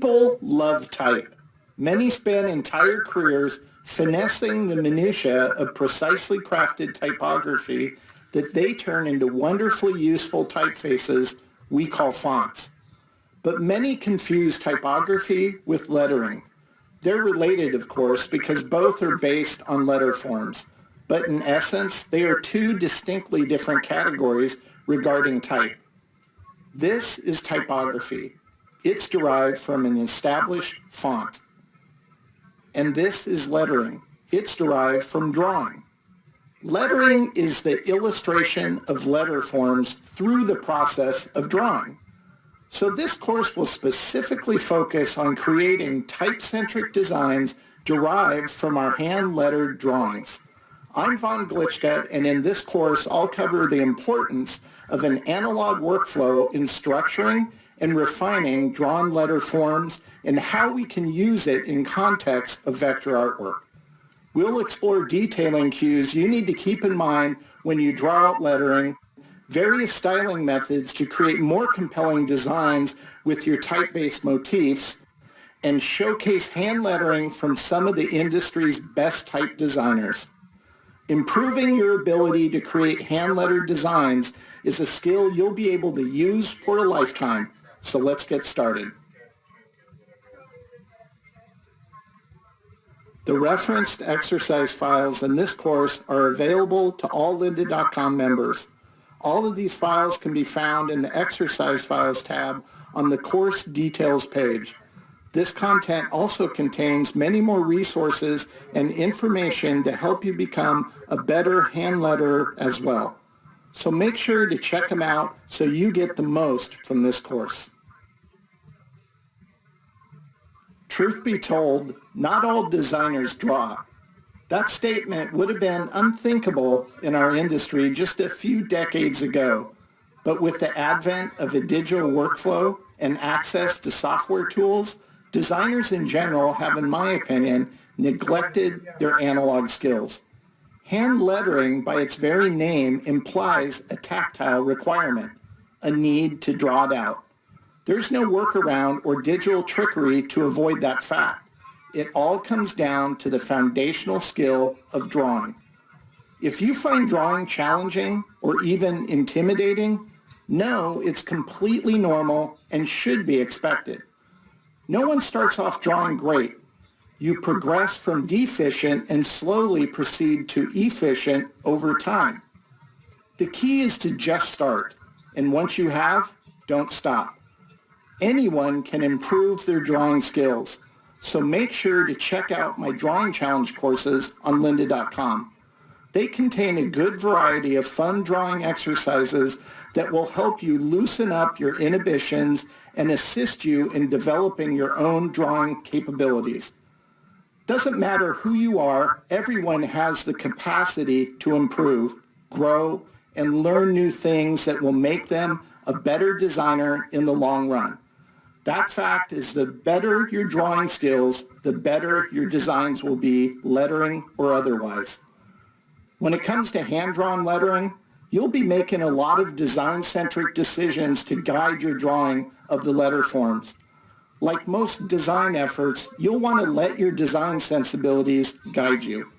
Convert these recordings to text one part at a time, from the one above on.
People love type. Many spend entire careers finessing the minutiae of precisely crafted typography that they turn into wonderfully useful typefaces we call fonts. But many confuse typography with lettering. They're related, of course, because both are based on letter forms. But in essence, they are two distinctly different categories regarding type. This is typography. It's derived from an established font. And this is lettering. It's derived from drawing. Lettering is the illustration of letter forms through the process of drawing. So this course will specifically focus on creating type-centric designs derived from our hand-lettered drawings. I'm Von Glitschka, and in this course, I'll cover the importance of an analog workflow in structuring and refining drawn letter forms and how we can use it in context of vector artwork. We'll explore detailing cues you need to keep in mind when you draw out lettering, various styling methods to create more compelling designs with your type-based motifs, and showcase hand lettering from some of the industry's best type designers. Improving your ability to create hand-lettered designs is a skill you'll be able to use for a lifetime. So let's get started. The referenced exercise files in this course are available to all lynda.com members. All of these files can be found in the Exercise Files tab on the Course Details page. This content also contains many more resources and information to help you become a better hand letterer as well. So make sure to check them out so you get the most from this course. Truth be told, not all designers draw. That statement would have been unthinkable in our industry just a few decades ago. But with the advent of a digital workflow and access to software tools, designers in general have, in my opinion, neglected their analog skills. Hand lettering, by its very name, implies a tactile requirement, a need to draw it out. There's no workaround or digital trickery to avoid that fact. It all comes down to the foundational skill of drawing. If you find drawing challenging or even intimidating, know it's completely normal and should be expected. No one starts off drawing great. You progress from deficient and slowly proceed to efficient over time. The key is to just start, and once you have, don't stop. Anyone can improve their drawing skills, so make sure to check out my drawing challenge courses on lynda.com. They contain a good variety of fun drawing exercises that will help you loosen up your inhibitions and assist you in developing your own drawing capabilities. Doesn't matter who you are, everyone has the capacity to improve, grow, and learn new things that will make them a better designer in the long run. That fact is, the better your drawing skills, the better your designs will be, lettering or otherwise. When it comes to hand-drawn lettering, you'll be making a lot of design-centric decisions to guide your drawing of the letter forms. Like most design efforts, you'll want to let your design sensibilities guide you.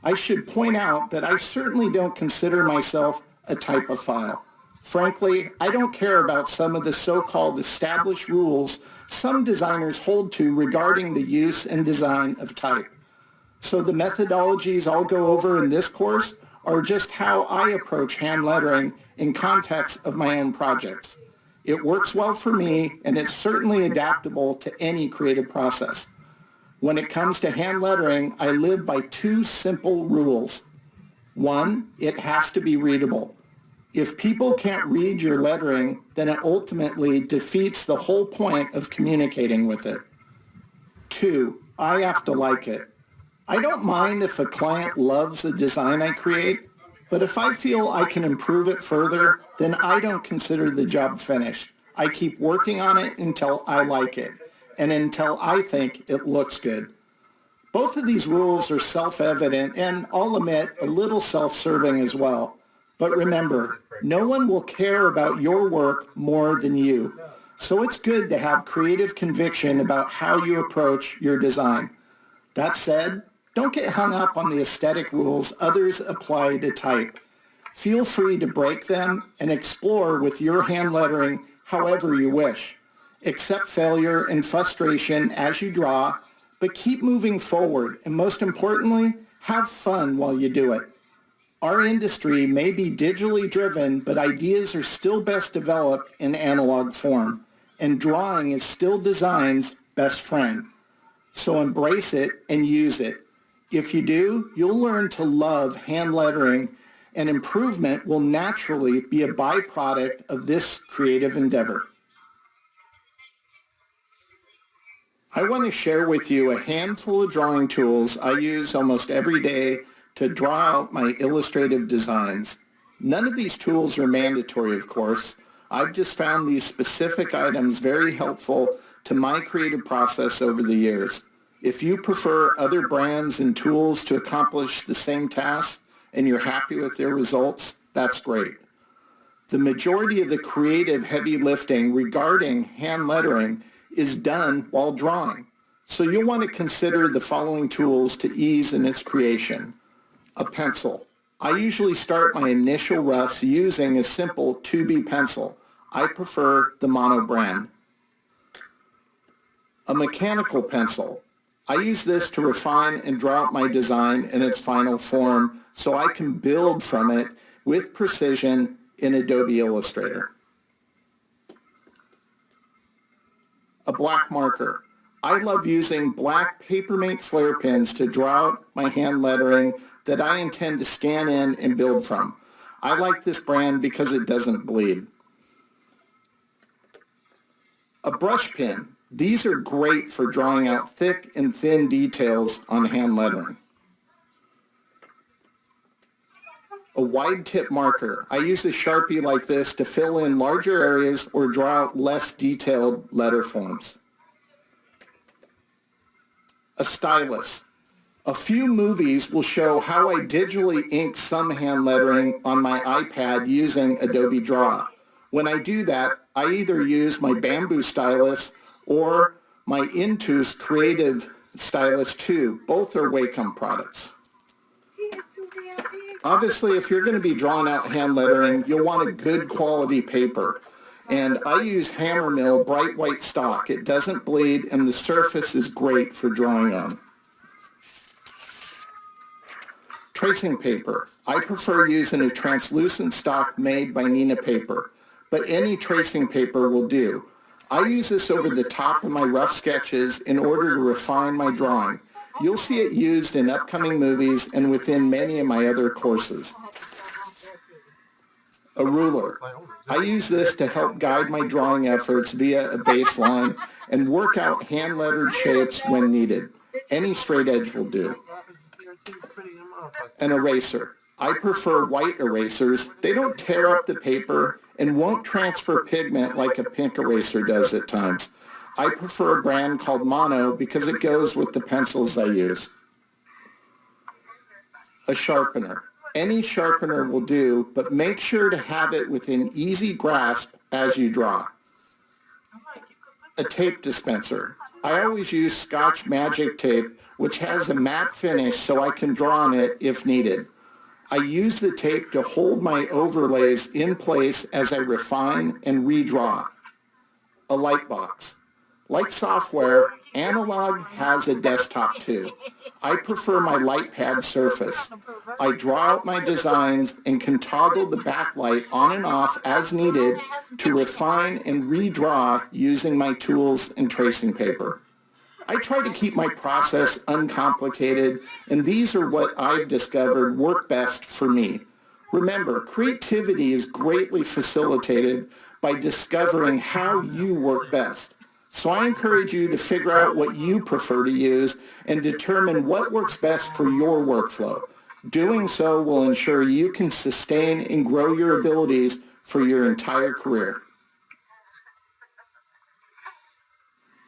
I should point out that I certainly don't consider myself a typophile. Frankly, I don't care about some of the so-called established rules some designers hold to regarding the use and design of type. So the methodologies I'll go over in this course are just how I approach hand lettering in context of my own projects. It works well for me, and it's certainly adaptable to any creative process. When it comes to hand lettering, I live by two simple rules. One, it has to be readable. If people can't read your lettering, then it ultimately defeats the whole point of communicating with it. Two, I have to like it. I don't mind if a client loves the design I create, but if I feel I can improve it further, then I don't consider the job finished. I keep working on it until I like it, and until I think it looks good. Both of these rules are self-evident and, I'll admit, a little self-serving as well. But remember, no one will care about your work more than you. So it's good to have creative conviction about how you approach your design. That said, don't get hung up on the aesthetic rules others apply to type. Feel free to break them and explore with your hand lettering however you wish. Accept failure and frustration as you draw, but keep moving forward, and most importantly, have fun while you do it. Our industry may be digitally driven, but ideas are still best developed in analog form, and drawing is still design's best friend. So embrace it and use it. If you do, you'll learn to love hand lettering, and improvement will naturally be a byproduct of this creative endeavor. I want to share with you a handful of drawing tools I use almost every day to draw out my illustrative designs. None of these tools are mandatory, of course. I've just found these specific items very helpful to my creative process over the years. If you prefer other brands and tools to accomplish the same task and you're happy with their results, that's great. The majority of the creative heavy lifting regarding hand lettering is done while drawing. So you'll want to consider the following tools to ease in its creation. A pencil. I usually start my initial roughs using a simple 2B pencil. I prefer the Mono brand. A mechanical pencil. I use this to refine and draw out my design in its final form so I can build from it with precision in Adobe Illustrator. A black marker. I love using black Papermate flare pens to draw out my hand lettering that I intend to scan in and build from. I like this brand because it doesn't bleed. A brush pen. These are great for drawing out thick and thin details on hand lettering. A wide tip marker. I use a Sharpie like this to fill in larger areas or draw out less detailed letter forms. A stylus. A few movies will show how I digitally ink some hand lettering on my iPad using Adobe Draw. When I do that, I either use my Bamboo stylus or my Intuos Creative Stylus 2. Both are Wacom products. Obviously, if you're going to be drawing out hand lettering, you'll want a good quality paper. And I use Hammermill bright white stock. It doesn't bleed and the surface is great for drawing on. Tracing paper. I prefer using a translucent stock made by Nina Paper, but any tracing paper will do. I use this over the top of my rough sketches in order to refine my drawing. You'll see it used in upcoming movies and within many of my other courses. A ruler. I use this to help guide my drawing efforts via a baseline and work out hand-lettered shapes when needed. Any straight edge will do. An eraser. I prefer white erasers. They don't tear up the paper and won't transfer pigment like a pink eraser does at times. I prefer a brand called Mono because it goes with the pencils I use. A sharpener. Any sharpener will do, but make sure to have it within easy grasp as you draw. A tape dispenser. I always use Scotch Magic tape, which has a matte finish so I can draw on it if needed. I use the tape to hold my overlays in place as I refine and redraw. A light box. Like software, analog has a desktop too. I prefer my light pad surface. I draw out my designs and can toggle the backlight on and off as needed to refine and redraw using my tools and tracing paper. I try to keep my process uncomplicated, and these are what I've discovered work best for me. Remember, creativity is greatly facilitated by discovering how you work best. So I encourage you to figure out what you prefer to use and determine what works best for your workflow. Doing so will ensure you can sustain and grow your abilities for your entire career.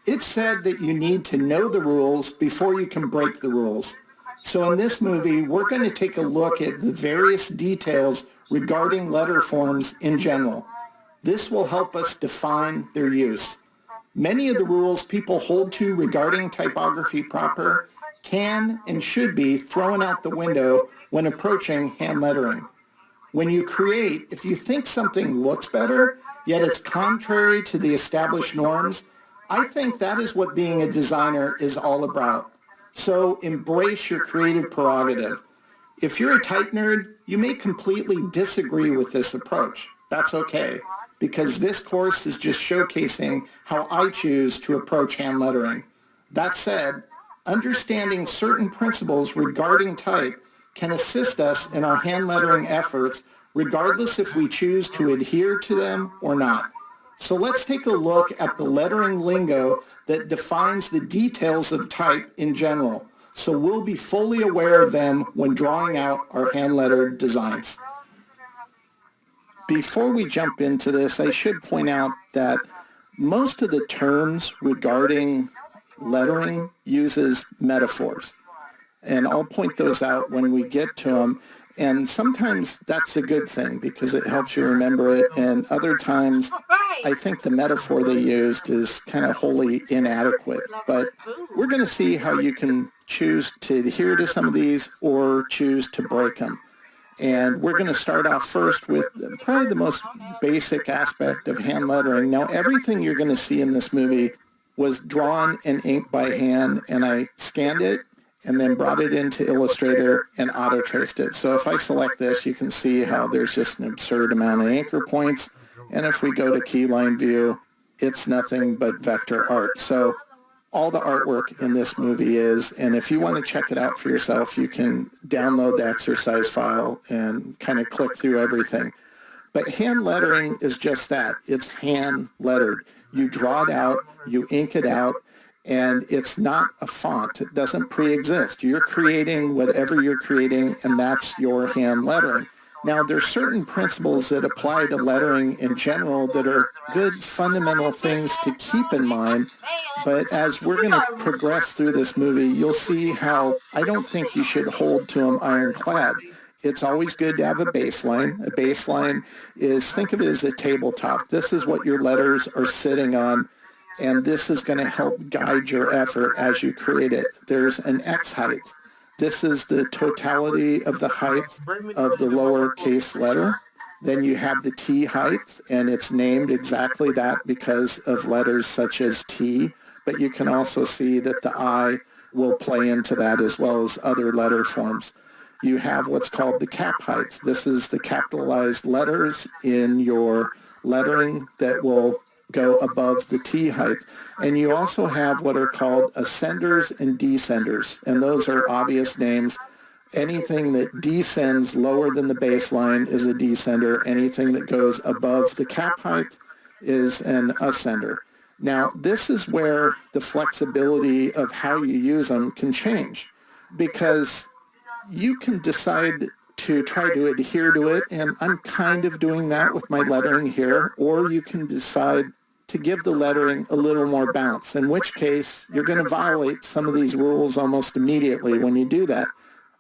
It's said that you need to know the rules before you can break the rules. So in this movie, we're going to take a look at the various details regarding letter forms in general. This will help us define their use. Many of the rules people hold to regarding typography proper can and should be thrown out the window when approaching hand lettering. When you create, if you think something looks better, yet it's contrary to the established norms, I think that is what being a designer is all about. So embrace your creative prerogative. If you're a type nerd, you may completely disagree with this approach. That's okay, because this course is just showcasing how I choose to approach hand lettering. That said, understanding certain principles regarding type can assist us in our hand lettering efforts, regardless if we choose to adhere to them or not. So let's take a look at the lettering lingo that defines the details of type in general, so we'll be fully aware of them when drawing out our hand-lettered designs. Before we jump into this, I should point out that most of the terms regarding lettering uses metaphors, and I'll point those out when we get to them. And sometimes that's a good thing because it helps you remember it, and other times I think the metaphor they used is kind of wholly inadequate. But we're going to see how you can choose to adhere to some of these or choose to break them. And we're going to start off first with probably the most basic aspect of hand lettering. Now, everything you're going to see in this movie was drawn and inked by hand, and I scanned it and then brought it into Illustrator and auto-traced it. So if I select this, you can see how there's just an absurd amount of anchor points. And if we go to keyline view, it's nothing but vector art. So all the artwork in this movie is, and if you want to check it out for yourself, you can download the exercise file and kind of click through everything. But hand lettering is just that. It's hand lettered. You draw it out, you ink it out, and it's not a font. It doesn't pre-exist. You're creating whatever you're creating, and that's your hand lettering. Now, there's certain principles that apply to lettering in general that are good fundamental things to keep in mind, but as we're going to progress through this movie, you'll see how I don't think you should hold to them ironclad. It's always good to have a baseline. A baseline is, think of it as a tabletop. This is what your letters are sitting on, and this is going to help guide your effort as you create it. There's an X height. This is the totality of the height of the lowercase letter. Then you have the T height, and it's named exactly that because of letters such as T, but you can also see that the I will play into that as well as other letter forms. You have what's called the cap height. This is the capitalized letters in your lettering that will go above the T height. And you also have what are called ascenders and descenders, and those are obvious names. Anything that descends lower than the baseline is a descender. Anything that goes above the cap height is an ascender. Now, this is where the flexibility of how you use them can change, because you can decide to try to adhere to it, and I'm kind of doing that with my lettering here, or you can decide to give the lettering a little more bounce, in which case you're going to violate some of these rules almost immediately when you do that.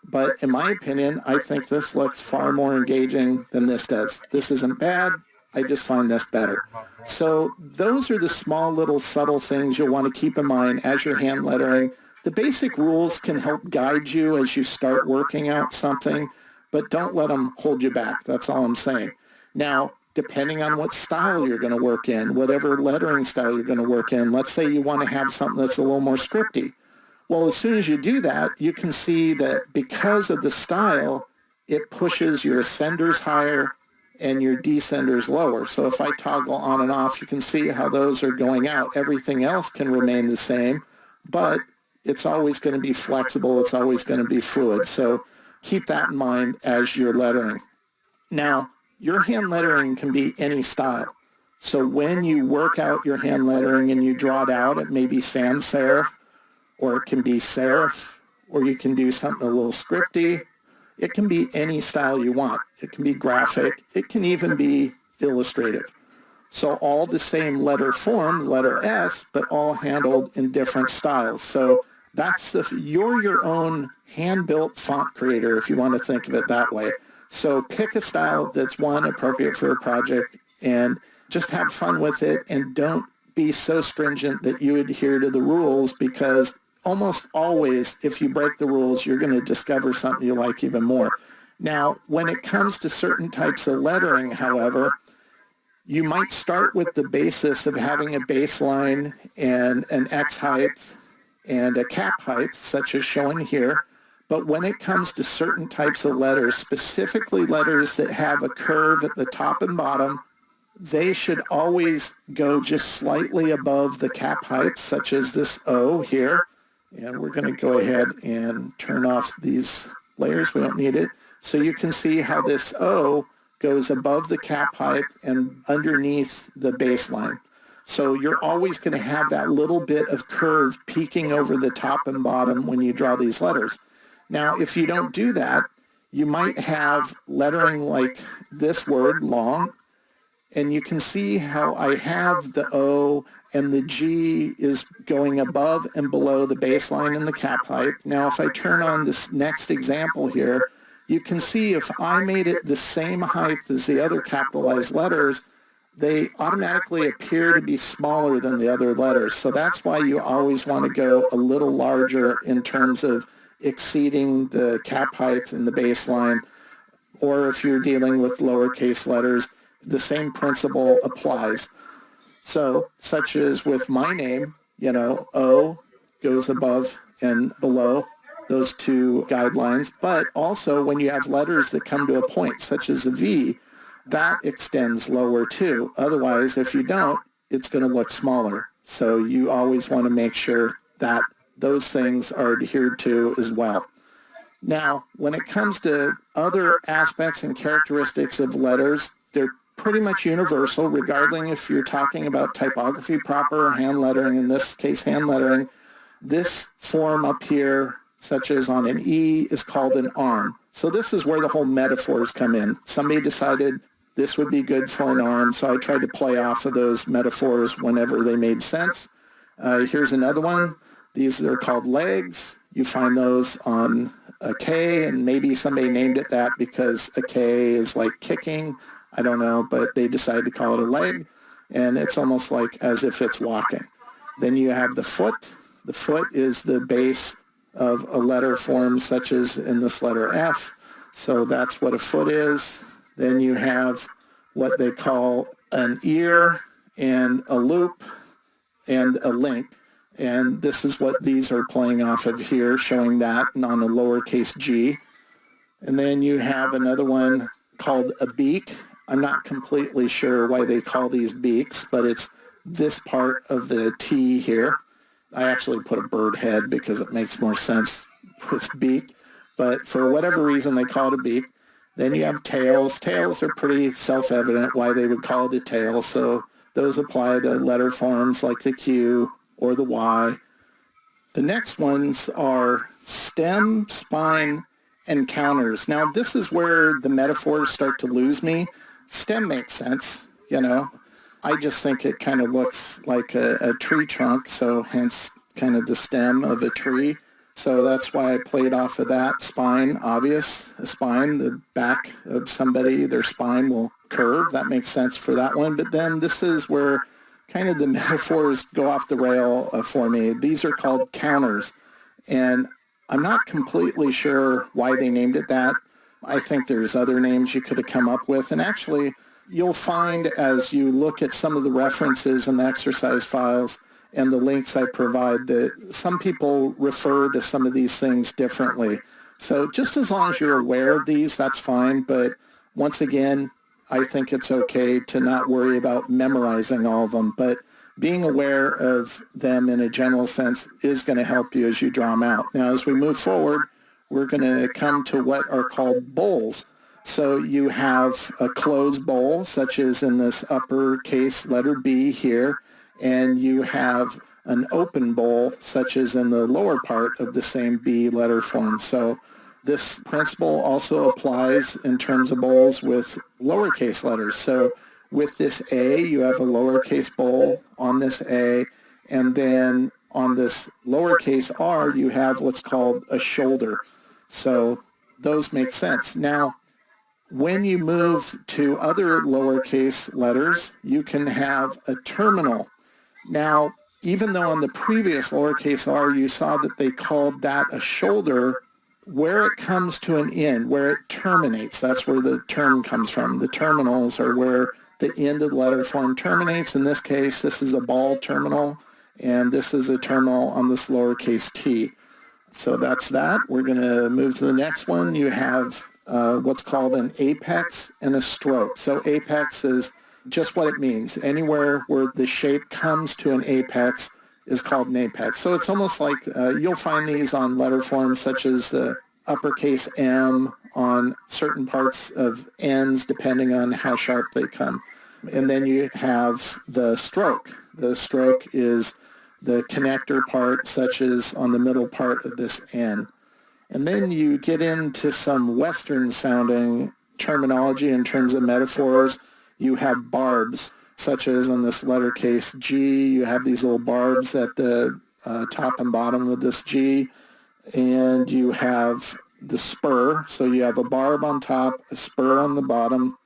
But in my opinion, I think this looks far more engaging than this does. This isn't bad. I just find this better. So those are the small little subtle things you'll want to keep in mind as you're hand lettering. The basic rules can help guide you as you start working out something, but don't let them hold you back. That's all I'm saying. Now, depending on what style you're going to work in, whatever lettering style you're going to work in, let's say you want to have something that's a little more scripty. Well, as soon as you do that, you can see that because of the style, it pushes your ascenders higher and your descenders lower. So if I toggle on and off, you can see how those are going out. Everything else can remain the same, but it's always going to be flexible. It's always going to be fluid. So keep that in mind as you're lettering. Now, your hand lettering can be any style. So when you work out your hand lettering and you draw it out, it may be sans serif, or it can be serif, or you can do something a little scripty. It can be any style you want. It can be graphic. It can even be illustrative. So all the same letter form, letter S, but all handled in different styles. So that's you're your own hand-built font creator, if you want to think of it that way. So pick a style that's, one, appropriate for a project, and just have fun with it and don't be so stringent that you adhere to the rules, because almost always, if you break the rules, you're going to discover something you like even more. Now, when it comes to certain types of lettering, however, you might start with the basis of having a baseline and an X height and a cap height, such as shown here. But when it comes to certain types of letters, specifically letters that have a curve at the top and bottom, they should always go just slightly above the cap height, such as this O here. And we're going to go ahead and turn off these layers. We don't need it. So you can see how this O goes above the cap height and underneath the baseline. So you're always going to have that little bit of curve peeking over the top and bottom when you draw these letters. Now, if you don't do that, you might have lettering like this word, long, and you can see how I have the O and the G is going above and below the baseline and the cap height. Now, if I turn on this next example here, you can see if I made it the same height as the other capitalized letters, they automatically appear to be smaller than the other letters. So that's why you always want to go a little larger in terms of exceeding the cap height and the baseline. Or if you're dealing with lowercase letters, the same principle applies. So, such as with my name, O goes above and below those two guidelines. But also when you have letters that come to a point, such as a V, that extends lower too. Otherwise, if you don't, it's going to look smaller. So you always want to make sure that those things are adhered to as well. Now, when it comes to other aspects and characteristics of letters, they're pretty much universal, regardless if you're talking about typography proper or hand lettering, in this case hand lettering. This form up here, such as on an E, is called an arm. So this is where the whole metaphors come in. Somebody decided this would be good for an arm, so I tried to play off of those metaphors whenever they made sense. Here's another one. These are called legs. You find those on a K, and maybe somebody named it that because a K is like kicking. I don't know, but they decided to call it a leg, and it's almost like as if it's walking. Then you have the foot. The foot is the base of a letter form, such as in this letter F. So that's what a foot is. Then you have what they call an ear and a loop and a link. And this is what these are playing off of here, showing that on a lowercase g. And then you have another one called a beak. I'm not completely sure why they call these beaks, but it's this part of the T here. I actually put a bird head because it makes more sense with beak. But for whatever reason, they call it a beak. Then you have tails. Tails are pretty self-evident why they would call it a tail. So those apply to letter forms like the Q or the Y. The next ones are stem, spine, and counters. Now, this is where the metaphors start to lose me. Stem makes sense, I just think it kind of looks like a tree trunk, so hence kind of the stem of a tree. So that's why I played off of that. Spine, obvious. A spine, the back of somebody, their spine will curve. That makes sense for that one. But then this is where kind of the metaphors go off the rail for me. These are called counters. And I'm not completely sure why they named it that. I think there's other names you could have come up with. And actually, you'll find as you look at some of the references in the exercise files and the links I provide that some people refer to some of these things differently. So just as long as you're aware of these, that's fine. But once again, I think it's okay to not worry about memorizing all of them. But being aware of them in a general sense is going to help you as you draw them out. Now, as we move forward, we're going to come to what are called bowls. So you have a closed bowl, such as in this uppercase letter B here, and you have an open bowl, such as in the lower part of the same B letter form. So this principle also applies in terms of bowls with lowercase letters. So with this A, you have a lowercase bowl on this A, and then on this lowercase r, you have what's called a shoulder. So those make sense. Now, When you move to other lowercase letters, you can have a terminal. Now, even though on the previous lowercase r you saw that they called that a shoulder, where it comes to an end, where it terminates, that's where the term comes from. The terminals are where the end of the letter form terminates. In this case, this is a ball terminal, and this is a terminal on this lowercase t. So that's that. We're going to move to the next one. You have what's called an apex and a stroke. So apex is just what it means. Anywhere where the shape comes to an apex is called an apex. So it's almost like you'll find these on letter forms such as the uppercase M on certain parts of N's depending on how sharp they come. And then you have the stroke. The stroke is the connector part, such as on the middle part of this N. And then you get into some Western sounding terminology in terms of metaphors. You have barbs, such as on this letter case G. You have these little barbs at the top and bottom of this G. And you have the spur. So you have a barb on top, a spur on the bottom.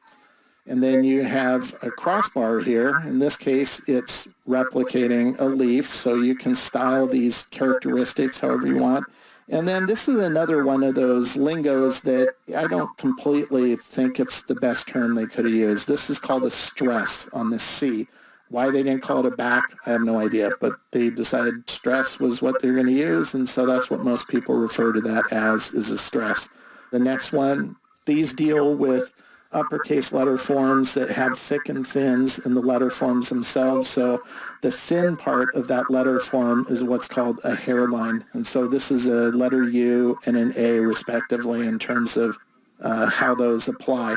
And then you have a crossbar here. In this case, it's replicating a leaf, so you can style these characteristics however you want. And then this is another one of those lingos that I don't completely think it's the best term they could have used. This is called a stress on the C. Why they didn't call it a back, I have no idea, but they decided stress was what they're going to use, and so that's what most people refer to that as, is a stress. The next one, these deal with uppercase letter forms that have thick and thins in the letter forms themselves. So the thin part of that letter form is what's called a hairline. And so this is a letter U and an A respectively in terms of how those apply.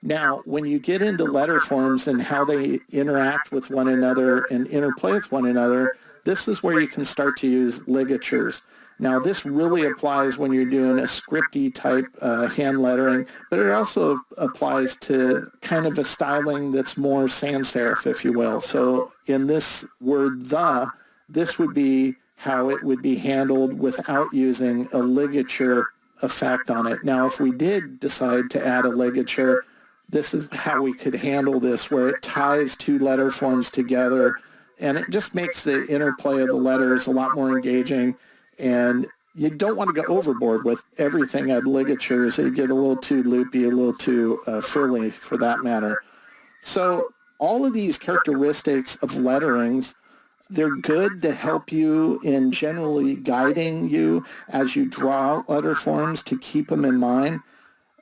Now, when you get into letter forms and how they interact with one another and interplay with one another, this is where you can start to use ligatures. Now, this really applies when you're doing a scripty type hand lettering, but it also applies to kind of a styling that's more sans serif, if you will. So in this word the, this would be how it would be handled without using a ligature effect on it. Now, if we did decide to add a ligature, this is how we could handle this, where it ties two letter forms together, and it just makes the interplay of the letters a lot more engaging. And you don't want to go overboard with everything at ligatures. It get a little too loopy, a little too frilly for that matter. So all of these characteristics of letterings, they're good to help you in generally guiding you as you draw letter forms to keep them in mind.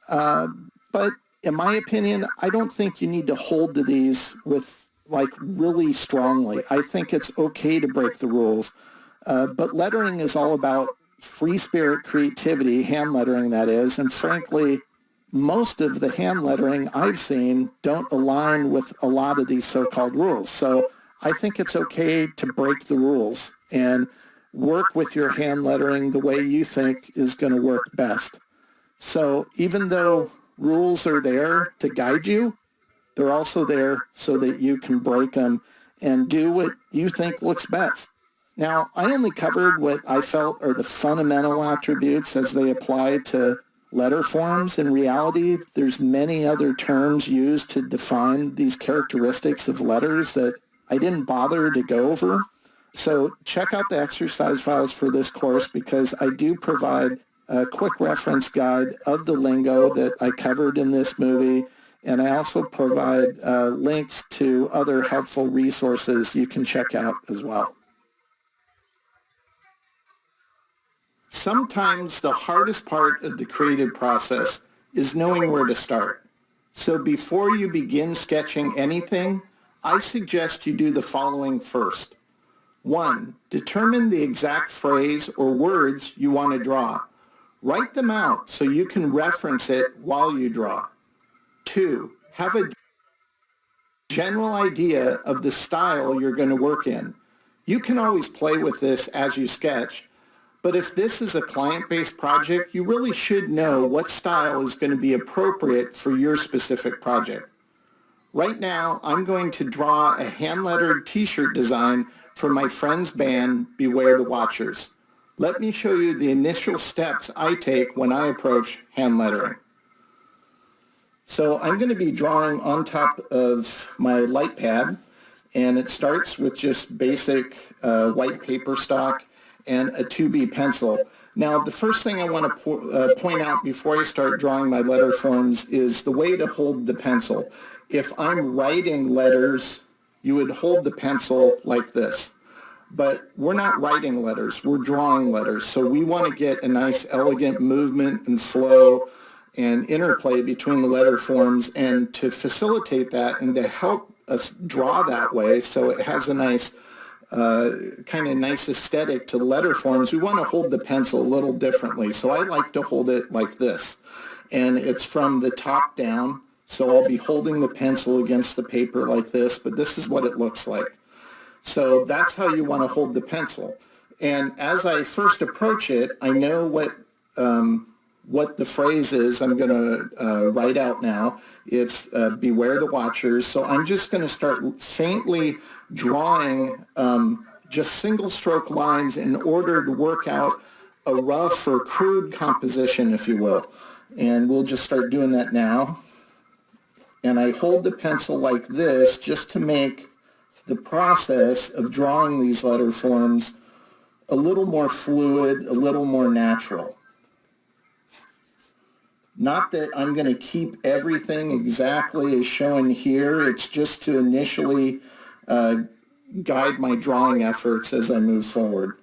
But in my opinion, I don't think you need to hold to these with really strongly. I think it's okay to break the rules. But lettering is all about free spirit creativity, hand lettering that is, and frankly, most of the hand lettering I've seen don't align with a lot of these so-called rules. So I think it's okay to break the rules and work with your hand lettering the way you think is going to work best. So even though rules are there to guide you, they're also there so that you can break them and do what you think looks best. Now, I only covered what I felt are the fundamental attributes as they apply to letter forms. In reality, there's many other terms used to define these characteristics of letters that I didn't bother to go over. So check out the exercise files for this course because I do provide a quick reference guide of the lingo that I covered in this movie, and I also provide links to other helpful resources you can check out as well. Sometimes the hardest part of the creative process is knowing where to start. So before you begin sketching anything, I suggest you do the following first. 1. Determine the exact phrase or words you want to draw. Write them out so you can reference it while you draw. 2. Have a general idea of the style you're going to work in. You can always play with this as you sketch, but if this is a client-based project, you really should know what style is going to be appropriate for your specific project. Right now, I'm going to draw a hand-lettered t-shirt design for my friend's band, Beware the Watchers. Let me show you the initial steps I take when I approach hand lettering. So I'm going to be drawing on top of my light pad, and it starts with just basic white paper stock and a 2B pencil. Now, the first thing I want to point out before I start drawing my letter forms is the way to hold the pencil. If I'm writing letters, you would hold the pencil like this. But we're not writing letters, we're drawing letters. So we want to get a nice elegant movement and flow and interplay between the letter forms, and to facilitate that and to help us draw that way so it has a nice kind of nice aesthetic to the letter forms, we want to hold the pencil a little differently. So I like to hold it like this, and it's from the top down. So I'll be holding the pencil against the paper like this, but this is what it looks like. So that's how you want to hold the pencil. And as I first approach it, I know what the phrase is I'm going to write out now. It's beware the watchers. So I'm just going to start faintly drawing just single stroke lines in order to work out a rough or crude composition, if you will. And we'll just start doing that now. And I hold the pencil like this just to make the process of drawing these letter forms a little more fluid, a little more natural. Not that I'm going to keep everything exactly as shown here. It's just to initially guide my drawing efforts as I move forward.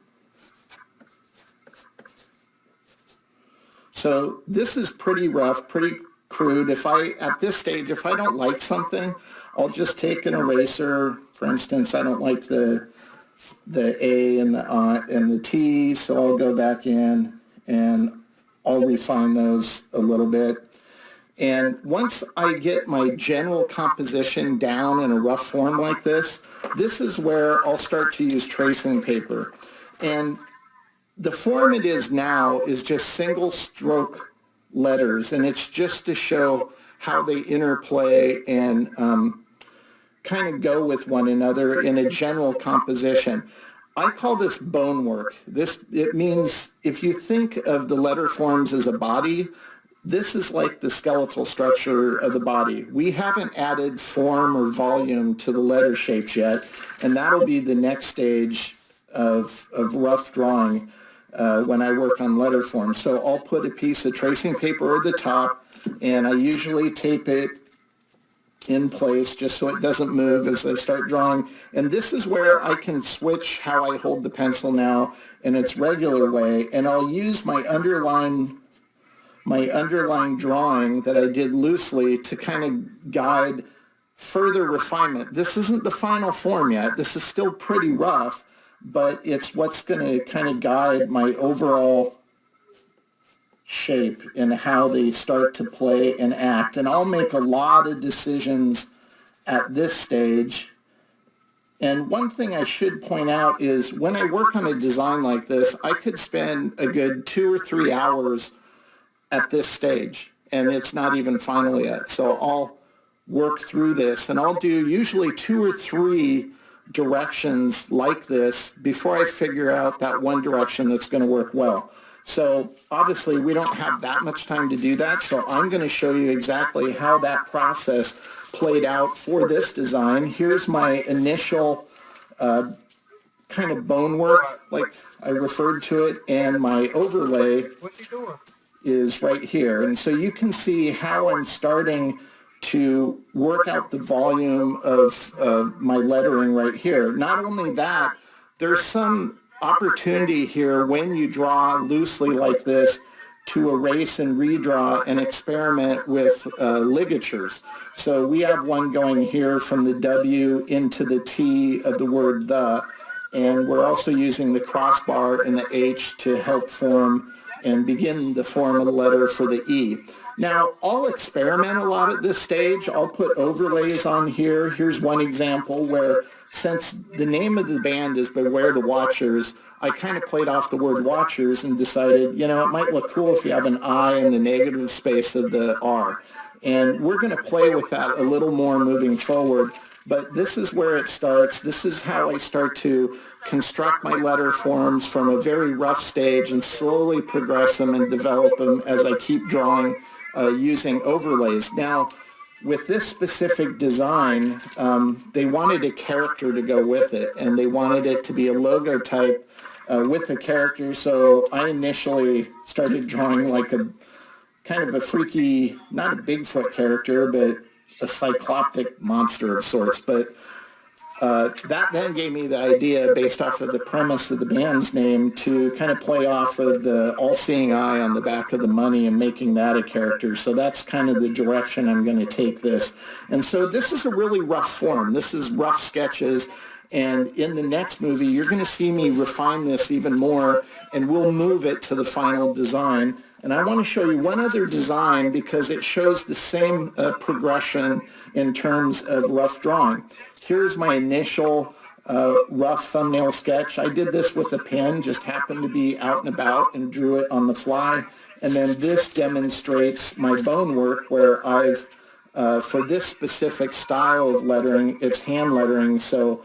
So this is pretty rough, pretty crude. At this stage, if I don't like something, I'll just take an eraser. For instance, I don't like the A and the T, so I'll go back in and I'll refine those a little bit. And once I get my general composition down in a rough form like this is where I'll start to use tracing paper. And the form it is now is just single stroke letters, and it's just to show how they interplay and kind of go with one another in a general composition. I call this bone work. It means if you think of the letter forms as a body, this is like the skeletal structure of the body. We haven't added form or volume to the letter shapes yet, and that'll be the next stage of rough drawing when I work on letter forms. So I'll put a piece of tracing paper over the top, and I usually tape it in place just so it doesn't move as I start drawing. And this is where I can switch how I hold the pencil now in its regular way, and I'll use my underline drawing that I did loosely to kind of guide further refinement. This isn't the final form yet. This is still pretty rough, but it's what's going to kind of guide my overall shape and how they start to play and act. And I'll make a lot of decisions at this stage. And one thing I should point out is when I work on a design like this, I could spend a good 2 or 3 hours at this stage, and it's not even final yet. So I'll work through this, and I'll do usually 2 or 3 directions like this before I figure out that one direction that's going to work well. So obviously we don't have that much time to do that, so I'm going to show you exactly how that process played out for this design. Here's my initial kind of bone work, like I referred to it, and my overlay is right here. And so you can see how I'm starting to work out the volume of my lettering right here. Not only that, there's some opportunity here when you draw loosely like this to erase and redraw and experiment with ligatures. So we have one going here from the W into the T of the word the, and we're also using the crossbar and the H to help form and begin the form of the letter for the E. Now, I'll experiment a lot at this stage. I'll put overlays on here. Here's one example where, since the name of the band is Beware the Watchers, I kind of played off the word watchers and decided, it might look cool if you have an I in the negative space of the R. And we're going to play with that a little more moving forward. But this is where it starts. This is how I start to construct my letter forms from a very rough stage and slowly progress them and develop them as I keep drawing using overlays. Now, with this specific design, they wanted a character to go with it, and they wanted it to be a logo type with the character. So I initially started drawing like a kind of a freaky, not a Bigfoot character, but a cycloptic monster of sorts. But that then gave me the idea, based off of the premise of the band's name, to kind of play off of the all-seeing eye on the back of the money and making that a character. So that's kind of the direction I'm going to take this. And so this is a really rough form. This is rough sketches. And in the next movie, you're going to see me refine this even more, and we'll move it to the final design. And I want to show you one other design because it shows the same progression in terms of rough drawing. Here's my initial rough thumbnail sketch. I did this with a pen, just happened to be out and about and drew it on the fly. And then this demonstrates my bone work where I've, for this specific style of lettering, it's hand lettering. So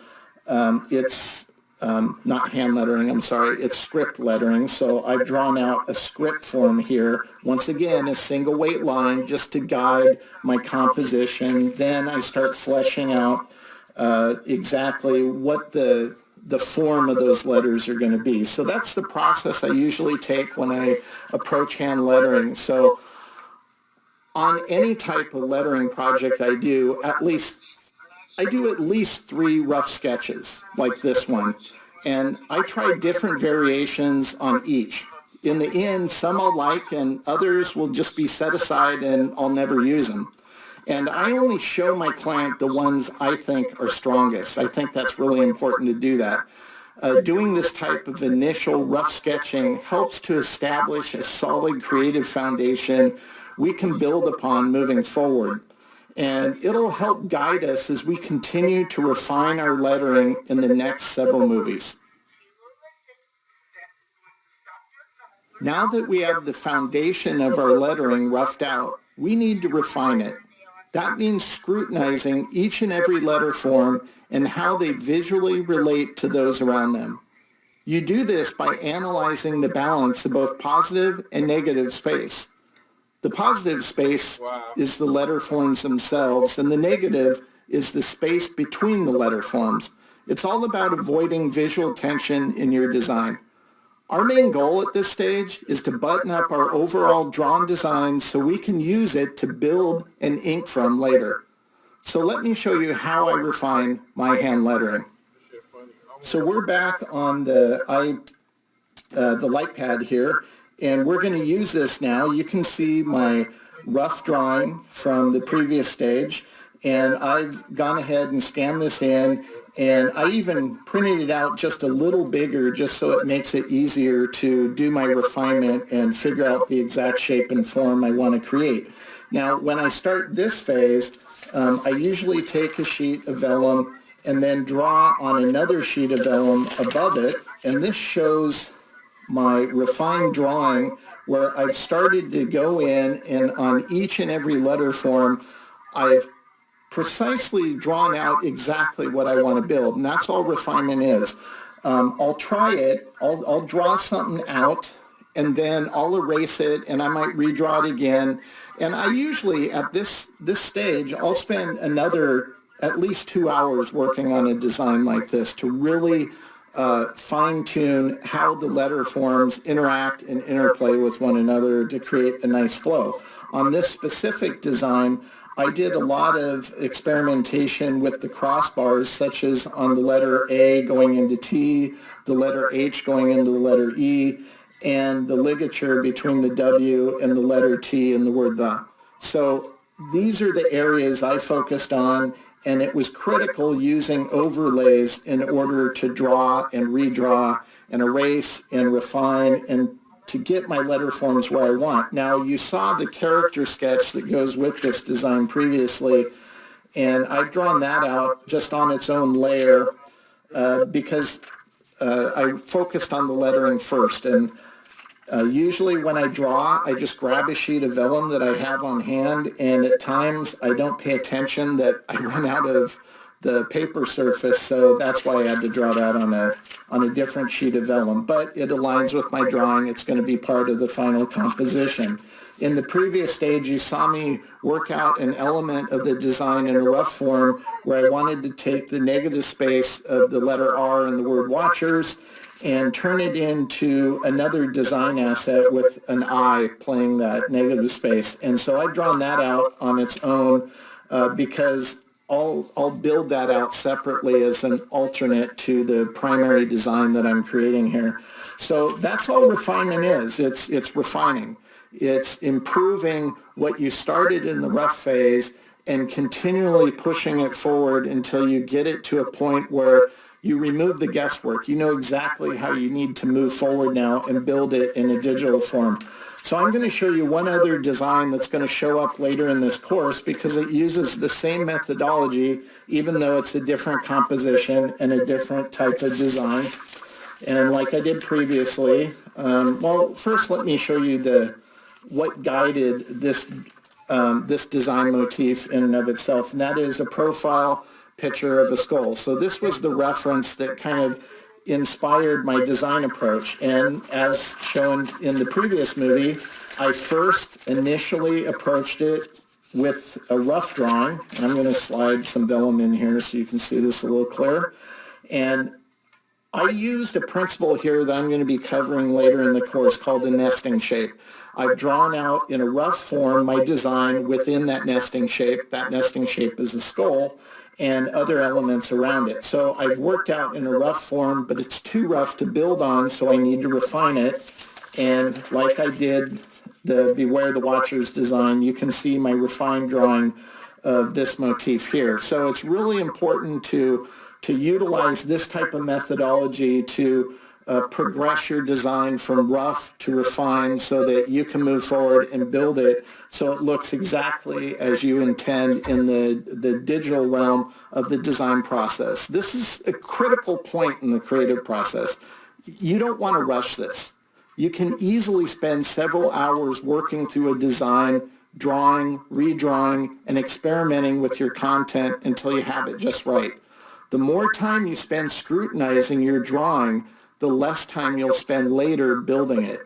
it's not hand lettering, I'm sorry, it's script lettering. So I've drawn out a script form here. Once again, a single weight line just to guide my composition. Then I start fleshing out exactly what the form of those letters are going to be. So that's the process I usually take when I approach hand lettering. So on any type of lettering project I do at least 3 rough sketches like this one, and I try different variations on each. In the end, some I'll like and others will just be set aside and I'll never use them. And I only show my client the ones I think are strongest. I think that's really important to do that. Doing this type of initial rough sketching helps to establish a solid creative foundation we can build upon moving forward. And it'll help guide us as we continue to refine our lettering in the next several movies. Now that we have the foundation of our lettering roughed out, we need to refine it. That means scrutinizing each and every letter form and how they visually relate to those around them. You do this by analyzing the balance of both positive and negative space. The positive space is the letter forms themselves, and the negative is the space between the letter forms. It's all about avoiding visual tension in your design. Our main goal at this stage is to button up our overall drawn design so we can use it to build and ink from later. So let me show you how I refine my hand lettering. So we're back on the light pad here, and we're going to use this now. You can see my rough drawing from the previous stage, and I've gone ahead and scanned this in, and I even printed it out just a little bigger just so it makes it easier to do my refinement and figure out the exact shape and form I want to create. Now, when I start this phase, I usually take a sheet of vellum and then draw on another sheet of vellum above it, and this shows my refined drawing where I've started to go in and on each and every letter form, I've precisely drawn out exactly what I want to build, and that's all refinement is. I'll try it, I'll draw something out, and then I'll erase it, and I might redraw it again. And I usually, at this stage, I'll spend another at least 2 hours working on a design like this to really fine-tune how the letter forms interact and interplay with one another to create a nice flow. On this specific design, I did a lot of experimentation with the crossbars, such as on the letter A going into T, the letter H going into the letter E, and the ligature between the W and the letter T in the word the. So these are the areas I focused on, and it was critical using overlays in order to draw and redraw and erase and refine and to get my letter forms where I want. Now, you saw the character sketch that goes with this design previously, and I've drawn that out just on its own layer because I focused on the lettering first. And usually when I draw, I just grab a sheet of vellum that I have on hand, and at times I don't pay attention that I run out of the paper surface, so that's why I had to draw that on a different sheet of vellum. But it aligns with my drawing. It's going to be part of the final composition. In the previous stage, you saw me work out an element of the design in a rough form where I wanted to take the negative space of the letter R in the word watchers and turn it into another design asset with an I playing that negative space. And so I've drawn that out on its own because I'll build that out separately as an alternate to the primary design that I'm creating here. So that's all refinement is. It's refining. It's improving what you started in the rough phase and continually pushing it forward until you get it to a point where you remove the guesswork. You know exactly how you need to move forward now and build it in a digital form. So I'm going to show you one other design that's going to show up later in this course because it uses the same methodology, even though it's a different composition and a different type of design. And like I did previously, well, first let me show you what guided this design motif in and of itself, and that is a profile picture of a skull. So this was the reference that kind of inspired my design approach, and as shown in the previous movie, I first initially approached it with a rough drawing, and I'm going to slide some vellum in here so you can see this a little clearer, and I used a principle here that I'm going to be covering later in the course called a nesting shape. I've drawn out in a rough form my design within that nesting shape. That nesting shape is a skull and other elements around it. So I've worked out in a rough form, but it's too rough to build on, so I need to refine it. And like I did the Beware the Watchers design, you can see my refined drawing of this motif here. So it's really important to utilize this type of methodology to progress your design from rough to refined so that you can move forward and build it so it looks exactly as you intend in the digital realm of the design process. This is a critical point in the creative process. You don't want to rush this. You can easily spend several hours working through a design, drawing, redrawing, and experimenting with your content until you have it just right. The more time you spend scrutinizing your drawing, the less time you'll spend later building it.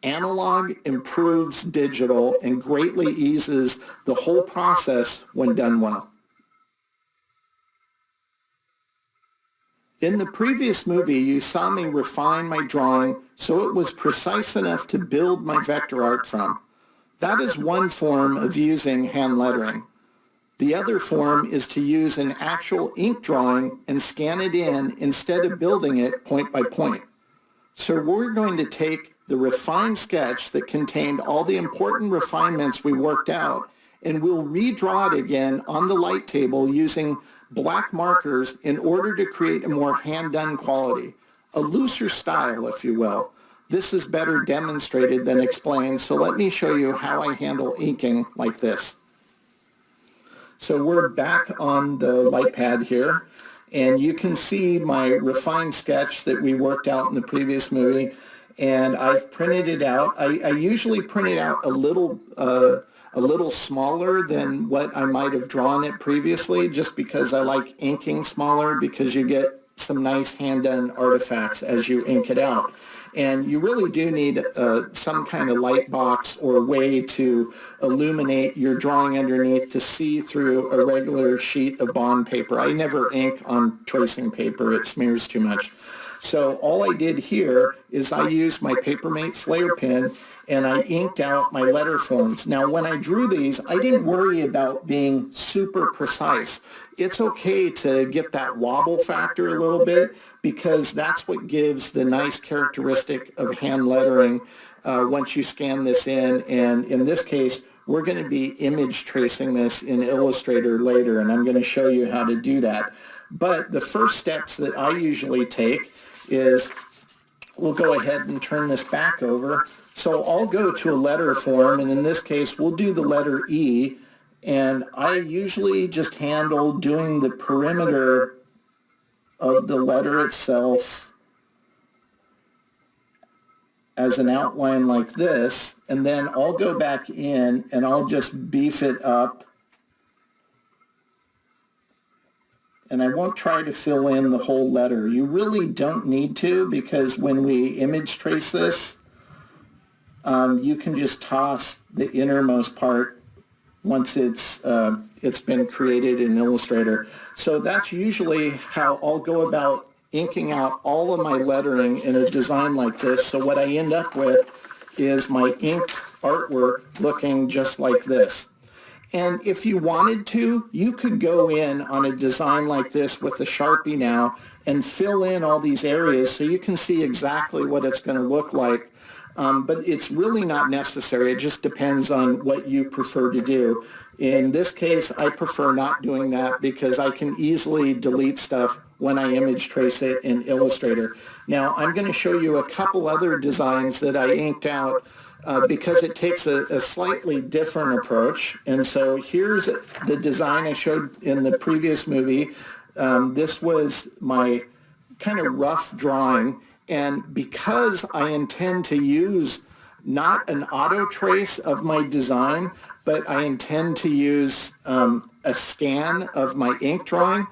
Analog improves digital and greatly eases the whole process when done well. In the previous movie, you saw me refine my drawing so it was precise enough to build my vector art from. That is one form of using hand lettering. The other form is to use an actual ink drawing and scan it in instead of building it point by point. So we're going to take the refined sketch that contained all the important refinements we worked out, and we'll redraw it again on the light table using black markers in order to create a more hand-done quality, a looser style, if you will. This is better demonstrated than explained, so let me show you how I handle inking like this. So we're back on the light pad here, and you can see my refined sketch that we worked out in the previous movie, and I've printed it out. I usually print it out a little smaller than what I might have drawn it previously, just because I like inking smaller, because you get some nice hand-done artifacts as you ink it out. And you really do need some kind of light box or way to illuminate your drawing underneath to see through a regular sheet of bond paper. I never ink on tracing paper. It smears too much. So all I did here is I used my Papermate flare pen and I inked out my letter forms. Now, when I drew these, I didn't worry about being super precise. It's okay to get that wobble factor a little bit because that's what gives the nice characteristic of hand lettering once you scan this in. And in this case, we're going to be image tracing this in Illustrator later, and I'm going to show you how to do that. But the first steps that I usually take is we'll go ahead and turn this back over. So I'll go to a letter form, and in this case, we'll do the letter E, and I usually just handle doing the perimeter of the letter itself as an outline like this, and then I'll go back in and I'll just beef it up, and I won't try to fill in the whole letter. You really don't need to, because when we image trace this, you can just toss the innermost part once it's been created in Illustrator. So that's usually how I'll go about inking out all of my lettering in a design like this. So what I end up with is my inked artwork looking just like this. And if you wanted to, you could go in on a design like this with a Sharpie now and fill in all these areas so you can see exactly what it's going to look like. But it's really not necessary. It just depends on what you prefer to do. In this case, I prefer not doing that because I can easily delete stuff when I image trace it in Illustrator. Now, I'm going to show you a couple other designs that I inked out because it takes a slightly different approach. And so here's the design I showed in the previous movie. This was my kind of rough drawing. And because I intend to use not an auto trace of my design, but I intend to use a scan of my ink drawing,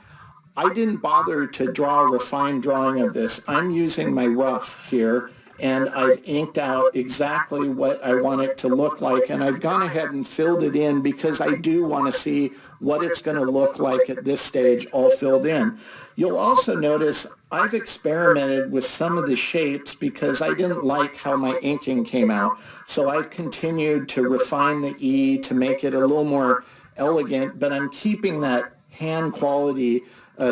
I didn't bother to draw a refined drawing of this. I'm using my rough here, and I've inked out exactly what I want it to look like, and I've gone ahead and filled it in because I do want to see what it's going to look like at this stage all filled in. You'll also notice I've experimented with some of the shapes because I didn't like how my inking came out. So I've continued to refine the E to make it a little more elegant, but I'm keeping that hand quality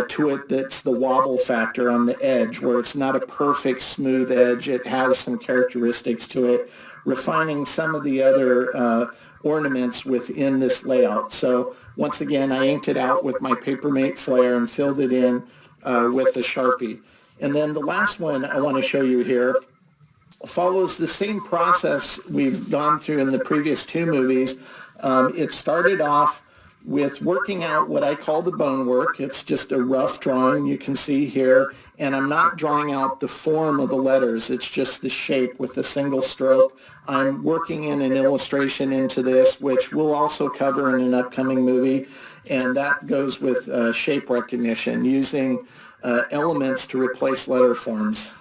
to it that's the wobble factor on the edge, where it's not a perfect smooth edge. It has some characteristics to it, refining some of the other ornaments within this layout. So once again, I inked it out with my Papermate Flare and filled it in with the Sharpie. And then the last one I want to show you here follows the same process we've gone through in the previous two movies. It started off with working out what I call the bone work. It's just a rough drawing you can see here, and I'm not drawing out the form of the letters. It's just the shape with a single stroke. I'm working in an illustration into this, which we'll also cover in an upcoming movie, and that goes with shape recognition, using elements to replace letter forms.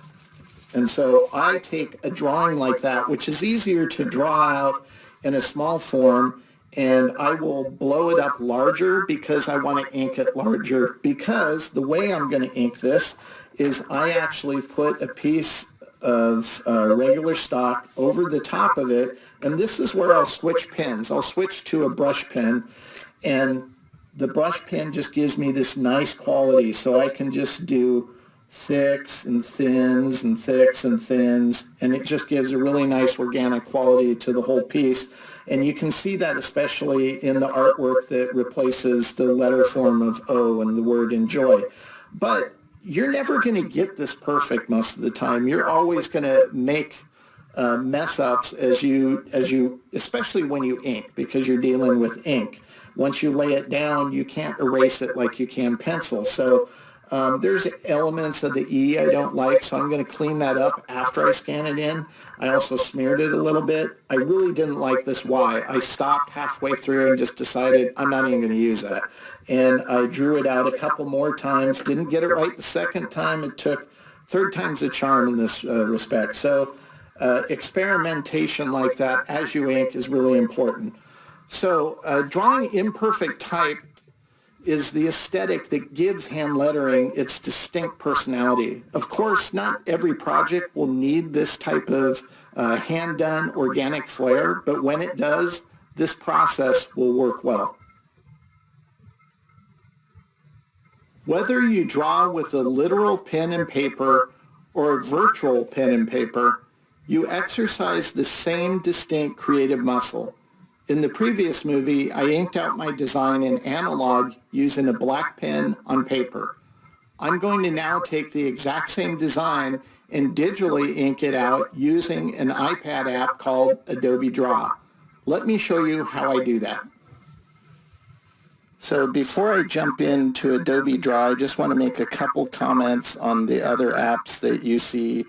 And so I take a drawing like that, which is easier to draw out in a small form, and I will blow it up larger because I want to ink it larger, because the way I'm going to ink this is I actually put a piece of regular stock over the top of it, and this is where I'll switch pens. I'll switch to a brush pen, and the brush pen just gives me this nice quality, so I can just do thicks and thins and thicks and thins, and it just gives a really nice organic quality to the whole piece. And you can see that especially in the artwork that replaces the letter form of O and the word enjoy. But you're never going to get this perfect most of the time. You're always going to make mess ups as you, especially when you ink, because you're dealing with ink. Once you lay it down, you can't erase it like you can pencil. So there's elements of the E I don't like, so I'm going to clean that up after I scan it in. I also smeared it a little bit. I really didn't like this Y. I stopped halfway through and just decided I'm not even going to use that. And I drew it out a couple more times. Didn't get it right the second time. It took third time's a charm in this respect. So experimentation like that as you ink is really important. So drawing imperfect type is the aesthetic that gives hand lettering its distinct personality. Of course, not every project will need this type of hand-done organic flair, but when it does, this process will work well. Whether you draw with a literal pen and paper or a virtual pen and paper, you exercise the same distinct creative muscle. In the previous movie, I inked out my design in analog using a black pen on paper. I'm going to now take the exact same design and digitally ink it out using an iPad app called Adobe Draw. Let me show you how I do that. So before I jump into Adobe Draw, I just want to make a couple comments on the other apps that you see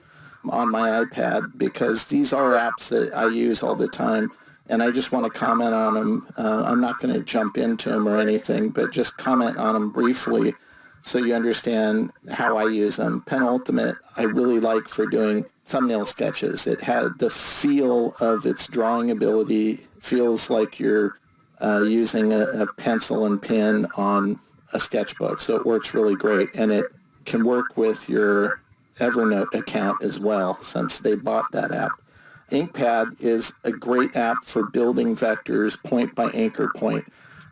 on my iPad, because these are apps that I use all the time. And I just want to comment on them. I'm not going to jump into them or anything, but just comment on them briefly so you understand how I use them. Penultimate, I really like for doing thumbnail sketches. It had the feel of its drawing ability, feels like you're using a pencil and pen on a sketchbook. So it works really great, and it can work with your Evernote account as well, since they bought that app. InkPad is a great app for building vectors point by anchor point,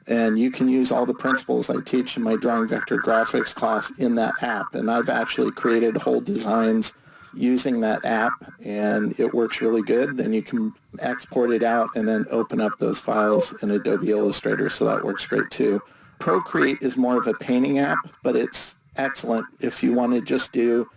and you can use all the principles I teach in my drawing vector graphics class in that app. And I've actually created whole designs using that app, and it works really good. Then you can export it out and then open up those files in Adobe Illustrator, so that works great too. Procreate is more of a painting app, but it's excellent if you want to just do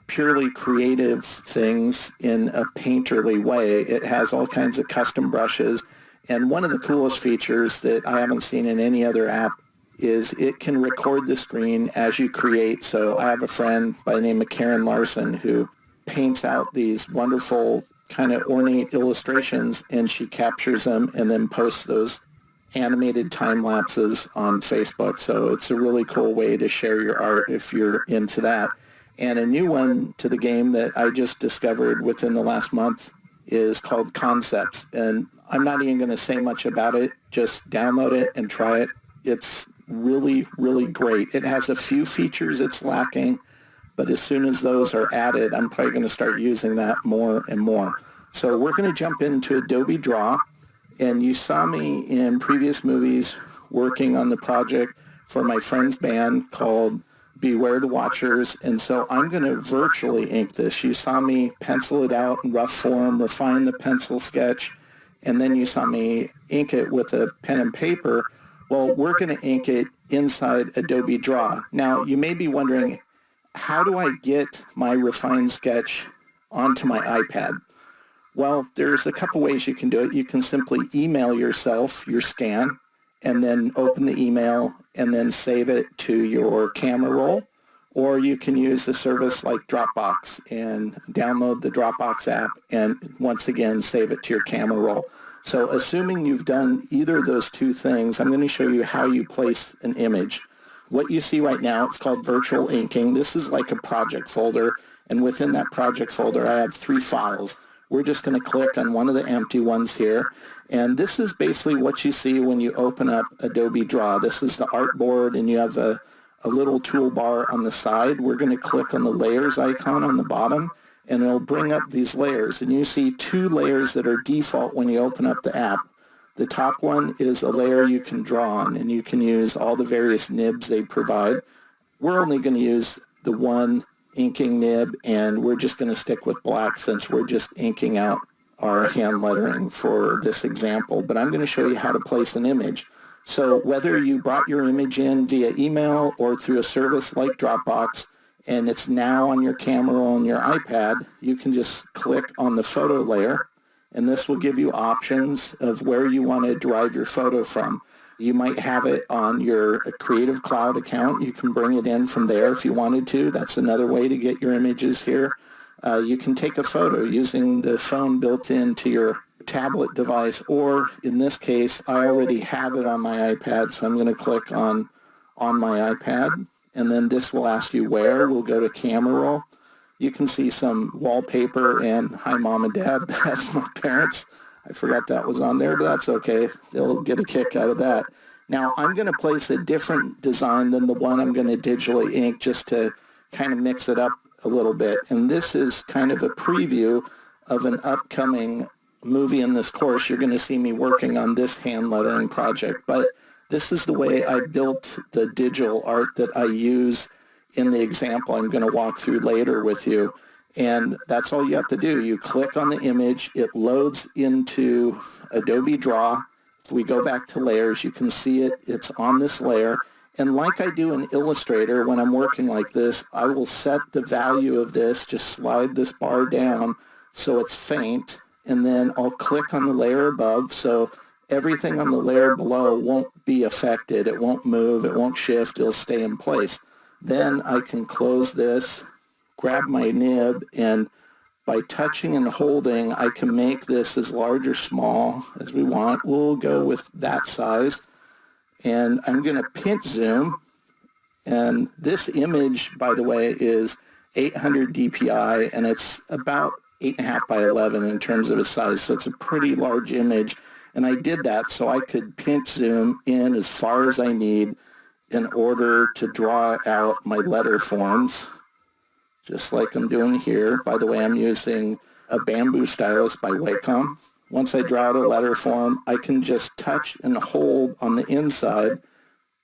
purely creative things in a painterly way. It has all kinds of custom brushes, and one of the coolest features that I haven't seen in any other app is it can record the screen as you create. So I have a friend by the name of Karen Larson who paints out these wonderful kind of ornate illustrations, and she captures them and then posts those animated time lapses on Facebook. So it's a really cool way to share your art if you're into that. And a new one to the game that I just discovered within the last month is called Concepts. And I'm not even going to say much about it. Just download it and try it. It's really, really great. It has a few features it's lacking, but as soon as those are added, I'm probably going to start using that more and more. So we're going to jump into Adobe Draw. And you saw me in previous movies working on the project for my friend's band called Beware the Watchers, and so I'm going to virtually ink this. You saw me pencil it out in rough form, refine the pencil sketch, and then you saw me ink it with a pen and paper. Well, we're going to ink it inside Adobe Draw. Now, you may be wondering, how do I get my refined sketch onto my iPad? Well, there's a couple ways you can do it. You can simply email yourself your scan, and then open the email and then save it to your camera roll. Or you can use a service like Dropbox and download the Dropbox app and once again save it to your camera roll. So assuming you've done either of those two things, I'm going to show you how you place an image. What you see right now, it's called virtual inking. This is like a project folder, and within that project folder I have 3 files. We're just going to click on one of the empty ones here. And this is basically what you see when you open up Adobe Draw. This is the artboard, and you have a little toolbar on the side. We're going to click on the layers icon on the bottom, and it'll bring up these layers. And you see 2 layers that are default when you open up the app. The top one is a layer you can draw on, and you can use all the various nibs they provide. We're only going to use the one inking nib, and we're just going to stick with black since we're just inking out our hand lettering for this example. But I'm going to show you how to place an image. So whether you brought your image in via email or through a service like Dropbox, and it's now on your camera on your iPad, you can just click on the photo layer, and this will give you options of where you want to derive your photo from. You might have it on your Creative Cloud account. You can bring it in from there if you wanted to. That's another way to get your images here. You can take a photo using the phone built into your tablet device, or in this case, I already have it on my iPad, so I'm going to click on my iPad, and then this will ask you where. We'll go to camera roll. You can see some wallpaper, and hi, Mom and Dad. That's my parents. I forgot that was on there, but that's okay. They'll get a kick out of that. Now, I'm going to place a different design than the one I'm going to digitally ink just to kind of mix it up a little bit. And this is kind of a preview of an upcoming movie in this course. You're going to see me working on this hand lettering project, but this is the way I built the digital art that I use in the example I'm going to walk through later with you. And that's all you have to do. You click on the image, it loads into Adobe Draw. If we go back to layers, you can see it. It's on this layer. And like I do in Illustrator, when I'm working like this, I will set the value of this, just slide this bar down so it's faint, and then I'll click on the layer above, so everything on the layer below won't be affected. It won't move, it won't shift, it'll stay in place. Then I can close this, grab my nib, and by touching and holding, I can make this as large or small as we want. We'll go with that size. And I'm going to pinch zoom. And this image, by the way, is 800 DPI, and it's about 8.5 by 11 in terms of its size, so it's a pretty large image. And I did that so I could pinch zoom in as far as I need in order to draw out my letter forms, just like I'm doing here. By the way, I'm using a bamboo stylus by Wacom. Once I draw out a letter form, I can just touch and hold on the inside,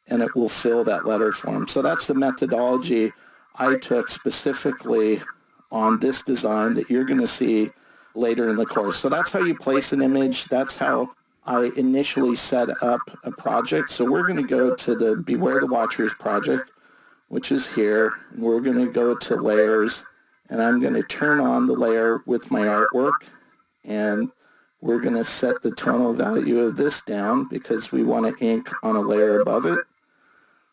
and it will fill that letter form. So that's the methodology I took specifically on this design that you're going to see later in the course. So that's how you place an image. That's how I initially set up a project. So we're going to go to the Beware the Watchers project, which is here. And we're going to go to layers, and I'm going to turn on the layer with my artwork, and we're going to set the tonal value of this down because we want to ink on a layer above it.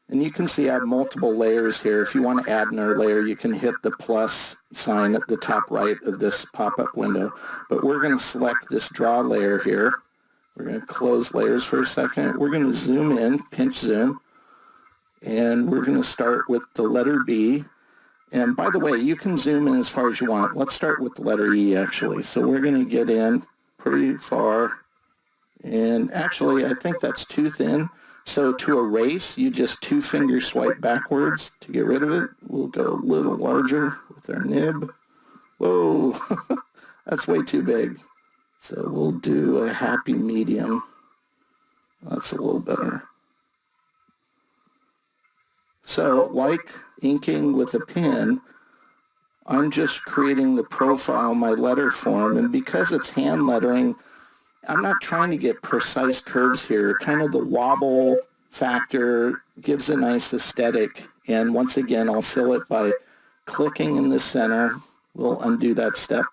And you can see I have multiple layers here. If you want to add another layer, you can hit the plus sign at the top right of this pop-up window. But we're going to select this draw layer here. We're going to close layers for a second. We're going to zoom in, pinch zoom, and we're going to start with the letter B. And by the way, you can zoom in as far as you want. Let's start with the letter E, actually. So we're going to get in pretty far. And actually, I think that's too thin. So to erase, you just two-finger swipe backwards to get rid of it. We'll go a little larger with our nib. Whoa, that's way too big. So we'll do a happy medium. That's a little better. So like inking with a pen, I'm just creating the profile, my letter form, and because it's hand lettering, I'm not trying to get precise curves here. Kind of the wobble factor gives a nice aesthetic. And once again, I'll fill it by clicking in the center. We'll undo that step.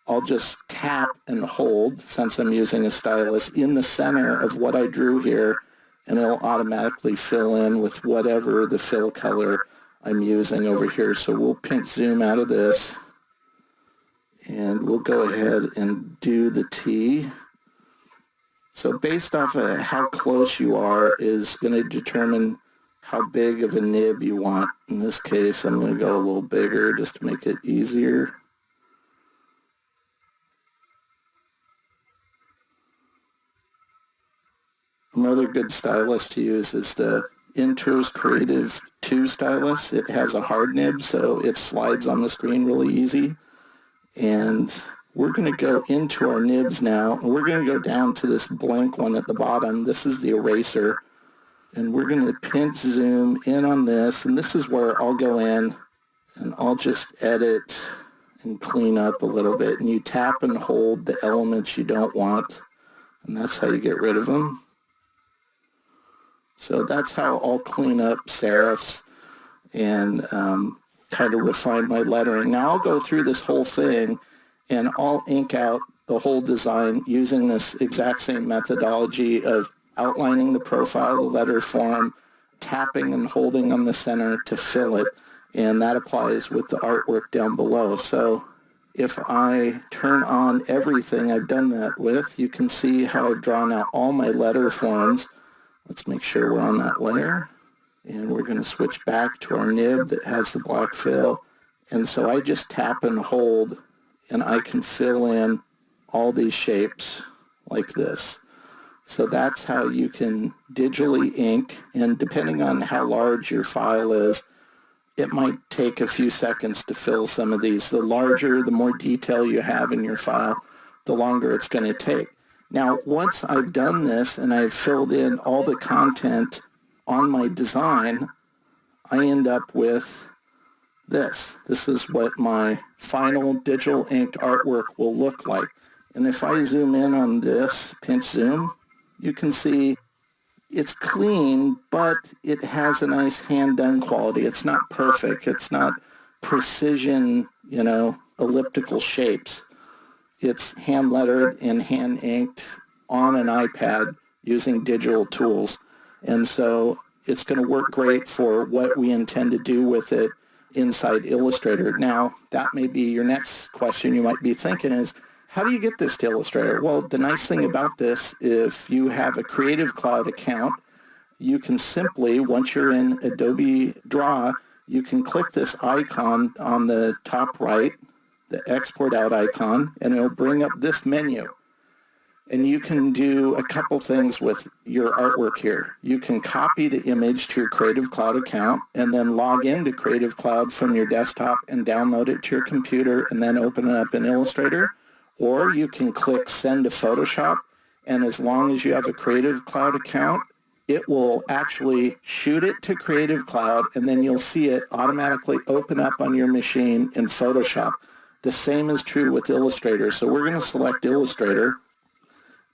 I'll just tap and hold, since I'm using a stylus, in the center of what I drew here, and it'll automatically fill in with whatever the fill color I'm using over here. So we'll pinch zoom out of this, and we'll go ahead and do the T. So based off of how close you are is going to determine how big of a nib you want. In this case, I'm going to go a little bigger just to make it easier. Another good stylus to use is the Intuos Creative 2 stylus. It has a hard nib, so it slides on the screen really easy. And we're going to go into our nibs now, and we're going to go down to this blank one at the bottom. This is the eraser, and we're going to pinch zoom in on this, and this is where I'll go in, and I'll just edit and clean up a little bit. And you tap and hold the elements you don't want, and that's how you get rid of them. So that's how I'll clean up serifs and kind of refine my lettering. Now I'll go through this whole thing, and I'll ink out the whole design using this exact same methodology of outlining the profile, the letter form, tapping and holding on the center to fill it, and that applies with the artwork down below. So if I turn on everything I've done that with, you can see how I've drawn out all my letter forms. Let's make sure we're on that layer, and we're going to switch back to our nib that has the black fill. And so I just tap and hold, and I can fill in all these shapes like this. So that's how you can digitally ink, and depending on how large your file is, it might take a few seconds to fill some of these. The larger, the more detail you have in your file, the longer it's going to take. Now, once I've done this and I've filled in all the content on my design, I end up with this. This is what my final digital inked artwork will look like. And if I zoom in on this, pinch zoom, you can see it's clean, but it has a nice hand-done quality. It's not perfect. It's not precision, elliptical shapes. It's hand-lettered and hand-inked on an iPad using digital tools. And so it's going to work great for what we intend to do with it inside Illustrator. Now, that may be your next question you might be thinking is, how do you get this to Illustrator? Well, the nice thing about this, if you have a Creative Cloud account, you can simply, once you're in Adobe Draw, you can click this icon on the top right the export out icon, and it'll bring up this menu. And you can do a couple things with your artwork here. You can copy the image to your Creative Cloud account and then log into Creative Cloud from your desktop and download it to your computer and then open it up in Illustrator. Or you can click Send to Photoshop, and as long as you have a Creative Cloud account, it will actually shoot it to Creative Cloud, and then you'll see it automatically open up on your machine in Photoshop. The same is true with Illustrator. So we're going to select Illustrator,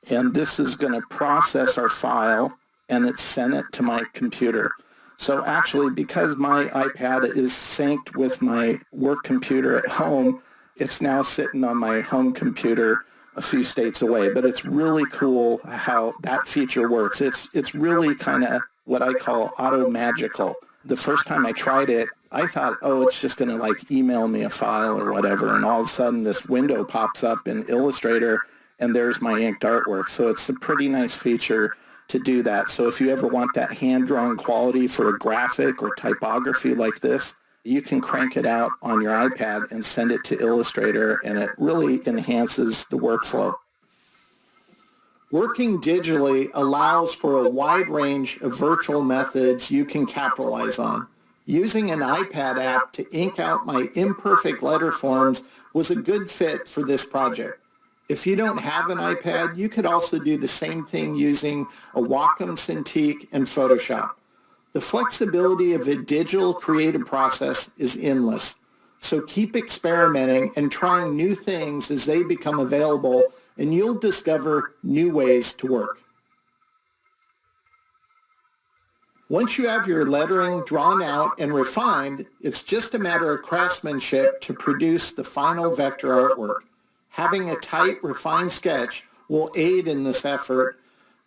and this is going to process our file, and it's sent it to my computer. So actually, because my iPad is synced with my work computer at home, it's now sitting on my home computer a few states away. But it's really cool how that feature works. It's really kind of what I call auto-magical. The first time I tried it, I thought, oh, it's just going to like email me a file or whatever, and all of a sudden this window pops up in Illustrator, and there's my inked artwork. So it's a pretty nice feature to do that. So if you ever want that hand-drawn quality for a graphic or typography like this, you can crank it out on your iPad and send it to Illustrator, and it really enhances the workflow. Working digitally allows for a wide range of virtual methods you can capitalize on. Using an iPad app to ink out my imperfect letter forms was a good fit for this project. If you don't have an iPad, you could also do the same thing using a Wacom Cintiq and Photoshop. The flexibility of a digital creative process is endless. So keep experimenting and trying new things as they become available, and you'll discover new ways to work. Once you have your lettering drawn out and refined, it's just a matter of craftsmanship to produce the final vector artwork. Having a tight, refined sketch will aid in this effort,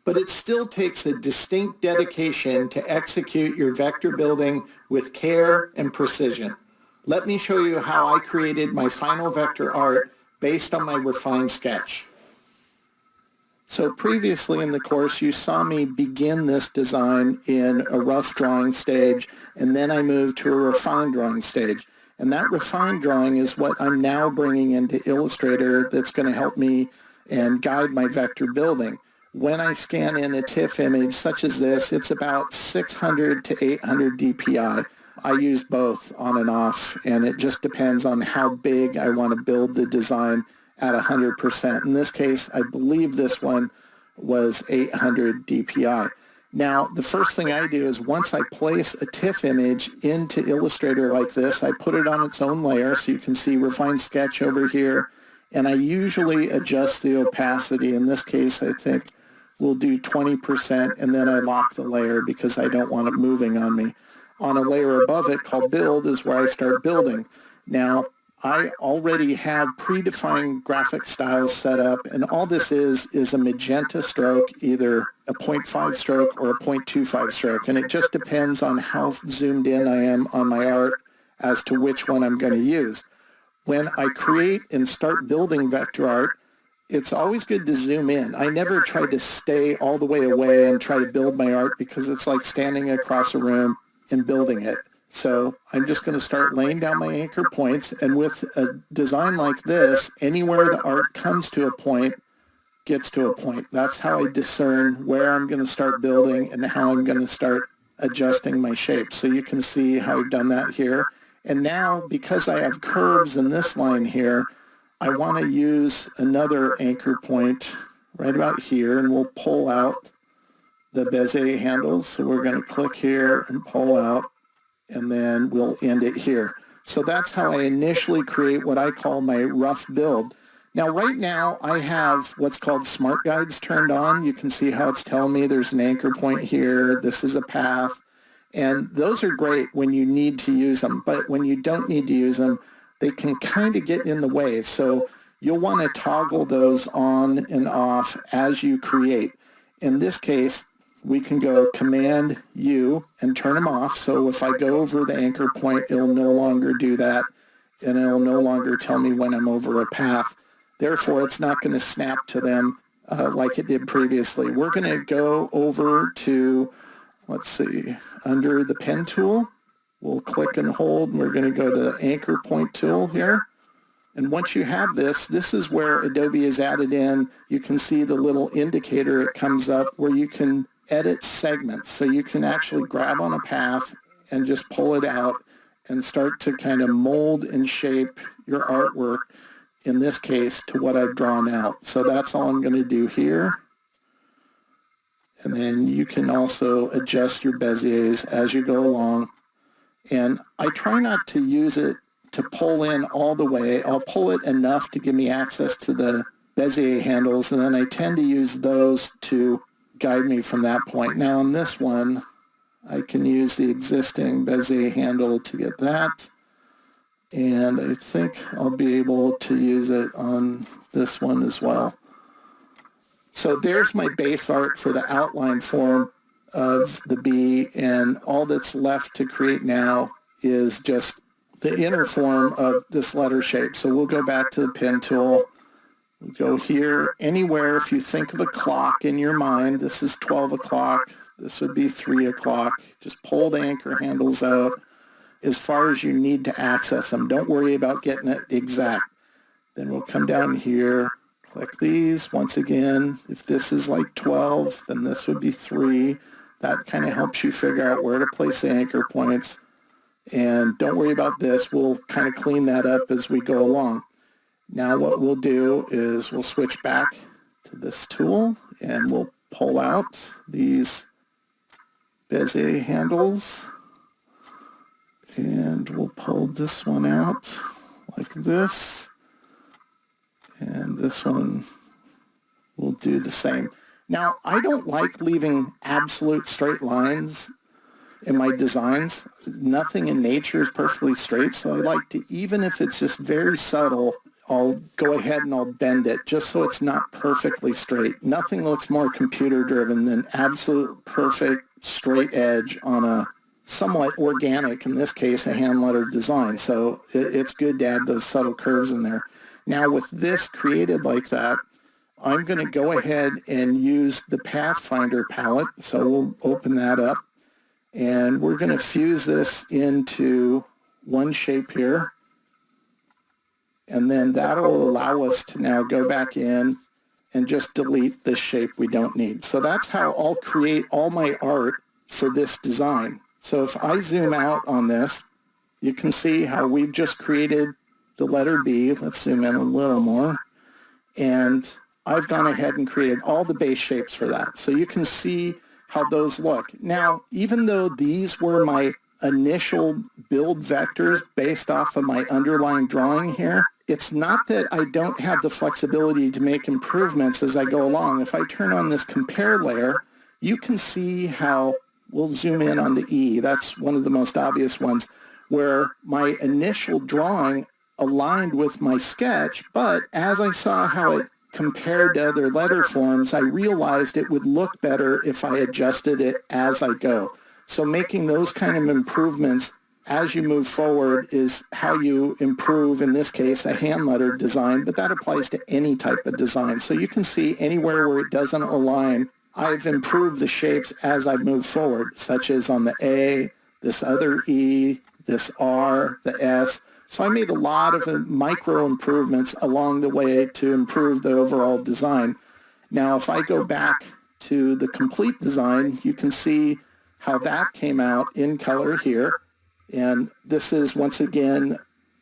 but it still takes a distinct dedication to execute your vector building with care and precision. Let me show you how I created my final vector art based on my refined sketch. So previously in the course, you saw me begin this design in a rough drawing stage, and then I moved to a refined drawing stage. And that refined drawing is what I'm now bringing into Illustrator that's going to help me and guide my vector building. When I scan in a TIFF image such as this, it's about 600 to 800 DPI. I use both on and off, and it just depends on how big I want to build the design at 100%. In this case, I believe this one was 800 DPI. Now, the first thing I do is once I place a TIFF image into Illustrator like this, I put it on its own layer, so you can see refined sketch over here, and I usually adjust the opacity. In this case, I think we'll do 20%, and then I lock the layer because I don't want it moving on me. On a layer above it called Build is where I start building. Now, I already have predefined graphic styles set up, and all this is a magenta stroke, either a 0.5 stroke or a 0.25 stroke, and it just depends on how zoomed in I am on my art as to which one I'm going to use. When I create and start building vector art, it's always good to zoom in. I never try to stay all the way away and try to build my art because it's like standing across a room and building it. So I'm just going to start laying down my anchor points, and with a design like this, anywhere the art comes to a point, gets to a point. That's how I discern where I'm going to start building and how I'm going to start adjusting my shape. So you can see how I've done that here. And now, because I have curves in this line here, I want to use another anchor point right about here, and we'll pull out the Bezier handles. So we're going to click here and pull out, and then we'll end it here. So that's how I initially create what I call my rough build. Now, right now, I have what's called Smart Guides turned on. You can see how it's telling me there's an anchor point here. This is a path. And those are great when you need to use them. But when you don't need to use them, they can kind of get in the way. So you'll want to toggle those on and off as you create. In this case, we can go Command U and turn them off. So if I go over the anchor point, it'll no longer do that, and it'll no longer tell me when I'm over a path. Therefore, it's not going to snap to them like it did previously. We're going to go over to, let's see, under the pen tool. We'll click and hold, and we're going to go to the anchor point tool here. And once you have this, this is where Adobe is added in. You can see the little indicator it comes up where you can edit segments. So you can actually grab on a path and just pull it out and start to kind of mold and shape your artwork, in this case, to what I've drawn out. So that's all I'm going to do here. And then you can also adjust your Beziers as you go along. And I try not to use it to pull in all the way. I'll pull it enough to give me access to the Bezier handles, and then I tend to use those to guide me from that point. Now on this one, I can use the existing Bezier handle to get that. And I think I'll be able to use it on this one as well. So there's my base art for the outline form of the bee, and all that's left to create now is just the inner form of this letter shape. So we'll go back to the pen tool. We'll go here, anywhere. If you think of a clock in your mind, this is 12 o'clock, this would be 3 o'clock. Just pull the anchor handles out as far as you need to access them. Don't worry about getting it exact. Then we'll come down here, click these. Once again, if this is like 12, then this would be 3. That kind of helps you figure out where to place the anchor points. And don't worry about this. We'll kind of clean that up as we go along. Now what we'll do is we'll switch back to this tool and we'll pull out these Bezier handles. And we'll pull this one out like this. And this one will do the same. Now, I don't like leaving absolute straight lines in my designs. Nothing in nature is perfectly straight, so I like to, even if it's just very subtle, I'll go ahead and I'll bend it just so it's not perfectly straight. Nothing looks more computer-driven than absolute perfect straight edge on a somewhat organic, in this case, a hand-lettered design. So it's good to add those subtle curves in there. Now with this created like that, I'm going to go ahead and use the Pathfinder palette. So we'll open that up. And we're going to fuse this into one shape here. And then that'll allow us to now go back in and just delete this shape we don't need. So that's how I'll create all my art for this design. So if I zoom out on this, you can see how we've just created the letter B. Let's zoom in a little more. And I've gone ahead and created all the base shapes for that. So you can see how those look. Now, even though these were my initial build vectors based off of my underlying drawing here, it's not that I don't have the flexibility to make improvements as I go along. If I turn on this compare layer, you can see how, we'll zoom in on the E, that's one of the most obvious ones, where my initial drawing aligned with my sketch, but as I saw how it compared to other letter forms, I realized it would look better if I adjusted it as I go. So making those kind of improvements as you move forward is how you improve, in this case, a hand-lettered design, but that applies to any type of design. So you can see anywhere where it doesn't align, I've improved the shapes as I move forward, such as on the A, this other E, this R, the S. So I made a lot of micro improvements along the way to improve the overall design. Now, if I go back to the complete design, you can see how that came out in color here. And this is, once again,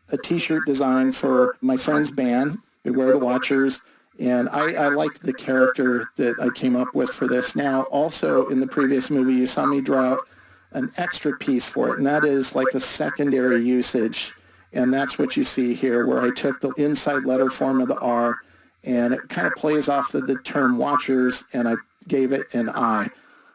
a t-shirt design for my friend's band, Beware the Watchers. And I liked the character that I came up with for this. Now, also in the previous movie, you saw me draw out an extra piece for it, and that is like a secondary usage. And that's what you see here, where I took the inside letter form of the R, and it kind of plays off of the term watchers, and I gave it an I.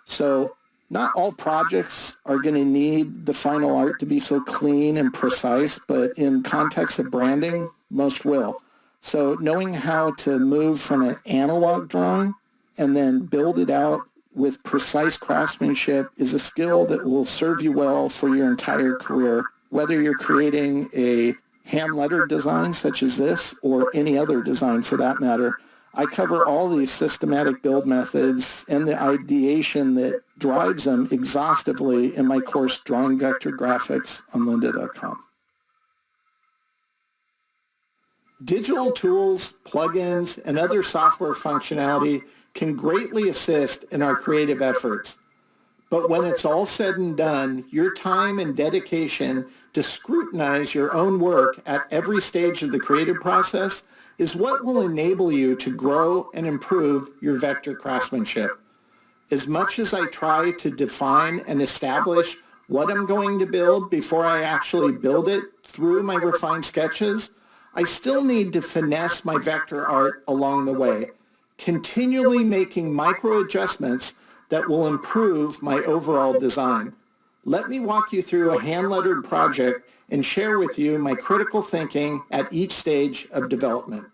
So not all projects are going to need the final art to be so clean and precise, but in context of branding, most will. So knowing how to move from an analog drawing and then build it out with precise craftsmanship is a skill that will serve you well for your entire career, whether you're creating a hand-lettered design such as this or any other design for that matter. I cover all these systematic build methods and the ideation that drives them exhaustively in my course, Drawing Vector Graphics on lynda.com. Digital tools, plugins, and other software functionality can greatly assist in our creative efforts. But when it's all said and done, your time and dedication to scrutinize your own work at every stage of the creative process is what will enable you to grow and improve your vector craftsmanship. As much as I try to define and establish what I'm going to build before I actually build it through my refined sketches, I still need to finesse my vector art along the way, continually making micro adjustments that will improve my overall design. Let me walk you through a hand-lettered project and share with you my critical thinking at each stage of development.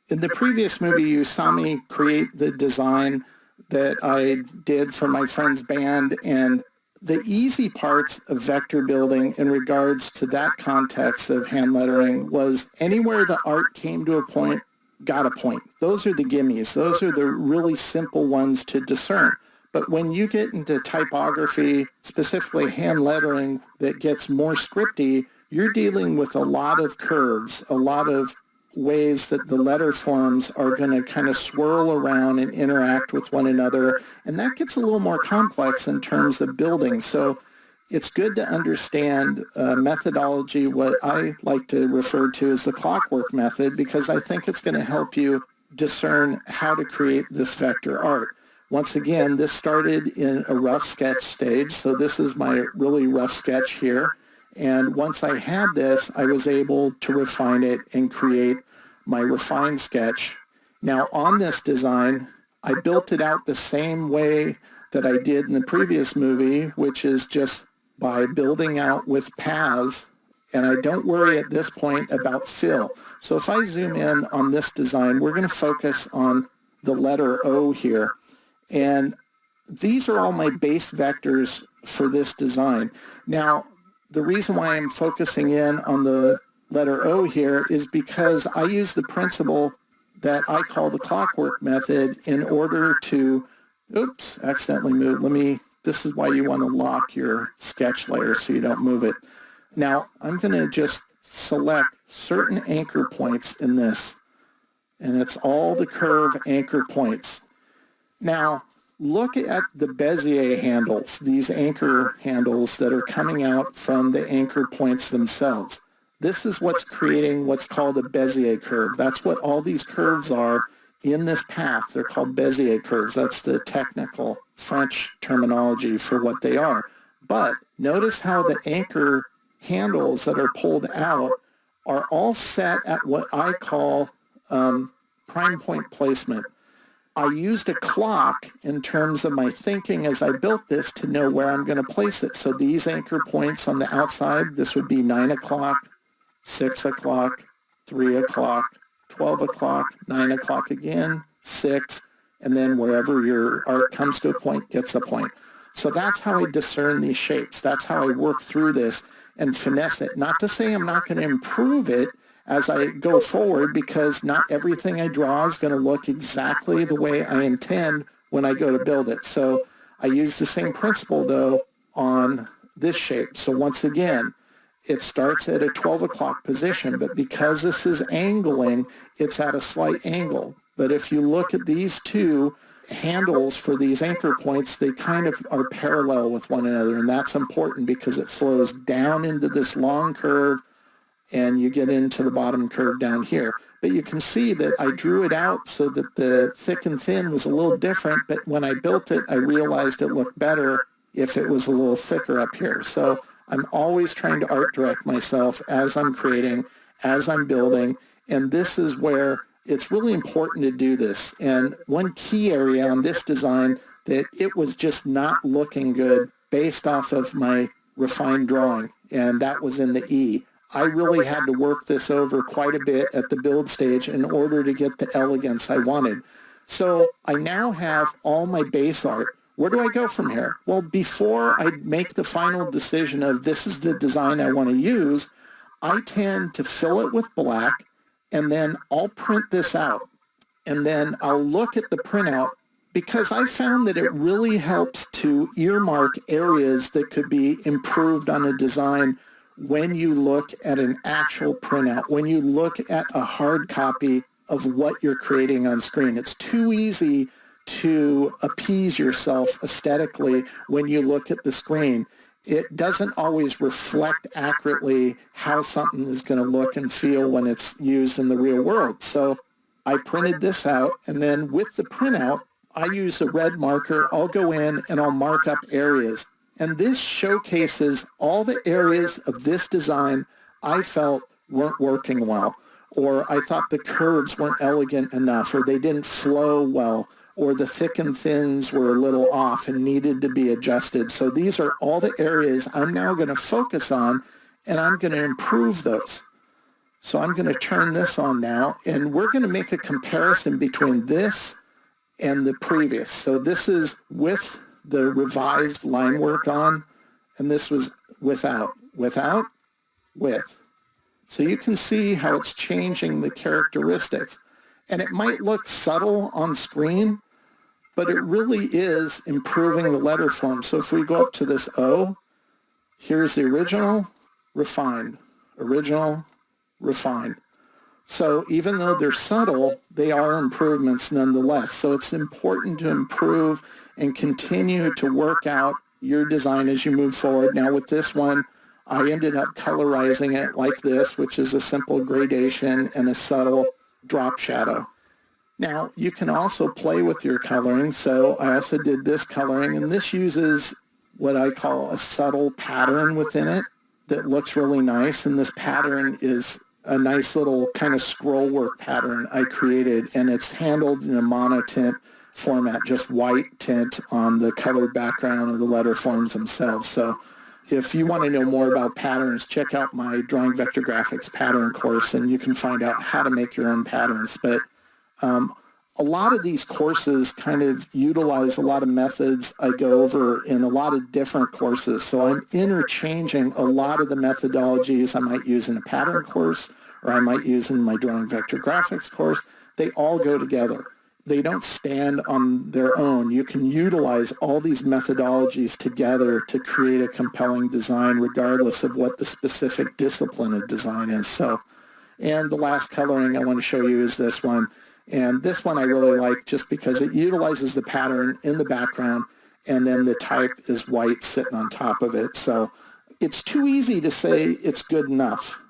In the previous movie, you saw me create the design that I did for my friend's band, and the easy parts of vector building in regards to that context of hand lettering was anywhere the art came to a point, got a point. Those are the gimmies. Those are the really simple ones to discern. But when you get into typography, specifically hand lettering that gets more scripty, you're dealing with a lot of curves, a lot of ways that the letter forms are going to kind of swirl around and interact with one another. And that gets a little more complex in terms of building. So it's good to understand methodology, what I like to refer to as the clockwork method, because I think it's going to help you discern how to create this vector art. Once again, this started in a rough sketch stage. So this is my really rough sketch here. And once I had this, I was able to refine it and create my refined sketch. Now on this design, I built it out the same way that I did in the previous movie, which is just by building out with paths. And I don't worry at this point about fill. So if I zoom in on this design, we're going to focus on the letter O here. And these are all my base vectors for this design. Now, the reason why I'm focusing in on the letter O here is because I use the principle that I call the clockwork method in order to, accidentally moved. This is why you want to lock your sketch layer so you don't move it. Now, I'm going to just select certain anchor points in this, and it's all the curve anchor points. Now, look at the Bezier handles, these anchor handles that are coming out from the anchor points themselves. This is what's creating what's called a Bezier curve. That's what all these curves are in this path. They're called Bezier curves. That's the technical French terminology for what they are. But notice how the anchor handles that are pulled out are all set at what I call prime point placement. I used a clock in terms of my thinking as I built this to know where I'm going to place it. So these anchor points on the outside, this would be 9 o'clock, 6 o'clock, 3 o'clock, 12 o'clock, 9 o'clock again, 6, and then wherever your art comes to a point, gets a point. So that's how I discern these shapes. That's how I work through this and finesse it. Not to say I'm not going to improve it as I go forward, because not everything I draw is going to look exactly the way I intend when I go to build it. So I use the same principle, though, on this shape. So once again, it starts at a 12 o'clock position, but because this is angling, it's at a slight angle. But if you look at these two handles for these anchor points, they kind of are parallel with one another, and that's important because it flows down into this long curve, and you get into the bottom curve down here. But you can see that I drew it out so that the thick and thin was a little different, but when I built it, I realized it looked better if it was a little thicker up here. So I'm always trying to art direct myself as I'm creating, as I'm building, and this is where it's really important to do this. And one key area on this design that it was just not looking good based off of my refined drawing, and that was in the E. I really had to work this over quite a bit at the build stage in order to get the elegance I wanted. So I now have all my base art. Where do I go from here? Well, before I make the final decision of this is the design I want to use, I tend to fill it with black, and then I'll print this out. And then I'll look at the printout, because I found that it really helps to earmark areas that could be improved on a design when you look at an actual printout, when you look at a hard copy of what you're creating on screen. It's too easy to appease yourself aesthetically when you look at the screen. It doesn't always reflect accurately how something is going to look and feel when it's used in the real world. So I printed this out, and then with the printout, I use a red marker. I'll go in and I'll mark up areas. And this showcases all the areas of this design I felt weren't working well, or I thought the curves weren't elegant enough, or they didn't flow well, or the thick and thins were a little off and needed to be adjusted. So these are all the areas I'm now going to focus on, and I'm going to improve those. So I'm going to turn this on now, and we're going to make a comparison between this and the previous. So this is with the revised line work on, and this was without, with. So you can see how it's changing the characteristics. And it might look subtle on screen, but it really is improving the letter form. So if we go up to this O, here's the original, refined, original, refined. So even though they're subtle, they are improvements nonetheless. So it's important to improve and continue to work out your design as you move forward. Now with this one, I ended up colorizing it like this, which is a simple gradation and a subtle drop shadow. Now you can also play with your coloring. So I also did this coloring, and this uses what I call a subtle pattern within it that looks really nice. And this pattern is a nice little kind of scroll work pattern I created, and it's handled in a monotint format, just white tint on the colored background of the letter forms themselves. So if you want to know more about patterns, check out my Drawing Vector Graphics pattern course, and you can find out how to make your own patterns. But a lot of these courses kind of utilize a lot of methods I go over in a lot of different courses. So I'm interchanging a lot of the methodologies I might use in a pattern course, or I might use in my Drawing Vector Graphics course. They all go together. They don't stand on their own. You can utilize all these methodologies together to create a compelling design regardless of what the specific discipline of design is. So, and the last coloring I want to show you is this one. And this one I really like just because it utilizes the pattern in the background, and then the type is white sitting on top of it. So it's too easy to say it's good enough.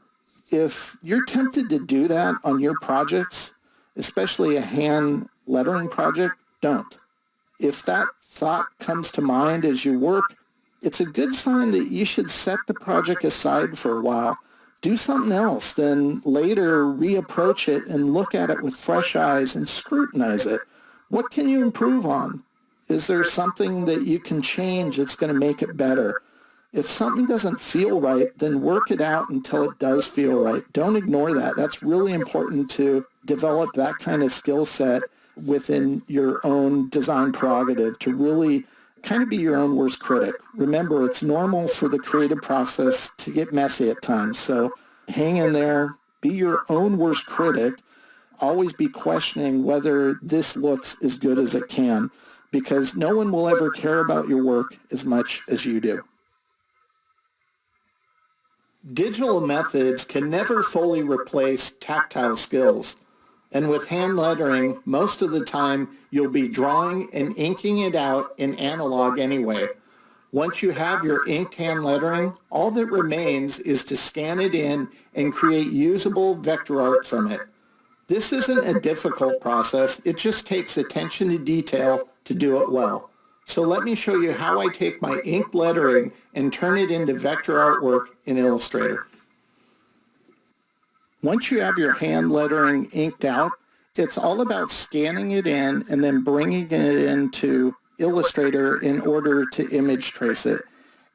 If you're tempted to do that on your projects, especially a hand lettering project, don't. If that thought comes to mind as you work, it's a good sign that you should set the project aside for a while. Do something else, then later reapproach it and look at it with fresh eyes and scrutinize it. What can you improve on? Is there something that you can change that's going to make it better? If something doesn't feel right, then work it out until it does feel right. Don't ignore that. That's really important to develop that kind of skill set within your own design prerogative, to really kind of be your own worst critic. Remember, it's normal for the creative process to get messy at times. So hang in there, be your own worst critic. Always be questioning whether this looks as good as it can, because no one will ever care about your work as much as you do. Digital methods can never fully replace tactile skills. And with hand lettering, most of the time, you'll be drawing and inking it out in analog anyway. Once you have your inked hand lettering, all that remains is to scan it in and create usable vector art from it. This isn't a difficult process. It just takes attention to detail to do it well. So let me show you how I take my inked lettering and turn it into vector artwork in Illustrator. Once you have your hand lettering inked out, it's all about scanning it in and then bringing it into Illustrator in order to image trace it.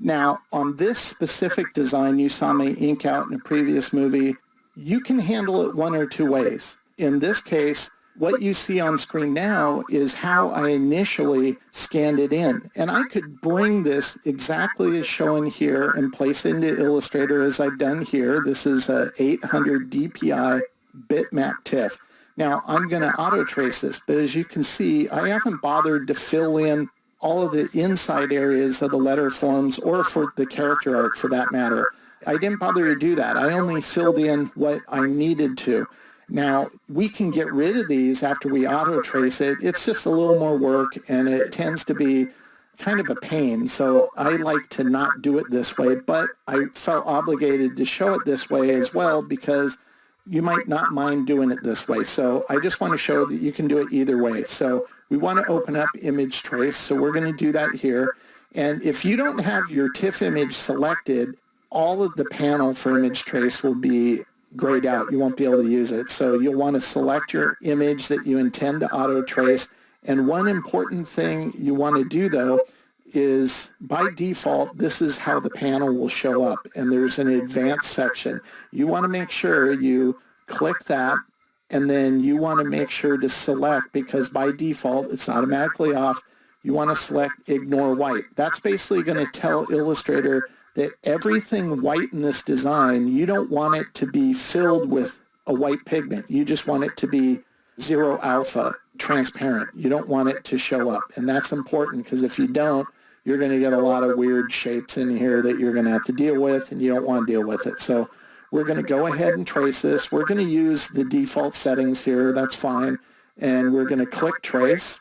Now, on this specific design you saw me ink out in a previous movie, you can handle it one or two ways. In this case, what you see on screen now is how I initially scanned it in. And I could bring this exactly as shown here and place it into Illustrator as I've done here. This is a 800 DPI bitmap TIFF. Now, I'm going to auto trace this, but as you can see, I haven't bothered to fill in all of the inside areas of the letter forms or for the character art for that matter. I didn't bother to do that. I only filled in what I needed to. Now, we can get rid of these after we auto trace it. It's just a little more work, and it tends to be kind of a pain. So I like to not do it this way, but I felt obligated to show it this way as well because you might not mind doing it this way. So I just want to show that you can do it either way. So we want to open up image trace. So we're going to do that here. And if you don't have your TIFF image selected, all of the panel for image trace will be grayed out. You won't be able to use it. So you'll want to select your image that you intend to auto trace. And one important thing you want to do, though, is by default, this is how the panel will show up. And there's an advanced section. You want to make sure you click that, and then you want to make sure to select, because by default, it's automatically off. You want to select Ignore White. That's basically going to tell Illustrator that everything white in this design, you don't want it to be filled with a white pigment. You just want it to be 0 alpha, transparent. You don't want it to show up. And that's important because if you don't, you're going to get a lot of weird shapes in here that you're going to have to deal with, and you don't want to deal with it. So we're going to go ahead and trace this. We're going to use the default settings here. That's fine. And we're going to click Trace.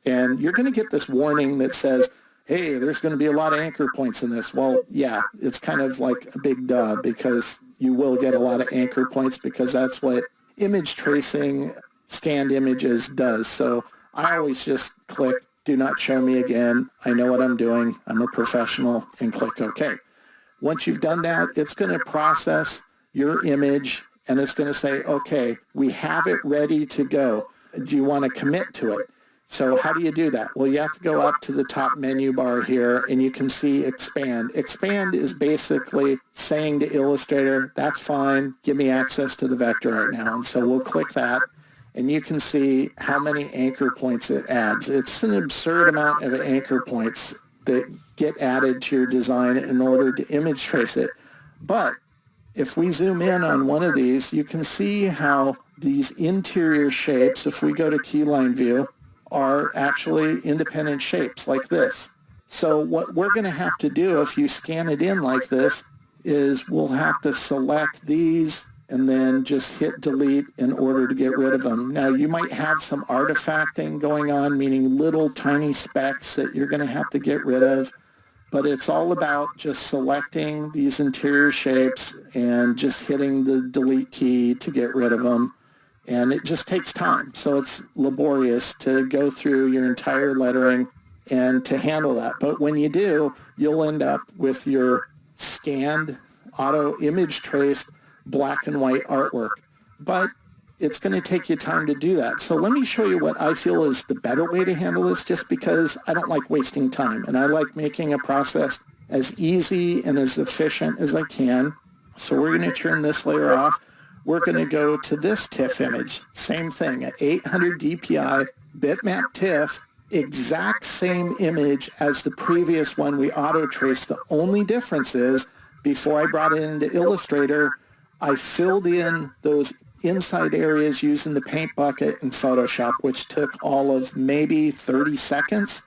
And you're going to get this warning that says, hey, there's going to be a lot of anchor points in this. Well, yeah, it's kind of like a big duh, because you will get a lot of anchor points because that's what image tracing scanned images does. So I always just click Do Not Show Me Again. I know what I'm doing. I'm a professional, and click OK. Once you've done that, it's going to process your image, and it's going to say, okay, we have it ready to go. Do you want to commit to it? So how do you do that? Well, you have to go up to the top menu bar here, and you can see Expand. Expand is basically saying to Illustrator, that's fine, give me access to the vector right now. And so we'll click that, and you can see how many anchor points it adds. It's an absurd amount of anchor points that get added to your design in order to image trace it. But if we zoom in on one of these, you can see how these interior shapes, if we go to Keyline View, are actually independent shapes like this. So what we're going to have to do if you scan it in like this is we'll have to select these and then just hit delete in order to get rid of them. Now you might have some artifacting going on, meaning little tiny specks that you're going to have to get rid of, but it's all about just selecting these interior shapes and just hitting the delete key to get rid of them. And it just takes time. So it's laborious to go through your entire lettering and to handle that. But when you do, you'll end up with your scanned, auto image traced black and white artwork. But it's going to take you time to do that. So let me show you what I feel is the better way to handle this, just because I don't like wasting time. And I like making a process as easy and as efficient as I can. So we're going to turn this layer off. We're going to go to this TIFF image. Same thing, at 800 DPI, bitmap TIFF, exact same image as the previous one we auto-traced. The only difference is, before I brought it into Illustrator, I filled in those inside areas using the paint bucket in Photoshop, which took all of maybe 30 seconds.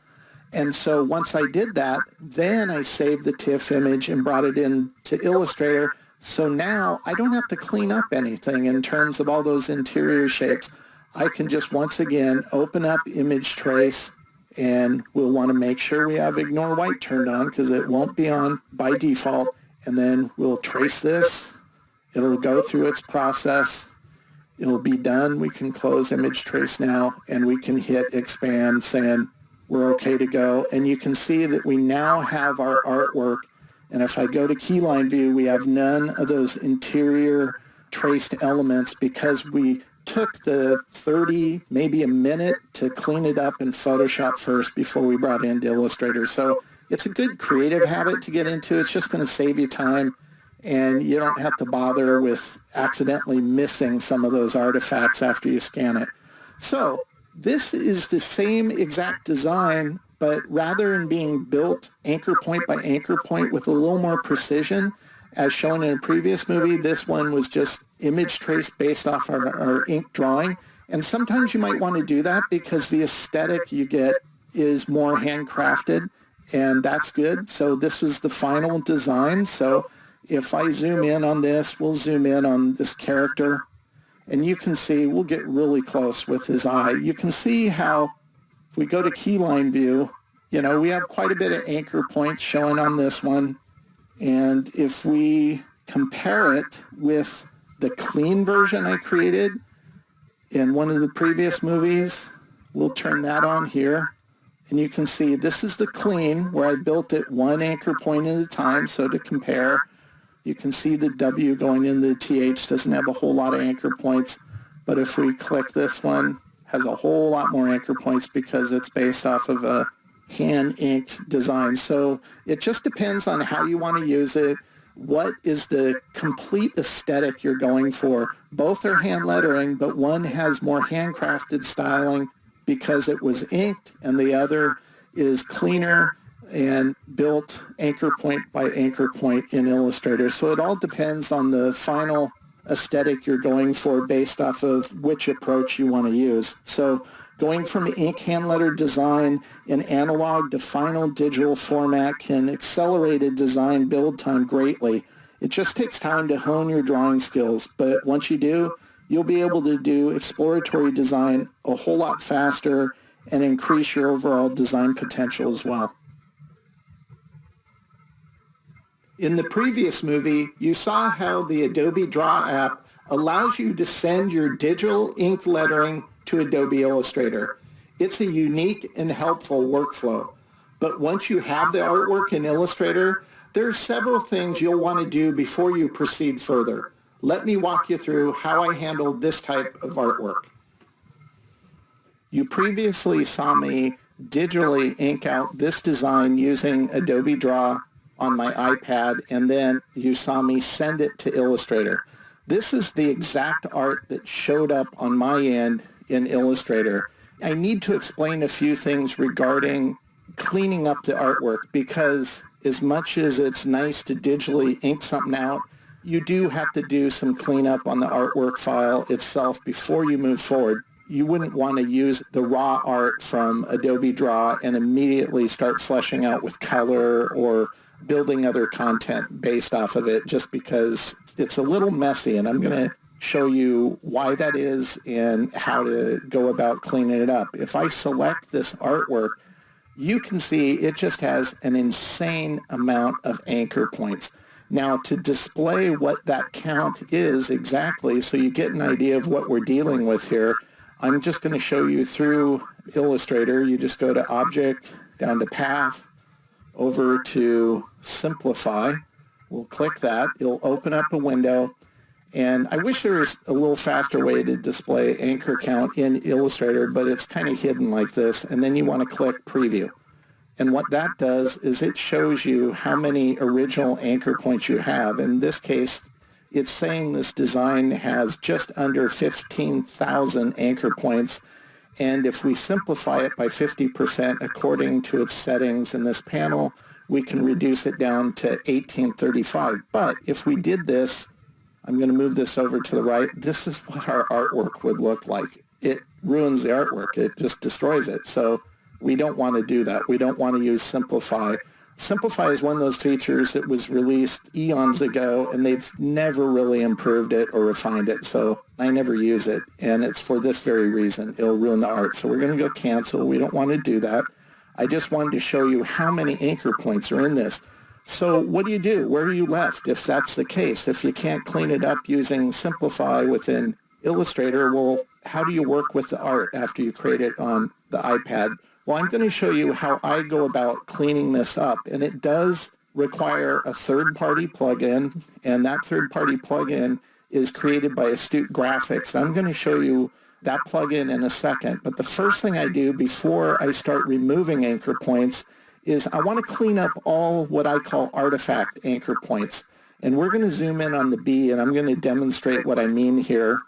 And so once I did that, then I saved the TIFF image and brought it into Illustrator. So now I don't have to clean up anything in terms of all those interior shapes. I can just once again open up image trace, and we'll want to make sure we have Ignore White turned on because it won't be on by default. And then we'll trace this. It'll go through its process. It'll be done. We can close image trace now, and we can hit expand saying we're okay to go. And you can see that we now have our artwork. And if I go to Keyline View, we have none of those interior traced elements because we took the 30, maybe a minute to clean it up in Photoshop first before we brought it into Illustrator. So it's a good creative habit to get into. It's just going to save you time, and you don't have to bother with accidentally missing some of those artifacts after you scan it. So this is the same exact design, but rather than being built anchor point by anchor point with a little more precision, as shown in a previous movie, this one was just image trace based off our ink drawing. And sometimes you might want to do that because the aesthetic you get is more handcrafted, and that's good. So this was the final design. So if I zoom in on this, we'll zoom in on this character, and you can see, we'll get really close with his eye. You can see how, if we go to keyline view, we have quite a bit of anchor points showing on this one. And if we compare it with the clean version I created in one of the previous movies, we'll turn that on here. And you can see this is the clean, where I built it one anchor point at a time. So to compare, you can see the W going into the TH doesn't have a whole lot of anchor points. But if we click this one, has a whole lot more anchor points because it's based off of a hand-inked design. So it just depends on how you want to use it. What is the complete aesthetic you're going for? Both are hand lettering, but one has more handcrafted styling because it was inked, and the other is cleaner and built anchor point by anchor point in Illustrator. So it all depends on the final aesthetic you're going for based off of which approach you want to use. So going from ink hand letter design in analog to final digital format can accelerate a design build time greatly. It just takes time to hone your drawing skills, but once you do, you'll be able to do exploratory design a whole lot faster and increase your overall design potential as well. In the previous movie, you saw how the Adobe Draw app allows you to send your digital ink lettering to Adobe Illustrator. It's a unique and helpful workflow. But once you have the artwork in Illustrator, there are several things you'll want to do before you proceed further. Let me walk you through how I handle this type of artwork. You previously saw me digitally ink out this design using Adobe Draw on my iPad, and then you saw me send it to Illustrator. This is the exact art that showed up on my end in Illustrator. I need to explain a few things regarding cleaning up the artwork, because as much as it's nice to digitally ink something out, you do have to do some cleanup on the artwork file itself before you move forward. You wouldn't want to use the raw art from Adobe Draw and immediately start fleshing out with color or building other content based off of it, just because it's a little messy, and I'm going to show you why that is and how to go about cleaning it up. If I select this artwork, you can see it just has an insane amount of anchor points. Now, to display what that count is exactly, so you get an idea of what we're dealing with here, I'm just going to show you through Illustrator. You just go to Object, down to Path, over to Simplify. We'll click that. It'll open up a window. And I wish there was a little faster way to display anchor count in Illustrator, but it's kind of hidden like this. And then you want to click Preview. And what that does is it shows you how many original anchor points you have. In this case, it's saying this design has just under 15,000 anchor points. And if we simplify it by 50% according to its settings in this panel, we can reduce it down to 1835. But if we did this, I'm going to move this over to the right. This is what our artwork would look like. It ruins the artwork. It just destroys it. So we don't want to do that. We don't want to use Simplify. Simplify is one of those features that was released eons ago, and they've never really improved it or refined it. So I never use it, and it's for this very reason. It'll ruin the art. So we're going to go cancel. We don't want to do that. I just wanted to show you how many anchor points are in this. So what do you do? Where are you left if that's the case? If you can't clean it up using Simplify within Illustrator, well, how do you work with the art after you create it on the iPad? Well, I'm going to show you how I go about cleaning this up, and it does require a third-party plugin, and that third-party plugin is created by Astute Graphics. I'm going to show you that plugin in a second, but the first thing I do before I start removing anchor points is I want to clean up all what I call artifact anchor points, and we're going to zoom in on the B, and I'm going to demonstrate what I mean here.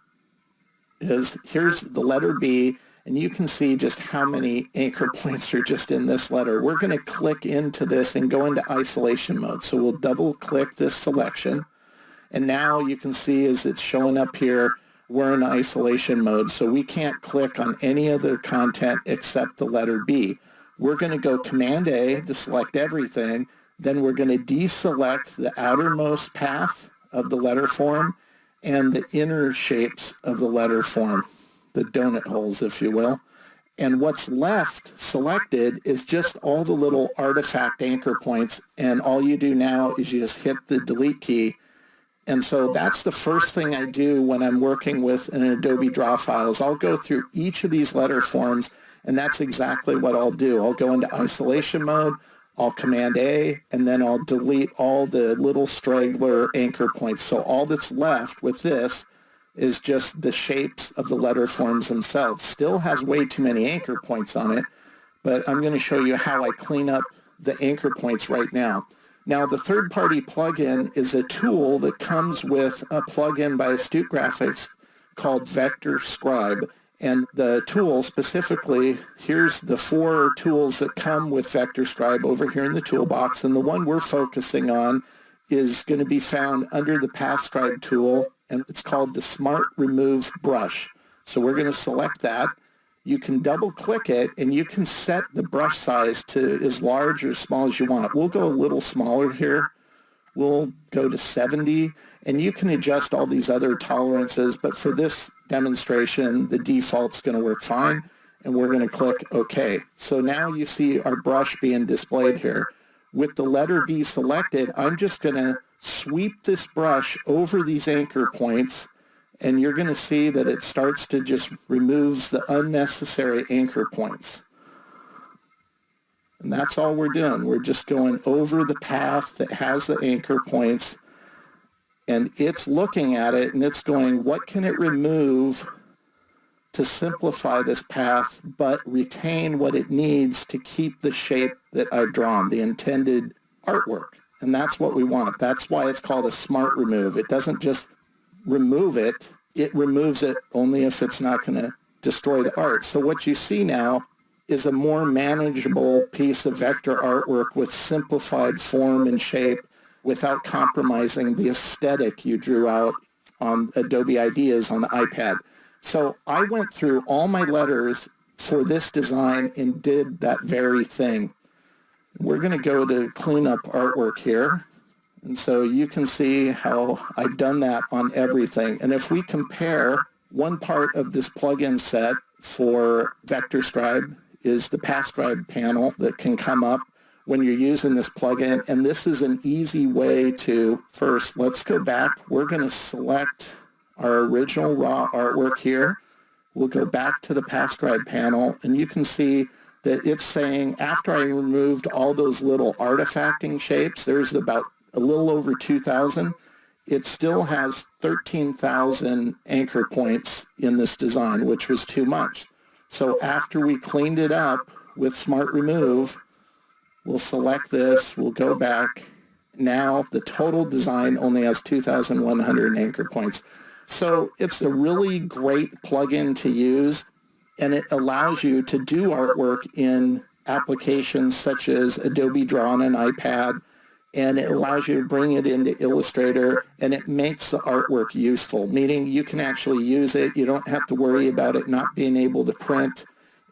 Here's the letter B, and you can see just how many anchor points are just in this letter. We're going to click into this and go into isolation mode. So we'll double click this selection. And now you can see as it's showing up here, we're in isolation mode. So we can't click on any other content except the letter B. We're going to go Command A to select everything. Then we're going to deselect the outermost path of the letter form and the inner shapes of the letter form, the donut holes, if you will. And what's left selected is just all the little artifact anchor points. And all you do now is you just hit the delete key. And so that's the first thing I do when I'm working with an Adobe Draw file is I'll go through each of these letter forms, and that's exactly what I'll do. I'll go into isolation mode, I'll Command A, and then I'll delete all the little straggler anchor points. So all that's left with this is just the shapes of the letter forms themselves. Still has way too many anchor points on it, but I'm going to show you how I clean up the anchor points right now. Now, the third-party plugin is a tool that comes with a plugin by Astute Graphics called Vector Scribe. And the tool specifically, here's the 4 tools that come with Vector Scribe over here in the toolbox. And the one we're focusing on is going to be found under the Path Scribe tool, and it's called the Smart Remove Brush. So we're going to select that. You can double-click it, and you can set the brush size to as large or small as you want. We'll go a little smaller here. We'll go to 70, and you can adjust all these other tolerances, but for this demonstration, the default's going to work fine, and we're going to click OK. So now you see our brush being displayed here. With the letter B selected, I'm just going to sweep this brush over these anchor points, and you're going to see that it starts to just removes the unnecessary anchor points. And that's all we're doing. We're just going over the path that has the anchor points, and it's looking at it, and it's going, what can it remove to simplify this path, but retain what it needs to keep the shape that I've drawn, the intended artwork. And that's what we want. That's why it's called a smart remove. It doesn't just remove it, it removes it only if it's not going to destroy the art. So what you see now is a more manageable piece of vector artwork with simplified form and shape without compromising the aesthetic you drew out on Adobe Ideas on the iPad. So I went through all my letters for this design and did that very thing. We're going to go to clean up artwork here. And so you can see how I've done that on everything. And if we compare, one part of this plugin set for Vector Scribe is the Path Scribe panel that can come up when you're using this plugin. And this is an easy way to, first, let's go back. We're going to select our original raw artwork here. We'll go back to the Path Scribe panel, and you can see that it's saying after I removed all those little artifacting shapes, there's about a little over 2,000. It still has 13,000 anchor points in this design, which was too much. So after we cleaned it up with Smart Remove, we'll select this, we'll go back. Now the total design only has 2,100 anchor points. So it's a really great plugin to use, and it allows you to do artwork in applications such as Adobe Draw on an iPad, and it allows you to bring it into Illustrator, and it makes the artwork useful, meaning you can actually use it. You don't have to worry about it not being able to print,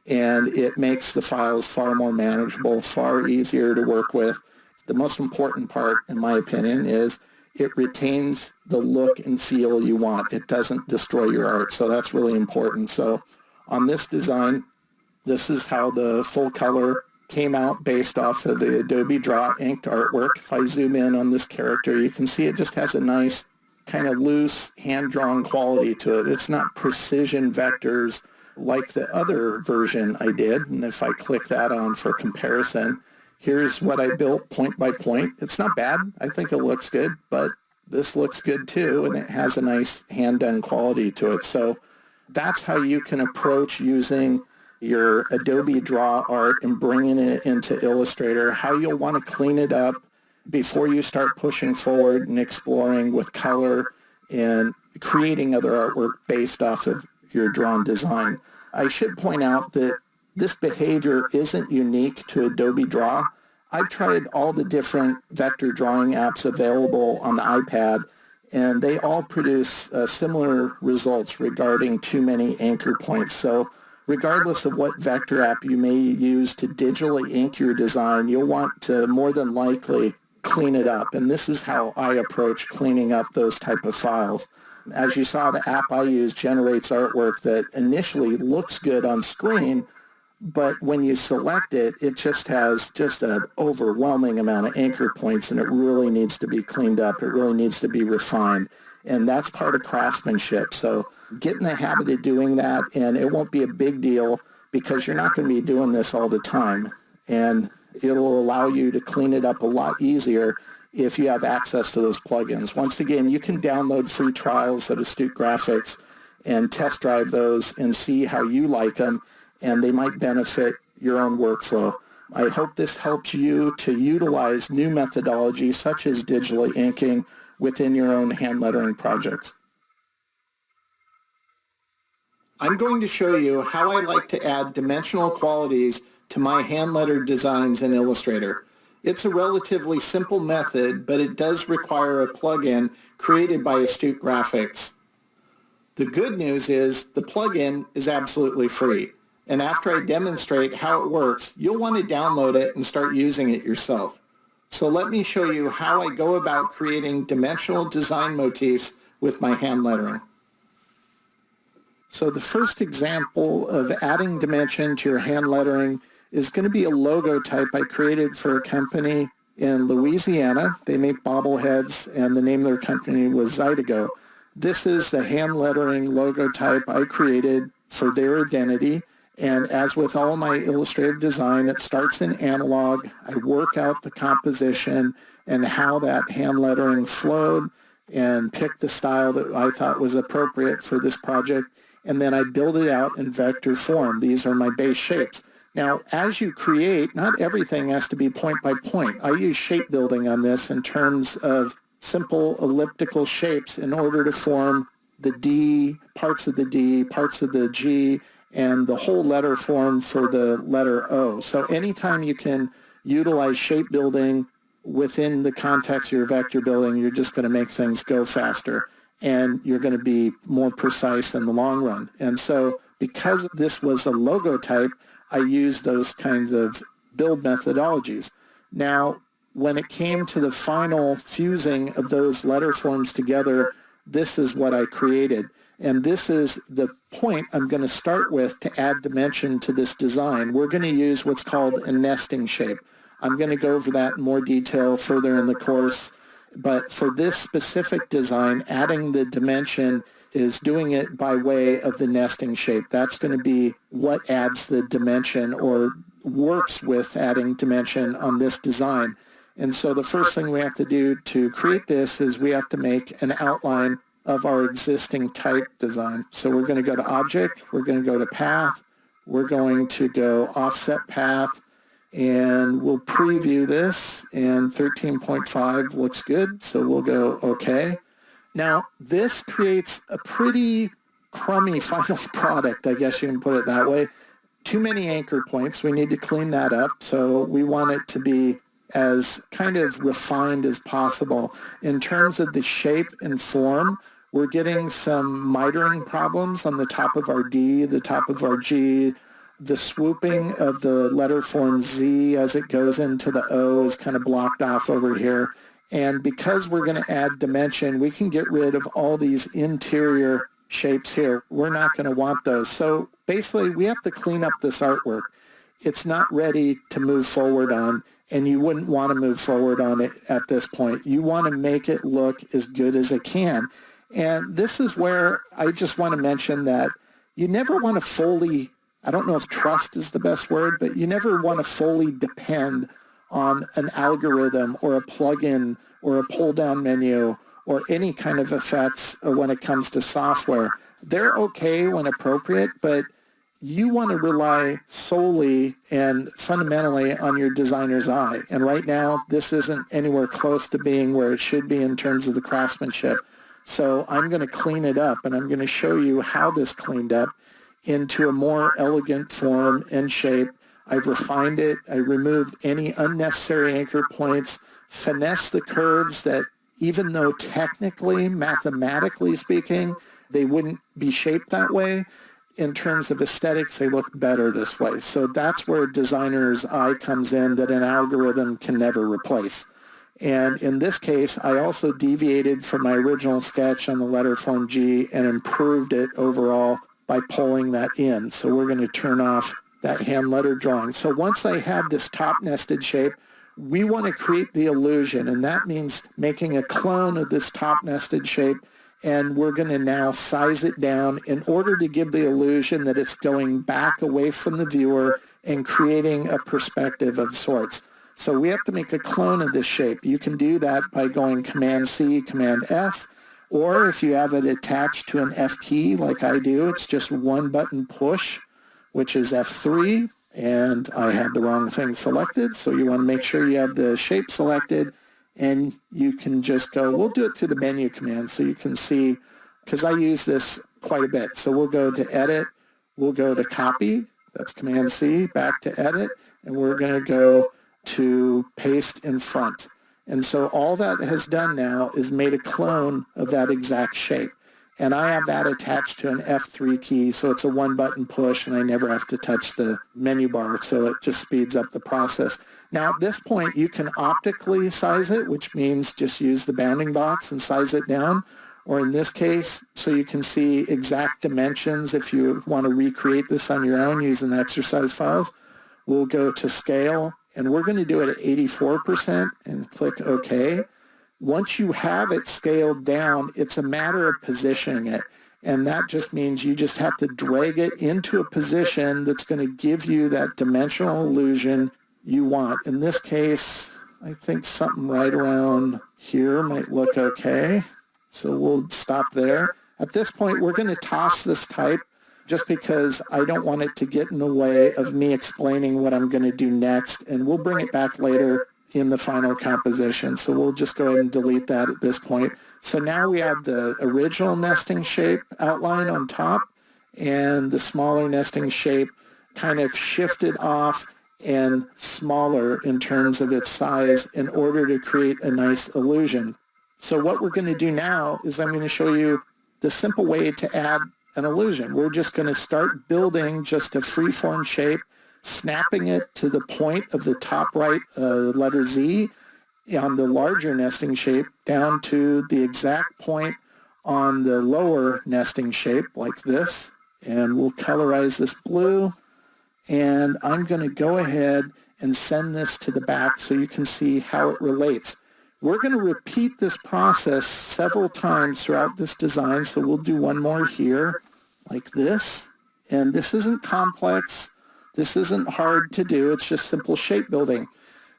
and it makes the files far more manageable, far easier to work with. The most important part, in my opinion, is it retains the look and feel you want. It doesn't destroy your art, so that's really important. So on this design, this is how the full color came out based off of the Adobe Draw inked artwork. If I zoom in on this character, you can see it just has a nice kind of loose hand-drawn quality to it. It's not precision vectors like the other version I did. And if I click that on for comparison, here's what I built point by point. It's not bad. I think it looks good, but this looks good too, and it has a nice hand-done quality to it. So that's how you can approach using your Adobe Draw art and bringing it into Illustrator, how you'll want to clean it up before you start pushing forward and exploring with color and creating other artwork based off of your drawn design. I should point out that this behavior isn't unique to Adobe Draw. I've tried all the different vector drawing apps available on the iPad, and they all produce similar results regarding too many anchor points. So regardless of what vector app you may use to digitally ink your design, you'll want to more than likely clean it up. And this is how I approach cleaning up those type of files. As you saw, the app I use generates artwork that initially looks good on screen, but when you select it, it just has just an overwhelming amount of anchor points, and it really needs to be cleaned up. It really needs to be refined. And that's part of craftsmanship. So get in the habit of doing that, and it won't be a big deal because you're not going to be doing this all the time. And it'll allow you to clean it up a lot easier if you have access to those plugins. Once again, you can download free trials at Astute Graphics and test drive those and see how you like them, and they might benefit your own workflow. I hope this helps you to utilize new methodologies such as digitally inking within your own hand lettering projects. I'm going to show you how I like to add dimensional qualities to my hand lettered designs in Illustrator. It's a relatively simple method, but it does require a plugin created by Astute Graphics. The good news is the plugin is absolutely free. And after I demonstrate how it works, you'll want to download it and start using it yourself. So let me show you how I go about creating dimensional design motifs with my hand lettering. So the first example of adding dimension to your hand lettering is going to be a logo type I created for a company in Louisiana. They make bobbleheads, and the name of their company was Zydeco. This is the hand lettering logo type I created for their identity. And as with all my illustrative design, it starts in analog. I work out the composition and how that hand lettering flowed and pick the style that I thought was appropriate for this project. And then I build it out in vector form. These are my base shapes. Now, as you create, not everything has to be point by point. I use shape building on this in terms of simple elliptical shapes in order to form the D, parts of the D, parts of the G, and the whole letter form for the letter O. So anytime you can utilize shape building within the context of your vector building, you're just going to make things go faster, and you're going to be more precise in the long run. And so because this was a logo type, I used those kinds of build methodologies. Now, when it came to the final fusing of those letter forms together, this is what I created. And this is the point I'm going to start with to add dimension to this design. We're going to use what's called a nesting shape. I'm going to go over that in more detail further in the course. But for this specific design, adding the dimension is doing it by way of the nesting shape. That's going to be what adds the dimension or works with adding dimension on this design. And so the first thing we have to do to create this is we have to make an outline of our existing type design. So we're going to go to Object, we're going to go to Path, we're going to go Offset Path, and we'll preview this, and 13.5 looks good, so we'll go OK. Now, this creates a pretty crummy final product, I guess you can put it that way. Too many anchor points. We need to clean that up, so we want it to be as kind of refined as possible. In terms of the shape and form, we're getting some mitering problems on the top of our D, the top of our G. The swooping of the letter form Z as it goes into the O is kind of blocked off over here. And because we're going to add dimension, we can get rid of all these interior shapes here. We're not going to want those. So basically, we have to clean up this artwork. It's not ready to move forward on, and you wouldn't want to move forward on it at this point. You want to make it look as good as it can. And this is where I just want to mention that you never want to fully, I don't know if trust is the best word, but you never want to fully depend on an algorithm or a plugin or a pull-down menu or any kind of effects when it comes to software. They're okay when appropriate, but you want to rely solely and fundamentally on your designer's eye. And right now, this isn't anywhere close to being where it should be in terms of the craftsmanship. So I'm going to clean it up, and I'm going to show you how this cleaned up into a more elegant form and shape. I've refined it. I removed any unnecessary anchor points, finessed the curves that even though technically, mathematically speaking, they wouldn't be shaped that way, in terms of aesthetics, they look better this way. So that's where designer's eye comes in that an algorithm can never replace. And in this case, I also deviated from my original sketch on the letter form G and improved it overall by pulling that in. So we're going to turn off that hand letter drawing. So once I have this top nested shape, we want to create the illusion, and that means making a clone of this top nested shape, and we're going to now size it down in order to give the illusion that it's going back away from the viewer and creating a perspective of sorts. So we have to make a clone of this shape. You can do that by going Command-C, Command-F, or if you have it attached to an F key like I do, it's just one button push, which is F3, and I had the wrong thing selected, so you want to make sure you have the shape selected, and you can just go, we'll do it through the menu command so you can see, because I use this quite a bit. So we'll go to Edit, we'll go to Copy, that's Command-C, back to Edit, and we're going to go to Paste in Front. And so all that has done now is made a clone of that exact shape. And I have that attached to an F3 key, so it's a one-button push, and I never have to touch the menu bar, so it just speeds up the process. Now, at this point, you can optically size it, which means just use the bounding box and size it down, or in this case, so you can see exact dimensions if you want to recreate this on your own using the exercise files. We'll go to Scale, and we're going to do it at 84% and click OK. Once you have it scaled down, it's a matter of positioning it. And that just means you just have to drag it into a position that's going to give you that dimensional illusion you want. In this case, I think something right around here might look okay. So we'll stop there. At this point, we're going to toss this type just because I don't want it to get in the way of me explaining what I'm going to do next. And we'll bring it back later in the final composition. So we'll just go ahead and delete that at this point. So now we have the original nesting shape outline on top and the smaller nesting shape kind of shifted off and smaller in terms of its size in order to create a nice illusion. So what we're going to do now is I'm going to show you the simple way to add an illusion. We're just going to start building just a free-form shape, snapping it to the point of the top right letter Z on the larger nesting shape down to the exact point on the lower nesting shape like this. And we'll colorize this blue. And I'm going to go ahead and send this to the back so you can see how it relates. We're going to repeat this process several times throughout this design. So we'll do one more here like this. And this isn't complex. This isn't hard to do. It's just simple shape building.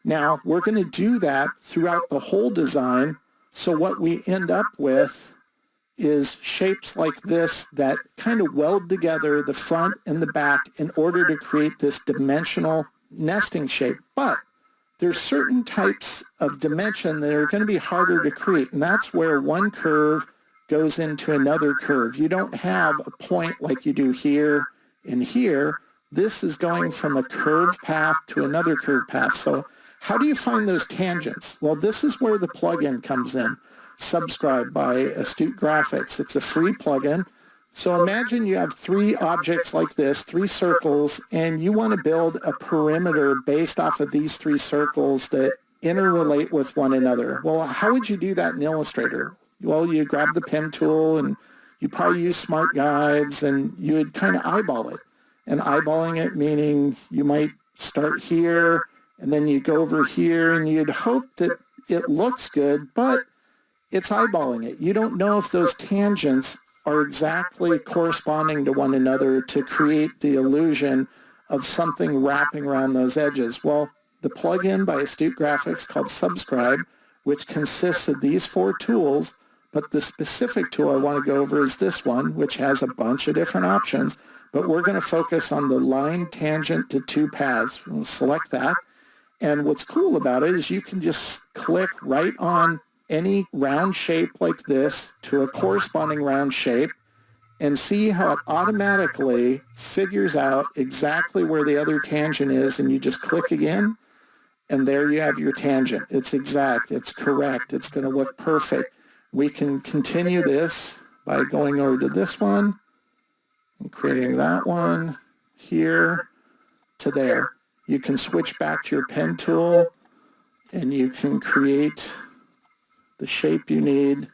Now, we're going to do that throughout the whole design. So what we end up with is shapes like this that kind of weld together the front and the back in order to create this dimensional nesting shape. But there's certain types of dimension that are going to be harder to create, and that's where one curve goes into another curve. You don't have a point like you do here and here. This is going from a curved path to another curved path. So how do you find those tangents? Well, this is where the plugin comes in. Subscribe by Astute Graphics. It's a free plugin. So imagine you have three objects like this, three circles, and you want to build a perimeter based off of these three circles that interrelate with one another. Well, how would you do that in Illustrator? Well, you grab the pen tool and you probably use smart guides and you would kind of eyeball it. And eyeballing it meaning you might start here and then you go over here and you'd hope that it looks good, but it's eyeballing it. You don't know if those tangents are exactly corresponding to one another to create the illusion of something wrapping around those edges. Well, the plugin by Astute Graphics called Subscribe, which consists of these four tools, but the specific tool I want to go over is this one, which has a bunch of different options, but we're going to focus on the line tangent to two paths. We'll select that, and what's cool about it is you can just click right on any round shape like this to a corresponding round shape and see how it automatically figures out exactly where the other tangent is, and you just click again, and there you have your tangent. It's exact, it's correct, it's going to look perfect. We can continue this by going over to this one, and creating that one here to there. You can switch back to your pen tool and you can create the shape you need.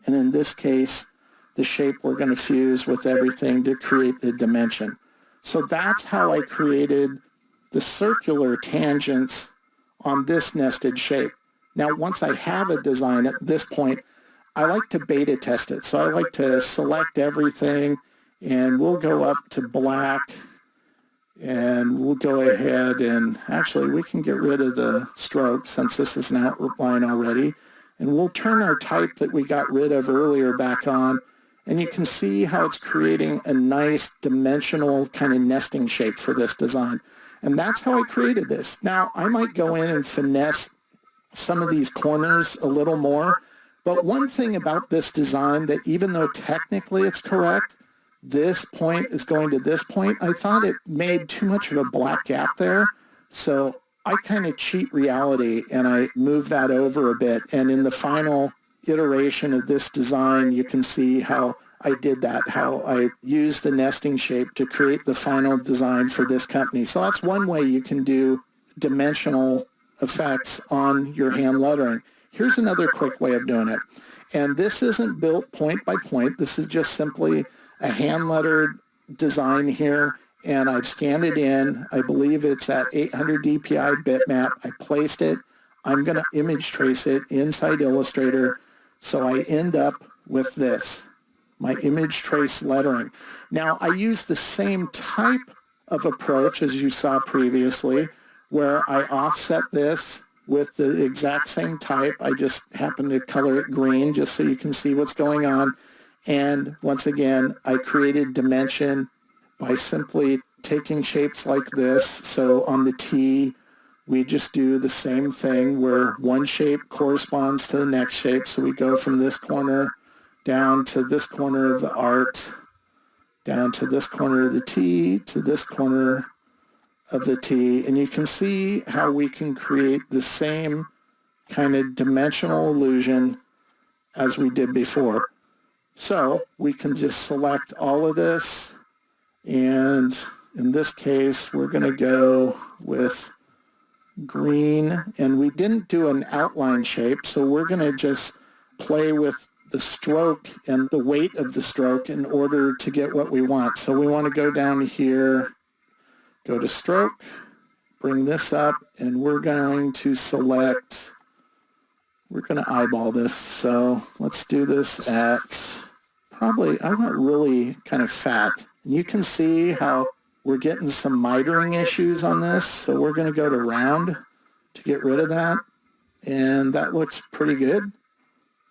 And in this case, the shape we're going to fuse with everything to create the dimension. So that's how I created the circular tangents on this nested shape. Now, once I have a design at this point, I like to beta test it. So I like to select everything, and we'll go up to black, and we'll go ahead and actually we can get rid of the stroke since this is an outline already. And we'll turn our type that we got rid of earlier back on, and you can see how it's creating a nice dimensional kind of nesting shape for this design. And that's how I created this. Now, I might go in and finesse some of these corners a little more, but one thing about this design that even though technically it's correct, this point is going to this point, I thought it made too much of a black gap there. So I kind of cheat reality and I move that over a bit. And in the final iteration of this design, you can see how I did that, how I used the nesting shape to create the final design for this company. So that's one way you can do dimensional effects on your hand lettering. Here's another quick way of doing it. And this isn't built point by point. This is just simply a hand lettered design here. And I've scanned it in. I believe it's at 800 DPI bitmap. I placed it. I'm going to image trace it inside Illustrator. So I end up with this, my image trace lettering. Now, I use the same type of approach as you saw previously, where I offset this with the exact same type. I just happen to color it green just so you can see what's going on. And once again, I created dimension by simply taking shapes like this. So on the T, we just do the same thing where one shape corresponds to the next shape. So we go from this corner down to this corner of the art, down to this corner of the T, to this corner of the T. And you can see how we can create the same kind of dimensional illusion as we did before. So we can just select all of this, and in this case, we're going to go with green, and we didn't do an outline shape, so we're going to just play with the stroke and the weight of the stroke in order to get what we want. So we want to go down here, go to stroke, bring this up, and we're going to select, we're going to eyeball this. So let's do this at probably, I want really kind of fat. And you can see how we're getting some mitering issues on this. So we're going to go to round to get rid of that. And that looks pretty good.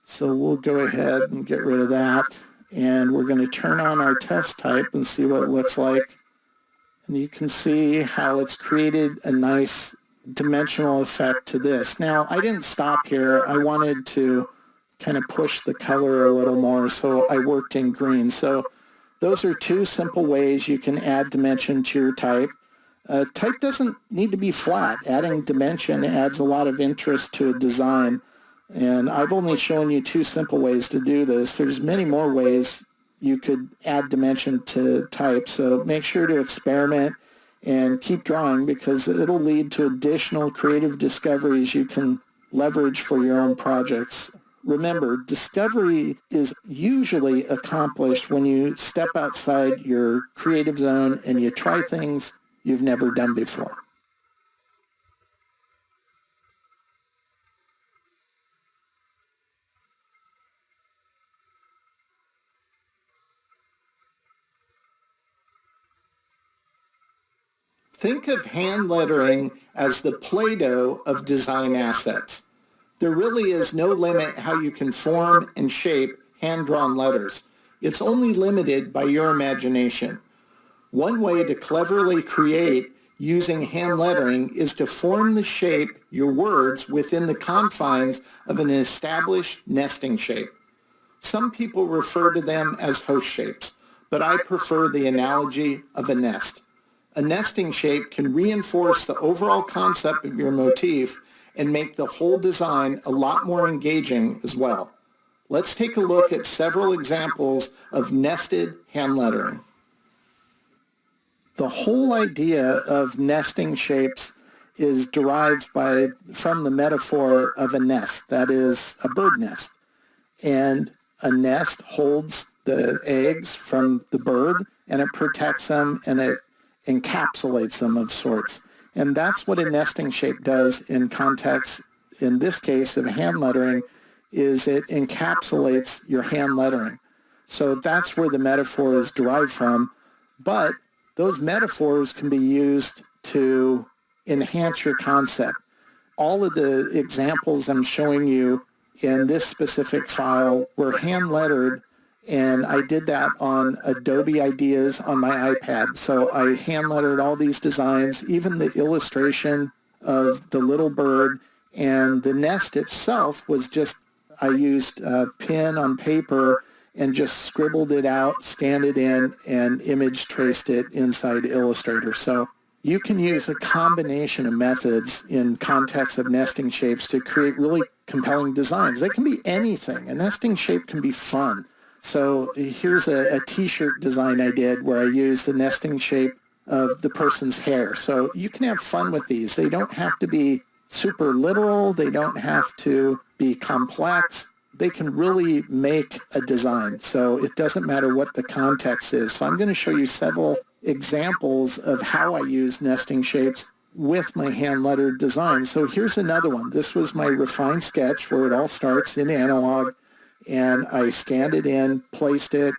So we'll go ahead and get rid of that. And we're going to turn on our test type and see what it looks like. And you can see how it's created a nice dimensional effect to this. Now, I didn't stop here. I wanted to kind of push the color a little more, so I worked in green. So those are two simple ways you can add dimension to your type. Type doesn't need to be flat. Adding dimension adds a lot of interest to a design. And I've only shown you two simple ways to do this. There's many more ways you could add dimension to type. So make sure to experiment and keep drawing, because it'll lead to additional creative discoveries you can leverage for your own projects. Remember, discovery is usually accomplished when you step outside your creative zone and you try things you've never done before. Think of hand lettering as the Play-Doh of design assets. There really is no limit how you can form and shape hand-drawn letters. It's only limited by your imagination. One way to cleverly create using hand lettering is to form the shape, your words, within the confines of an established nesting shape. Some people refer to them as host shapes, but I prefer the analogy of a nest. A nesting shape can reinforce the overall concept of your motif and make the whole design a lot more engaging as well. Let's take a look at several examples of nested hand lettering. The whole idea of nesting shapes is derived from the metaphor of a nest, that is, a bird nest. And a nest holds the eggs from the bird, and it protects them, and it encapsulates them of sorts. And that's what a nesting shape does in context, in this case of hand lettering, is it encapsulates your hand lettering. So that's where the metaphor is derived from. But those metaphors can be used to enhance your concept. All of the examples I'm showing you in this specific file were hand lettered, and I did that on Adobe Ideas on my iPad. So I hand lettered all these designs, even the illustration of the little bird, and the nest itself was just, I used pen on paper and just scribbled it out, scanned it in, and image traced it inside Illustrator. So you can use a combination of methods in context of nesting shapes to create really compelling designs. They can be anything. A nesting shape can be fun. So here's a t-shirt design I did where I used the nesting shape of the person's hair. So you can have fun with these. They don't have to be super literal. They don't have to be complex. They can really make a design. So it doesn't matter what the context is. So I'm going to show you several examples of how I use nesting shapes with my hand lettered design. So here's another one. This was my refined sketch where it all starts in analog, and I scanned it in, placed it,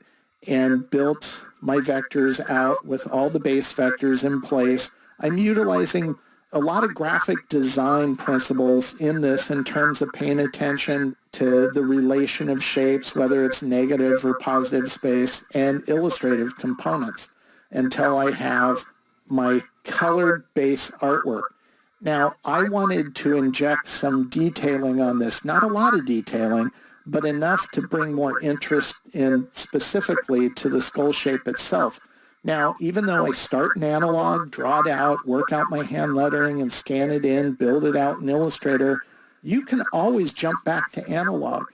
and built my vectors out with all the base vectors in place. I'm utilizing a lot of graphic design principles in this in terms of paying attention to the relation of shapes, whether it's negative or positive space, and illustrative components until I have my colored base artwork. Now, I wanted to inject some detailing on this, not a lot of detailing, but enough to bring more interest in specifically to the skull shape itself. Now, even though I start in analog, draw it out, work out my hand lettering and scan it in, build it out in Illustrator, you can always jump back to analog.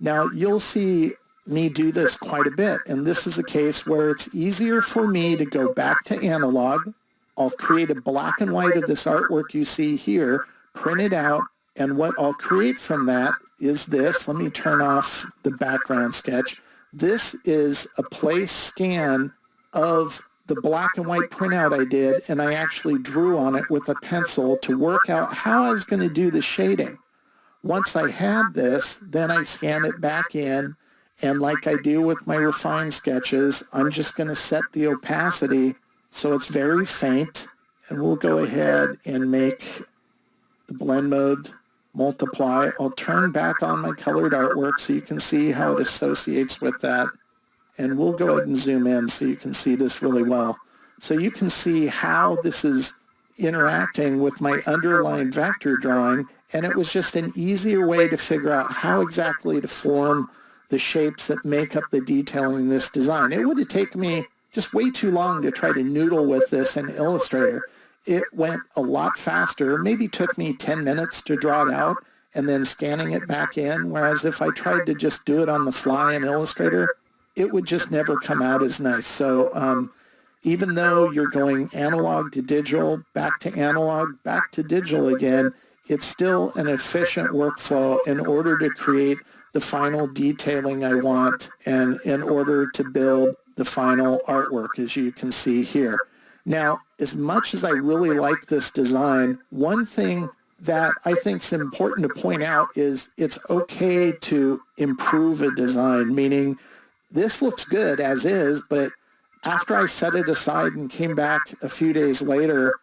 Now, you'll see me do this quite a bit, and this is a case where it's easier for me to go back to analog. I'll create a black and white of this artwork you see here, print it out, and what I'll create from that is this. Let me turn off the background sketch. This is a place scan of the black and white printout I did, and I actually drew on it with a pencil to work out how I was going to do the shading. Once I had this, then I scan it back in, and like I do with my refined sketches, I'm just going to set the opacity so it's very faint, and we'll go ahead and make the blend mode multiply. I'll turn back on my colored artwork so you can see how it associates with that. And we'll go ahead and zoom in so you can see this really well. So you can see how this is interacting with my underlying vector drawing, and it was just an easier way to figure out how exactly to form the shapes that make up the detailing in this design. It would have taken me just way too long to try to noodle with this in Illustrator. It went a lot faster, maybe took me 10 minutes to draw it out and then scanning it back in, whereas if I tried to just do it on the fly in Illustrator, it would just never come out as nice. So even though you're going analog to digital, back to analog, back to digital again, it's still an efficient workflow in order to create the final detailing I want and in order to build the final artwork, as you can see here. Now, as much as I really like this design, one thing that I think is important to point out is it's okay to improve a design, meaning this looks good as is, but after I set it aside and came back a few days later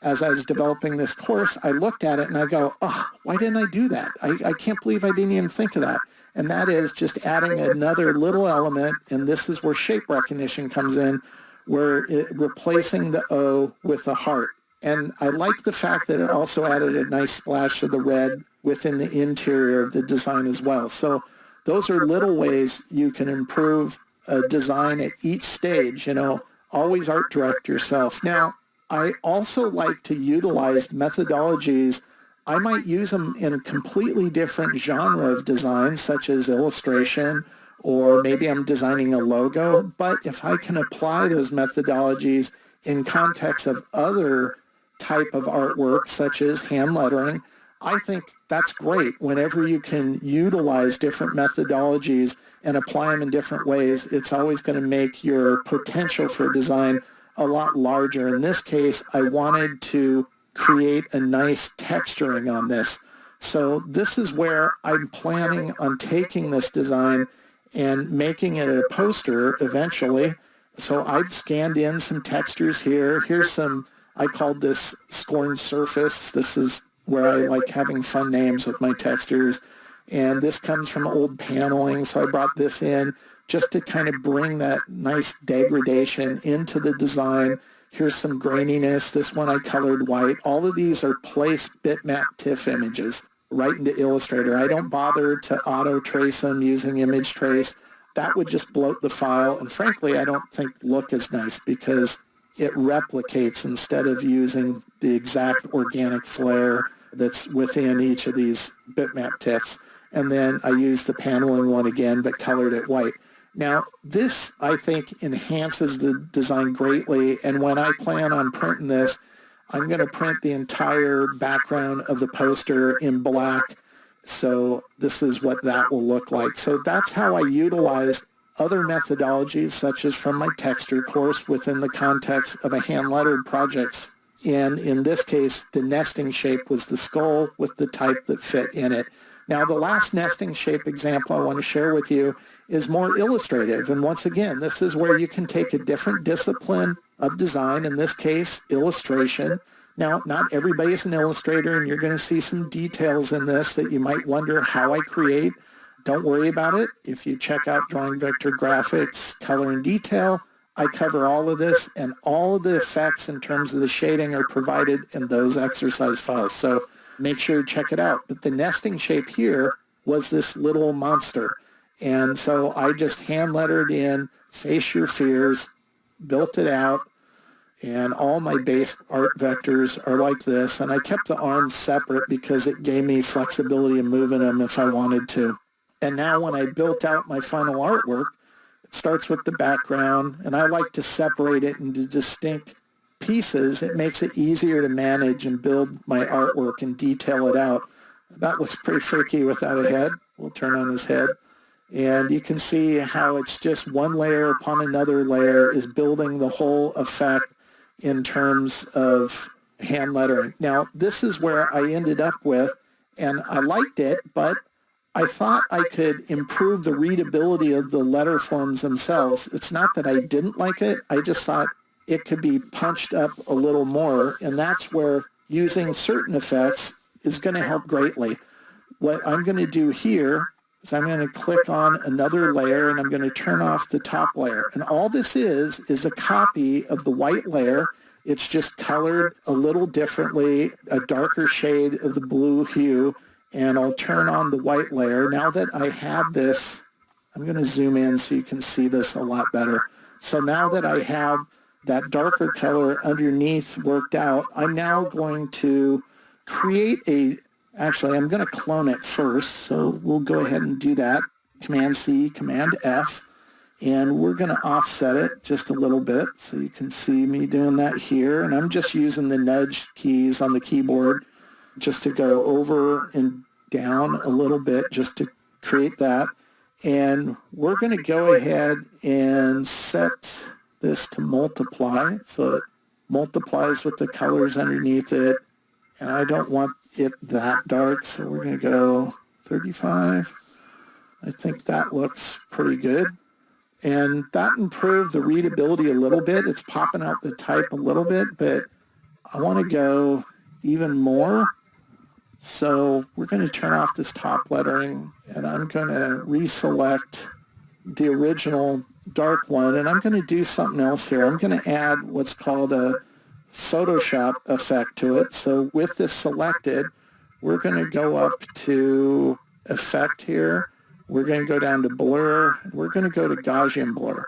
as I was developing this course, I looked at it and I go, oh, why didn't I do that? I can't believe I didn't even think of that. And that is just adding another little element, and this is where shape recognition comes in, where replacing the O with a heart. And I like the fact that it also added a nice splash of the red within the interior of the design as well. So those are little ways you can improve a design at each stage. Always art direct yourself. Now, I also like to utilize methodologies. I might use them in a completely different genre of design, such as illustration, or maybe I'm designing a logo. But if I can apply those methodologies in context of other type of artwork, such as hand lettering, I think that's great. Whenever you can utilize different methodologies and apply them in different ways, it's always going to make your potential for design a lot larger. In this case, I wanted to create a nice texturing on this. So this is where I'm planning on taking this design and making it a poster eventually. So I've scanned in some textures here. Here's some, I called this Scorned Surface. This is where I like having fun names with my textures. And this comes from old paneling, so I brought this in just to kind of bring that nice degradation into the design. Here's some graininess. This one I colored white. All of these are place bitmap TIFF images right into Illustrator. I don't bother to auto trace them using image trace. That would just bloat the file, and frankly, I don't think look as nice because it replicates instead of using the exact organic flare that's within each of these bitmap TIFFs. And then I used the paneling one again, but colored it white. Now, this, I think, enhances the design greatly, and when I plan on printing this, I'm going to print the entire background of the poster in black. So this is what that will look like. So that's how I utilize other methodologies, such as from my texture course within the context of a hand-lettered projects. And in this case, the nesting shape was the skull with the type that fit in it. Now, the last nesting shape example I want to share with you is more illustrative. And once again, this is where you can take a different discipline of design, in this case, illustration. Now, not everybody is an illustrator, and you're going to see some details in this that you might wonder how I create. Don't worry about it. If you check out Drawing Vector Graphics, Color and Detail, I cover all of this, and all of the effects in terms of the shading are provided in those exercise files. So make sure to check it out. But the nesting shape here was this little monster. And so I just hand lettered in Face Your Fears, built it out, and all my base art vectors are like this. And I kept the arms separate because it gave me flexibility in moving them if I wanted to. And now when I built out my final artwork, it starts with the background, and I like to separate it into distinct pieces. It makes it easier to manage and build my artwork and detail it out. That looks pretty freaky without a head. We'll turn on his head. And you can see how it's just one layer upon another layer is building the whole effect in terms of hand lettering. Now, this is where I ended up with, and I liked it, but I thought I could improve the readability of the letter forms themselves. It's not that I didn't like it. I just thought it could be punched up a little more, and that's where using certain effects is going to help greatly. What I'm going to do here is I'm going to click on another layer, and I'm going to turn off the top layer. And all this is a copy of the white layer. It's just colored a little differently, a darker shade of the blue hue, and I'll turn on the white layer. Now that I have this, I'm going to zoom in so you can see this a lot better. So now that I have that darker color underneath worked out, I'm now going to create actually I'm going to clone it first, so we'll go ahead and do that. Command-C, Command-F, and we're going to offset it just a little bit so you can see me doing that here. And I'm just using the nudge keys on the keyboard just to go over and down a little bit just to create that. And we're going to go ahead and set this to multiply so it multiplies with the colors underneath it. And I don't want it that dark, so we're going to go 35. I think that looks pretty good. And that improved the readability a little bit. It's popping out the type a little bit, but I want to go even more. So we're going to turn off this top lettering, and I'm going to reselect the original dark one, and I'm going to do something else here. I'm going to add what's called a Photoshop effect to it. So with this selected, we're going to go up to Effect here. We're going to go down to Blur, and we're going to go to Gaussian Blur.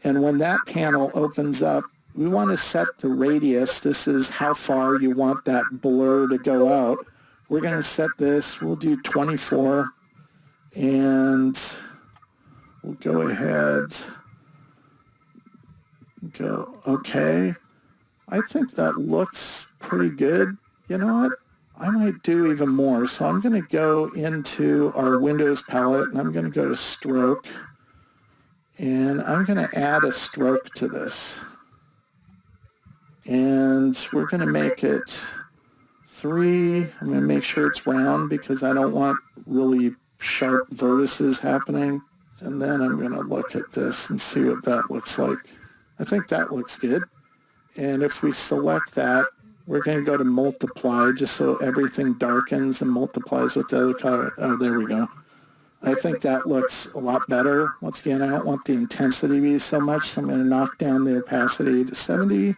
And when that panel opens up, we want to set the radius. This is how far you want that blur to go out. We're going to set this, we'll do 24, and we'll go ahead and go OK. I think that looks pretty good. You know what? I might do even more. So I'm going to go into our Windows palette and I'm going to go to stroke. And I'm going to add a stroke to this. And we're going to make it 3. I'm going to make sure it's round because I don't want really sharp vertices happening. And then I'm going to look at this and see what that looks like. I think that looks good. And if we select that, we're going to go to multiply just so everything darkens and multiplies with the other color. Oh, there we go. I think that looks a lot better. Once again, I don't want the intensity to be so much, so I'm going to knock down the opacity to 70.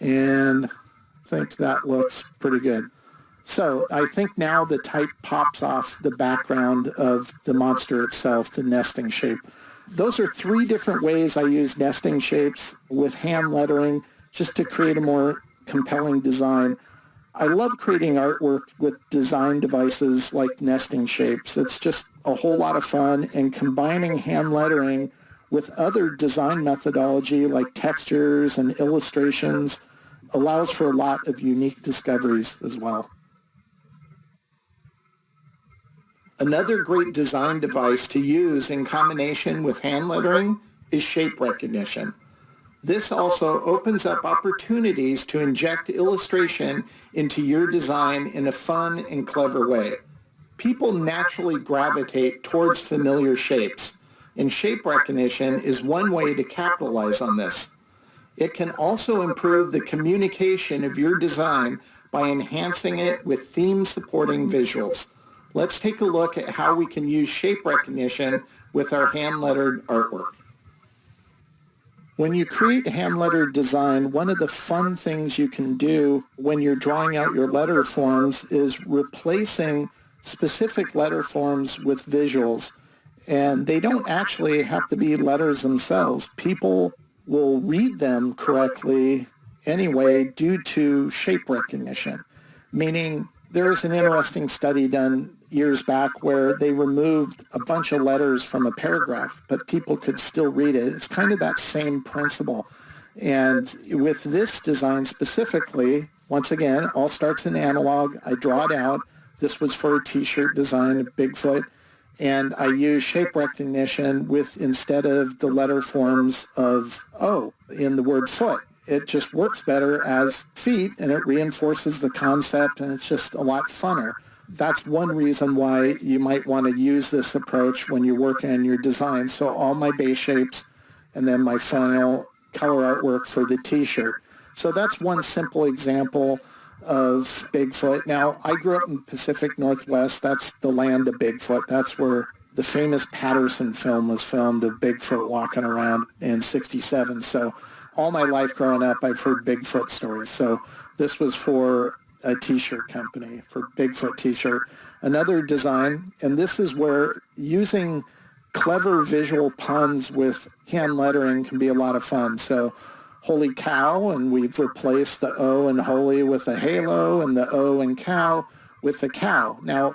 And I think that looks pretty good. So I think now the type pops off the background of the monster itself, the nesting shape. Those are 3 different ways I use nesting shapes with hand lettering just to create a more compelling design. I love creating artwork with design devices like nesting shapes. It's just a whole lot of fun, and combining hand lettering with other design methodology like textures and illustrations allows for a lot of unique discoveries as well. Another great design device to use in combination with hand lettering is shape recognition. This also opens up opportunities to inject illustration into your design in a fun and clever way. People naturally gravitate towards familiar shapes, and shape recognition is one way to capitalize on this. It can also improve the communication of your design by enhancing it with theme-supporting visuals. Let's take a look at how we can use shape recognition with our hand-lettered artwork. When you create hand-lettered design, one of the fun things you can do when you're drawing out your letter forms is replacing specific letter forms with visuals. And they don't actually have to be letters themselves. People will read them correctly anyway due to shape recognition, meaning there's an interesting study done years back where they removed a bunch of letters from a paragraph, but people could still read it. It's kind of that same principle. And with this design specifically, once again, all starts in analog. I draw it out. This was for a t-shirt design of Bigfoot. And I use shape recognition with, instead of the letter forms of O in the word foot. It just works better as feet, and it reinforces the concept, and it's just a lot funner. That's one reason why you might want to use this approach when you're working on your design. So all my base shapes and then my final color artwork for the t-shirt. So that's one simple example of Bigfoot. Now, I grew up in Pacific Northwest. That's the land of Bigfoot. That's where the famous Patterson film was filmed of Bigfoot walking around in 67. So all my life growing up, I've heard Bigfoot stories. So this was for a t-shirt company, for Bigfoot t-shirt. Another design, and this is where using clever visual puns with hand lettering can be a lot of fun. So holy cow, and we've replaced the O in holy with a halo and the O in cow with the cow. Now,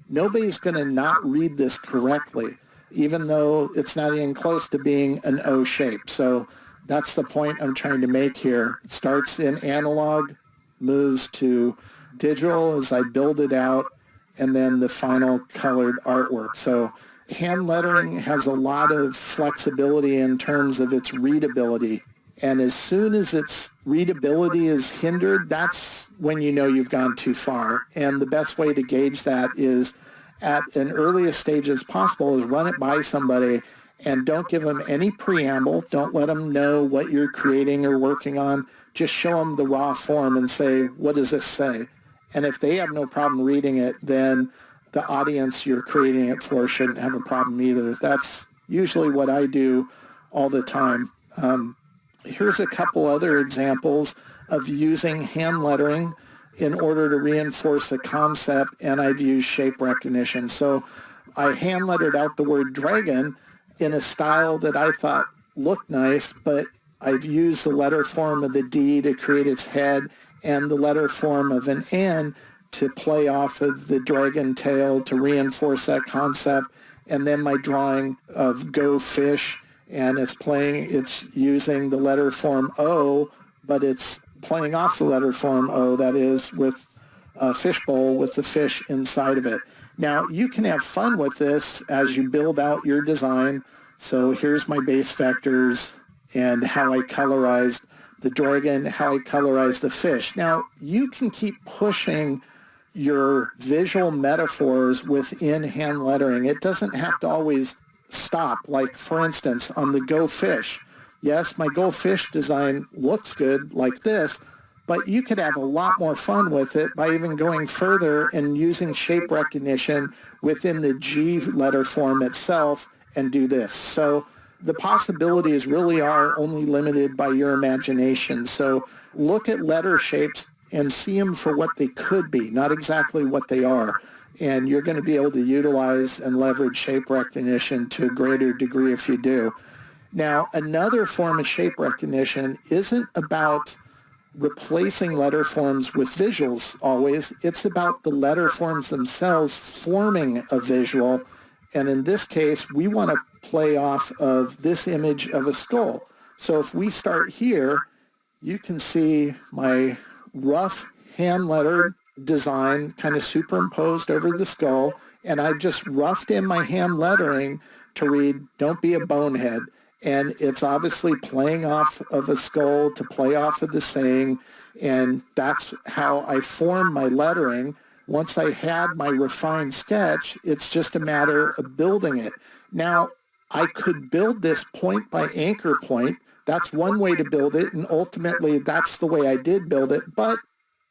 nobody's going to not read this correctly, even though it's not even close to being an O shape. So that's the point I'm trying to make here. It starts in analog, moves to digital as I build it out, and then the final colored artwork. So hand lettering has a lot of flexibility in terms of its readability. And as soon as its readability is hindered, that's when you know you've gone too far. And the best way to gauge that is at an earliest stage as possible is run it by somebody and don't give them any preamble. Don't let them know what you're creating or working on. Just show them the raw form and say, what does this say? And if they have no problem reading it, then the audience you're creating it for shouldn't have a problem either. That's usually what I do all the time. Here's a couple other examples of using hand lettering in order to reinforce a concept, and I've used shape recognition. So I hand lettered out the word dragon in a style that I thought looked nice, but I've used the letter form of the D to create its head and the letter form of an N to play off of the dragon tail to reinforce that concept. And then my drawing of Go Fish, and it's using the letter form O, but it's playing off the letter form O, that is, with a fishbowl with the fish inside of it. Now, you can have fun with this as you build out your design. So here's my base vectors and how I colorized the dragon, how I colorized the fish. Now, you can keep pushing your visual metaphors within hand lettering. It doesn't have to always stop. Like, for instance, on the Go Fish. Yes, my Go Fish design looks good like this, but you could have a lot more fun with it by even going further and using shape recognition within the G letter form itself and do this. So the possibilities really are only limited by your imagination. So look at letter shapes and see them for what they could be, not exactly what they are. And you're going to be able to utilize and leverage shape recognition to a greater degree if you do. Now, another form of shape recognition isn't about replacing letter forms with visuals always. It's about the letter forms themselves forming a visual. And in this case, we want to play off of this image of a skull. So if we start here, you can see my rough hand-lettered design kind of superimposed over the skull, and I've just roughed in my hand lettering to read, "Don't be a bonehead." And it's obviously playing off of a skull to play off of the saying, and that's how I form my lettering. Once I had my refined sketch, it's just a matter of building it. Now, I could build this point by anchor point. That's one way to build it, and ultimately that's the way I did build it. But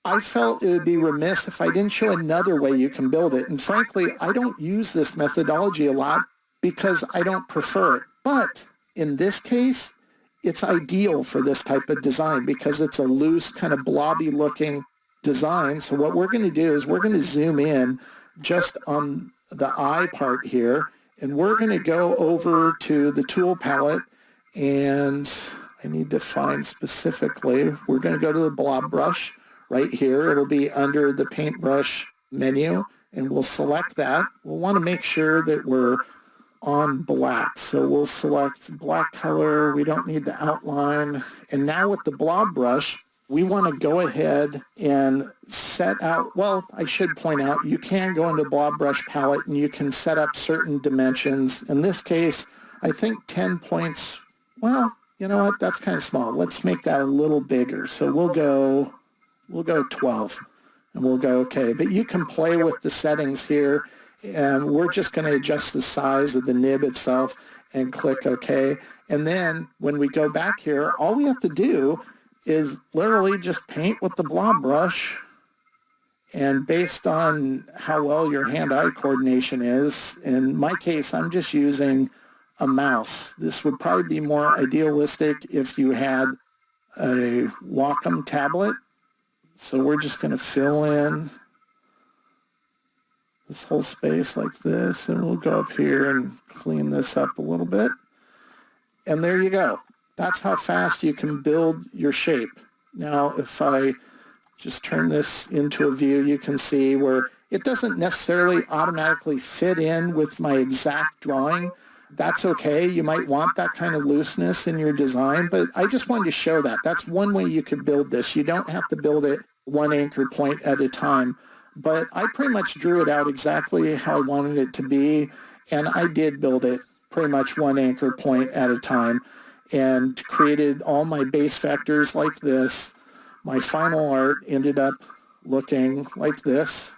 I felt it would be remiss if I didn't show another way you can build it. And frankly, I don't use this methodology a lot because I don't prefer it. But in this case, it's ideal for this type of design because it's a loose, kind of blobby looking design. So what we're going to do is we're going to zoom in just on the eye part here, and we're going to go over to the tool palette, and I need to find specifically, we're going to go to the blob brush right here. It'll be under the paintbrush menu, and we'll select that. We'll want to make sure that we're on black. So we'll select black color. We don't need the outline. And now with the blob brush, we want to go ahead and set out, well, I should point out, you can go into blob brush palette and you can set up certain dimensions. In this case, I think 10 points, well, you know what, that's kind of small. Let's make that a little bigger. So we'll go 12 and we'll go okay. But you can play with the settings here, and we're just going to adjust the size of the nib itself and click OK. And then when we go back here, all we have to do is literally just paint with the blob brush. And based on how well your hand-eye coordination is, in my case, I'm just using a mouse. This would probably be more idealistic if you had a Wacom tablet. So we're just going to fill in this whole space like this, and we'll go up here and clean this up a little bit. And there you go. That's how fast you can build your shape. Now, if I just turn this into a view, you can see where it doesn't necessarily automatically fit in with my exact drawing. That's okay. You might want that kind of looseness in your design, but I just wanted to show that. That's one way you could build this. You don't have to build it one anchor point at a time. But I pretty much drew it out exactly how I wanted it to be, and I did build it pretty much one anchor point at a time and created all my base vectors like this. My final art ended up looking like this,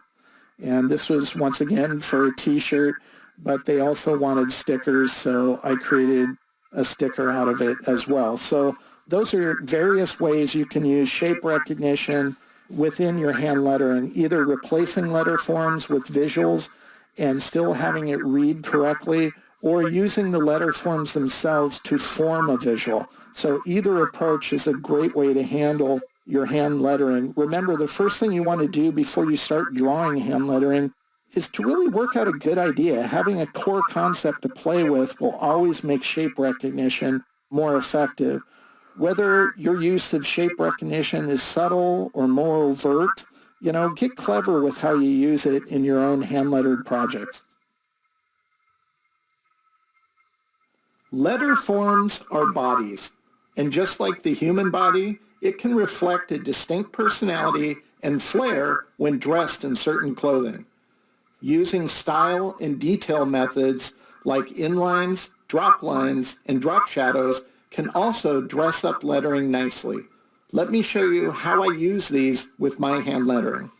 and this was once again for a t-shirt, but they also wanted stickers, so I created a sticker out of it as well. So those are various ways you can use shape recognition within your hand lettering, either replacing letter forms with visuals and still having it read correctly, or using the letter forms themselves to form a visual. So either approach is a great way to handle your hand lettering. Remember, the first thing you want to do before you start drawing hand lettering is to really work out a good idea. Having a core concept to play with will always make shape recognition more effective. Whether your use of shape recognition is subtle or more overt, get clever with how you use it in your own hand-lettered projects. Letter forms are bodies, and just like the human body, it can reflect a distinct personality and flair when dressed in certain clothing. Using style and detail methods like inlines, drop lines, and drop shadows can also dress up lettering nicely. Let me show you how I use these with my hand lettering.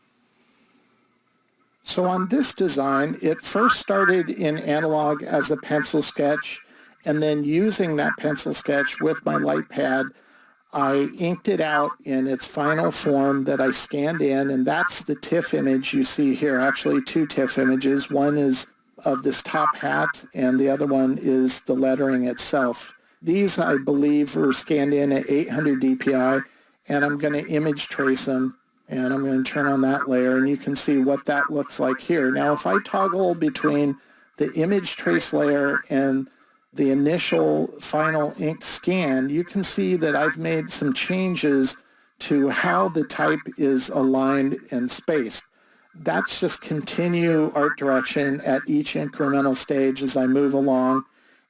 So on this design, it first started in analog as a pencil sketch, and then using that pencil sketch with my light pad, I inked it out in its final form that I scanned in, and that's the TIFF image you see here. Actually, two TIFF images. One is of this top hat, and the other one is the lettering itself. These, I believe, were scanned in at 800 DPI, and I'm going to image trace them, and I'm going to turn on that layer, and you can see what that looks like here. Now, if I toggle between the image trace layer and the initial final ink scan, you can see that I've made some changes to how the type is aligned and spaced. That's just continue art direction at each incremental stage as I move along.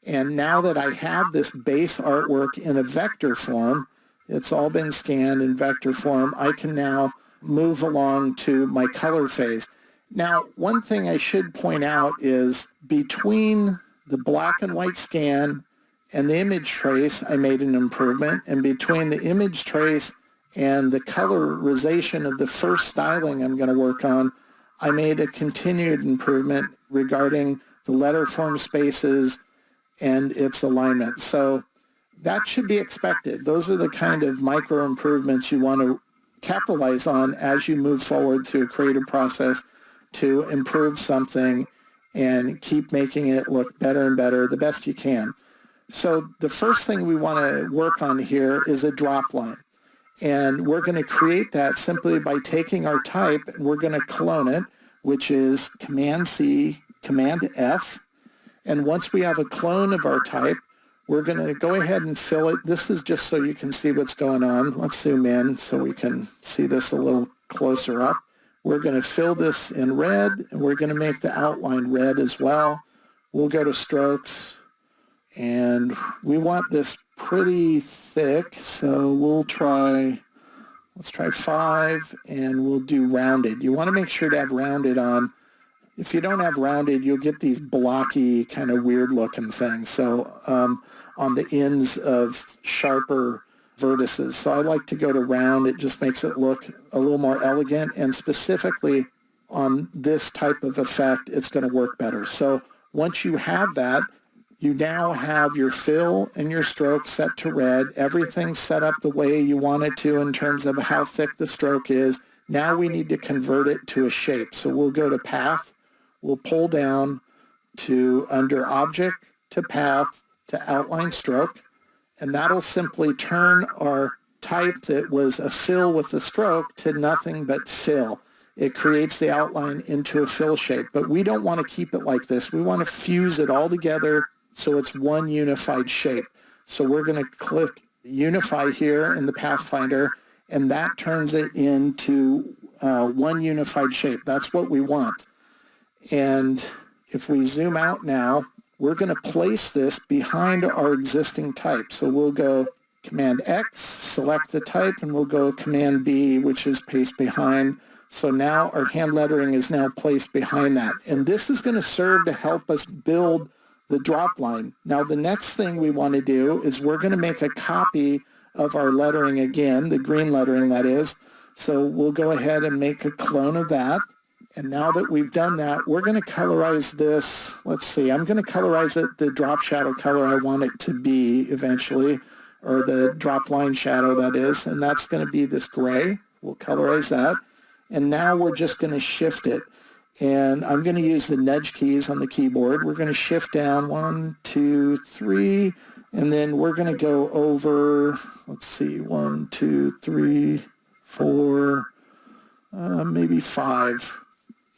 And now that I have this base artwork in a vector form, it's all been scanned in vector form, I can now move along to my color phase. Now, one thing I should point out is between the black and white scan and the image trace, I made an improvement. And between the image trace and the colorization of the first styling I'm going to work on, I made a continued improvement regarding the letter form spaces and its alignment. So that should be expected. Those are the kind of micro improvements you want to capitalize on as you move forward through a creative process to improve something and keep making it look better and better the best you can. So the first thing we want to work on here is a drop line. And we're going to create that simply by taking our type and we're going to clone it, which is Command-C, Command-F. And once we have a clone of our type, we're going to go ahead and fill it. This is just so you can see what's going on. Let's zoom in so we can see this a little closer up. We're going to fill this in red, and we're going to make the outline red as well. We'll go to strokes, and we want this pretty thick, so let's try 5, and we'll do rounded. You want to make sure to have rounded on. If you don't have rounded, you'll get these blocky, kind of weird-looking things. So on the ends of sharper vertices. So I like to go to round. It just makes it look a little more elegant, and specifically on this type of effect, it's going to work better. So once you have that, you now have your fill and your stroke set to red. Everything's set up the way you want it to in terms of how thick the stroke is. Now we need to convert it to a shape. So we'll go to Path. We'll pull down to under Object to Path to Outline Stroke. And that'll simply turn our type that was a fill with a stroke to nothing but fill. It creates the outline into a fill shape. But we don't want to keep it like this. We want to fuse it all together so it's one unified shape. So we're going to click Unify here in the Pathfinder, and that turns it into one unified shape. That's what we want. And if we zoom out now, we're going to place this behind our existing type. So we'll go Command-X, select the type, and we'll go Command-B, which is paste behind. So now our hand lettering is now placed behind that. And this is going to serve to help us build the drop line. Now the next thing we want to do is we're going to make a copy of our lettering again, the green lettering that is. So we'll go ahead and make a clone of that. And now that we've done that, we're going to colorize this. Let's see, I'm going to colorize it the drop shadow color I want it to be eventually, or the drop line shadow that is, and that's going to be this gray. We'll colorize that. And now we're just going to shift it. And I'm going to use the nudge keys on the keyboard. We're going to shift down 1, 2, 3, and then we're going to go over, let's see, 1, 2, 3, 4, maybe 5.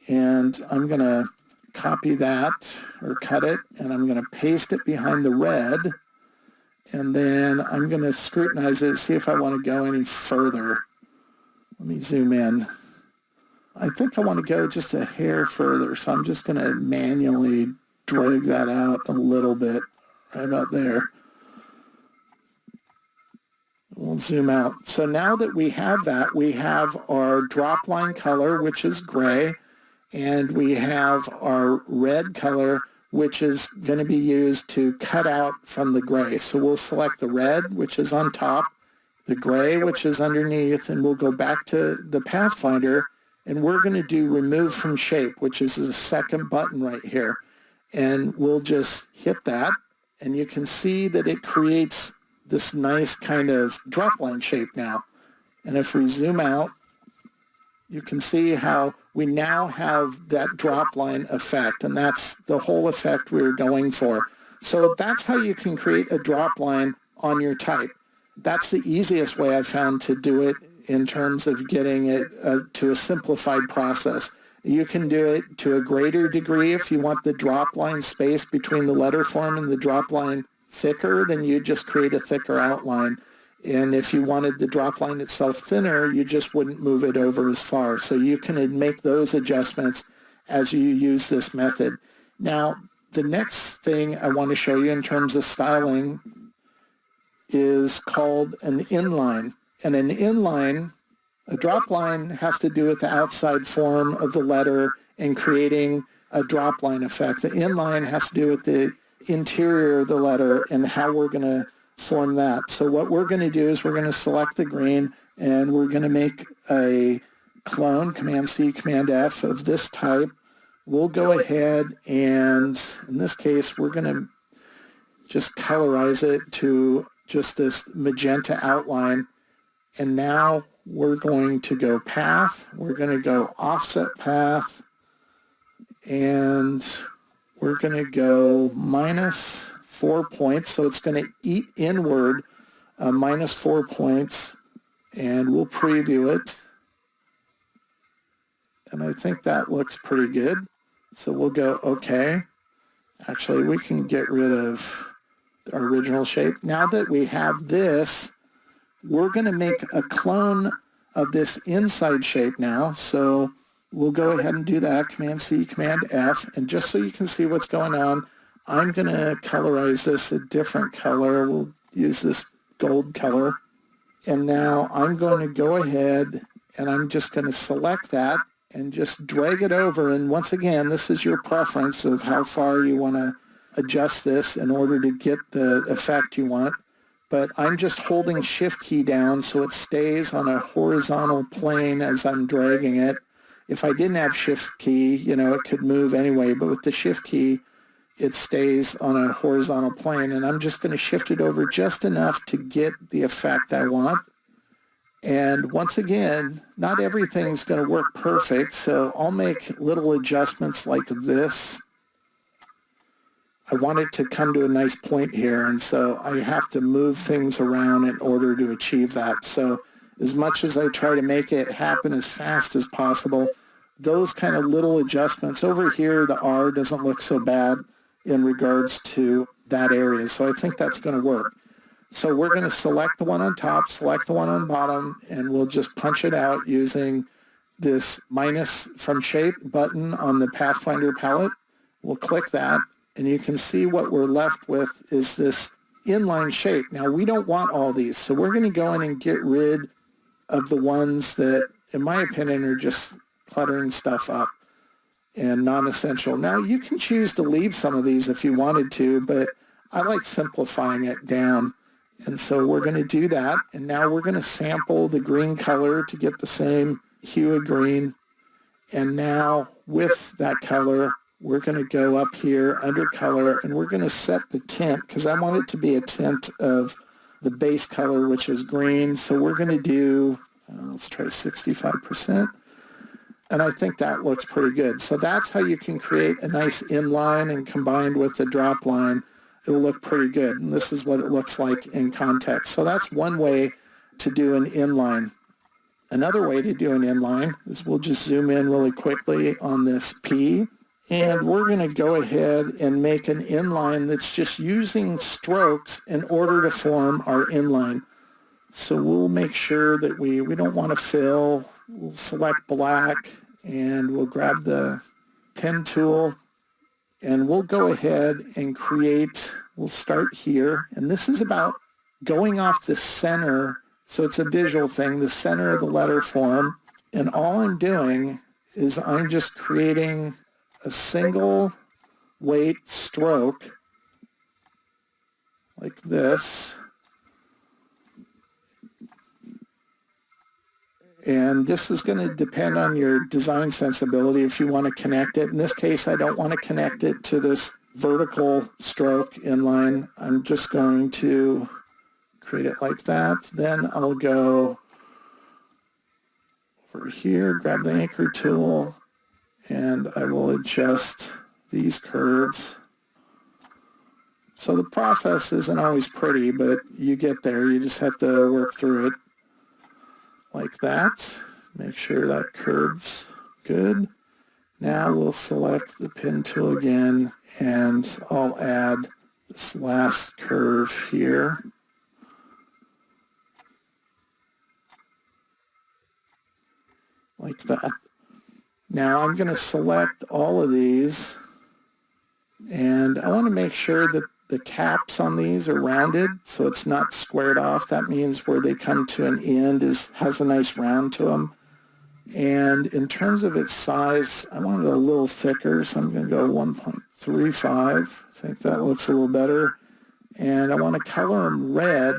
And I'm going to copy that or cut it, and I'm going to paste it behind the red. And then I'm going to scrutinize it, see if I want to go any further. Let me zoom in. I think I want to go just a hair further, so I'm just going to manually drag that out a little bit, right about there. We'll I'll zoom out. So now that we have that, we have our drop line color, which is gray, and we have our red color, which is going to be used to cut out from the gray. So we'll select the red, which is on top, the gray, which is underneath, and we'll go back to the Pathfinder, and we're going to do remove from shape, which is the second button right here. And we'll just hit that, and you can see that it creates this nice kind of drop line shape now. And if we zoom out, you can see how we now have that drop line effect, and that's the whole effect we were going for. So that's how you can create a drop line on your type. That's the easiest way I've found to do it in terms of getting it to a simplified process. You can do it to a greater degree if you want the drop line space between the letter form and the drop line thicker, then you just create a thicker outline. And if you wanted the drop line itself thinner, you just wouldn't move it over as far. So you can make those adjustments as you use this method. Now, the next thing I want to show you in terms of styling is called an inline. And an inline, a drop line, has to do with the outside form of the letter and creating a drop line effect. The inline has to do with the interior of the letter and how we're going to form that. So what we're going to do is we're going to select the green, and we're going to make a clone, Command-C, Command-F, of this type. We'll go ahead and, in this case, we're going to just colorize it to just this magenta outline. And now we're going to go path. We're going to go offset path. And we're going to go -4 points. So it's going to eat inward -4 points. And we'll preview it. And I think that looks pretty good. So we'll go OK. Actually, we can get rid of our original shape. Now that we have this, we're going to make a clone of this inside shape now. So we'll go ahead and do that, Command-C, Command-F. And just so you can see what's going on, I'm going to colorize this a different color. We'll use this gold color. And now I'm going to go ahead and I'm just going to select that and just drag it over. And once again, this is your preference of how far you want to adjust this in order to get the effect you want. But I'm just holding Shift key down so it stays on a horizontal plane as I'm dragging it. If I didn't have Shift key, it could move anyway, but with the Shift key, it stays on a horizontal plane. And I'm just going to shift it over just enough to get the effect I want. And once again, not everything's going to work perfect, so I'll make little adjustments like this. I want it to come to a nice point here, and so I have to move things around in order to achieve that. So as much as I try to make it happen as fast as possible, those kind of little adjustments. Over here, the R doesn't look so bad in regards to that area, so I think that's going to work. So we're going to select the one on top, select the one on bottom, and we'll just punch it out using this minus from shape button on the Pathfinder palette. We'll click that, and you can see what we're left with is this inline shape. Now, we don't want all these, so we're going to go in and get rid of the ones that, in my opinion, are just cluttering stuff up and non-essential. Now, you can choose to leave some of these if you wanted to, but I like simplifying it down. And so we're going to do that, and now we're going to sample the green color to get the same hue of green. And now with that color, we're going to go up here under color, and we're going to set the tint, because I want it to be a tint of the base color, which is green. So we're going to do, let's try 65%. And I think that looks pretty good. So that's how you can create a nice inline, and combined with the drop line, it will look pretty good. And this is what it looks like in context. So that's one way to do an inline. Another way to do an inline is we'll just zoom in really quickly on this P, and we're going to go ahead and make an inline that's just using strokes in order to form our inline. So we'll make sure that we don't want to fill. We'll select black, and we'll grab the pen tool, and we'll go ahead and create, we'll start here, and this is about going off the center So it's a visual thing, the center of the letter form. And all I'm doing is I'm just creating a single weight stroke like this. And this is going to depend on your design sensibility if you want to connect it. In this case, I don't want to connect it to this vertical stroke inline. I'm just going to create it like that. Then I'll go over here, grab the anchor tool, and I will adjust these curves. So the process isn't always pretty, but you get there. You just have to work through it like that. Make sure that curve's good. Now we'll select the pen tool again, and I'll add this last curve here. Like that. Now I'm going to select all of these, and I want to make sure that the caps on these are rounded so it's not squared off. That means where they come to an end has a nice round to them. And in terms of its size, I want it a little thicker, so I'm going to go 1.35. I think that looks a little better. And I want to color them red,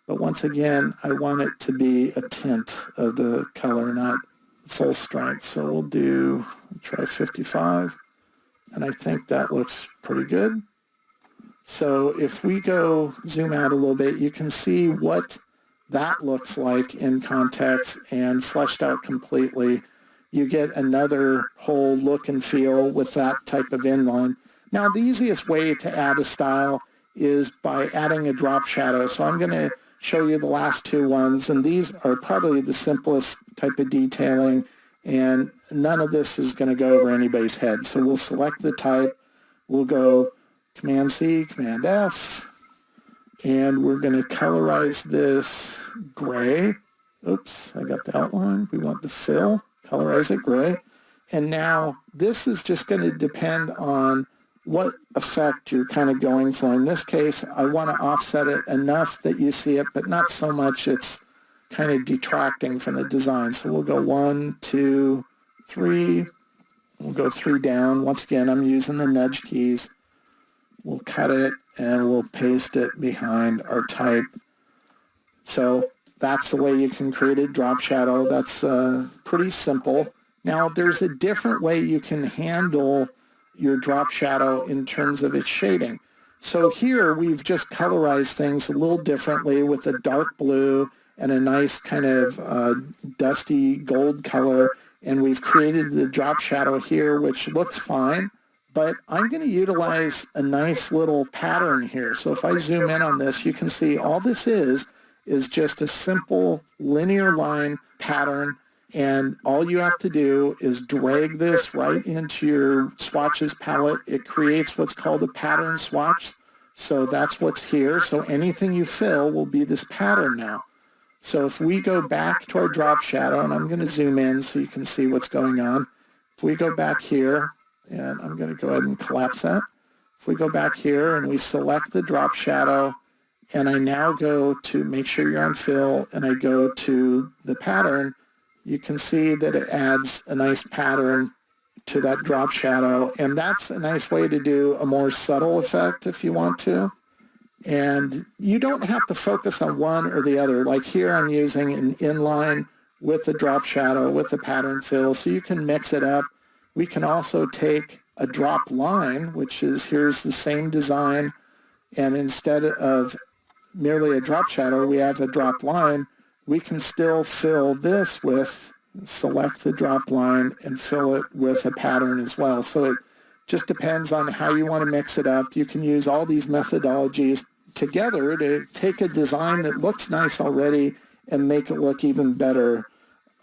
but once again, I want it to be a tint of the color, not full strength. So we'll try 55, and I think that looks pretty good. So if we go zoom out a little bit, you can see what that looks like in context and fleshed out completely. You get another whole look and feel with that type of inline. Now, the easiest way to add a style is by adding a drop shadow. So I'm going to show you the last two ones, and these are probably the simplest type of detailing, and none of this is going to go over anybody's head. So we'll select the type, we'll go Command-C, Command-F, and we're going to colorize this gray. Oops, I got the outline. We want the fill, colorize it gray. And now this is just going to depend on what effect you're kind of going for. In this case, I want to offset it enough that you see it, but not so much it's kind of detracting from the design. So we'll go 1, 2, 3. We'll go 3 down. Once again, I'm using the nudge keys. We'll cut it and we'll paste it behind our type. So that's the way you can create a drop shadow. That's pretty simple. Now there's a different way you can handle your drop shadow in terms of its shading. So here we've just colorized things a little differently with a dark blue and a nice kind of dusty gold color, and we've created the drop shadow here, which looks fine. But I'm going to utilize a nice little pattern here. So if I zoom in on this, you can see all this is just a simple linear line pattern. And all you have to do is drag this right into your swatches palette. It creates what's called a pattern swatch. So that's what's here. So anything you fill will be this pattern now. So if we go back to our drop shadow, and I'm going to zoom in so you can see what's going on. If we go back here, and I'm going to go ahead and collapse that. If we go back here and we select the drop shadow, and I now go to make sure you're on fill, and I go to the pattern, you can see that it adds a nice pattern to that drop shadow. And that's a nice way to do a more subtle effect if you want to. And you don't have to focus on one or the other. Like here I'm using an inline with a drop shadow, with a pattern fill, so you can mix it up. We can also take a drop line, which is here's the same design, and instead of merely a drop shadow, we have a drop line. We can still fill this with, select the drop line and fill it with a pattern as well. So it just depends on how you want to mix it up. You can use all these methodologies together to take a design that looks nice already and make it look even better.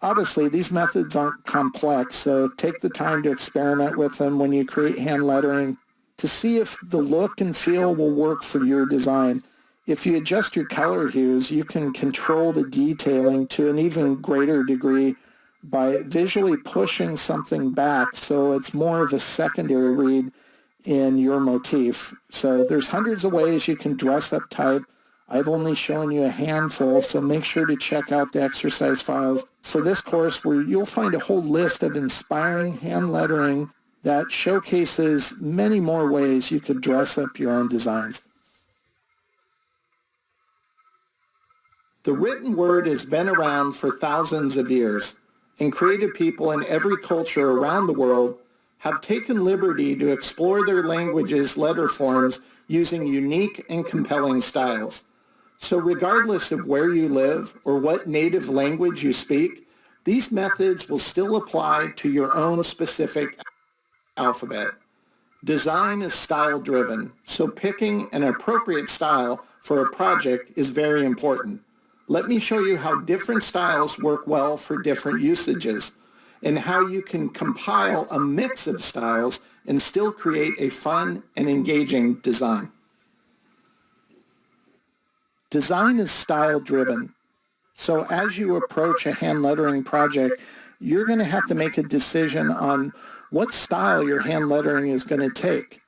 Obviously, these methods aren't complex, so take the time to experiment with them when you create hand lettering to see if the look and feel will work for your design. If you adjust your color hues, you can control the detailing to an even greater degree by visually pushing something back so it's more of a secondary read in your motif. So there's hundreds of ways you can dress up type. I've only shown you a handful, so make sure to check out the exercise files for this course where you'll find a whole list of inspiring hand lettering that showcases many more ways you could dress up your own designs. The written word has been around for thousands of years, and creative people in every culture around the world have taken liberty to explore their language's letter forms using unique and compelling styles. So regardless of where you live or what native language you speak, these methods will still apply to your own specific alphabet. Design is style-driven, so picking an appropriate style for a project is very important. Let me show you how different styles work well for different usages, and how you can compile a mix of styles and still create a fun and engaging design. Design is style-driven, so as you approach a hand lettering project, you're going to have to make a decision on what style your hand lettering is going to take.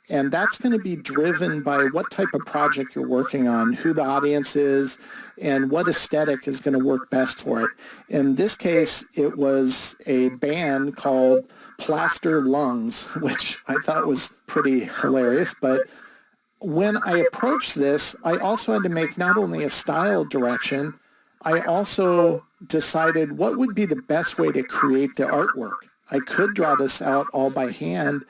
And that's going to be driven by what type of project you're working on, who the audience is, and what aesthetic is going to work best for it. In this case, it was a band called Plaster Lungs, which I thought was pretty hilarious. But when I approached this, I also had to make not only a style direction, I also decided what would be the best way to create the artwork. I could draw this out all by hand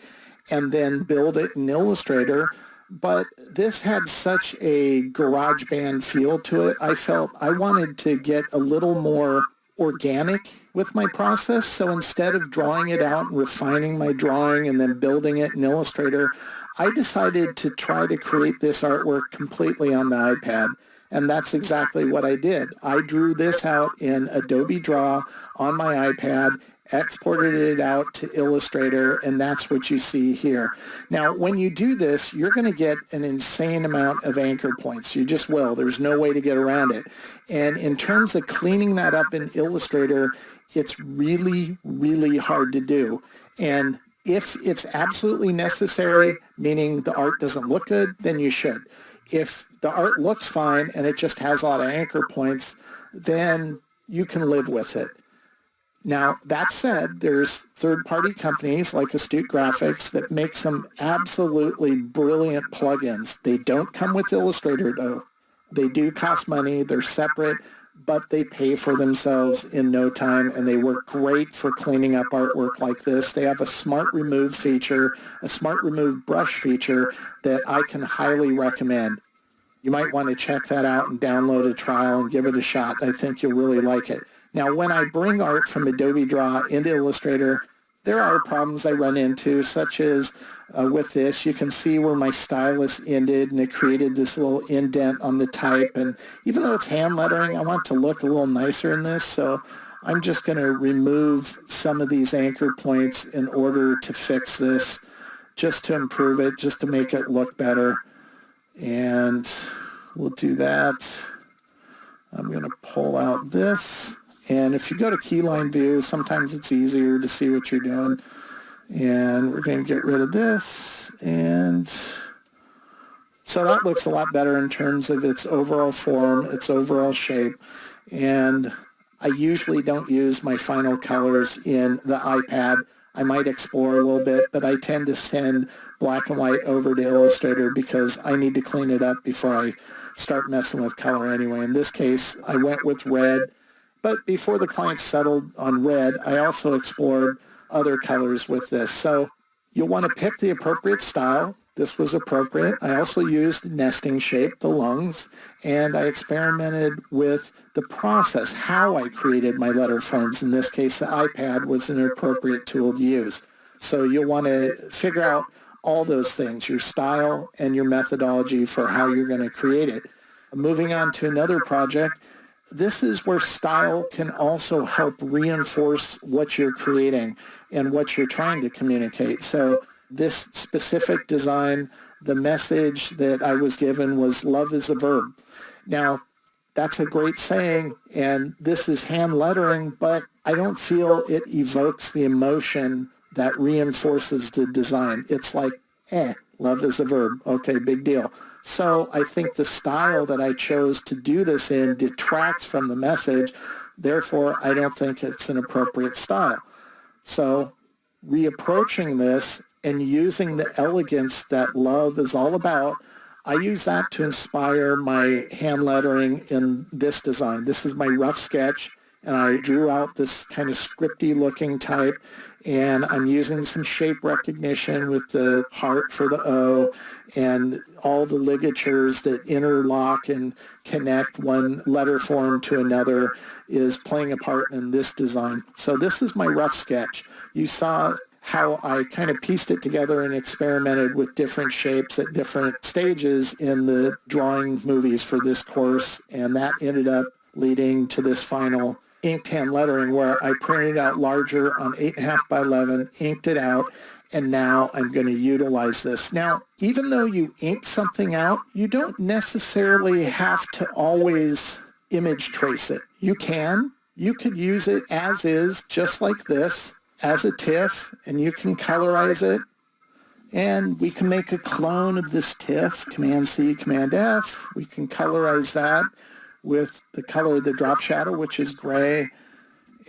and then build it in Illustrator, but this had such a garage band feel to it. I felt I wanted to get a little more organic with my process, so instead of drawing it out and refining my drawing and then building it in Illustrator, I decided to try to create this artwork completely on the iPad. And that's exactly what I did. I drew this out in Adobe Draw on my iPad, exported it out to Illustrator, and that's what you see here. Now, when you do this, you're going to get an insane amount of anchor points. You just will. There's no way to get around it. And in terms of cleaning that up in Illustrator, it's really, really hard to do. And if it's absolutely necessary, meaning the art doesn't look good, then you should. If the art looks fine and it just has a lot of anchor points, then you can live with it. Now, that said, there's third-party companies like Astute Graphics that make some absolutely brilliant plugins. They don't come with Illustrator, though. They do cost money. They're separate, but they pay for themselves in no time, and they work great for cleaning up artwork like this. They have a Smart Remove feature, a Smart Remove brush feature that I can highly recommend. You might want to check that out and download a trial and give it a shot. I think you'll really like it. Now, when I bring art from Adobe Draw into Illustrator, there are problems I run into, such as with this, you can see where my stylus ended, and it created this little indent on the type. And even though it's hand lettering, I want it to look a little nicer in this, so I'm just going to remove some of these anchor points in order to fix this, just to improve it, just to make it look better. And we'll do that. I'm going to pull out this. And if you go to keyline view, sometimes it's easier to see what you're doing. And we're going to get rid of this. And so that looks a lot better in terms of its overall form, its overall shape. And I usually don't use my final colors in the iPad. I might explore a little bit, but I tend to send black and white over to Illustrator because I need to clean it up before I start messing with color anyway. In this case, I went with red. But before the client settled on red, I also explored other colors with this. So you'll want to pick the appropriate style. This was appropriate. I also used nesting shape, the lungs, and I experimented with the process, how I created my letter forms. In this case, the iPad was an appropriate tool to use. So you'll want to figure out all those things, your style and your methodology for how you're going to create it. Moving on to another project, this is where style can also help reinforce what you're creating and what you're trying to communicate. So this specific design, the message that I was given was love is a verb. Now, that's a great saying, and this is hand lettering, but I don't feel it evokes the emotion that reinforces the design. It's like, Love is a verb. Okay, big deal. So I think the style that I chose to do this in detracts from the message. Therefore, I don't think it's an appropriate style. So reapproaching this and using the elegance that love is all about, I use that to inspire my hand lettering in this design. This is my rough sketch, and I drew out this kind of scripty looking type, and I'm using some shape recognition with the heart for the O and all the ligatures that interlock and connect one letter form to another is playing a part in this design. So this is my rough sketch. You saw how I kind of pieced it together and experimented with different shapes at different stages in the drawing movies for this course, and that ended up leading to this final inked hand lettering where I printed out larger on 8.5 by 11, inked it out, and now I'm going to utilize this. Now, even though you ink something out, you don't necessarily have to always image trace it. You can. You could use it as is, just like this, as a TIFF, and you can colorize it. And we can make a clone of this TIFF, Command-C, Command-F. We can colorize that with the color of the drop shadow, which is gray,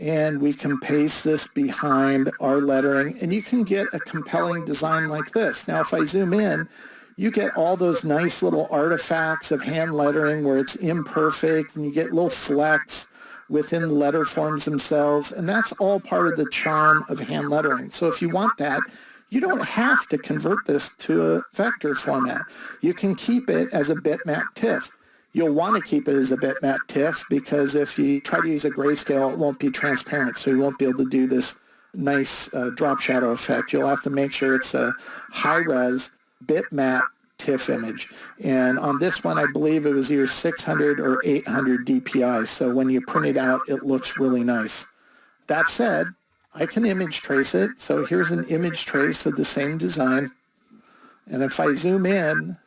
and we can paste this behind our lettering, and you can get a compelling design like this. Now, if I zoom in, you get all those nice little artifacts of hand lettering where it's imperfect, and you get little flecks within the letter forms themselves, and that's all part of the charm of hand lettering. So if you want that, you don't have to convert this to a vector format. You can keep it as a bitmap TIFF. You'll want to keep it as a bitmap TIFF because if you try to use a grayscale, it won't be transparent, so you won't be able to do this nice drop shadow effect. You'll have to make sure it's a high-res bitmap TIFF image. And on this one, I believe it was either 600 or 800 DPI, so when you print it out, it looks really nice. That said, I can image trace it, so here's an image trace of the same design. And if I zoom in,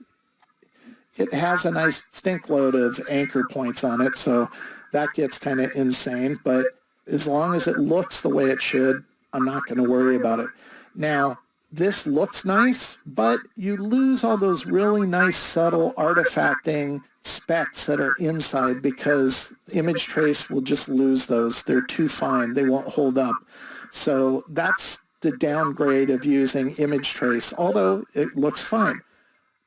it has a nice stink load of anchor points on it, so that gets kind of insane. But as long as it looks the way it should, I'm not going to worry about it. Now, this looks nice, but you lose all those really nice subtle artifacting specks that are inside because image trace will just lose those. They're too fine. They won't hold up. So that's the downgrade of using image trace, although it looks fine.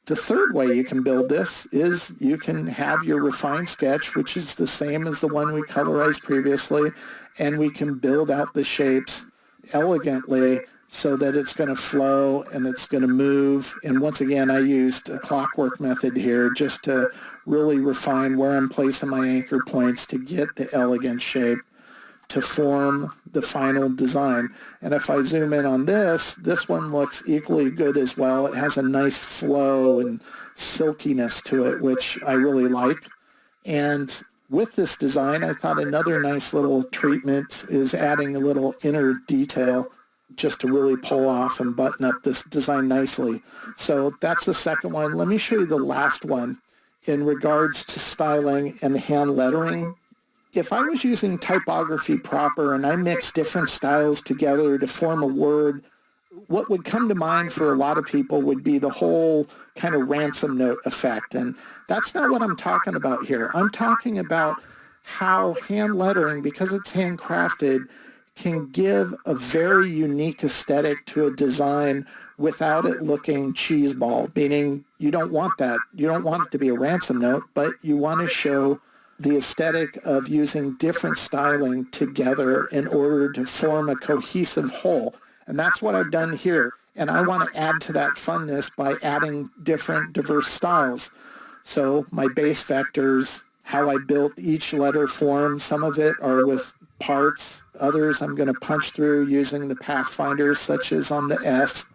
The third way you can build this is you can have your refined sketch, which is the same as the one we colorized previously, and we can build out the shapes elegantly so that it's going to flow and it's going to move. And once again, I used a clockwork method here just to really refine where I'm placing my anchor points to get the elegant shape to form the final design. And if I zoom in on this one looks equally good as well. It has a nice flow and silkiness to it, which I really like. And with this design, I thought another nice little treatment is adding a little inner detail just to really pull off and button up this design nicely. So that's the second one. Let me show you the last one in regards to styling and hand lettering. If I was using typography proper and I mixed different styles together to form a word, what would come to mind for a lot of people would be the whole kind of ransom note effect. And that's not what I'm talking about here. I'm talking about how hand lettering, because it's handcrafted, can give a very unique aesthetic to a design without it looking cheeseball, meaning you don't want that. You don't want it to be a ransom note, but you want to show the aesthetic of using different styling together in order to form a cohesive whole. And that's what I've done here. And I want to add to that funness by adding different diverse styles. So my base vectors, how I built each letter form, some of it are with parts, others I'm going to punch through using the pathfinders, such as on the S.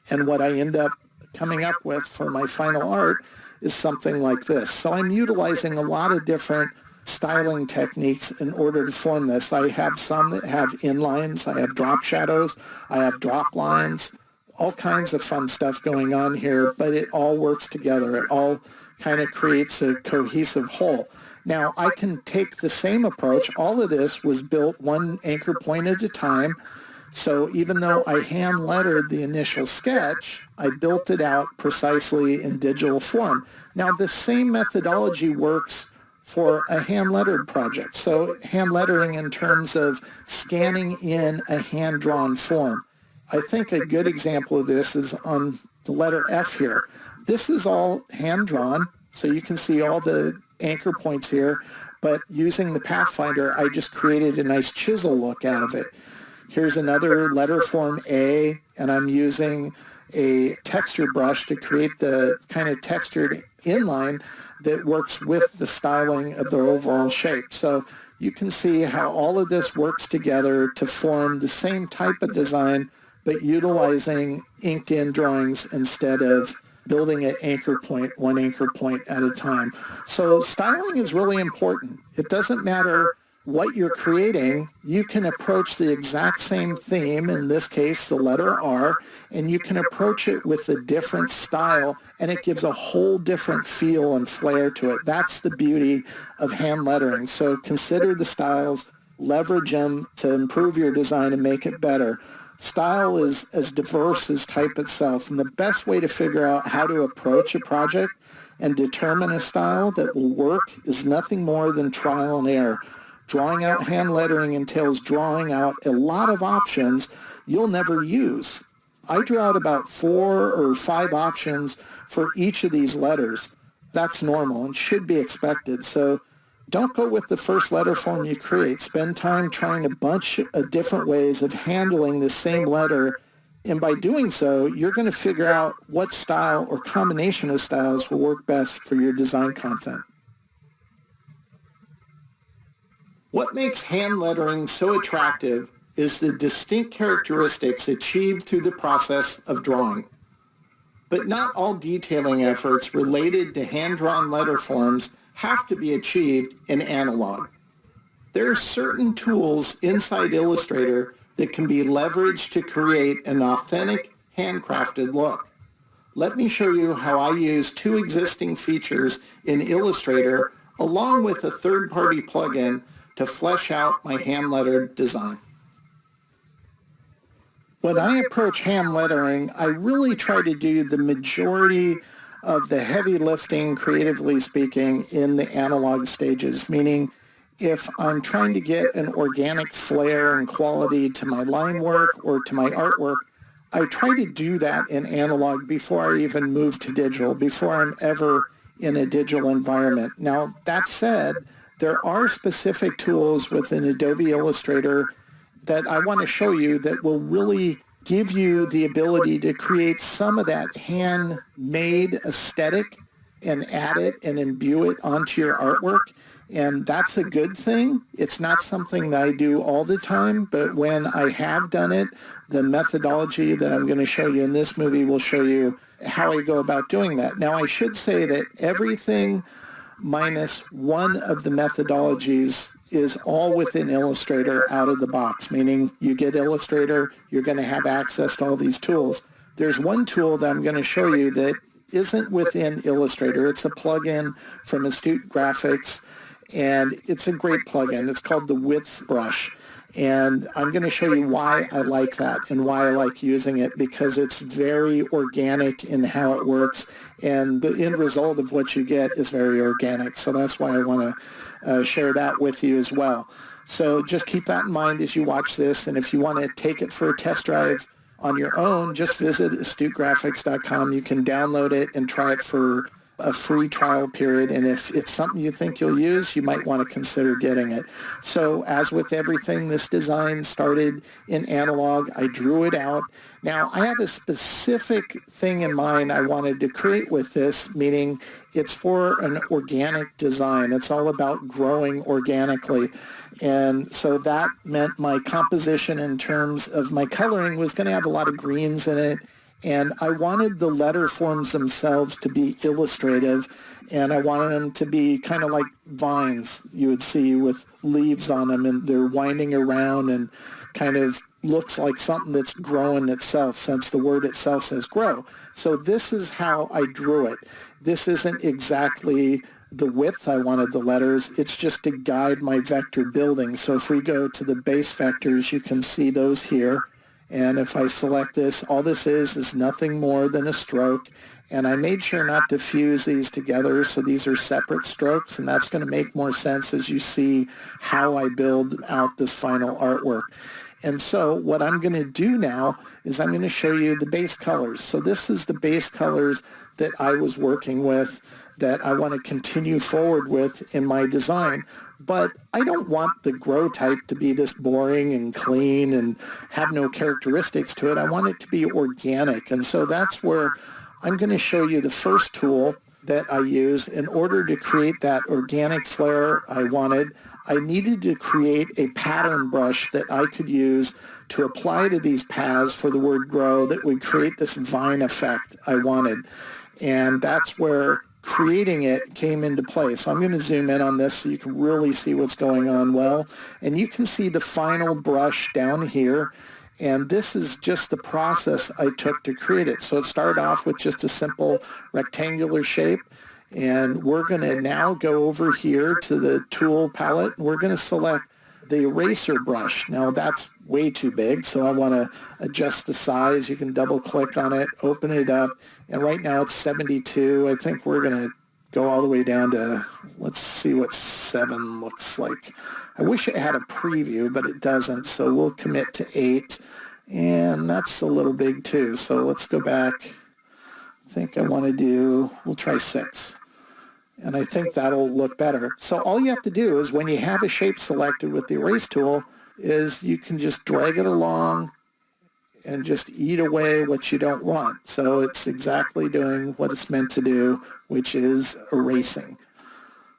And what I end up coming up with for my final art is something like this. So I'm utilizing a lot of different styling techniques in order to form this. I have some that have inlines, I have drop shadows, I have drop lines, all kinds of fun stuff going on here, but it all works together. It all kind of creates a cohesive whole. Now, I can take the same approach. All of this was built one anchor point at a time. So even though I hand lettered the initial sketch, I built it out precisely in digital form. Now, the same methodology works for a hand lettered project. So hand lettering in terms of scanning in a hand-drawn form. I think a good example of this is on the letter F here. This is all hand-drawn, so you can see all the anchor points here, but using the Pathfinder, I just created a nice chisel look out of it. Here's another letter form A, and I'm using a texture brush to create the kind of textured inline that works with the styling of the overall shape. So you can see how all of this works together to form the same type of design, but utilizing inked-in drawings instead of building an anchor point, one anchor point at a time. So styling is really important. It doesn't matter what you're creating, you can approach the exact same theme, in this case the letter R, and you can approach it with a different style, and it gives a whole different feel and flair to it. That's the beauty of hand lettering. So consider the styles, leverage them to improve your design and make it better. Style is as diverse as type itself, and the best way to figure out how to approach a project and determine a style that will work is nothing more than trial and error. Drawing out hand lettering entails drawing out a lot of options you'll never use. I drew out about 4 or 5 options for each of these letters. That's normal and should be expected. So don't go with the first letter form you create. Spend time trying a bunch of different ways of handling the same letter. And by doing so, you're going to figure out what style or combination of styles will work best for your design content. What makes hand lettering so attractive is the distinct characteristics achieved through the process of drawing. But not all detailing efforts related to hand-drawn letter forms have to be achieved in analog. There are certain tools inside Illustrator that can be leveraged to create an authentic, handcrafted look. Let me show you how I use 2 existing features in Illustrator along with a third-party plugin to flesh out my hand-lettered design. When I approach hand lettering, I really try to do the majority of the heavy lifting, creatively speaking, in the analog stages, meaning if I'm trying to get an organic flair and quality to my line work or to my artwork, I try to do that in analog before I even move to digital, before I'm ever in a digital environment. Now, that said, there are specific tools within Adobe Illustrator that I want to show you that will really give you the ability to create some of that handmade aesthetic and add it and imbue it onto your artwork. And that's a good thing. It's not something that I do all the time, but when I have done it, the methodology that I'm going to show you in this movie will show you how I go about doing that. Now, I should say that everything minus one of the methodologies is all within Illustrator out of the box, meaning you get Illustrator, you're going to have access to all these tools. There's one tool that I'm going to show you that isn't within Illustrator. It's a plugin from Astute Graphics, and it's a great plugin. It's called the Width Brush. And I'm going to show you why I like that and why I like using it, because it's very organic in how it works, and the end result of what you get is very organic. So that's why I want to share that with you as well. So just keep that in mind as you watch this, and if you want to take it for a test drive on your own, just visit astutegraphics.com. You can download it and try it for a free trial period, and if it's something you think you'll use, you might want to consider getting it. So as with everything, this design started in analog. I drew it out. Now, I had a specific thing in mind I wanted to create with this, meaning it's for an organic design. It's all about growing organically. And so that meant my composition in terms of my coloring was going to have a lot of greens in it. And I wanted the letter forms themselves to be illustrative, and I wanted them to be kind of like vines you would see with leaves on them, and they're winding around and kind of looks like something that's growing itself, since the word itself says grow. So this is how I drew it. This isn't exactly the width I wanted the letters. It's just to guide my vector building. So if we go to the base vectors, you can see those here. And if I select this, all this is nothing more than a stroke. And I made sure not to fuse these together, so these are separate strokes, and that's going to make more sense as you see how I build out this final artwork. And so what I'm going to do now is I'm going to show you the base colors. So this is the base colors that I was working with that I want to continue forward with in my design. But I don't want the grow type to be this boring and clean and have no characteristics to it. I want it to be organic. And so that's where I'm going to show you the first tool that I use in order to create that organic flare I wanted. I needed to create a pattern brush that I could use to apply to these paths for the word grow that would create this vine effect I wanted. And that's where creating it came into play. So I'm going to zoom in on this so you can really see what's going on well. And you can see the final brush down here. And this is just the process I took to create it. So it started off with just a simple rectangular shape. And we're going to now go over here to the tool palette, and we're going to select the eraser brush. Now that's way too big, so I want to adjust the size. You can double click on it, open it up, and right now it's 72. I think we're going to go all the way down to, let's see what 7 looks like. I wish it had a preview, but it doesn't, so we'll commit to 8, and that's a little big too. So let's go back. I think I want to do, we'll try 6. And I think that'll look better. So all you have to do is when you have a shape selected with the erase tool is you can just drag it along and just eat away what you don't want. So it's exactly doing what it's meant to do, which is erasing.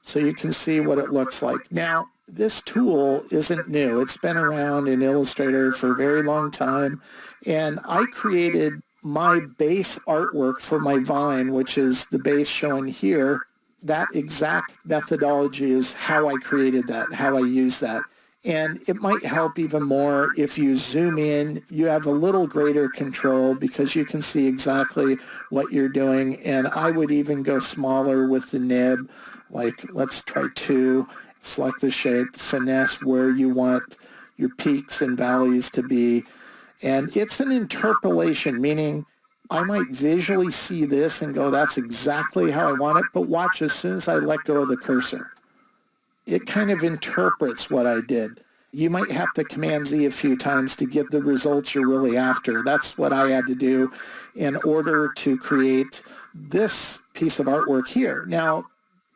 So you can see what it looks like. Now, this tool isn't new. It's been around in Illustrator for a very long time. And I created my base artwork for my vine, which is the base shown here. That exact methodology is how I created that, how I use that. And it might help even more if you zoom in. You have a little greater control because you can see exactly what you're doing. And I would even go smaller with the nib. Like, let's try 2. Select the shape, finesse where you want your peaks and valleys to be. And it's an interpolation, meaning I might visually see this and go, that's exactly how I want it, but watch, as soon as I let go of the cursor, it kind of interprets what I did. You might have to Command-Z a few times to get the results you're really after. That's what I had to do in order to create this piece of artwork here. Now,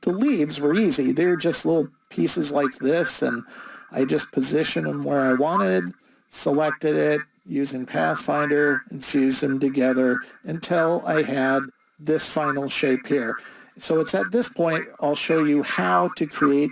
the leaves were easy. They're just little pieces like this, and I just positioned them where I wanted, selected it, using Pathfinder, and fuse them together until I had this final shape here. So it's at this point I'll show you how to create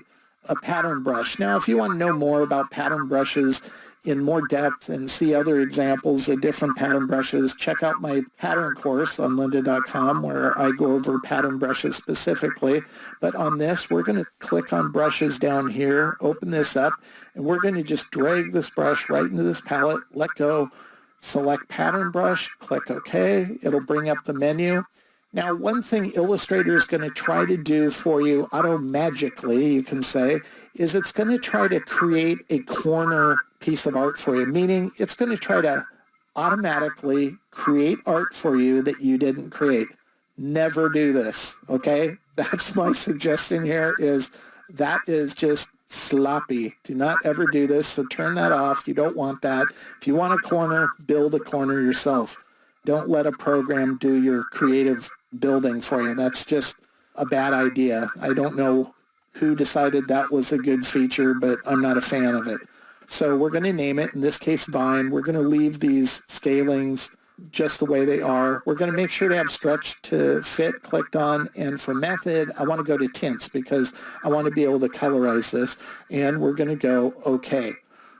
a pattern brush. Now, if you want to know more about pattern brushes in more depth and see other examples of different pattern brushes, check out my pattern course on lynda.com where I go over pattern brushes specifically. But on this, we're going to click on brushes down here, open this up, and we're going to just drag this brush right into this palette, let go, select pattern brush, click OK. It'll bring up the menu. Now, one thing Illustrator is going to try to do for you auto-magically, you can say, is it's going to try to create a corner piece of art for you, meaning it's going to try to automatically create art for you that you didn't create. Never do this, okay? That's my suggestion here, is that is just sloppy. Do not ever do this, so turn that off. You don't want that. If you want a corner, build a corner yourself. Don't let a program do your creative building for you. That's just a bad idea. I don't know who decided that was a good feature, but I'm not a fan of it. So we're going to name it, in this case, Vine. We're going to leave these scalings just the way they are. We're going to make sure to have stretch to fit clicked on. And for method, I want to go to tints because I want to be able to colorize this. And we're going to go OK.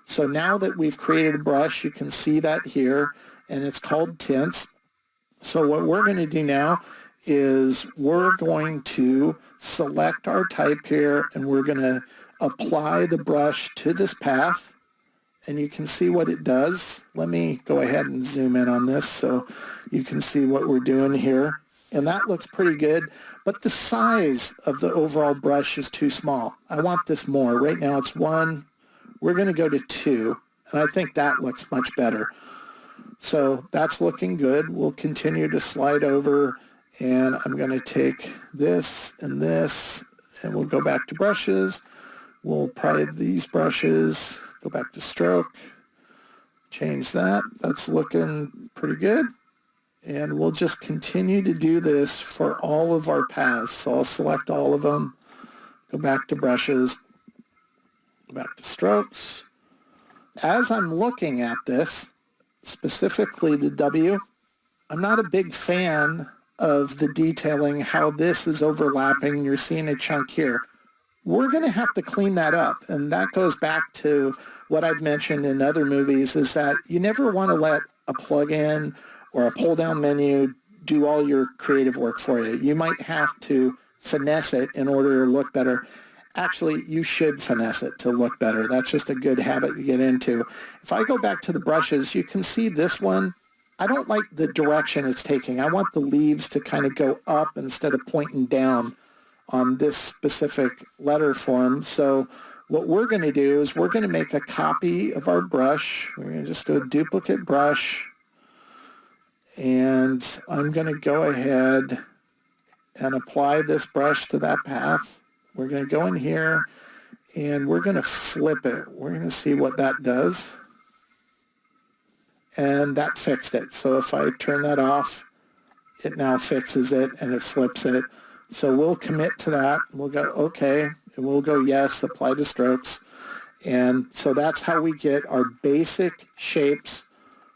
So now that we've created a brush, you can see that here, and it's called tints. So what we're going to do now is we're going to select our type here, and we're going to apply the brush to this path, and you can see what it does. Let me go ahead and zoom in on this so you can see what we're doing here. And that looks pretty good, but the size of the overall brush is too small. I want this more. Right now it's 1. We're going to go to 2, and I think that looks much better. So that's looking good. We'll continue to slide over, and I'm going to take this, and we'll go back to brushes. We'll apply these brushes, go back to stroke, change that. That's looking pretty good. And we'll just continue to do this for all of our paths. So I'll select all of them, go back to brushes, go back to strokes. As I'm looking at this, specifically the W, I'm not a big fan of the detailing, how this is overlapping. You're seeing a chunk here. We're going to have to clean that up. And that goes back to what I've mentioned in other movies, is that you never want to let a plugin or a pull-down menu do all your creative work for you. You might have to finesse it in order to look better. Actually, you should finesse it to look better. That's just a good habit to get into. If I go back to the brushes, you can see this one. I don't like the direction it's taking. I want the leaves to kind of go up instead of pointing down on this specific letter form. So what we're going to do is we're going to make a copy of our brush. We're going to just go duplicate brush. And I'm going to go ahead and apply this brush to that path. We're going to go in here and we're going to flip it. We're going to see what that does. And that fixed it. So if I turn that off, it now fixes it and it flips it. So we'll commit to that. We'll go OK, and we'll go yes, apply to strokes. And so that's how we get our basic shapes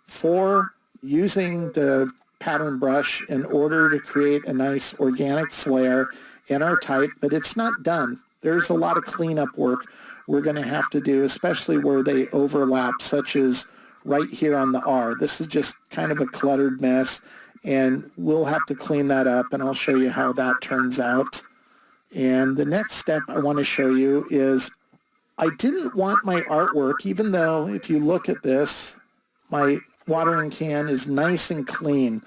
for using the pattern brush in order to create a nice organic flare in our type. But it's not done. There's a lot of cleanup work we're going to have to do, especially where they overlap, such as right here on the R. This is just kind of a cluttered mess, and we'll have to clean that up, and I'll show you how that turns out. And the next step I want to show you is I didn't want my artwork, even though if you look at this, my watering can is nice and clean.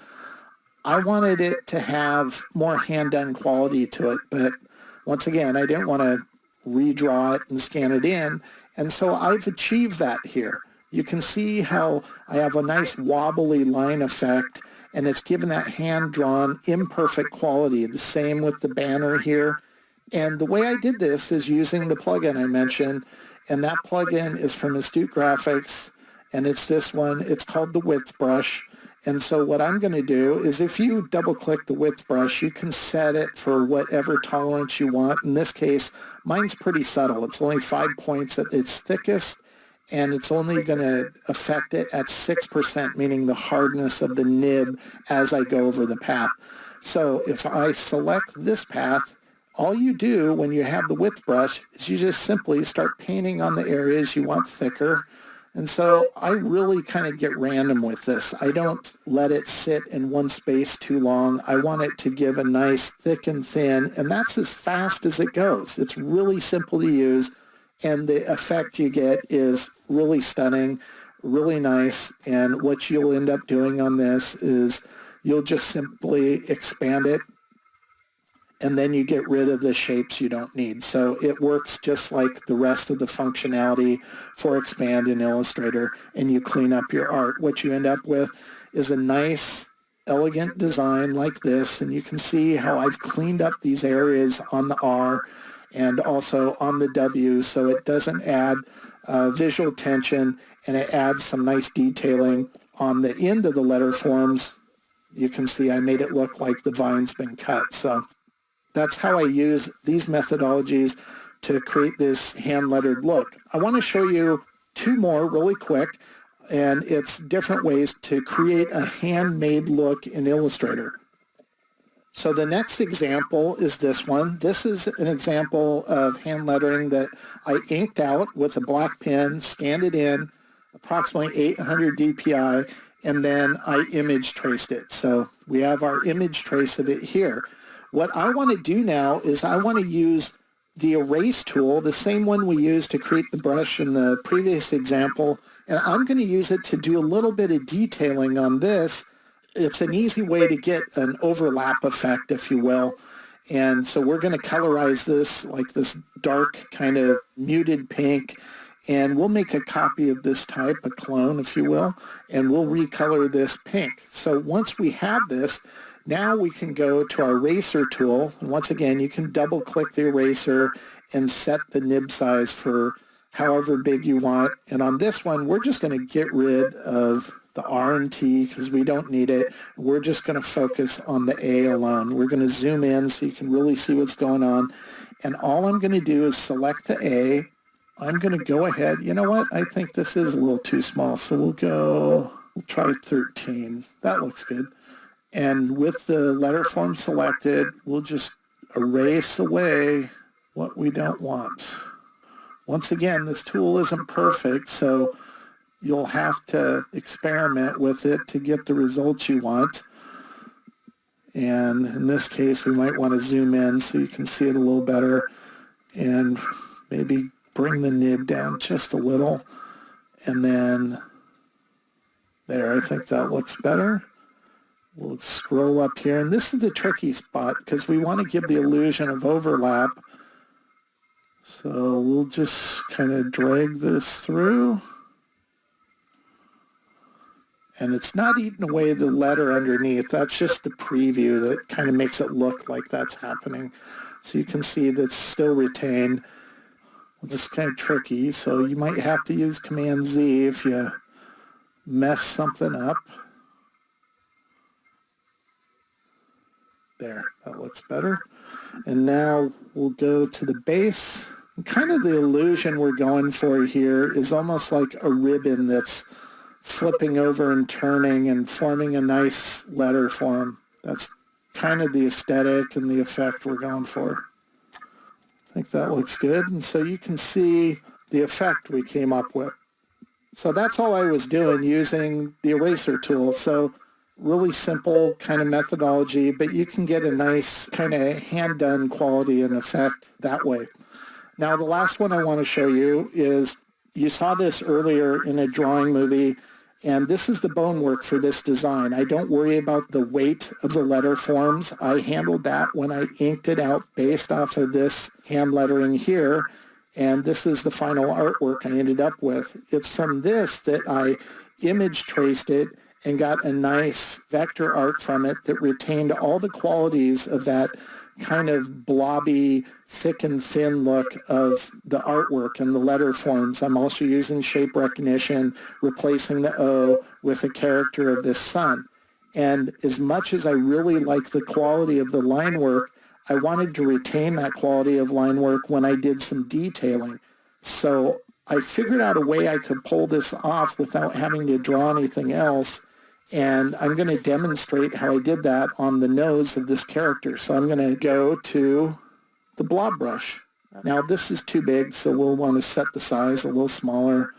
I wanted it to have more hand-done quality to it, but once again, I didn't want to redraw it and scan it in, and so I've achieved that here. You can see how I have a nice wobbly line effect, and it's given that hand-drawn, imperfect quality. The same with the banner here. And the way I did this is using the plugin I mentioned, and that plugin is from Astute Graphics, and it's this one. It's called the Width Brush. And so what I'm going to do is if you double-click the Width Brush, you can set it for whatever tolerance you want. In this case, mine's pretty subtle. It's only 5 points at its thickest, and it's only going to affect it at 6%, meaning the hardness of the nib as I go over the path. So if I select this path, all you do when you have the width brush is you just simply start painting on the areas you want thicker. And so I really kind of get random with this. I don't let it sit in one space too long. I want it to give a nice thick and thin, and that's as fast as it goes. It's really simple to use, and the effect you get is really stunning, really nice. And what you'll end up doing on this is you'll just simply expand it, and then you get rid of the shapes you don't need. So it works just like the rest of the functionality for Expand in Illustrator, and you clean up your art. What you end up with is a nice, elegant design like this, and you can see how I've cleaned up these areas on the R and also on the W, so it doesn't add visual tension, and it adds some nice detailing on the end of the letter forms. You can see I made it look like the vine's been cut. So that's how I use these methodologies to create this hand-lettered look. I want to show you two more really quick, and it's different ways to create a handmade look in Illustrator. So the next example is this one. This is an example of hand lettering that I inked out with a black pen, scanned it in, approximately 800 dpi, and then I image traced it. So we have our image trace of it here. What I want to do now is I want to use the erase tool, the same one we used to create the brush in the previous example, and I'm going to use it to do a little bit of detailing on this. It's an easy way to get an overlap effect, if you will. And so we're going to colorize this like this dark kind of muted pink, And we'll make a copy of this type, a clone, if you will, and we'll recolor this pink. So once we have this, now we can go to our eraser tool. And once again, you can double click the eraser and set the nib size for however big you want. And on this one, we're just going to get rid of the R and T because we don't need it. We're just going to focus on the A alone. We're going to zoom in so you can really see what's going on. And all I'm going to do is select the A. I'm going to go ahead. You know what? I think this is a little too small. So we'll try 13. That looks good. And with the letter form selected, we'll just erase away what we don't want. Once again, this tool isn't perfect, so you'll have to experiment with it to get the results you want. And in this case, we might want to zoom in so you can see it a little better and maybe bring the nib down just a little. And then there, I think that looks better. We'll scroll up here, and this is the tricky spot because we want to give the illusion of overlap. So we'll just kind of drag this through. And it's not eating away the letter underneath. That's just the preview that kind of makes it look like that's happening. So you can see that's still retained. This is kind of tricky, so you might have to use Command Z if you mess something up. There, that looks better. And now we'll go to the base. And kind of the illusion we're going for here is almost like a ribbon that's flipping over and turning and forming a nice letter form. That's kind of the aesthetic and the effect we're going for. I think that looks good. And so you can see the effect we came up with. So that's all I was doing using the eraser tool. So really simple kind of methodology, but you can get a nice kind of hand-done quality and effect that way. Now, the last one I want to show you is, you saw this earlier in a drawing movie, and this is the bone work for this design. I don't worry about the weight of the letter forms. I handled that when I inked it out based off of this hand lettering here, and this is the final artwork I ended up with. It's from this that I image traced it and got a nice vector art from it that retained all the qualities of that kind of blobby, thick and thin look of the artwork and the letter forms. I'm also using shape recognition, replacing the O with a character of this sun. And as much as I really like the quality of the line work, I wanted to retain that quality of line work when I did some detailing. So I figured out a way I could pull this off without having to draw anything else. And I'm going to demonstrate how I did that on the nose of this character. So I'm going to go to the blob brush. Now this is too big, so we'll want to set the size a little smaller.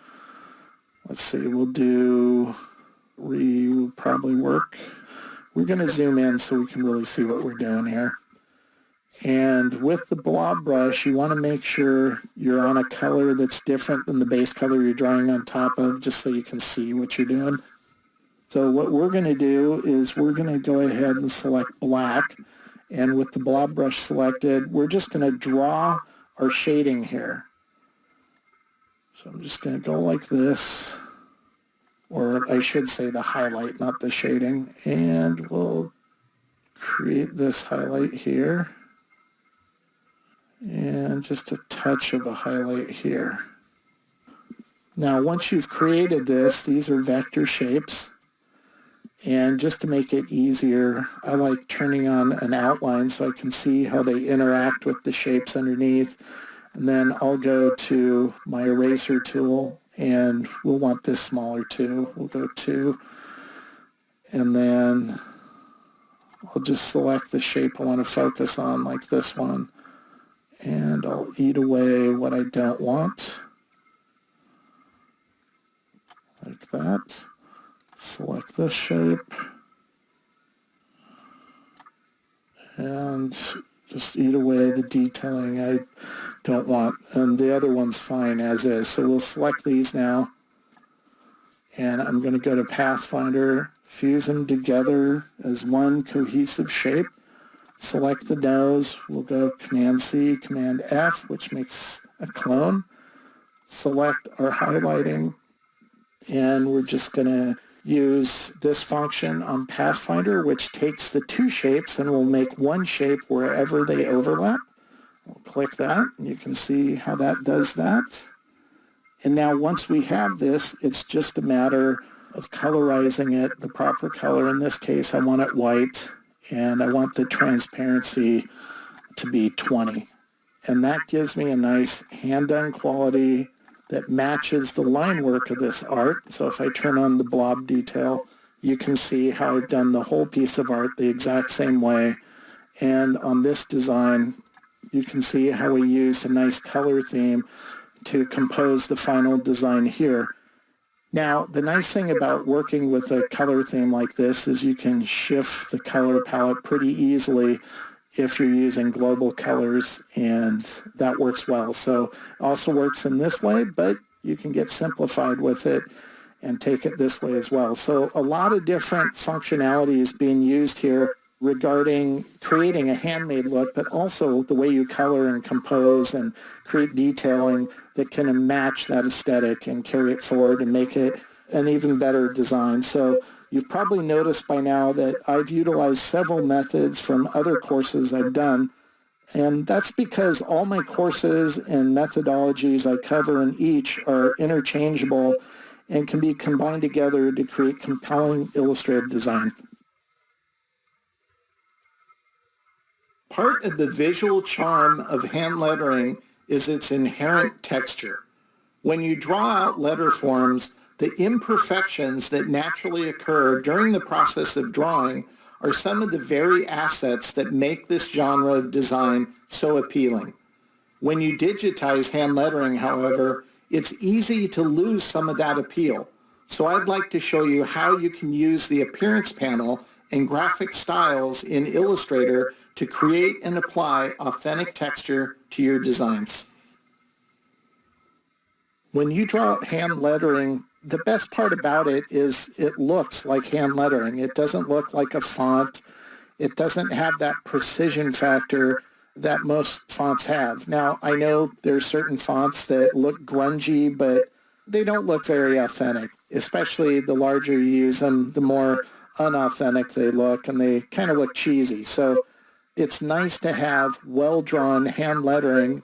Let's see, we'll do 3 will probably work. We're going to zoom in so we can really see what we're doing here. And with the blob brush, you want to make sure you're on a color that's different than the base color you're drawing on top of, just so you can see what you're doing. So what we're going to do is we're going to go ahead and select black. And with the blob brush selected, we're just going to draw our shading here. So I'm just going to go like this, or I should say the highlight, not the shading. And we'll create this highlight here. And just a touch of a highlight here. Now, once you've created this, these are vector shapes. And just to make it easier, I like turning on an outline so I can see how they interact with the shapes underneath. And then I'll go to my eraser tool, and we'll want this smaller too. We'll go 2. And then I'll just select the shape I want to focus on, like this one. And I'll eat away what I don't want, like that. Select this shape and just eat away the detailing I don't want. And the other one's fine as is. So we'll select these now. And I'm going to go to Pathfinder, fuse them together as one cohesive shape. Select the nose. We'll go Command C, Command F, which makes a clone. select our highlighting, and we're just going to use this function on Pathfinder, which takes the two shapes and will make one shape wherever they overlap. We'll click that, and you can see how that does that. And now once we have this, it's just a matter of colorizing it the proper color. In this case, I want it white, and I want the transparency to be 20. And that gives me a nice hand-done quality that matches the line work of this art. So if I turn on the blob detail, you can see how I've done the whole piece of art the exact same way. And on this design, you can see how we use a nice color theme to compose the final design here. Now, the nice thing about working with a color theme like this is you can shift the color palette pretty easily if you're using global colors, and that works well. So it also works in this way, but you can get simplified with it and take it this way as well. So a lot of different functionalities being used here regarding creating a handmade look, but also the way you color and compose and create detailing that can match that aesthetic and carry it forward and make it an even better design. So you've probably noticed by now that I've utilized several methods from other courses I've done, and that's because all my courses and methodologies I cover in each are interchangeable and can be combined together to create compelling illustrative design. Part of the visual charm of hand lettering is its inherent texture. When you draw out letter forms, the imperfections that naturally occur during the process of drawing are some of the very assets that make this genre of design so appealing. When you digitize hand lettering, however, it's easy to lose some of that appeal. So I'd like to show you how you can use the appearance panel and graphic styles in Illustrator to create and apply authentic texture to your designs. When you draw out hand lettering, the best part about it is it looks like hand lettering. It doesn't look like a font. It doesn't have that precision factor that most fonts have. Now, I know there's certain fonts that look grungy, but they don't look very authentic. Especially the larger you use them, the more unauthentic they look, and they kind of look cheesy. So it's nice to have well-drawn hand lettering.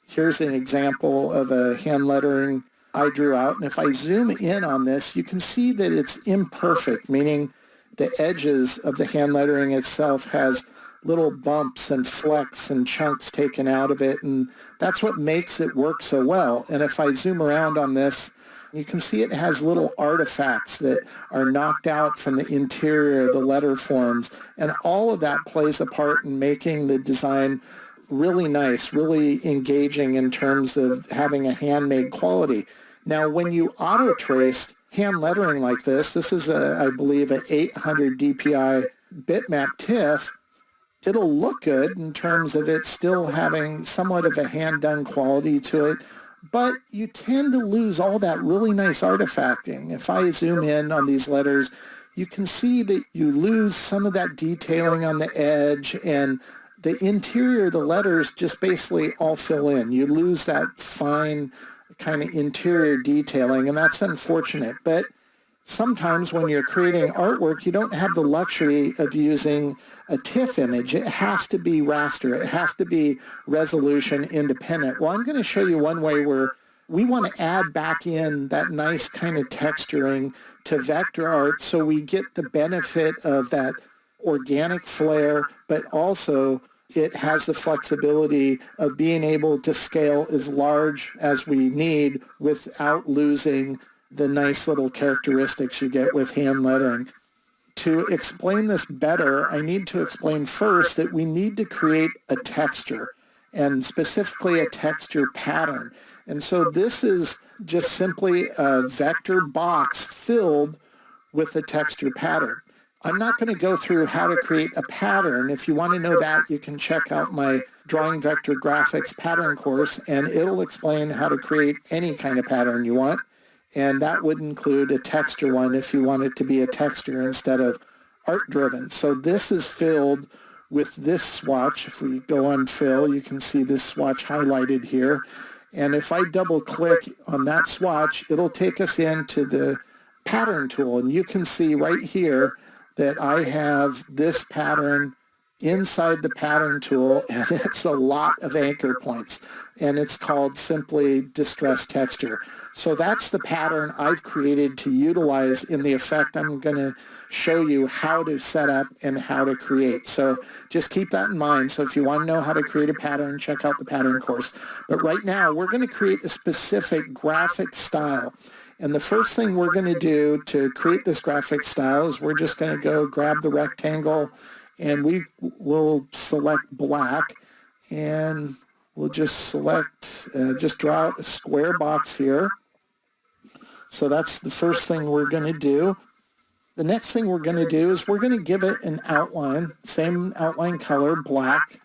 Here's an example of a hand lettering I drew out, and if I zoom in on this, you can see that it's imperfect, meaning the edges of the hand lettering itself has little bumps and flecks and chunks taken out of it, and that's what makes it work so well. And if I zoom around on this, you can see it has little artifacts that are knocked out from the interior of the letter forms, and all of that plays a part in making the design really nice, really engaging in terms of having a handmade quality. Now, when you auto-trace hand lettering like this is, I believe, an 800 DPI bitmap TIFF, it'll look good in terms of it still having somewhat of a hand-done quality to it, but you tend to lose all that really nice artifacting. If I zoom in on these letters, you can see that you lose some of that detailing on the edge, and the interior of the letters just basically all fill in. You lose that fine kind of interior detailing, and that's unfortunate. But sometimes when you're creating artwork, you don't have the luxury of using a TIFF image. It has to be raster. It has to be resolution independent. Well, I'm going to show you one way where we want to add back in that nice kind of texturing to vector art so we get the benefit of that organic flair, but also it has the flexibility of being able to scale as large as we need without losing the nice little characteristics you get with hand lettering. To explain this better, I need to explain first that we need to create a texture, and specifically a texture pattern. And so this is just simply a vector box filled with a texture pattern. I'm not going to go through how to create a pattern. If you want to know that, you can check out my Drawing Vector Graphics pattern course, and it'll explain how to create any kind of pattern you want. And that would include a texture one if you want it to be a texture instead of art-driven. So this is filled with this swatch. If we go on fill, you can see this swatch highlighted here. And if I double click on that swatch, it'll take us into the pattern tool. And you can see right here that I have this pattern inside the pattern tool, and it's a lot of anchor points, and it's called simply distress texture. So that's the pattern I've created to utilize in the effect I'm going to show you how to set up and how to create. So just keep that in mind. So if you want to know how to create a pattern, check out the pattern course. But right now we're going to create a specific graphic style. And the first thing we're going to do to create this graphic style is we're just going to go grab the rectangle, and we will select black, and we'll just select, just draw out a square box here. So that's the first thing we're going to do. The next thing we're going to do is we're going to give it an outline, same outline color, black.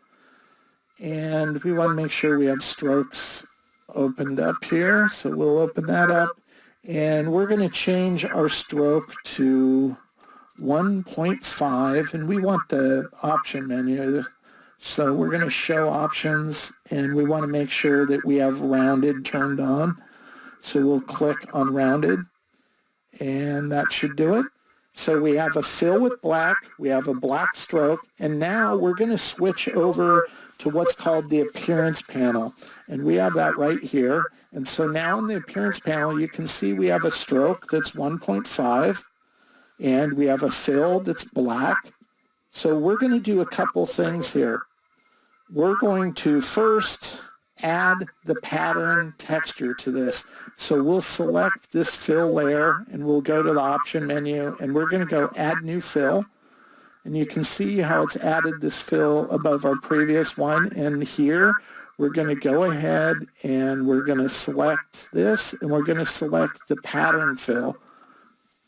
And we want to make sure we have strokes opened up here. So we'll open that up. And we're going to change our stroke to 1.5, and we want the option menu. So we're going to show options, and we want to make sure that we have rounded turned on. So we'll click on rounded, and that should do it. So we have a fill with black, we have a black stroke, and now we're going to switch over to what's called the appearance panel. And we have that right here. And so now in the appearance panel, you can see we have a stroke that's 1.5, and we have a fill that's black. So we're going to do a couple things here. We're going to first add the pattern texture to this. So we'll select this fill layer, and we'll go to the option menu, and we're going to go add new fill. And you can see how it's added this fill above our previous one. And here we're going to go ahead and we're going to select this, and we're going to select the pattern fill.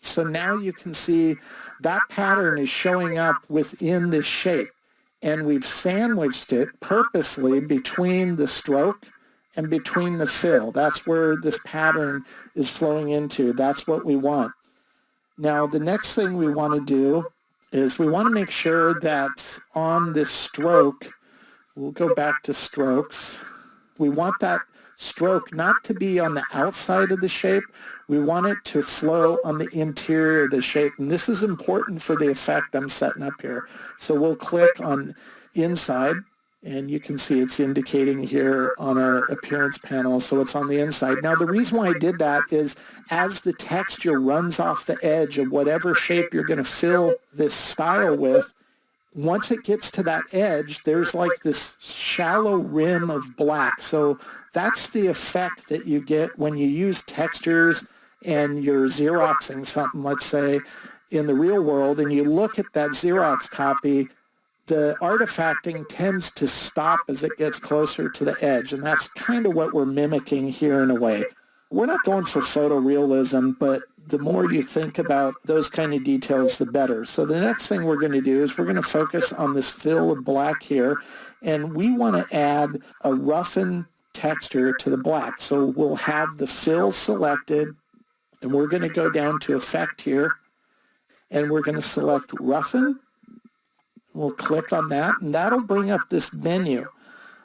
So now you can see that pattern is showing up within this shape. And we've sandwiched it purposely between the stroke and between the fill. That's where this pattern is flowing into. That's what we want. Now, the next thing we want to do is we want to make sure that on this stroke, we'll go back to strokes. We want that stroke not to be on the outside of the shape. We want it to flow on the interior of the shape. And this is important for the effect I'm setting up here. So we'll click on inside, and you can see it's indicating here on our appearance panel. So it's on the inside. Now, the reason why I did that is as the texture runs off the edge of whatever shape you're going to fill this style with, once it gets to that edge, there's like this shallow rim of black. So that's the effect that you get when you use textures and you're Xeroxing something, let's say, in the real world, and you look at that Xerox copy, the artifacting tends to stop as it gets closer to the edge, and that's kind of what we're mimicking here in a way. We're not going for photorealism, but the more you think about those kind of details, the better. So the next thing we're going to do is we're going to focus on this fill of black here, and we want to add a roughen texture to the black. So we'll have the fill selected, and we're going to go down to effect here, and we're going to select roughen. We'll click on that, and that'll bring up this menu.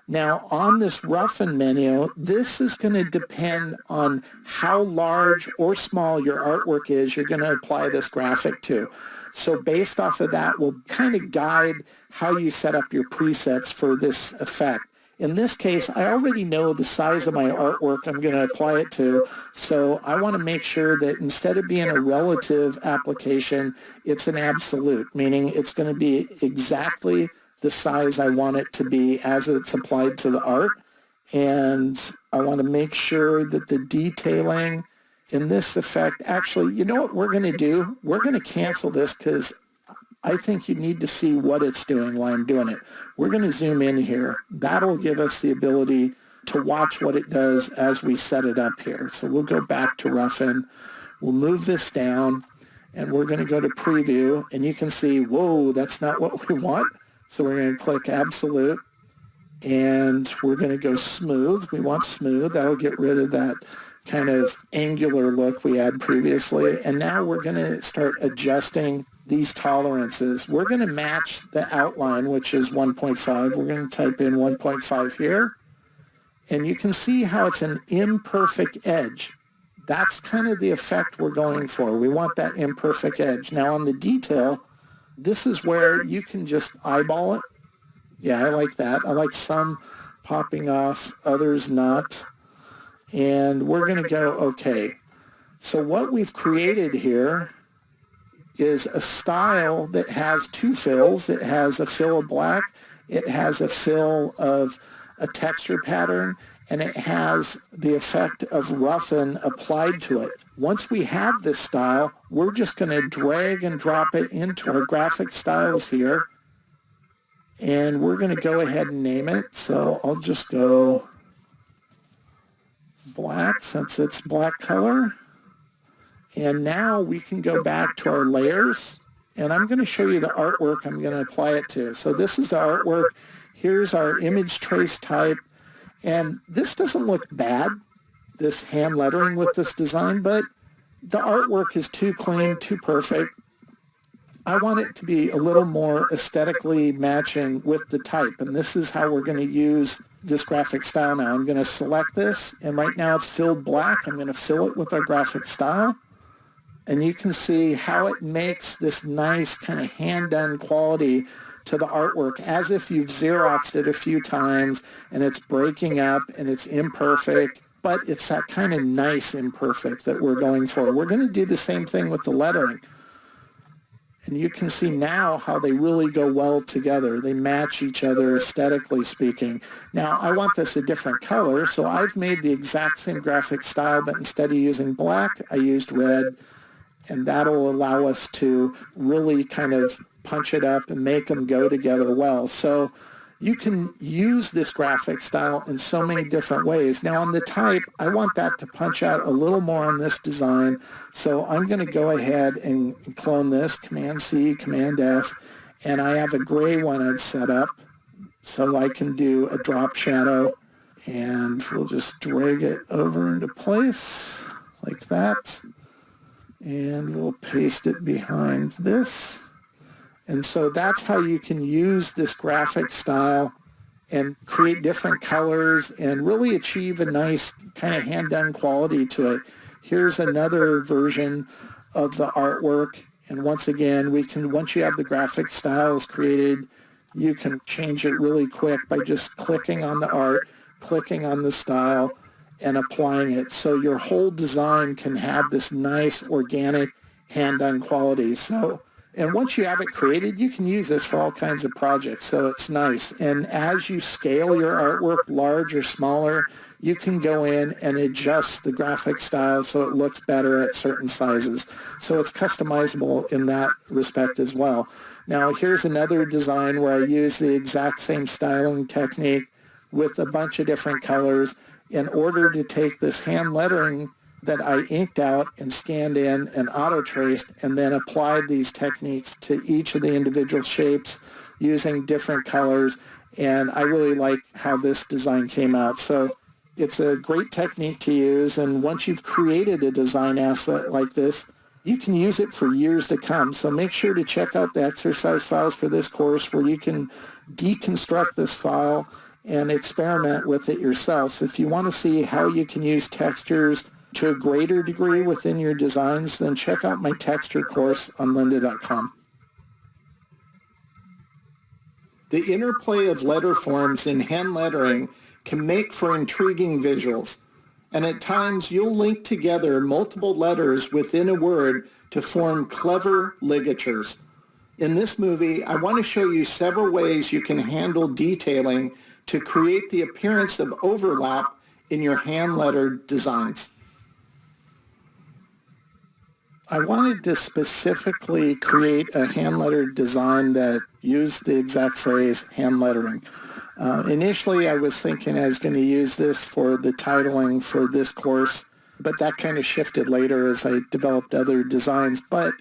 Now, on this roughen menu, this is going to depend on how large or small your artwork is you're going to apply this graphic to. So based off of that, we'll kind of guide how you set up your presets for this effect. In this case, I already know the size of my artwork I'm going to apply it to, so I want to make sure that instead of being a relative application, it's an absolute, meaning it's going to be exactly the size I want it to be as it's applied to the art. And I want to make sure that the detailing in this effect, actually, you know what we're going to do? We're going to cancel this because I think you need to see what it's doing while I'm doing it. We're going to zoom in here. That'll give us the ability to watch what it does as we set it up here. So we'll go back to roughen. We'll move this down, and we're going to go to preview, and you can see, whoa, that's not what we want. So we're going to click absolute, and we're going to go smooth. We want smooth. That'll get rid of that kind of angular look we had previously. And now we're going to start adjusting these tolerances. We're going to match the outline, which is 1.5. We're going to type in 1.5 here. And you can see how it's an imperfect edge. That's kind of the effect we're going for. We want that imperfect edge. Now on the detail, this is where you can just eyeball it. Yeah, I like that. I like some popping off, others not. And we're going to go, okay. So what we've created here is a style that has two fills. It has a fill of black, it has a fill of a texture pattern, and it has the effect of roughen applied to it. Once we have this style, we're just going to drag and drop it into our graphic styles here, and we're going to go ahead and name it. So I'll just go black since it's black color. And now we can go back to our layers, and I'm going to show you the artwork I'm going to apply it to. So this is the artwork. Here's our image trace type, and this doesn't look bad, this hand lettering with this design, but the artwork is too clean, too perfect. I want it to be a little more aesthetically matching with the type, and this is how we're going to use this graphic style now. I'm going to select this, and right now it's filled black. I'm going to fill it with our graphic style. And you can see how it makes this nice kind of hand-done quality to the artwork, as if you've Xeroxed it a few times and it's breaking up and it's imperfect, but it's that kind of nice imperfect that we're going for. We're going to do the same thing with the lettering. And you can see now how they really go well together. They match each other aesthetically speaking. Now, I want this a different color, so I've made the exact same graphic style, but instead of using black, I used red. And that'll allow us to really kind of punch it up and make them go together well. So you can use this graphic style in so many different ways. Now on the type, I want that to punch out a little more on this design. So I'm going to go ahead and clone this, Command-C, Command-F, and I have a gray one I've set up. So I can do a drop shadow, and we'll just drag it over into place like that. And we'll paste it behind this. And so that's how you can use this graphic style and create different colors and really achieve a nice kind of hand-done quality to it. Here's another version of the artwork. And once again, once you have the graphic styles created, you can change it really quick by just clicking on the art, clicking on the style, and applying it. So your whole design can have this nice organic hand-done quality. And once you have it created, you can use this for all kinds of projects. So it's nice. And as you scale your artwork large or smaller, you can go in and adjust the graphic style so it looks better at certain sizes. So it's customizable in that respect as well. Now here's another design where I use the exact same styling technique with a bunch of different colors in order to take this hand lettering that I inked out and scanned in and auto-traced and then applied these techniques to each of the individual shapes using different colors. And I really like how this design came out. So it's a great technique to use. And once you've created a design asset like this, you can use it for years to come. So make sure to check out the exercise files for this course where you can deconstruct this file and experiment with it yourself. If you want to see how you can use textures to a greater degree within your designs, then check out my texture course on lynda.com. The interplay of letter forms in hand lettering can make for intriguing visuals, and at times you'll link together multiple letters within a word to form clever ligatures. In this movie, I want to show you several ways you can handle detailing to create the appearance of overlap in your hand-lettered designs. I wanted to specifically create a hand-lettered design that used the exact phrase hand lettering. Initially, I was thinking I was going to use this for the titling for this course, but that kind of shifted later as I developed other designs. But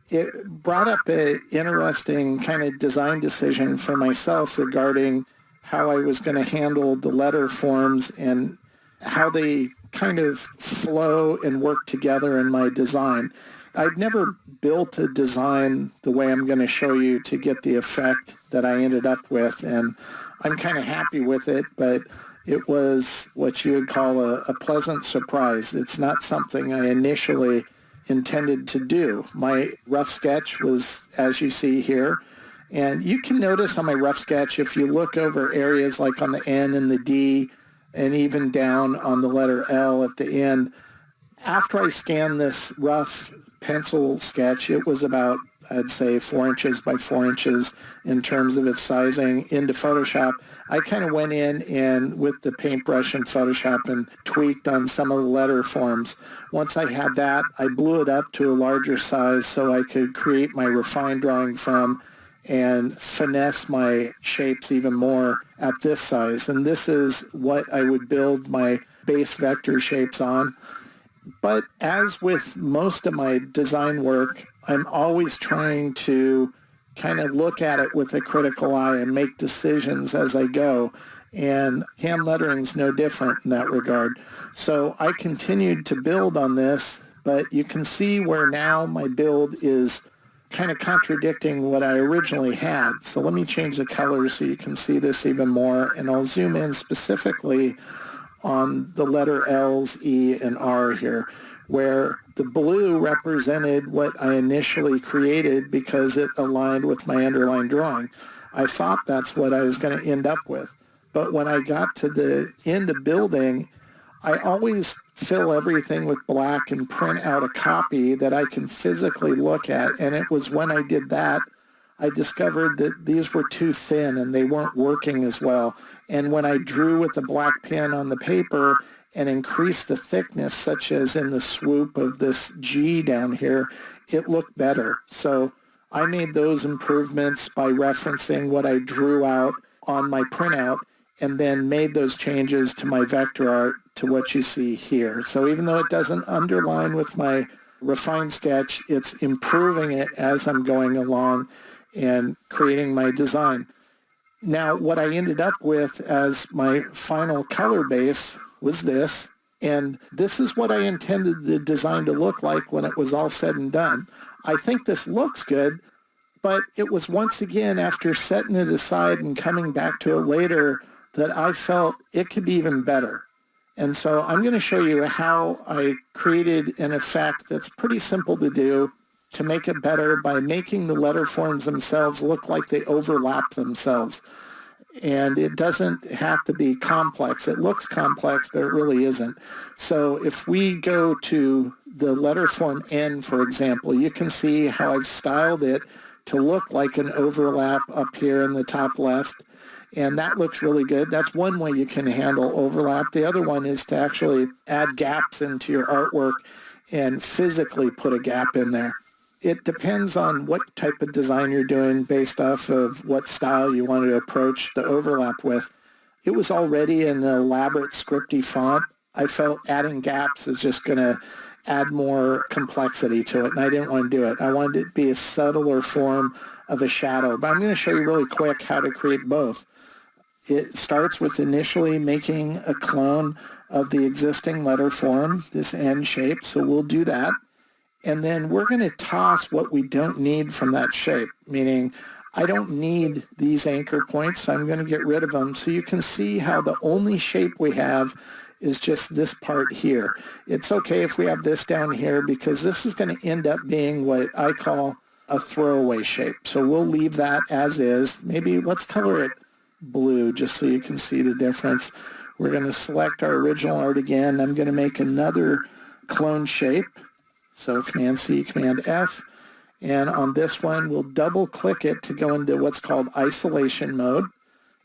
it brought up an interesting kind of design decision for myself regarding how I was going to handle the letter forms and how they kind of flow and work together in my design. I've never built a design the way I'm going to show you to get the effect that I ended up with, and I'm kind of happy with it, but It was what you would call a pleasant surprise. It's not something I initially intended to do. My rough sketch was, as you see here, and you can notice on my rough sketch, if you look over areas like on the N and the D, and even down on the letter L at the end, after I scanned this rough pencil sketch, it was about, I'd say, 4 inches by 4 inches in terms of its sizing into Photoshop. I kind of went in and with the paintbrush in Photoshop and tweaked on some of the letter forms. Once I had that, I blew it up to a larger size so I could create my refined drawing from and finesse my shapes even more at this size. And this is what I would build my base vector shapes on. But as with most of my design work, I'm always trying to kind of look at it with a critical eye and make decisions as I go. And hand lettering is no different in that regard. So I continued to build on this, but you can see where now my build is kind of contradicting what I originally had. So let me change the color so you can see this even more. And I'll zoom in specifically on the letter L's, E, and R here, where the blue represented what I initially created because it aligned with my underlying drawing. I thought that's what I was going to end up with. But when I got to the end of building, I always fill everything with black and print out a copy that I can physically look at. And it was when I did that, I discovered that these were too thin and they weren't working as well. And when I drew with the black pen on the paper and increased the thickness, such as in the swoop of this G down here, it looked better. So I made those improvements by referencing what I drew out on my printout and then made those changes to my vector art to what you see here. So even though it doesn't underline with my refined sketch, it's improving it as I'm going along and creating my design. Now, what I ended up with as my final color base was this, and this is what I intended the design to look like when it was all said and done. I think this looks good, but it was once again after setting it aside and coming back to it later that I felt it could be even better. And so I'm going to show you how I created an effect that's pretty simple to do to make it better by making the letter forms themselves look like they overlap themselves. And it doesn't have to be complex. It looks complex, but it really isn't. So if we go to the letter form N, for example, you can see how I've styled it to look like an overlap up here in the top left. And that looks really good. That's one way you can handle overlap. The other one is to actually add gaps into your artwork and physically put a gap in there. It depends on what type of design you're doing based off of what style you want to approach the overlap with. It was already an elaborate scripty font. I felt adding gaps is just going to add more complexity to it, and I didn't want to do it. I wanted it to be a subtler form of a shadow. But I'm going to show you really quick how to create both. It starts with initially making a clone of the existing letter form, this N shape, so we'll do that. And then we're going to toss what we don't need from that shape, meaning I don't need these anchor points, so I'm going to get rid of them. So you can see how the only shape we have is just this part here. It's okay if we have this down here because this is going to end up being what I call a throwaway shape. So we'll leave that as is. Maybe let's color it blue just so you can see the difference. We're going to select our original art again. I'm going to make another clone shape. So Command-C, Command-F. And on this one, we'll double-click it to go into what's called isolation mode.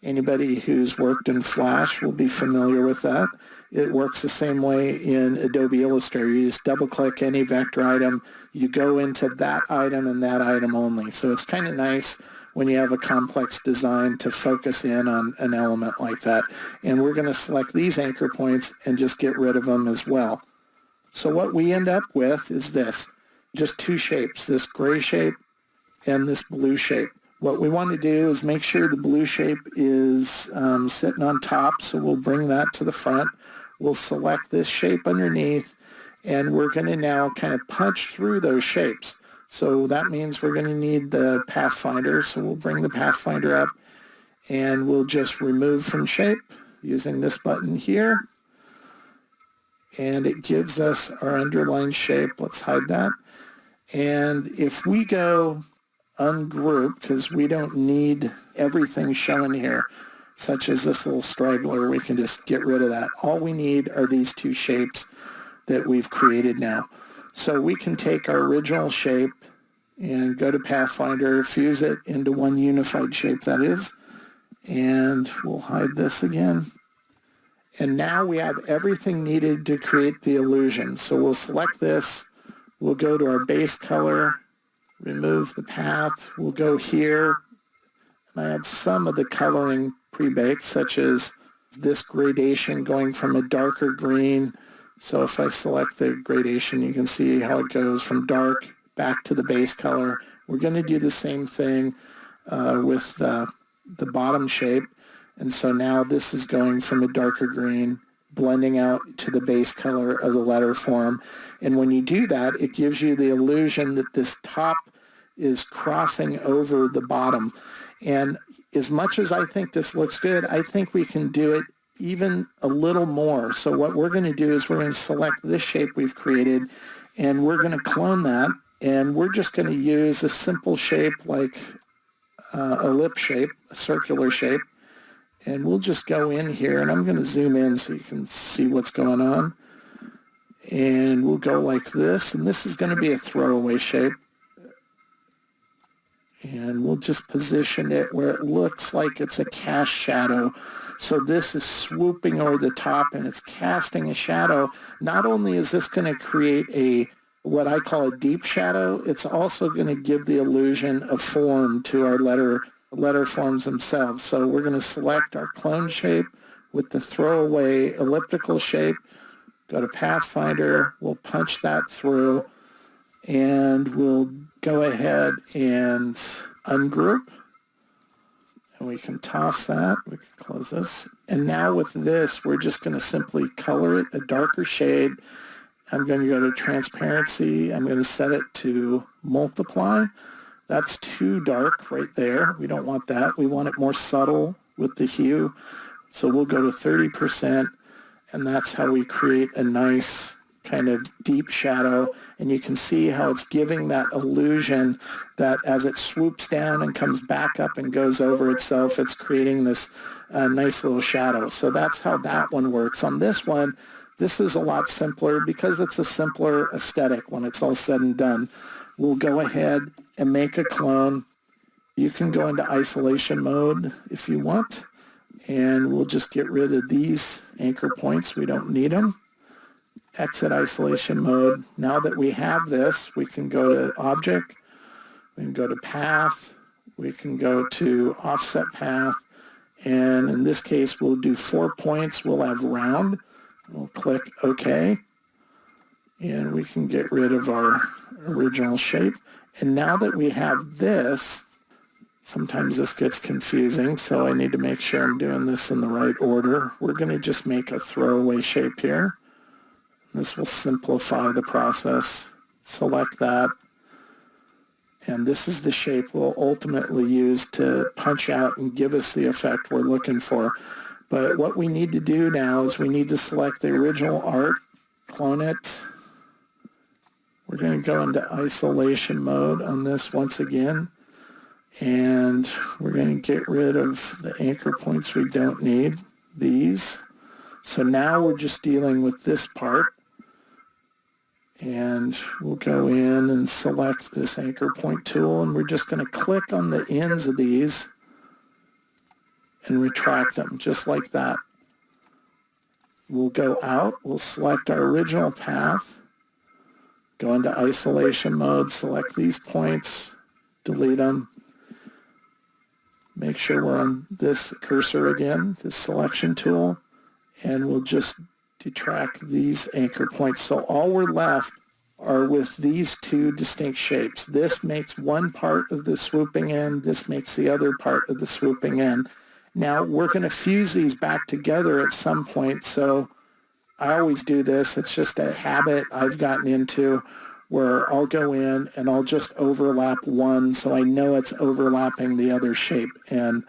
Anybody who's worked in Flash will be familiar with that. It works the same way in Adobe Illustrator. You just double-click any vector item. You go into that item and that item only. So it's kind of nice when you have a complex design to focus in on an element like that. And we're going to select these anchor points and just get rid of them as well. So what we end up with is this, just two shapes, this gray shape and this blue shape. What we want to do is make sure the blue shape is sitting on top, so we'll bring that to the front. We'll select this shape underneath, and we're going to now kind of punch through those shapes. So that means we're going to need the pathfinder, so we'll bring the pathfinder up, and we'll just remove from shape, using this button here. And it gives us our underlined shape. Let's hide that. And if we go ungroup, because we don't need everything shown here, such as this little straggler, we can just get rid of that. All we need are these two shapes that we've created now. So we can take our original shape and go to Pathfinder, fuse it into one unified shape, that is, and we'll hide this again. And now we have everything needed to create the illusion. So we'll select this, we'll go to our base color, remove the path, we'll go here, and I have some of the coloring pre-baked, such as this gradation going from a darker green. So if I select the gradation, you can see how it goes from dark back to the base color. We're going to do the same thing with the bottom shape. And so now this is going from a darker green, blending out to the base color of the letter form. And when you do that, it gives you the illusion that this top is crossing over the bottom. And as much as I think this looks good, I think we can do it even a little more. So what we're going to do is we're going to select this shape we've created, and we're going to clone that, and we're just going to use a simple shape like a lip shape, a circular shape. And we'll just go in here, and I'm going to zoom in so you can see what's going on. And we'll go like this, and this is going to be a throwaway shape. And we'll just position it where it looks like it's a cast shadow. So this is swooping over the top, and it's casting a shadow. Not only is this going to create what I call a deep shadow, it's also going to give the illusion of form to our letter forms themselves. So we're going to select our clone shape with the throwaway elliptical shape, go to Pathfinder, we'll punch that through, and we'll go ahead and ungroup. And we can toss that. We can close this. And now with this, we're just going to simply color it a darker shade. I'm going to go to transparency. I'm going to set it to multiply. That's too dark right there. We don't want that. We want it more subtle with the hue. So we'll go to 30%, and that's how we create a nice kind of deep shadow. And you can see how it's giving that illusion that as it swoops down and comes back up and goes over itself, it's creating this nice little shadow. So that's how that one works. On this one, this is a lot simpler because it's a simpler aesthetic when it's all said and done. We'll go ahead and make a clone. You can go into isolation mode if you want, and we'll just get rid of these anchor points. We don't need them. Exit isolation mode. Now that we have this, we can go to object, we can go to path, we can go to offset path, and in this case we'll do 4 points. We'll have round. We'll click OK, and we can get rid of our original shape. And now that we have this, sometimes this gets confusing, so I need to make sure I'm doing this in the right order. We're going to just make a throwaway shape here. This will simplify the process. Select that. And this is the shape we'll ultimately use to punch out and give us the effect we're looking for. But what we need to do now is we need to select the original art, clone it. We're going to go into isolation mode on this once again. And we're going to get rid of the anchor points we don't need, these. So now we're just dealing with this part. And we'll go in and select this anchor point tool, and we're just going to click on the ends of these and retract them, just like that. We'll go out, we'll select our original path, go into isolation mode, select these points, delete them. Make sure we're on this cursor again, this selection tool, and we'll just detract these anchor points. So all we're left are with these two distinct shapes. This makes one part of the swooping end, this makes the other part of the swooping end. Now we're going to fuse these back together at some point, so I always do this. It's just a habit I've gotten into where I'll go in and I'll just overlap one so I know it's overlapping the other shape. And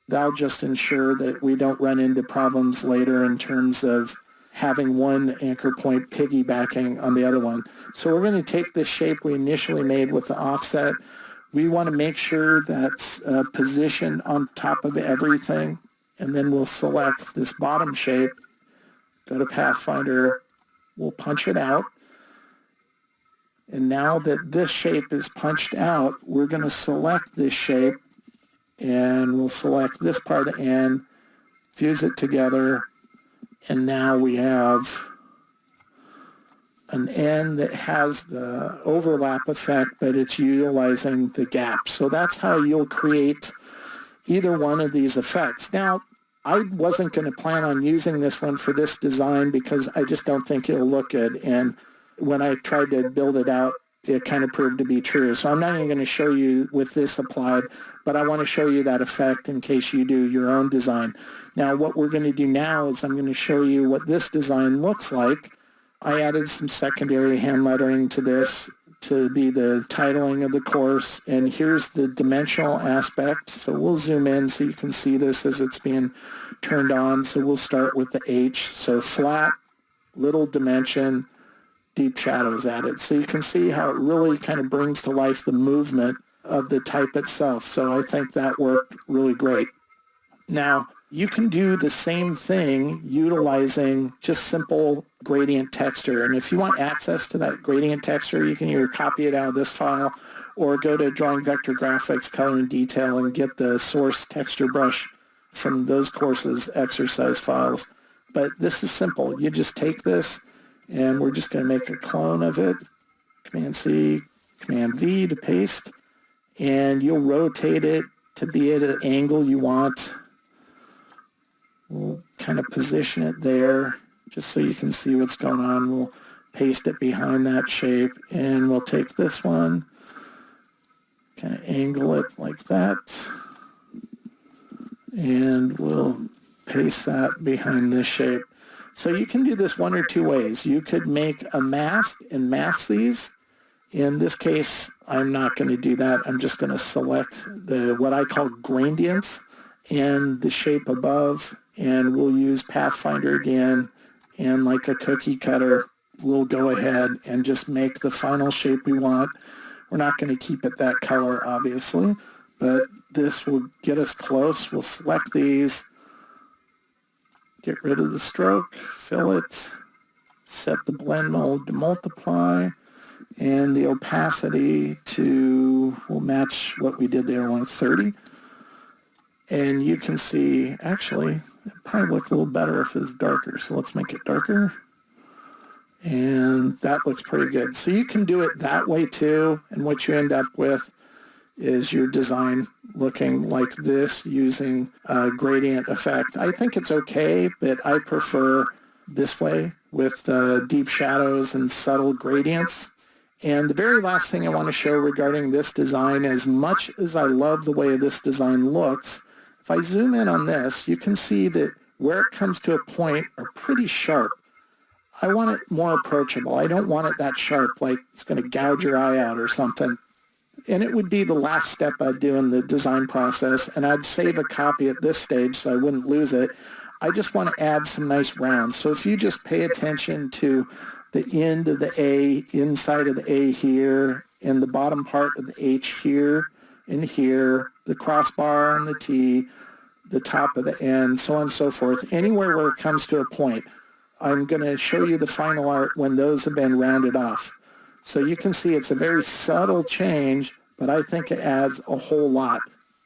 That'll just ensure that we don't run into problems later in terms of having one anchor point piggybacking on the other one. So we're going to take the shape we initially made with the offset. We want to make sure that's positioned on top of everything, and then we'll select this bottom shape, go to Pathfinder, we'll punch it out. And now that this shape is punched out, we're going to select this shape, and we'll select this part of the end, fuse it together, and now we have an end that has the overlap effect, but it's utilizing the gap. So that's how you'll create either one of these effects. Now, I wasn't going to plan on using this one for this design because I just don't think it'll look good. And when I tried to build it out, it kind of proved to be true. So I'm not even going to show you with this applied, but I want to show you that effect in case you do your own design. Now, what we're going to do now is I'm going to show you what this design looks like. I added some secondary hand lettering to this to be the titling of the course, and here's the dimensional aspect. So we'll zoom in so you can see this as it's being turned on. So we'll start with the H. So flat, little dimension, deep shadows added. So you can see how it really kind of brings to life the movement of the type itself. So I think that worked really great. Now, you can do the same thing utilizing just simple gradient texture. And if you want access to that gradient texture, you can either copy it out of this file or go to Drawing Vector Graphics, Color and Detail, and get the source texture brush from those courses' exercise files. But this is simple. You just take this, and we're just going to make a clone of it. Command-C, Command-V to paste. And you'll rotate it to be at an angle you want. We'll kind of position it there just so you can see what's going on. We'll paste it behind that shape, and we'll take this one, kind of angle it like that, and we'll paste that behind this shape. So you can do this one or two ways. You could make a mask and mask these. In this case, I'm not going to do that. I'm just going to select the what I call gradients and the shape above, and we'll use Pathfinder again, and like a cookie cutter, we'll go ahead and just make the final shape we want. We're not going to keep it that color, obviously, but this will get us close. We'll select these, get rid of the stroke, fill it, set the blend mode to multiply, and the opacity to, we'll match what we did there, 130. And you can see, actually, it probably look a little better if it's darker. So let's make it darker. And that looks pretty good. So you can do it that way too. And what you end up with is your design looking like this using a gradient effect. I think it's okay, but I prefer this way with deep shadows and subtle gradients. And the very last thing I want to show regarding this design, as much as I love the way this design looks, if I zoom in on this, you can see that where it comes to a point are pretty sharp. I want it more approachable. I don't want it that sharp, like it's going to gouge your eye out or something. And it would be the last step I'd do in the design process, and I'd save a copy at this stage so I wouldn't lose it. I just want to add some nice rounds. So if you just pay attention to the end of the A, inside of the A here, and the bottom part of the H here and here, the crossbar and the T, the top of the N, so on and so forth. Anywhere where it comes to a point, I'm going to show you the final art when those have been rounded off. So you can see it's a very subtle change, but I think it adds a whole lot.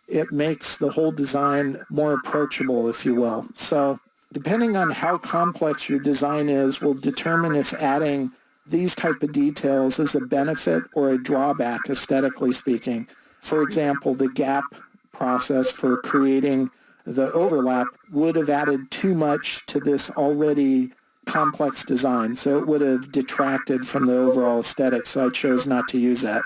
It makes the whole design more approachable, if you will. So depending on how complex your design is will determine if adding these type of details is a benefit or a drawback, aesthetically speaking. For example, the gap process for creating the overlap would have added too much to this already complex design, so it would have detracted from the overall aesthetic, so I chose not to use that.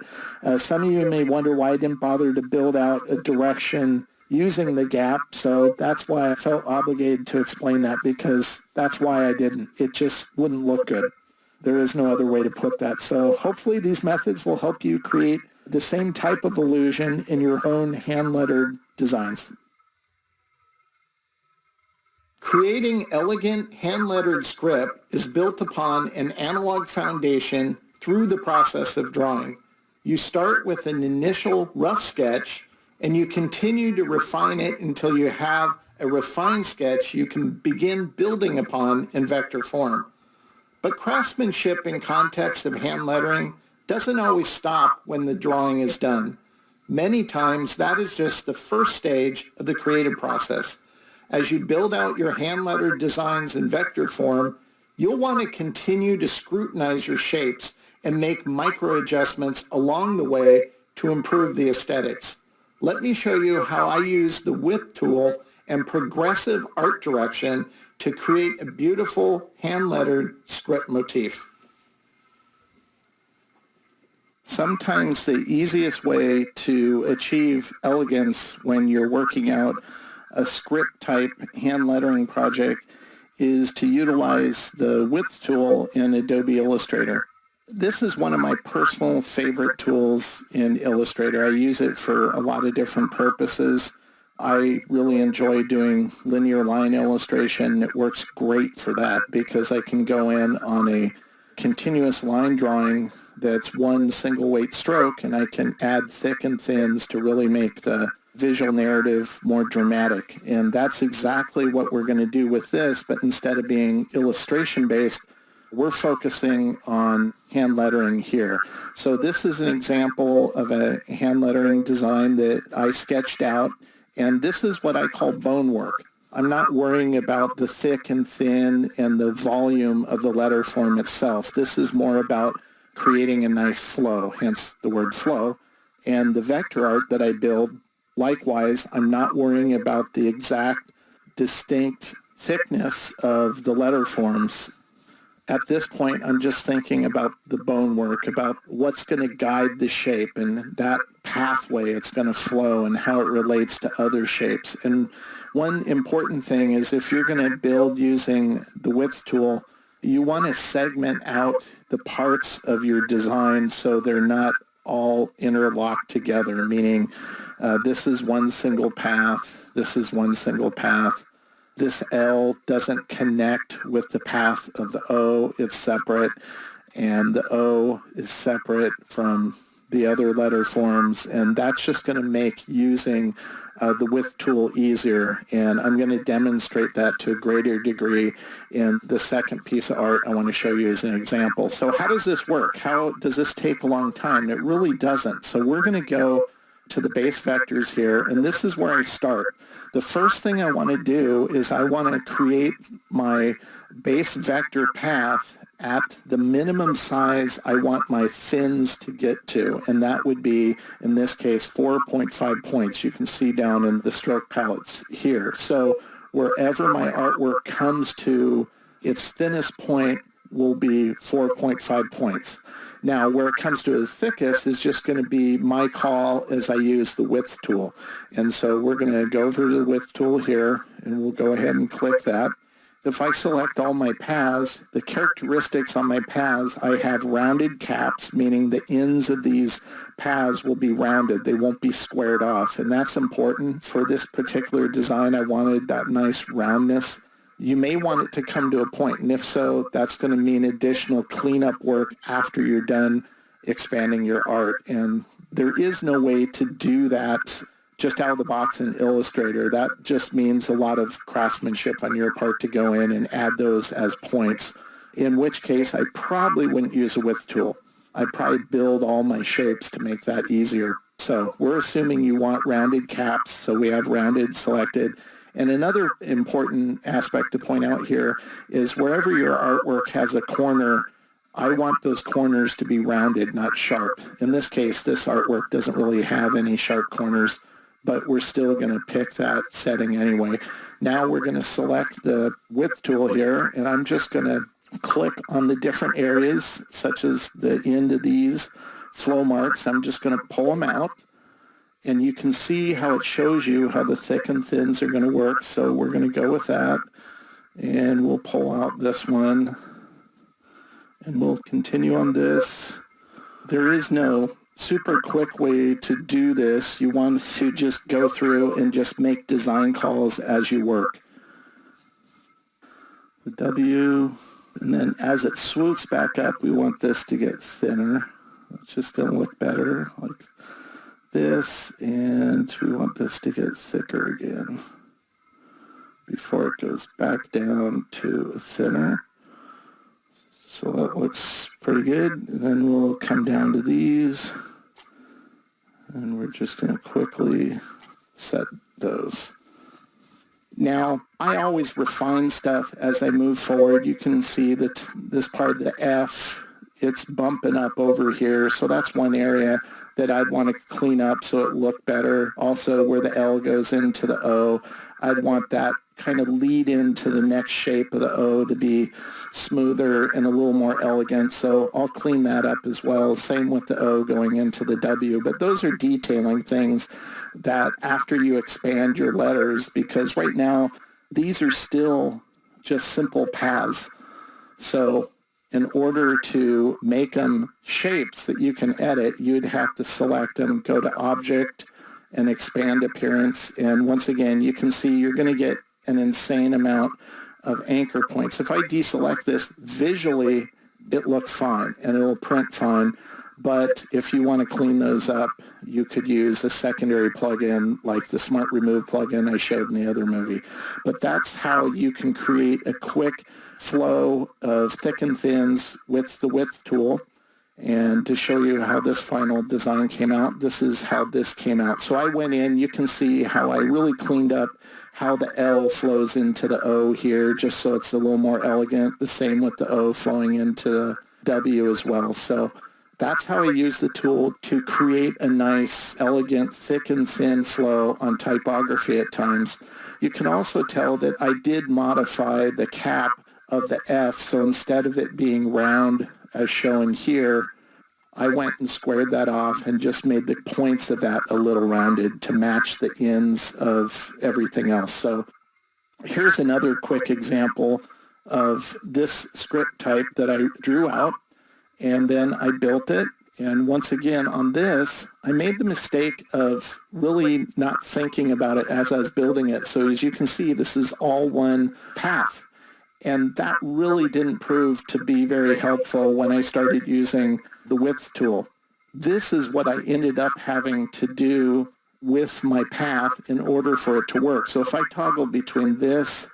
Some of you may wonder why I didn't bother to build out a direction using the gap, so that's why I felt obligated to explain that, because that's why I didn't. It just wouldn't look good. There is no other way to put that. So hopefully these methods will help you create the same type of illusion in your own hand-lettered designs. Creating elegant hand-lettered script is built upon an analog foundation through the process of drawing. You start with an initial rough sketch, and you continue to refine it until you have a refined sketch you can begin building upon in vector form. But craftsmanship in context of hand lettering doesn't always stop when the drawing is done. Many times that is just the first stage of the creative process. As you build out your hand-lettered designs in vector form, you'll want to continue to scrutinize your shapes and make micro adjustments along the way to improve the aesthetics. Let me show you how I use the width tool and progressive art direction to create a beautiful hand-lettered script motif. Sometimes the easiest way to achieve elegance when you're working out a script type hand lettering project is to utilize the width tool in Adobe Illustrator. This is one of my personal favorite tools in Illustrator. I use it for a lot of different purposes. I really enjoy doing linear line illustration. It works great for that because I can go in on a continuous line drawing that's one single weight stroke, and I can add thick and thins to really make the visual narrative more dramatic. And that's exactly what we're going to do with this, but instead of being illustration based, we're focusing on hand lettering here. So this is an example of a hand lettering design that I sketched out, and this is what I call bone work. I'm not worrying about the thick and thin and the volume of the letter form itself. This is more about creating a nice flow, hence the word flow. And the vector art that I build, likewise, I'm not worrying about the exact distinct thickness of the letter forms. At this point, I'm just thinking about the bone work, about what's going to guide the shape and that pathway it's going to flow and how it relates to other shapes. And one important thing is if you're going to build using the width tool, you want to segment out the parts of your design so they're not all interlocked together, meaning this is one single path, this is one single path. This L doesn't connect with the path of the O, it's separate, and the O is separate from the other letter forms, and that's just going to make using the width tool easier, and I'm going to demonstrate that to a greater degree in the second piece of art I want to show you as an example. So how does this work? How does this take a long time? It really doesn't. So we're going to go to the base vectors here, and this is where I start. The first thing I want to do is I want to create my base vector path at the minimum size I want my fins to get to, and that would be, in this case, 4.5 points. You can see down in the stroke palettes here. So wherever my artwork comes to its thinnest point will be 4.5 points. Now, where it comes to the thickest is just going to be my call as I use the width tool. And so we're going to go over to the width tool here, and we'll go ahead and click that. If I select all my paths, the characteristics on my paths, I have rounded caps, meaning the ends of these paths will be rounded. They won't be squared off. And that's important. For this particular design, I wanted that nice roundness. You may want it to come to a point, and if so, that's going to mean additional cleanup work after you're done expanding your art. And there is no way to do that just out of the box in Illustrator. That just means a lot of craftsmanship on your part to go in and add those as points, in which case I probably wouldn't use a width tool. I'd probably build all my shapes to make that easier. So we're assuming you want rounded caps, so we have rounded selected. And another important aspect to point out here is wherever your artwork has a corner, I want those corners to be rounded, not sharp. In this case, this artwork doesn't really have any sharp corners, but we're still going to pick that setting anyway. Now we're going to select the width tool here, and I'm just going to click on the different areas, such as the end of these flow marks. I'm just going to pull them out. And you can see how it shows you how the thick and thins are going to work. So we're going to go with that. And we'll pull out this one. And we'll continue on this. There is no super quick way to do this. You want to just go through and just make design calls as you work. the W, and then as it swoops back up, we want this to get thinner. It's just going to look better like this, and we want this to get thicker again before it goes back down to thinner. So that looks pretty good. And then we'll come down to these, and we're just going to quickly set those. Now, I always refine stuff as I move forward. You can see that this part of the F, it's bumping up over here. So that's one area that I'd want to clean up so it looked better. Also, where the L goes into the O, I'd want that kind of lead into the next shape of the O to be smoother and a little more elegant. So I'll clean that up as well. Same with the O going into the W. But those are detailing things that after you expand your letters, because right now these are still just simple paths. So in order to make them shapes that you can edit, you'd have to select them, go to Object, and expand Appearance. And once again, you can see you're going to get an insane amount of anchor points. If I deselect this, visually it looks fine and it'll print fine. But if you want to clean those up, you could use a secondary plugin like the Smart Remove plugin I showed in the other movie. But that's how you can create a quick flow of thick and thins with the width tool. And to show you how this final design came out, this is how this came out. So I went in, you can see how I really cleaned up how the L flows into the O here, just so it's a little more elegant. The same with the O flowing into the W as well. So that's how I use the tool to create a nice, elegant, thick and thin flow on typography at times. You can also tell that I did modify the cap of the F, so instead of it being round as shown here, I went and squared that off and just made the points of that a little rounded to match the ends of everything else. So here's another quick example of this script type that I drew out, and then I built it. And once again, on this, I made the mistake of really not thinking about it as I was building it. So as you can see, this is all one path. And that really didn't prove to be very helpful when I started using the width tool. This is what I ended up having to do with my path in order for it to work. So if I toggle between this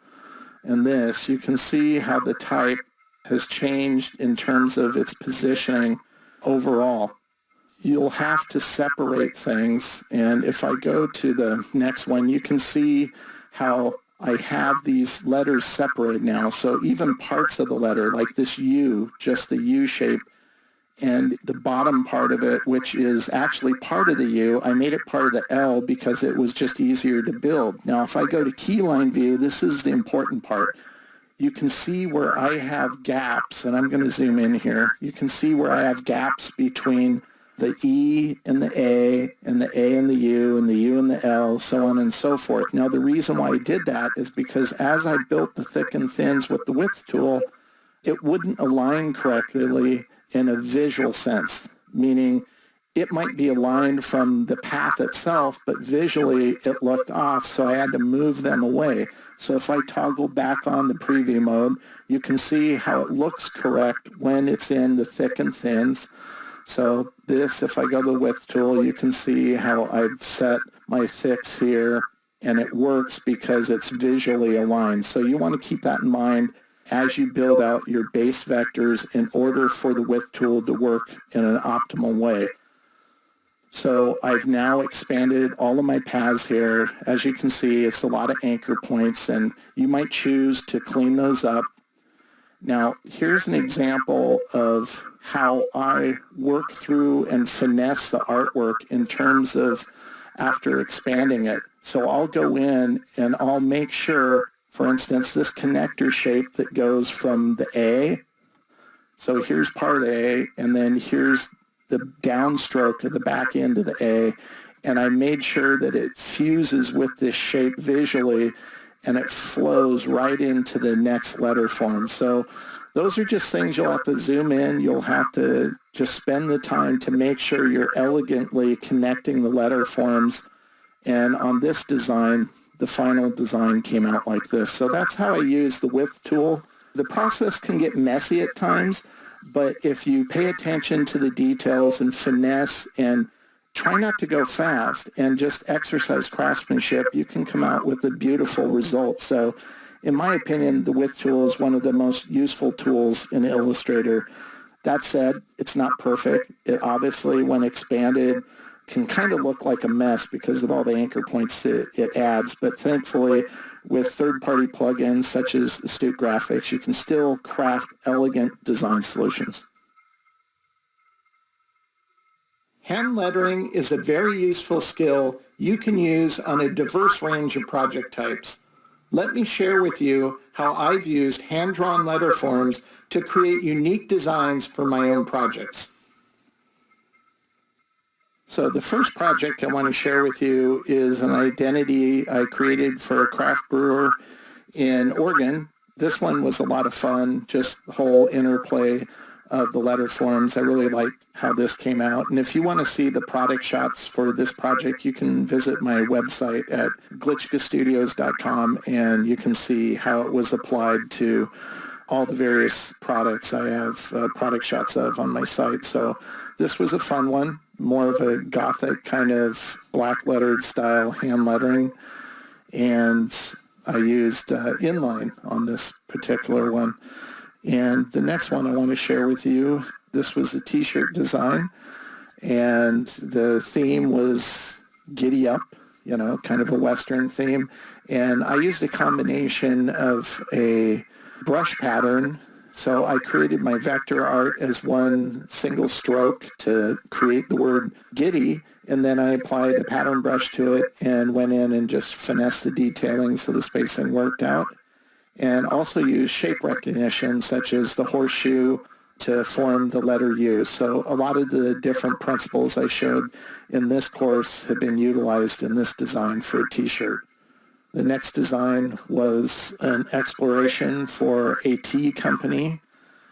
and this, you can see how the type has changed in terms of its positioning overall. You'll have to separate things. And if I go to the next one, you can see how I have these letters separated now. So even parts of the letter, like this U, just the U shape, and the bottom part of it, which is actually part of the U, I made it part of the L because it was just easier to build. Now, if I go to keyline view, this is the important part. You can see where I have gaps, and I'm going to zoom in here. You can see where I have gaps between the E and the A and the U and the U and the L, so on and so forth. Now, the reason why I did that is because as I built the thick and thins with the width tool, it wouldn't align correctly in a visual sense, meaning it might be aligned from the path itself, but visually it looked off, so I had to move them away. So if I toggle back on the preview mode, you can see how it looks correct when it's in the thick and thins. So this, if I go to the width tool, you can see how I've set my thicks here, and it works because it's visually aligned. So you want to keep that in mind as you build out your base vectors in order for the width tool to work in an optimal way. So I've now expanded all of my paths here. As you can see, it's a lot of anchor points, and you might choose to clean those up. Now, here's an example of how I work through and finesse the artwork in terms of after expanding it. So I'll go in and I'll make sure, for instance, this connector shape that goes from the A. So here's part of the A, and then here's the downstroke of the back end of the A. And I made sure that it fuses with this shape visually, and it flows right into the next letter form. So those are just things you'll have to zoom in. You'll have to just spend the time to make sure you're elegantly connecting the letter forms. And on this design, the final design came out like this. So that's how I use the width tool The process can get messy at times, but if you pay attention to the details and finesse and try not to go fast and just exercise craftsmanship, you can come out with a beautiful result. So in my opinion, the width tool is one of the most useful tools in Illustrator. That said, it's not perfect. It obviously, when expanded, can kind of look like a mess because of all the anchor points it adds. But thankfully, with third-party plugins such as Astute Graphics, you can still craft elegant design solutions. Hand lettering is a very useful skill you can use on a diverse range of project types. Let me share with you how I've used hand-drawn letter forms to create unique designs for my own projects. So the first project I want to share with you is an identity I created for a craft brewer in Oregon. This one was a lot of fun, just the whole interplay of the letter forms. I really like how this came out. And if you want to see the product shots for this project, you can visit my website at glitchkastudios.com and you can see how it was applied to all the various products I have product shots of on my site. So this was a fun one, more of a gothic kind of black lettered style hand lettering. And I used inline on this particular one. And the next one I want to share with you, this was a t-shirt design. And the theme was giddy up, kind of a Western theme. And I used a combination of a brush pattern. So I created my vector art as one single stroke to create the word giddy, and then I applied a pattern brush to it and went in and just finessed the detailing so the spacing worked out. And also used shape recognition, such as the horseshoe, to form the letter U. So a lot of the different principles I showed in this course have been utilized in this design for a t-shirt. The next design was an exploration for a tea company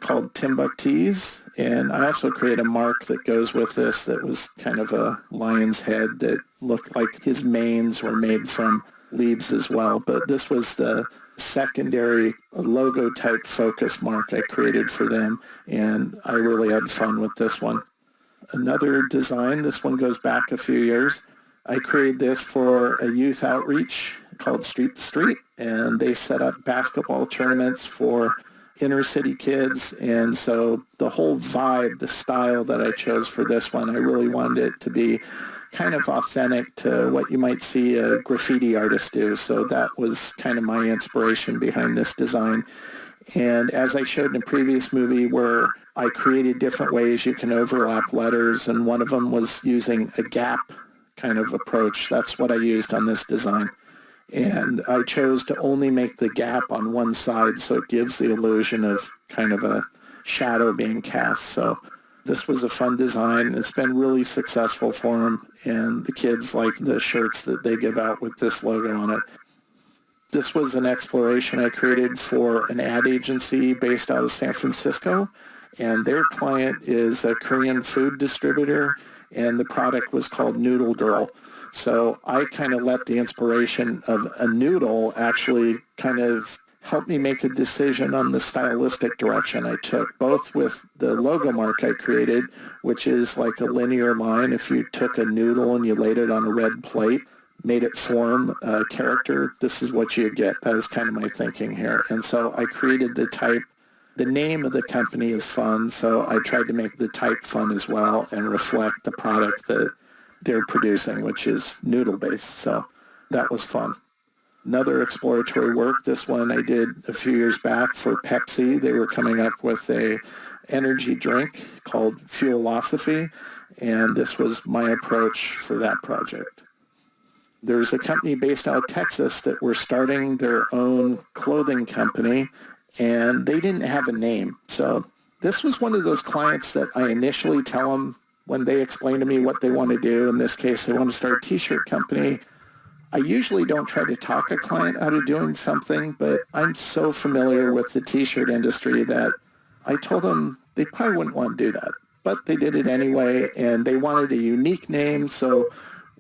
called Timbuktu's, and I also created a mark that goes with this that was kind of a lion's head that looked like his manes were made from leaves as well. But this was the secondary logo type focus mark I created for them, and I really had fun with this one. Another design, this one goes back a few years. I created this for a youth outreach called Street to Street, and they set up basketball tournaments for inner city kids. And so the whole vibe, the style that I chose for this one, I really wanted it to be kind of authentic to what you might see a graffiti artist do. So that was kind of my inspiration behind this design. And as I showed in a previous movie where I created different ways you can overlap letters, and one of them was using a gap kind of approach. That's what I used on this design. And I chose to only make the gap on one side so it gives the illusion of kind of a shadow being cast. So this was a fun design. It's been really successful for them, and the kids like the shirts that they give out with this logo on it. This was an exploration I created for an ad agency based out of San Francisco, and their client is a Korean food distributor, and the product was called Noodle Girl. So I kind of let the inspiration of a noodle actually kind of help me make a decision on the stylistic direction I took, both with the logo mark I created, which is like a linear line. If you took a noodle and you laid it on a red plate, made it form a character, this is what you get. That is kind of my thinking here. And so I created the type. The name of the company is fun, so I tried to make the type fun as well and reflect the product that they're producing, which is noodle-based. So that was fun. Another exploratory work, this one I did a few years back for Pepsi. They were coming up with a energy drink called Fuelosophy, and this was my approach for that project. There's a company based out of Texas that were starting their own clothing company, and they didn't have a name. So this was one of those clients that I initially tell them when they explain to me what they want to do. In this case, they want to start a t-shirt company. I usually don't try to talk a client out of doing something, but I'm so familiar with the t-shirt industry that I told them they probably wouldn't want to do that. But they did it anyway, and they wanted a unique name. So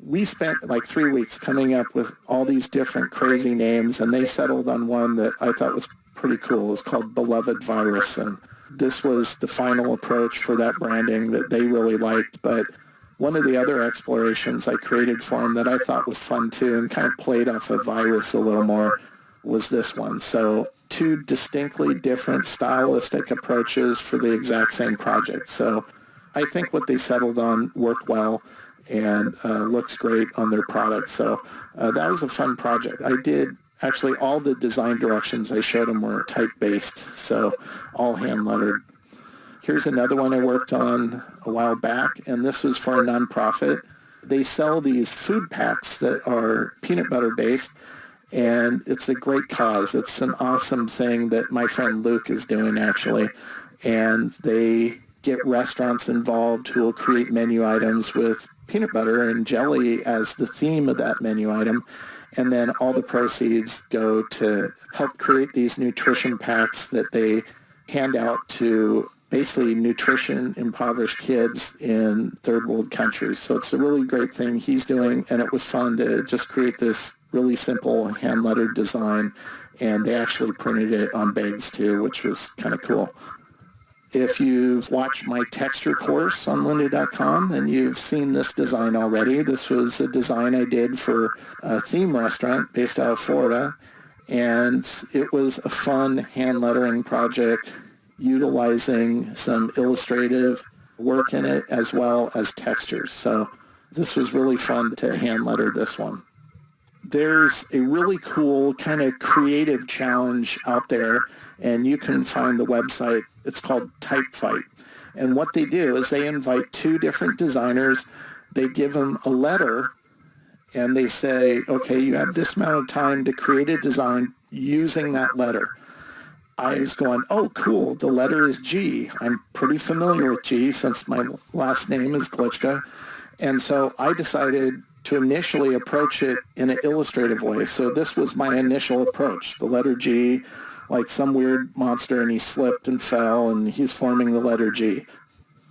we spent like 3 weeks coming up with all these different crazy names, and they settled on one that I thought was pretty cool. It was called Beloved Virus, and this was the final approach for that branding that they really liked. But one of the other explorations I created for them that I thought was fun too and kind of played off of Virus a little more was this one. So two distinctly different stylistic approaches for the exact same project. So I think what they settled on worked well and looks great on their product. So that was a fun project. I did actually all the design directions I showed them were type-based, so all hand-lettered. Here's another one I worked on a while back, and this was for a nonprofit. They sell these food packs that are peanut butter-based, and it's a great cause. It's an awesome thing that my friend Luke is doing, actually, and they get restaurants involved who will create menu items with peanut butter and jelly as the theme of that menu item, and then all the proceeds go to help create these nutrition packs that they hand out to basically nutrition impoverished kids in third world countries. So it's a really great thing he's doing, and it was fun to just create this really simple hand-lettered design, and they actually printed it on bags too, which was kind of cool. If you've watched my texture course on lynda.com, then you've seen this design already. This was a design I did for a theme restaurant based out of Florida, and it was a fun hand lettering project utilizing some illustrative work in it as well as textures. So this was really fun to hand letter this one. There's a really cool kind of creative challenge out there, and you can find the website. It's called Type Fight. And what they do is they invite two different designers. They give them a letter, and they say, okay, you have this amount of time to create a design using that letter. I was going, oh, cool, the letter is G. I'm pretty familiar with G since my last name is Glitchka. And so I decided to initially approach it in an illustrative way. So this was my initial approach, the letter G, like some weird monster, and he slipped and fell, and he's forming the letter G.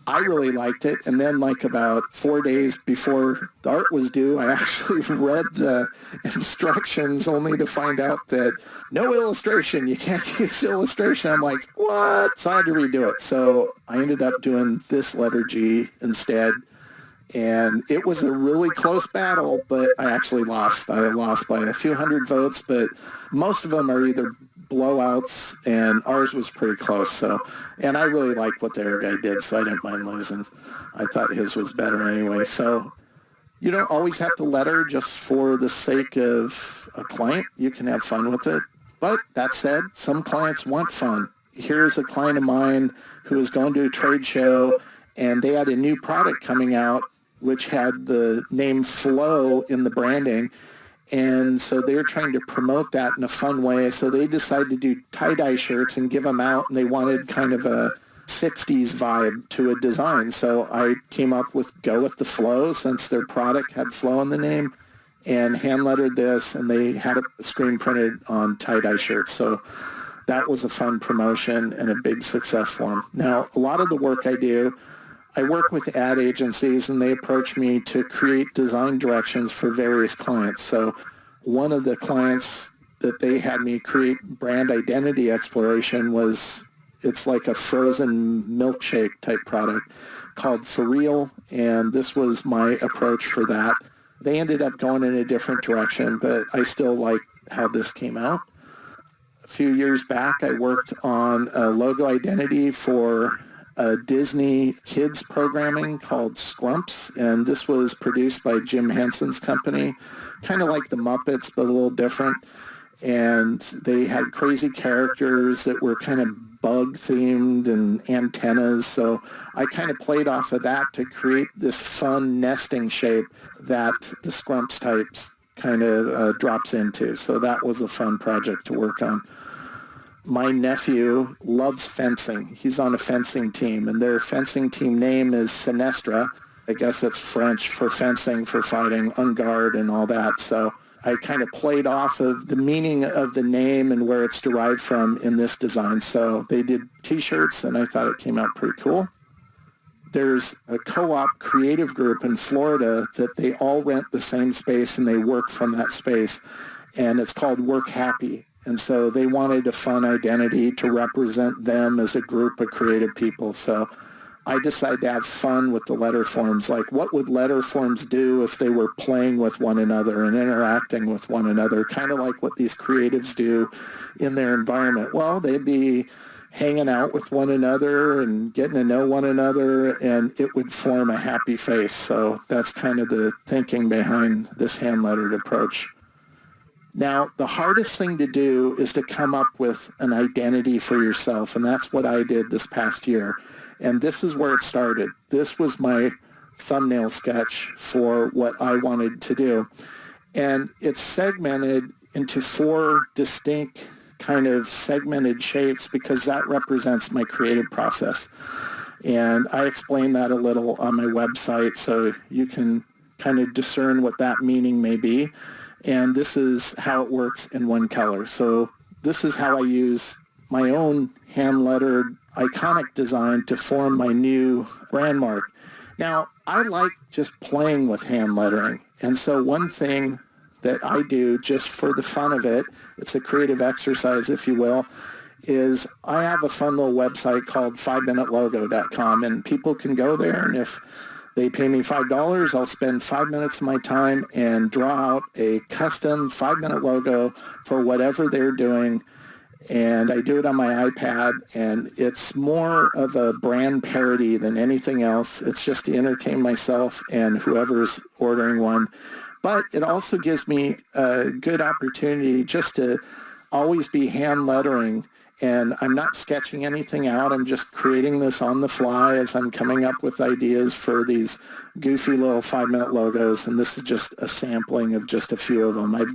I really liked it, and then like about 4 days before the art was due, I actually read the instructions only to find out that no illustration, you can't use illustration. I'm like, what? So I had to redo it. So I ended up doing this letter G instead, and it was a really close battle, but I actually lost. I lost by a few hundred votes, but most of them are either blowouts, and ours was pretty close. So, and I really liked what the other guy did, so I didn't mind losing. I thought his was better anyway. So you don't always have to letter just for the sake of a client. You can have fun with it. But that said, some clients want fun. Here's a client of mine who was going to a trade show, and they had a new product coming out which had the name Flow in the branding. And so they were trying to promote that in a fun way. So they decided to do tie-dye shirts and give them out, and they wanted kind of a 60s vibe to a design. So I came up with Go With The Flow, since their product had Flow in the name, and hand-lettered this, and they had it screen printed on tie-dye shirts. So that was a fun promotion and a big success for them. Now, a lot of the work I do, I work with ad agencies, and they approach me to create design directions for various clients. So one of the clients that they had me create brand identity exploration was, it's like a frozen milkshake type product called For Real, and this was my approach for that. They ended up going in a different direction, but I still like how this came out. A few years back, I worked on a logo identity for a Disney kids programming called Scrumps, and this was produced by Jim Henson's company, kind of like the Muppets, but a little different. And they had crazy characters that were kind of bug-themed and antennas, so I kind of played off of that to create this fun nesting shape that the Scrumps types kind of drops into. So that was a fun project to work on. My nephew loves fencing. He's on a fencing team, and their fencing team name is Sinestra. I guess it's French for fencing, for fighting, en garde, and all that. So I kind of played off of the meaning of the name and where it's derived from in this design. So they did T-shirts, and I thought it came out pretty cool. There's a co-op creative group in Florida that they all rent the same space, and they work from that space, and it's called Work Happy. And so they wanted a fun identity to represent them as a group of creative people. So I decided to have fun with the letter forms. Like, what would letter forms do if they were playing with one another and interacting with one another, kind of like what these creatives do in their environment? Well, they'd be hanging out with one another and getting to know one another, and it would form a happy face. So that's kind of the thinking behind this hand-lettered approach. Now, the hardest thing to do is to come up with an identity for yourself, and that's what I did this past year. And this is where it started. This was my thumbnail sketch for what I wanted to do. And it's segmented into 4 distinct kind of segmented shapes because that represents my creative process. And I explain that a little on my website so you can kind of discern what that meaning may be. And this is how it works in one color. So this is how I use my own hand-lettered iconic design to form my new brand mark. Now, I like just playing with hand lettering. And so one thing that I do just for the fun of it, it's a creative exercise, if you will, is I have a fun little website called 5minutelogo.com, and people can go there, and if they pay me $5, I'll spend 5 minutes of my time and draw out a custom 5-minute logo for whatever they're doing. And I do it on my iPad, and it's more of a brand parody than anything else. It's just to entertain myself and whoever's ordering one. But it also gives me a good opportunity just to always be hand lettering. And I'm not sketching anything out. I'm just creating this on the fly as I'm coming up with ideas for these goofy little 5-minute logos. And this is just a sampling of just a few of them. I've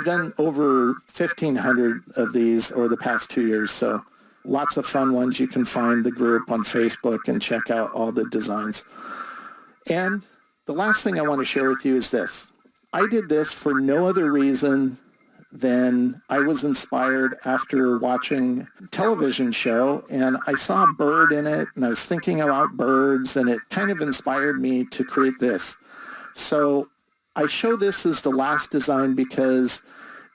done over 1,500 of these over the past 2 years. So lots of fun ones. You can find the group on Facebook and check out all the designs. And the last thing I want to share with you is this. I did this for no other reason than I was inspired after watching a television show, and I saw a bird in it, and I was thinking about birds, and it kind of inspired me to create this. So I show this as the last design because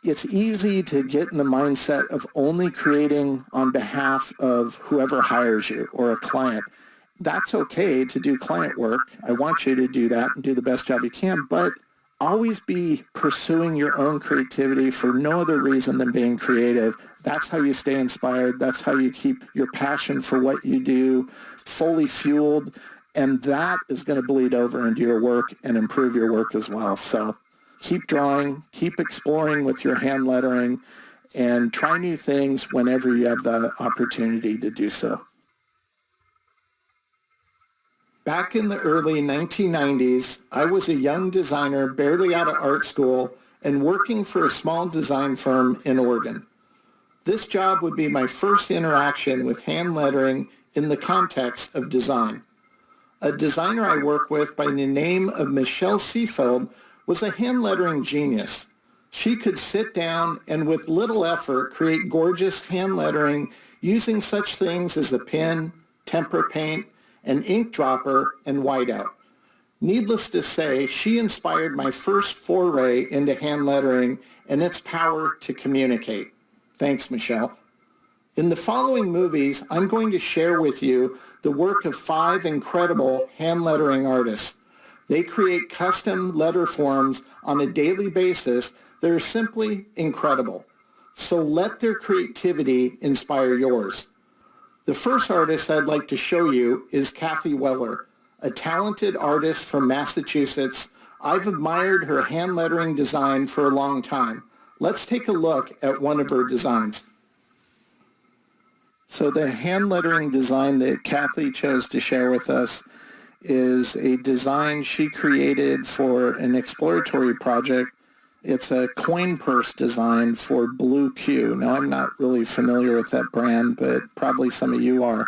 it's easy to get in the mindset of only creating on behalf of whoever hires you or a client. That's okay to do client work. I want you to do that and do the best job you can, but always be pursuing your own creativity for no other reason than being creative. That's how you stay inspired. That's how you keep your passion for what you do fully fueled. And that is going to bleed over into your work and improve your work as well. So keep drawing, keep exploring with your hand lettering, and try new things whenever you have the opportunity to do so. Back in the early 1990s, I was a young designer barely out of art school and working for a small design firm in Oregon. This job would be my first interaction with hand lettering in the context of design. A designer I work with by the name of Michelle Seefeld was a hand lettering genius. She could sit down and with little effort create gorgeous hand lettering using such things as a pen, tempera paint, an ink dropper, and whiteout. Needless to say, she inspired my first foray into hand lettering and its power to communicate. Thanks, Michelle. In the following movies, I'm going to share with you the work of 5 incredible hand lettering artists. They create custom letter forms on a daily basis that are simply incredible. So let their creativity inspire yours. The first artist I'd like to show you is Kathy Weller, a talented artist from Massachusetts. I've admired her hand lettering design for a long time. Let's take a look at one of her designs. So the hand lettering design that Kathy chose to share with us is a design she created for an exploratory project. It's a coin purse design for Blue Q. Now, I'm not really familiar with that brand, but probably some of you are.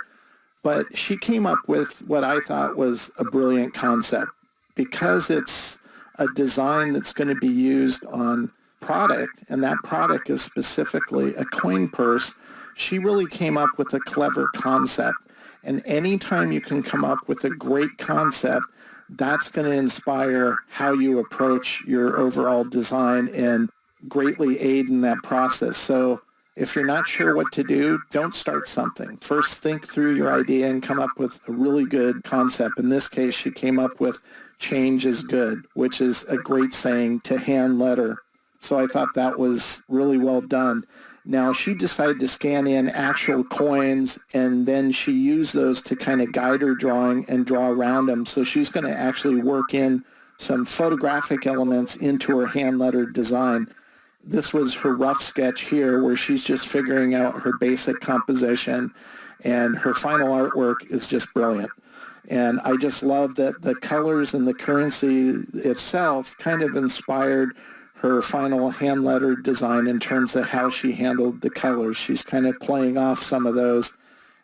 But she came up with what I thought was a brilliant concept. Because it's a design that's going to be used on product, and that product is specifically a coin purse, she really came up with a clever concept. And anytime you can come up with a great concept, that's going to inspire how you approach your overall design. And greatly aid in that process. So if you're not sure what to do, don't start something. First, think through your idea and come up with a really good concept. In this case, she came up with change is good, which is a great saying to hand letter. So I thought that was really well done. Now, she decided to scan in actual coins, and then she used those to kind of guide her drawing and draw around them. So she's going to actually work in some photographic elements into her hand-lettered design. This was her rough sketch here, where she's just figuring out her basic composition, and her final artwork is just brilliant. And I just love that the colors and the currency itself kind of inspired her final hand-lettered design in terms of how she handled the colors. She's kind of playing off some of those.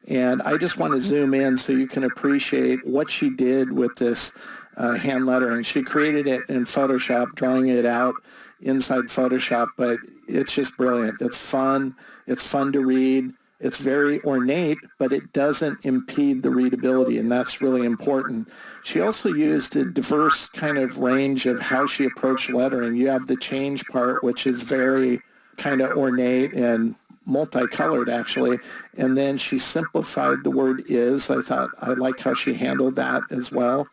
And I just want to zoom in so you can appreciate what she did with this hand lettering. She created it in Photoshop, drawing it out inside Photoshop, but it's just brilliant. It's fun to read. It's very ornate, but it doesn't impede the readability, and that's really important. She also used a diverse kind of range of how she approached lettering. You have the change part, which is very kind of ornate and multicolored, actually, and then she simplified the word is. I like how she handled that as well,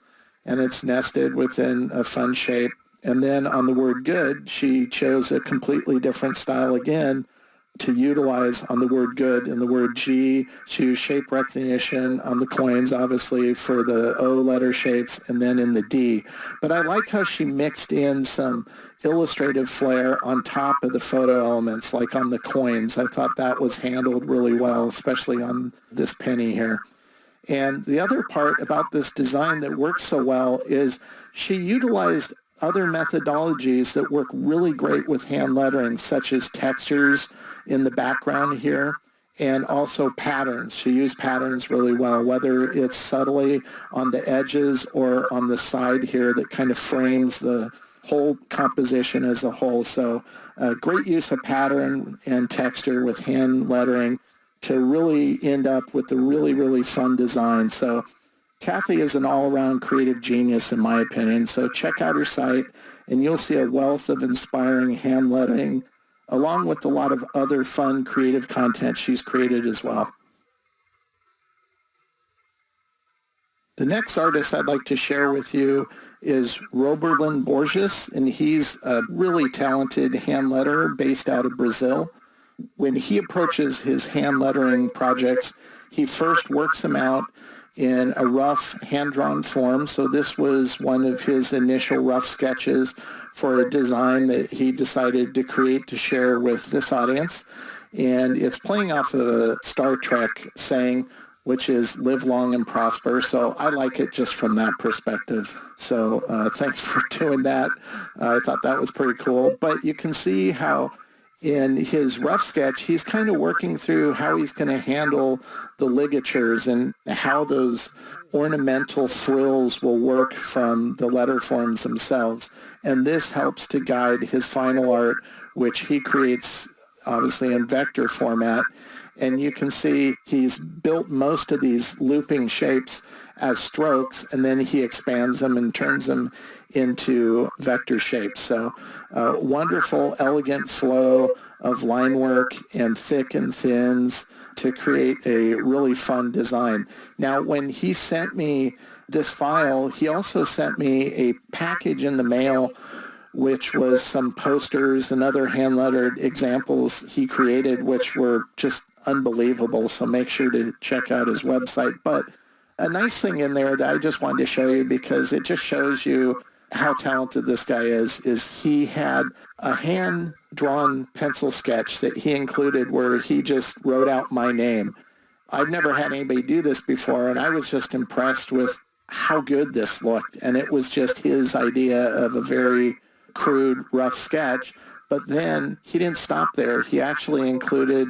and it's nested within a fun shape. And then on the word good, she chose a completely different style again to utilize on the word good and the word G. She used shape recognition on the coins, obviously, for the O letter shapes, and then in the D. But I like how she mixed in some illustrative flair on top of the photo elements, like on the coins. I thought that was handled really well, especially on this penny here. And the other part about this design that works so well is she utilized other methodologies that work really great with hand lettering, such as textures in the background here, and also patterns. She used patterns really well, whether it's subtly on the edges or on the side here that kind of frames the whole composition as a whole. So great use of pattern and texture with hand lettering to really end up with a really, really fun design. So Kathy is an all-around creative genius, in my opinion, so check out her site, and you'll see a wealth of inspiring hand lettering, along with a lot of other fun, creative content she's created as well. The next artist I'd like to share with you is Roberlin Borges, and he's a really talented hand letterer based out of Brazil. When he approaches his hand lettering projects, he first works them out in a rough hand-drawn form. So this was one of his initial rough sketches for a design that he decided to create to share with this audience. And it's playing off of a Star Trek saying, which is live long and prosper. So I like it just from that perspective. So thanks for doing that. I thought that was pretty cool. But you can see how in his rough sketch, he's kind of working through how he's going to handle the ligatures and how those ornamental frills will work from the letter forms themselves. And this helps to guide his final art, which he creates obviously in vector format. And you can see he's built most of these looping shapes as strokes, and then he expands them and turns them into vector shapes. So wonderful, elegant flow of line work and thick and thins to create a really fun design. Now, when he sent me this file, he also sent me a package in the mail, which was some posters and other hand-lettered examples he created, which were just unbelievable. So make sure to check out his website. But a nice thing in there that I just wanted to show you, because it just shows you how talented this guy is he had a hand-drawn pencil sketch that he included where he just wrote out my name. I've never had anybody do this before, and I was just impressed with how good this looked. And it was just his idea of a very crude, rough sketch. But then he didn't stop there. He actually included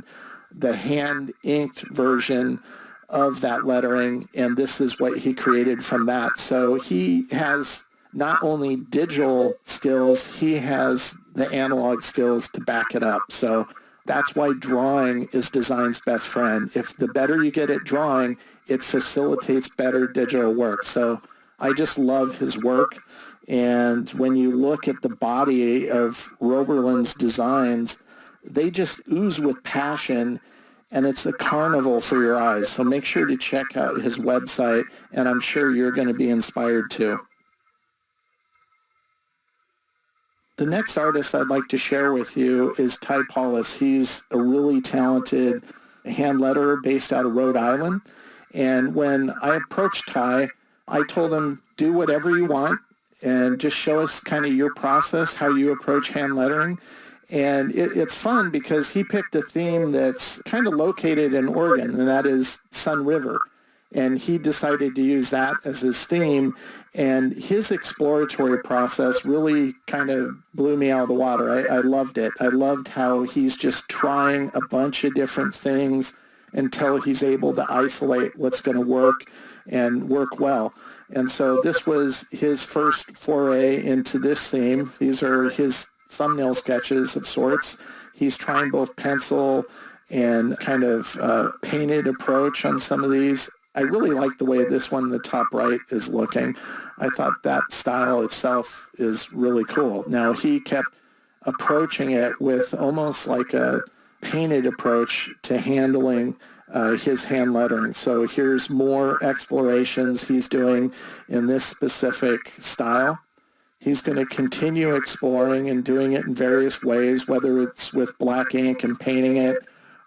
the hand-inked version of that lettering, and this is what he created from that. So he has not only digital skills, he has the analog skills to back it up. So that's why drawing is design's best friend. If the better you get at drawing, it facilitates better digital work. So I just love his work. And when you look at the body of Roberlin's designs, they just ooze with passion, and it's a carnival for your eyes. So make sure to check out his website, and I'm sure you're going to be inspired too. The next artist I'd like to share with you is Ty Paulus. He's a really talented hand letterer based out of Rhode Island. And when I approached Ty, I told him, do whatever you want and just show us kind of your process, how you approach hand lettering. And it's fun because he picked a theme that's kind of located in Oregon, and that is Sun River. And he decided to use that as his theme. And his exploratory process really kind of blew me out of the water. I loved it. I loved how he's just trying a bunch of different things until he's able to isolate what's going to work and work well. And so this was his first foray into this theme. These are his thumbnail sketches of sorts. He's trying both pencil and kind of painted approach on some of these. I really like the way this one, the top right, is looking. I thought that style itself is really cool. Now, he kept approaching it with almost like a painted approach to handling his hand lettering. So here's more explorations he's doing in this specific style. He's going to continue exploring and doing it in various ways, whether it's with black ink and painting it,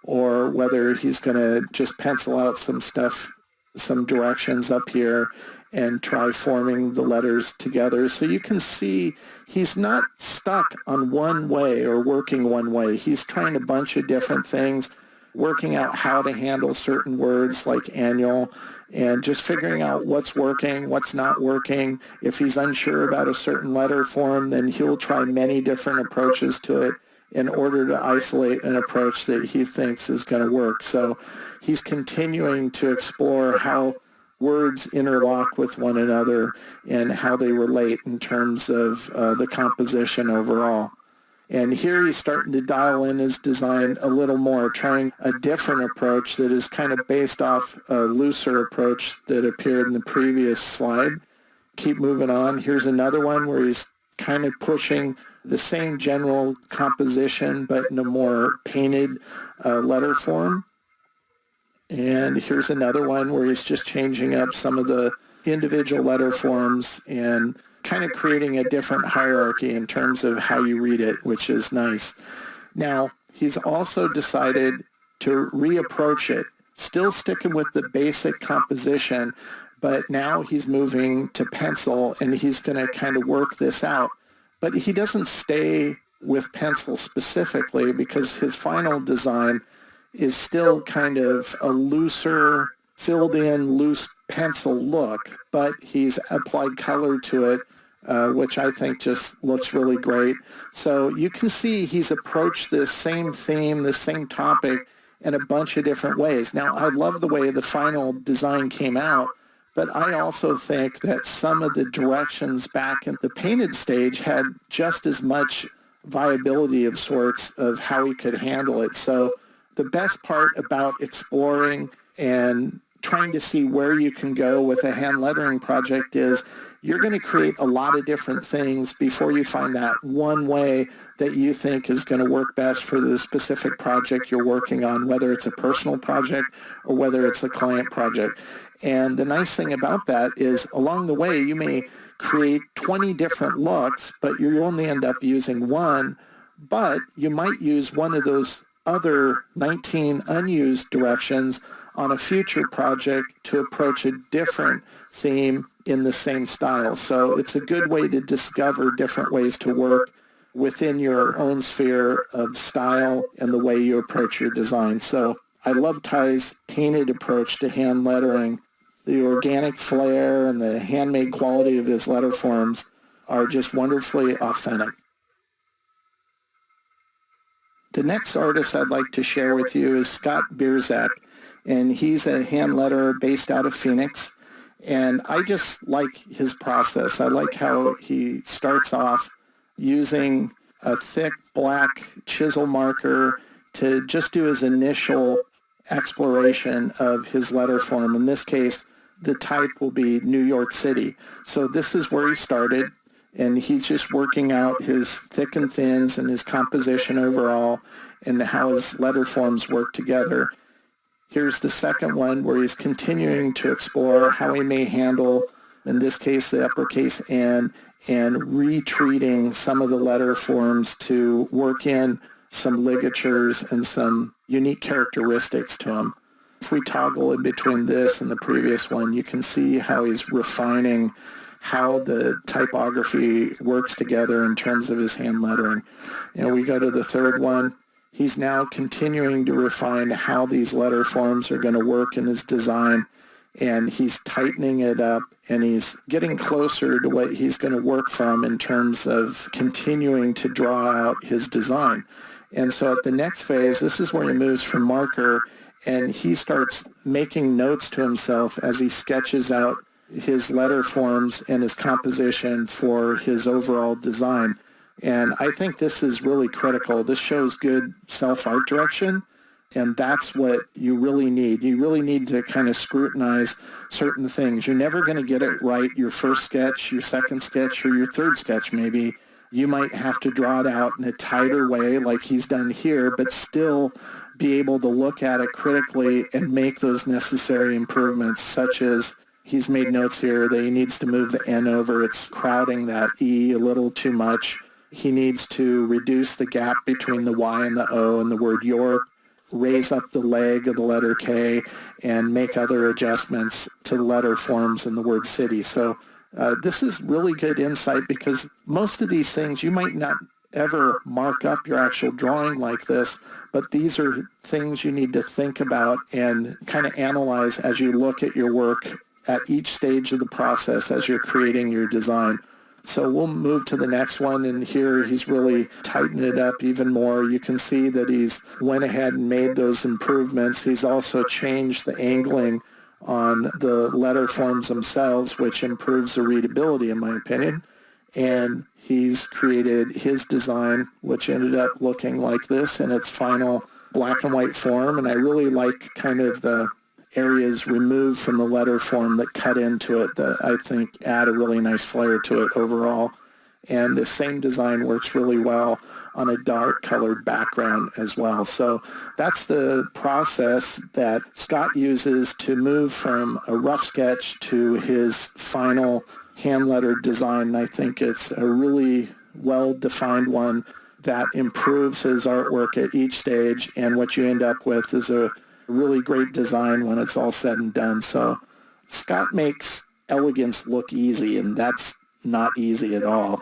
or whether he's going to just pencil out some stuff, some directions up here, and try forming the letters together. So you can see he's not stuck on one way or working one way. He's trying a bunch of different things, working out how to handle certain words like annual, and just figuring out what's working, what's not working. If he's unsure about a certain letter form, then he'll try many different approaches to it in order to isolate an approach that he thinks is going to work. So he's continuing to explore how words interlock with one another and how they relate in terms of the composition overall. And here he's starting to dial in his design a little more, trying a different approach that is kind of based off a looser approach that appeared in the previous slide. Keep moving on. Here's another one where he's kind of pushing the same general composition, but in a more painted letter form. And here's another one where he's just changing up some of the individual letter forms and kind of creating a different hierarchy in terms of how you read it, which is nice. Now, he's also decided to reapproach it, still sticking with the basic composition, but now he's moving to pencil, and he's going to kind of work this out. But he doesn't stay with pencil specifically, because his final design is still kind of a looser, filled-in, loose pencil look, but he's applied color to it, which I think just looks really great. So you can see he's approached this same theme, this same topic, in a bunch of different ways. Now, I love the way the final design came out, but I also think that some of the directions back at the painted stage had just as much viability of sorts of how he could handle it. So the best part about exploring and trying to see where you can go with a hand lettering project is you're going to create a lot of different things before you find that one way that you think is going to work best for the specific project you're working on, whether it's a personal project or whether it's a client project. And the nice thing about that is along the way you may create 20 different looks, but you only end up using one, but you might use one of those other 19 unused directions on a future project to approach a different theme in the same style. So it's a good way to discover different ways to work within your own sphere of style and the way you approach your design. So I love Ty's painted approach to hand lettering. The organic flair and the handmade quality of his letter forms are just wonderfully authentic. The next artist I'd like to share with you is Scott Bierzak, and he's a hand letterer based out of Phoenix. And I just like his process. I like how he starts off using a thick black chisel marker to just do his initial exploration of his letter form. In this case, the type will be New York City. So this is where he started, and he's just working out his thick and thins and his composition overall and how his letter forms work together. Here's the second one where he's continuing to explore how he may handle, in this case, the uppercase N, and retreating some of the letter forms to work in some ligatures and some unique characteristics to them. If we toggle in between this and the previous one, you can see how he's refining how the typography works together in terms of his hand lettering. And we go to the third one. He's now continuing to refine how these letter forms are going to work in his design, and he's tightening it up, and he's getting closer to what he's going to work from in terms of continuing to draw out his design. And so at the next phase, this is where he moves from marker, and he starts making notes to himself as he sketches out his letter forms and his composition for his overall design. And I think this is really critical. This shows good self-art direction, and that's what you really need. You really need to kind of scrutinize certain things. You're never going to get it right your first sketch, your second sketch, or your third sketch maybe. You might have to draw it out in a tighter way like he's done here, but still be able to look at it critically and make those necessary improvements, such as he's made notes here that he needs to move the N over. It's crowding that E a little too much. He needs to reduce the gap between the Y and the O and the word York, raise up the leg of the letter K, and make other adjustments to the letter forms in the word city. So this is really good insight, because most of these things you might not ever mark up your actual drawing like this, but these are things you need to think about and kind of analyze as you look at your work at each stage of the process as you're creating your design. So we'll move to the next one, and here he's really tightened it up even more. You can see that he's went ahead and made those improvements. He's also changed the angling on the letter forms themselves, which improves the readability, in my opinion. And he's created his design, which ended up looking like this in its final black and white form. And I really like kind of the areas removed from the letter form that cut into it that I think add a really nice flair to it overall. And the same design works really well on a dark colored background as well. So that's the process that Scott uses to move from a rough sketch to his final hand-lettered design. And I think it's a really well-defined one that improves his artwork at each stage, and what you end up with is a really great design when it's all said and done. So Scott makes elegance look easy, and that's not easy at all.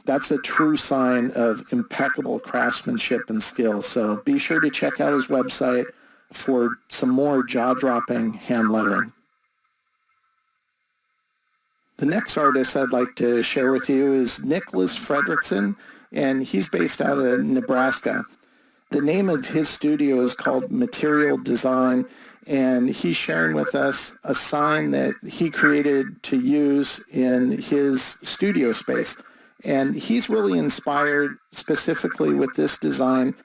That's a true sign of impeccable craftsmanship and skill. So be sure to check out his website for some more jaw-dropping hand lettering. The next artist I'd like to share with you is Nicholas Fredrickson, and he's based out of Nebraska. The name of his studio is called Material Design, and he's sharing with us a sign that he created to use in his studio space. And he's really inspired specifically with this design.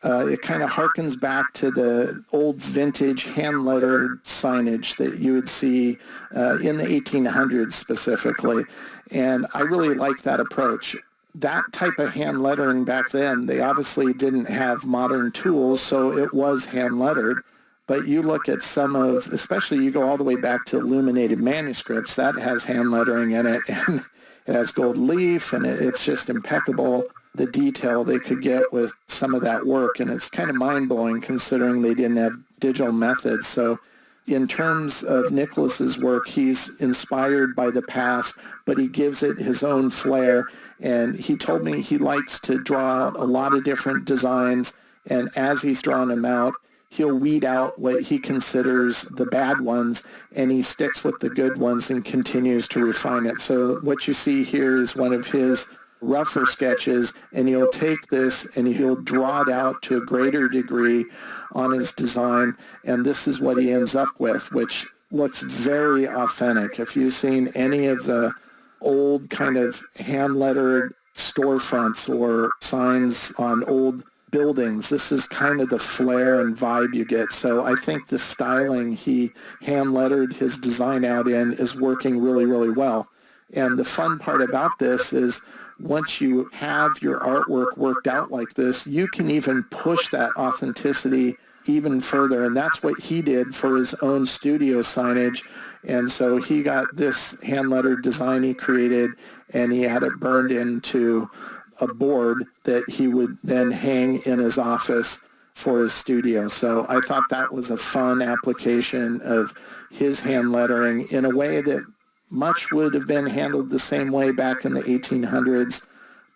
It kind of harkens back to the old vintage hand-lettered signage that you would see in the 1800s specifically. And I really like that approach. That type of hand lettering back then, they obviously didn't have modern tools, so it was hand lettered. But you look at some of, especially you go all the way back to illuminated manuscripts, that has hand lettering in it, and it has gold leaf, and it's just impeccable, the detail they could get with some of that work. And it's kind of mind-blowing considering they didn't have digital methods. So in terms of Nicholas's work, he's inspired by the past, but he gives it his own flair. And he told me he likes to draw out a lot of different designs, and as he's drawn them out, he'll weed out what he considers the bad ones, and he sticks with the good ones and continues to refine it. So what you see here is one of his rougher sketches, and he'll take this and he'll draw it out to a greater degree on his design, and this is what he ends up with, which looks very authentic. If you've seen any of the old kind of hand-lettered storefronts or signs on old buildings. This is kind of the flair and vibe you get. So I think the styling he hand lettered his design out in is working really, really well. And the fun part about this is once you have your artwork worked out like this, you can even push that authenticity even further. And that's what he did for his own studio signage. And so he got this hand lettered design he created, and he had it burned into a board that he would then hang in his office for his studio. So I thought that was a fun application of his hand lettering in a way that much would have been handled the same way back in the 1800s,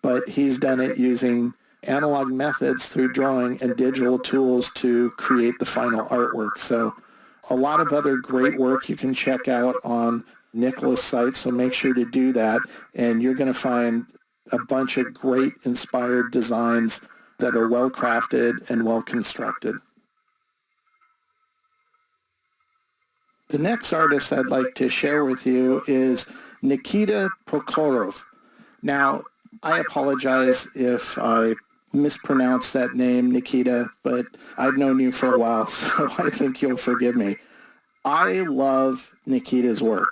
but he's done it using analog methods through drawing and digital tools to create the final artwork. So a lot of other great work you can check out on Nicholas' site, so make sure to do that, and you're going to find a bunch of great inspired designs that are well crafted and well constructed. The next artist I'd like to share with you is Nikita Prokhorov. Now, I apologize if I mispronounce that name, Nikita, but I've known you for a while, so I think you'll forgive me. I love Nikita's work.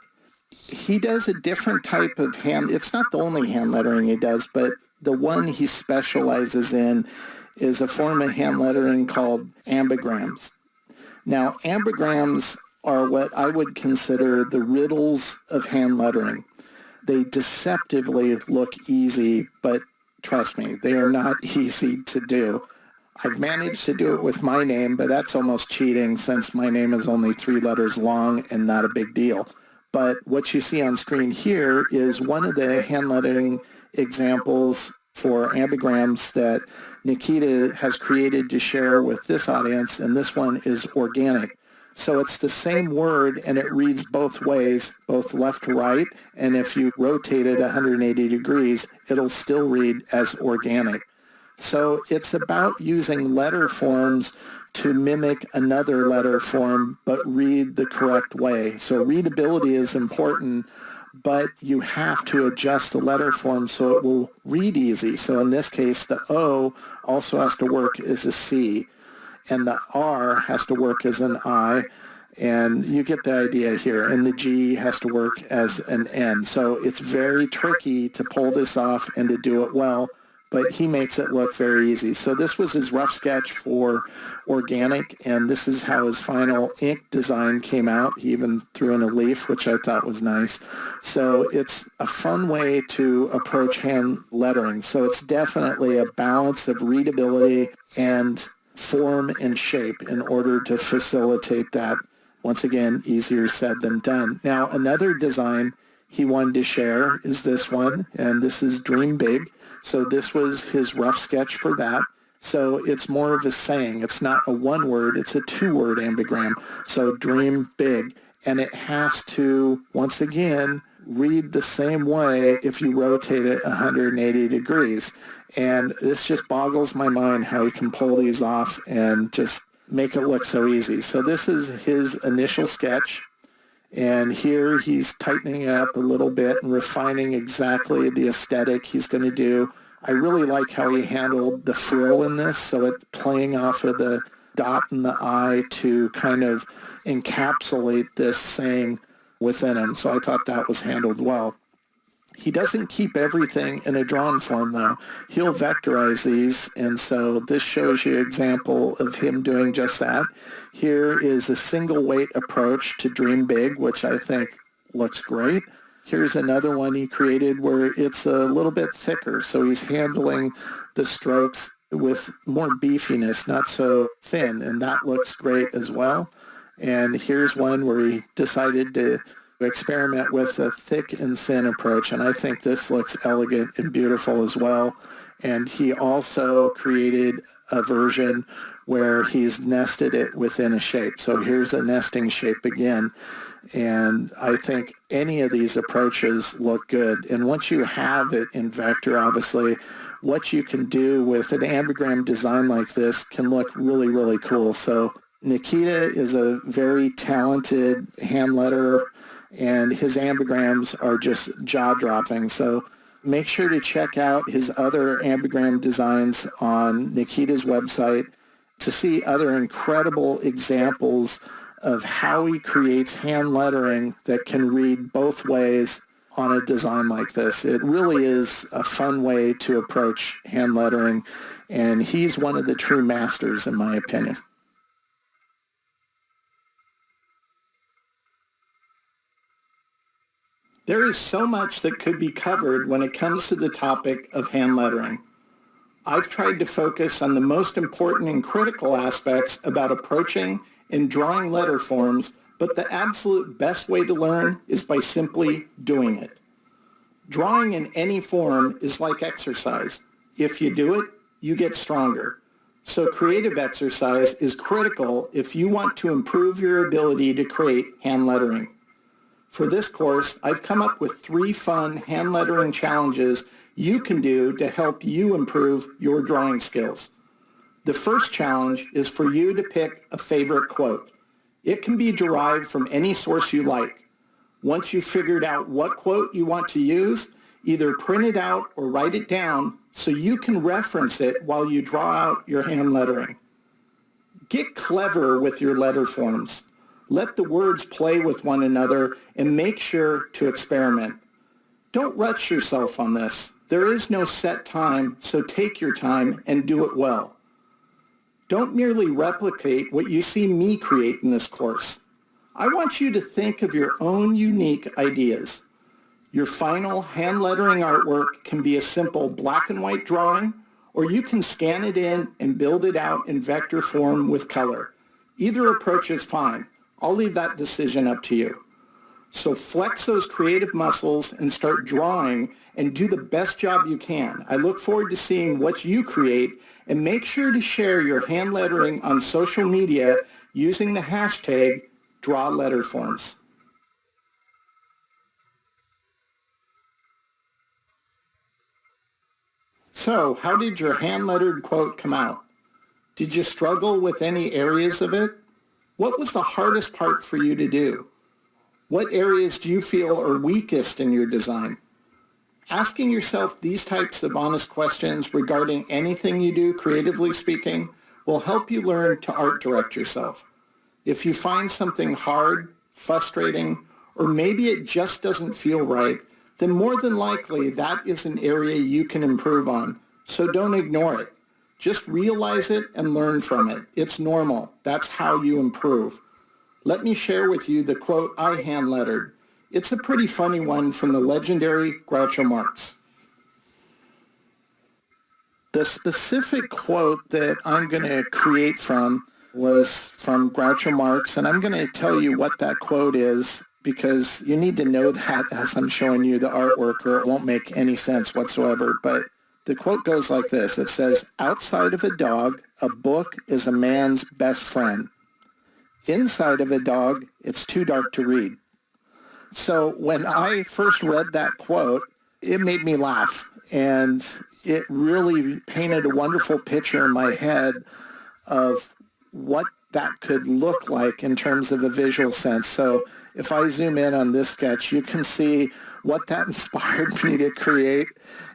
He does a different type of it's not the only hand lettering he does, but the one he specializes in is a form of hand lettering called ambigrams. Now, ambigrams are what I would consider the riddles of hand lettering. They deceptively look easy, but trust me, they are not easy to do. I've managed to do it with my name, but that's almost cheating since my name is only 3 letters long and not a big deal. But what you see on screen here is one of the hand lettering examples for ambigrams that Nikita has created to share with this audience, and this one is organic. So it's the same word, and it reads both ways, both left to right, and if you rotate it 180 degrees, it'll still read as organic. So it's about using letter forms to mimic another letter form, but read the correct way. So readability is important, but you have to adjust the letter form so it will read easy. So in this case, the O also has to work as a C, and the R has to work as an I, and you get the idea here. And the G has to work as an N. So it's very tricky to pull this off and to do it well, but he makes it look very easy. So this was his rough sketch for organic, and this is how his final ink design came out. He even threw in a leaf, which I thought was nice. So it's a fun way to approach hand lettering. So it's definitely a balance of readability and form and shape in order to facilitate that. Once again, easier said than done. Now, another design he wanted to share is this one, and this is Dream Big. So this was his rough sketch for that. So it's more of a saying. It's not a one word, it's a 2-word ambigram. So Dream Big. And it has to, once again, read the same way if you rotate it 180 degrees. And this just boggles my mind how he can pull these off and just make it look so easy. So this is his initial sketch. And here he's tightening it up a little bit and refining exactly the aesthetic he's going to do. I really like how he handled the frill in this, so it's playing off of the dot and the I to kind of encapsulate this saying within him. So I thought that was handled well. He doesn't keep everything in a drawn form, though. He'll vectorize these, and so this shows you an example of him doing just that. Here is a single weight approach to Dream Big, which I think looks great. Here's another one he created where it's a little bit thicker, so he's handling the strokes with more beefiness, not so thin, and that looks great as well. And here's one where he decided to experiment with a thick and thin approach, and I think this looks elegant and beautiful as well. And he also created a version where he's nested it within a shape. So here's a nesting shape again, and I think any of these approaches look good. And once you have it in vector, obviously, what you can do with an ambigram design like this can look really, really cool. So Nikita is a very talented hand letterer, and his ambigrams are just jaw-dropping. So Make sure to check out his other ambigram designs on Nikita's website to see other incredible examples of how he creates hand lettering that can read both ways on a design like this. It really is a fun way to approach hand lettering, and he's one of the true masters, in my opinion. There is so much that could be covered when it comes to the topic of hand lettering. I've tried to focus on the most important and critical aspects about approaching and drawing letter forms, but the absolute best way to learn is by simply doing it. Drawing in any form is like exercise. If you do it, you get stronger. So creative exercise is critical if you want to improve your ability to create hand lettering. For this course, I've come up with 3 fun hand lettering challenges you can do to help you improve your drawing skills. The first challenge is for you to pick a favorite quote. It can be derived from any source you like. Once you've figured out what quote you want to use, either print it out or write it down so you can reference it while you draw out your hand lettering. Get clever with your letter forms. Let the words play with one another and make sure to experiment. Don't rush yourself on this. There is no set time, so take your time and do it well. Don't merely replicate what you see me create in this course. I want you to think of your own unique ideas. Your final hand lettering artwork can be a simple black and white drawing, or you can scan it in and build it out in vector form with color. Either approach is fine. I'll leave that decision up to you. So flex those creative muscles and start drawing and do the best job you can. I look forward to seeing what you create, and make sure to share your hand lettering on social media using the hashtag #DrawLetterForms. So, how did your hand-lettered quote come out? Did you struggle with any areas of it? What was the hardest part for you to do? What areas do you feel are weakest in your design? Asking yourself these types of honest questions regarding anything you do, creatively speaking, will help you learn to art direct yourself. If you find something hard, frustrating, or maybe it just doesn't feel right, then more than likely that is an area you can improve on. So don't ignore it. Just realize it and learn from it. It's normal. That's how you improve. Let me share with you the quote I hand-lettered. It's a pretty funny one from the legendary Groucho Marx. The specific quote that I'm going to create from was from Groucho Marx, and I'm going to tell you what that quote is because you need to know that as I'm showing you the artwork, or it won't make any sense whatsoever. But the quote goes like this. It says, "Outside of a dog, a book is a man's best friend. Inside of a dog, it's too dark to read." So when I first read that quote, it made me laugh, and it really painted a wonderful picture in my head of what that could look like in terms of a visual sense. So if I zoom in on this sketch, you can see what that inspired me to create.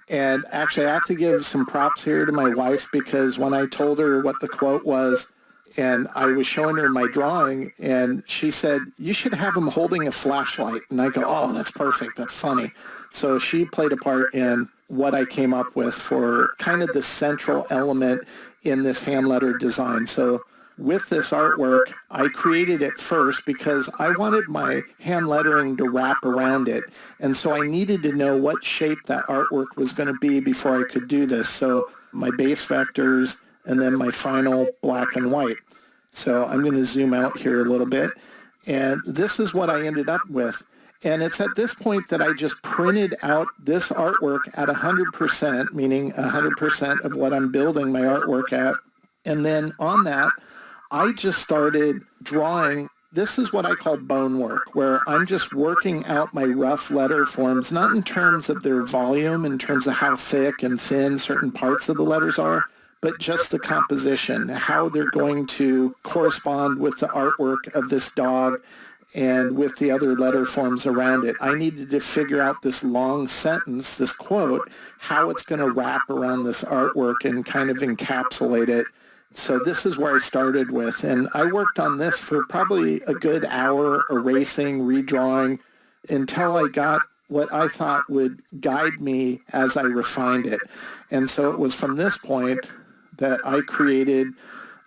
And actually, I have to give some props here to my wife, because when I told her what the quote was, and I was showing her my drawing, and she said, "You should have him holding a flashlight." And I go, "Oh, that's perfect. That's funny." So she played a part in what I came up with for kind of the central element in this hand-lettered design. So with this artwork, I created it first because I wanted my hand lettering to wrap around it. And so I needed to know what shape that artwork was going to be before I could do this. So my base vectors and then my final black and white. So I'm going to zoom out here a little bit. And this is what I ended up with. And it's at this point that I just printed out this artwork at 100%, meaning 100% of what I'm building my artwork at. And then on that, I just started drawing. This is what I call bone work, where I'm just working out my rough letter forms, not in terms of their volume, in terms of how thick and thin certain parts of the letters are, but just the composition, how they're going to correspond with the artwork of this dog and with the other letter forms around it. I needed to figure out this long sentence, this quote, how it's going to wrap around this artwork and kind of encapsulate it. So this is where I started with, and I worked on this for probably a good hour, erasing, redrawing, until I got what I thought would guide me as I refined it. And so it was from this point that I created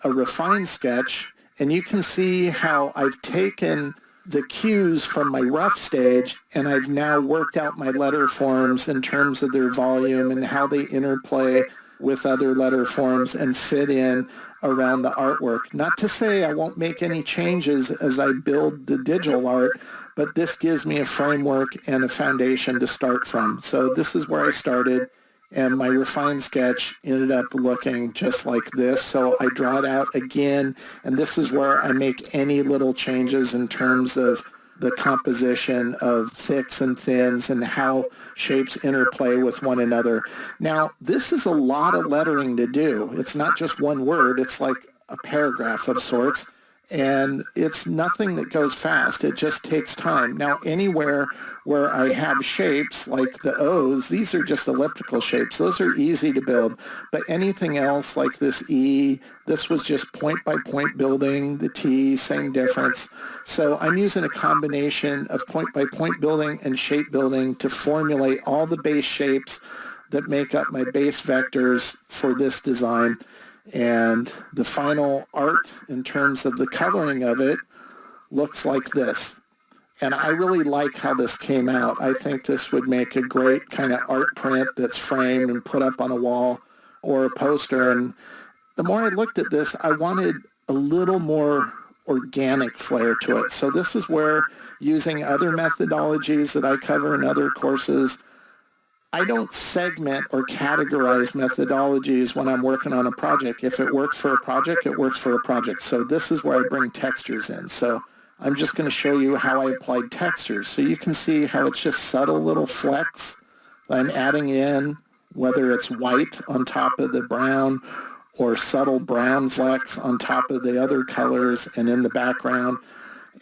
a refined sketch, and you can see how I've taken the cues from my rough stage, and I've now worked out my letter forms in terms of their volume and how they interplay with other letter forms and fit in around the artwork. Not to say I won't make any changes as I build the digital art, but this gives me a framework and a foundation to start from. So this is where I started, and my refined sketch ended up looking just like this. So I draw it out again, and this is where I make any little changes in terms of the composition of thicks and thins and how shapes interplay with one another. Now, this is a lot of lettering to do. It's not just one word. It's like a paragraph of sorts. And it's nothing that goes fast. It just takes time. Now, anywhere where I have shapes like the O's, these are just elliptical shapes. Those are easy to build. But anything else like this E, this was just point-by-point building. The T, same difference. So I'm using a combination of point-by-point building and shape building to formulate all the base shapes that make up my base vectors for this design. And the final art in terms of the coloring of it looks like this. And I really like how this came out. I think this would make a great kind of art print that's framed and put up on a wall or a poster. And the more I looked at this, I wanted a little more organic flair to it. So this is where, using other methodologies that I cover in other courses, I don't segment or categorize methodologies when I'm working on a project. If it works for a project, it works for a project. So this is where I bring textures in. So I'm just going to show you how I applied textures. So you can see how it's just subtle little flecks that I'm adding in, whether it's white on top of the brown or subtle brown flecks on top of the other colors and in the background.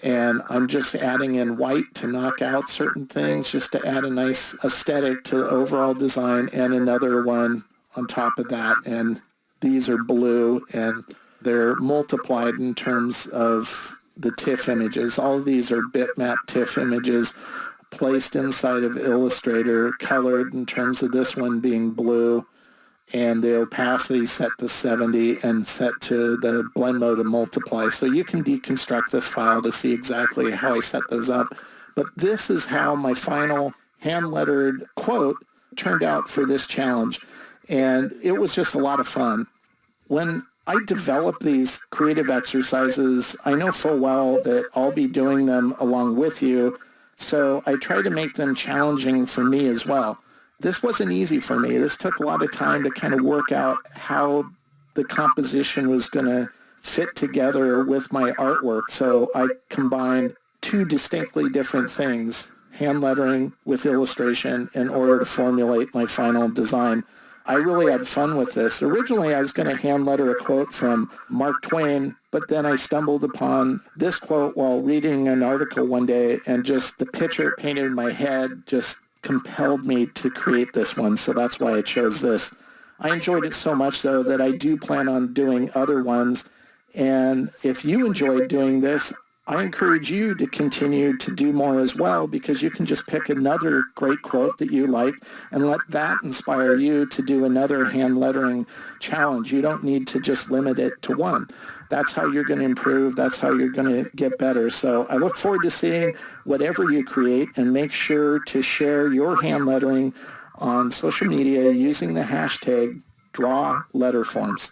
And I'm just adding in white to knock out certain things, just to add a nice aesthetic to the overall design, and another one on top of that. And these are blue, and they're multiplied in terms of the TIFF images. All of these are bitmap TIFF images placed inside of Illustrator, colored in terms of this one being blue, and the opacity set to 70 and set to the blend mode of multiply. So you can deconstruct this file to see exactly how I set those up. But this is how my final hand-lettered quote turned out for this challenge. And it was just a lot of fun. When I develop these creative exercises, I know full well that I'll be doing them along with you. So I try to make them challenging for me as well. This wasn't easy for me. This took a lot of time to kind of work out how the composition was going to fit together with my artwork. So I combined two distinctly different things, hand lettering with illustration, in order to formulate my final design. I really had fun with this. Originally, I was going to hand letter a quote from Mark Twain, but then I stumbled upon this quote while reading an article one day, and just the picture it painted in my head just compelled me to create this one, so that's why I chose this. I enjoyed it so much, though, that I do plan on doing other ones, and if you enjoyed doing this, I encourage you to continue to do more as well, because you can just pick another great quote that you like and let that inspire you to do another hand lettering challenge. You don't need to just limit it to one. That's how you're going to improve. That's how you're going to get better. So I look forward to seeing whatever you create, and make sure to share your hand lettering on social media using the hashtag #DrawLetterForms.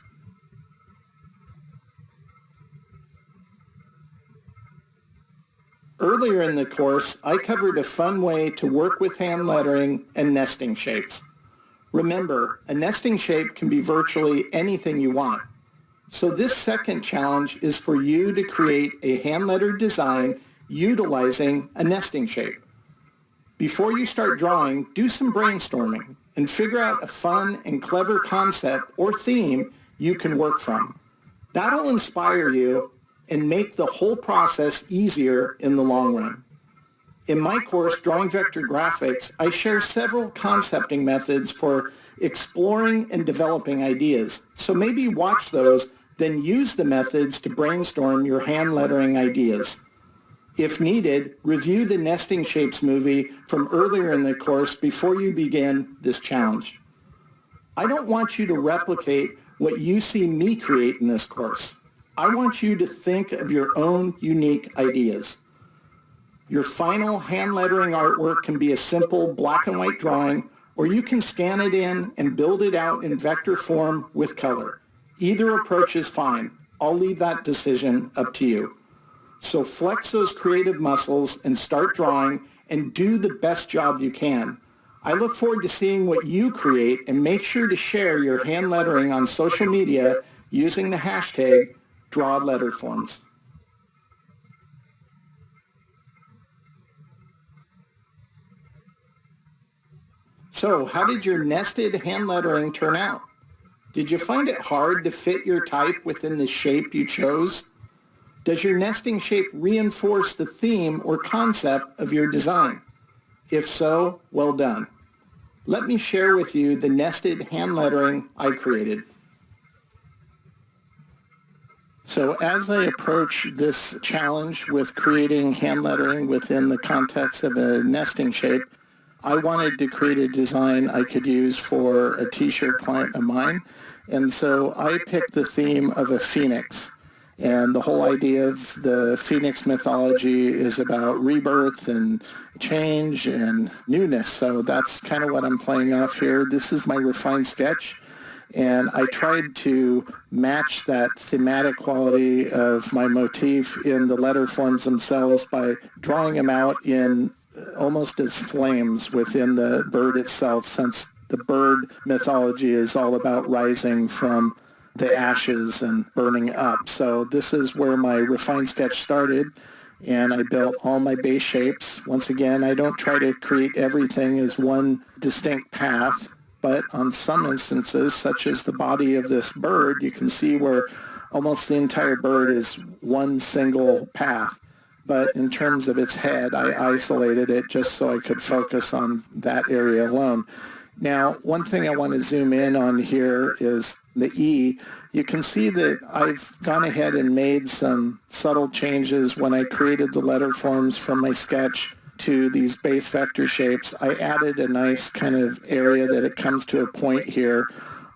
Earlier in the course, I covered a fun way to work with hand lettering and nesting shapes. Remember, a nesting shape can be virtually anything you want. So this second challenge is for you to create a hand-lettered design utilizing a nesting shape. Before you start drawing, do some brainstorming and figure out a fun and clever concept or theme you can work from. That'll inspire you and make the whole process easier in the long run. In my course, Drawing Vector Graphics, I share several concepting methods for exploring and developing ideas. So maybe watch those, then use the methods to brainstorm your hand lettering ideas. If needed, review the Nesting Shapes movie from earlier in the course before you begin this challenge. I don't want you to replicate what you see me create in this course. I want you to think of your own unique ideas. Your final hand lettering artwork can be a simple black and white drawing, or you can scan it in and build it out in vector form with color. Either approach is fine. I'll leave that decision up to you. So flex those creative muscles and start drawing and do the best job you can. I look forward to seeing what you create, and make sure to share your hand lettering on social media using the hashtag #DrawLetterForms. So, how did your nested hand lettering turn out? Did you find it hard to fit your type within the shape you chose? Does your nesting shape reinforce the theme or concept of your design? If so, well done. Let me share with you the nested hand lettering I created. So as I approach this challenge with creating hand lettering within the context of a nesting shape, I wanted to create a design I could use for a t-shirt client of mine. And so I picked the theme of a phoenix. And the whole idea of the phoenix mythology is about rebirth and change and newness. So that's kind of what I'm playing off here. This is my refined sketch. And I tried to match that thematic quality of my motif in the letter forms themselves by drawing them out in almost as flames within the bird itself, since the bird mythology is all about rising from the ashes and burning up. So this is where my refined sketch started, and I built all my base shapes. Once again, I don't try to create everything as one distinct path, but on some instances, such as the body of this bird, you can see where almost the entire bird is one single path. But in terms of its head, I isolated it just so I could focus on that area alone. Now, one thing I want to zoom in on here is the E. You can see that I've gone ahead and made some subtle changes when I created the letter forms from my sketch to these base vector shapes. I added a nice kind of area that it comes to a point here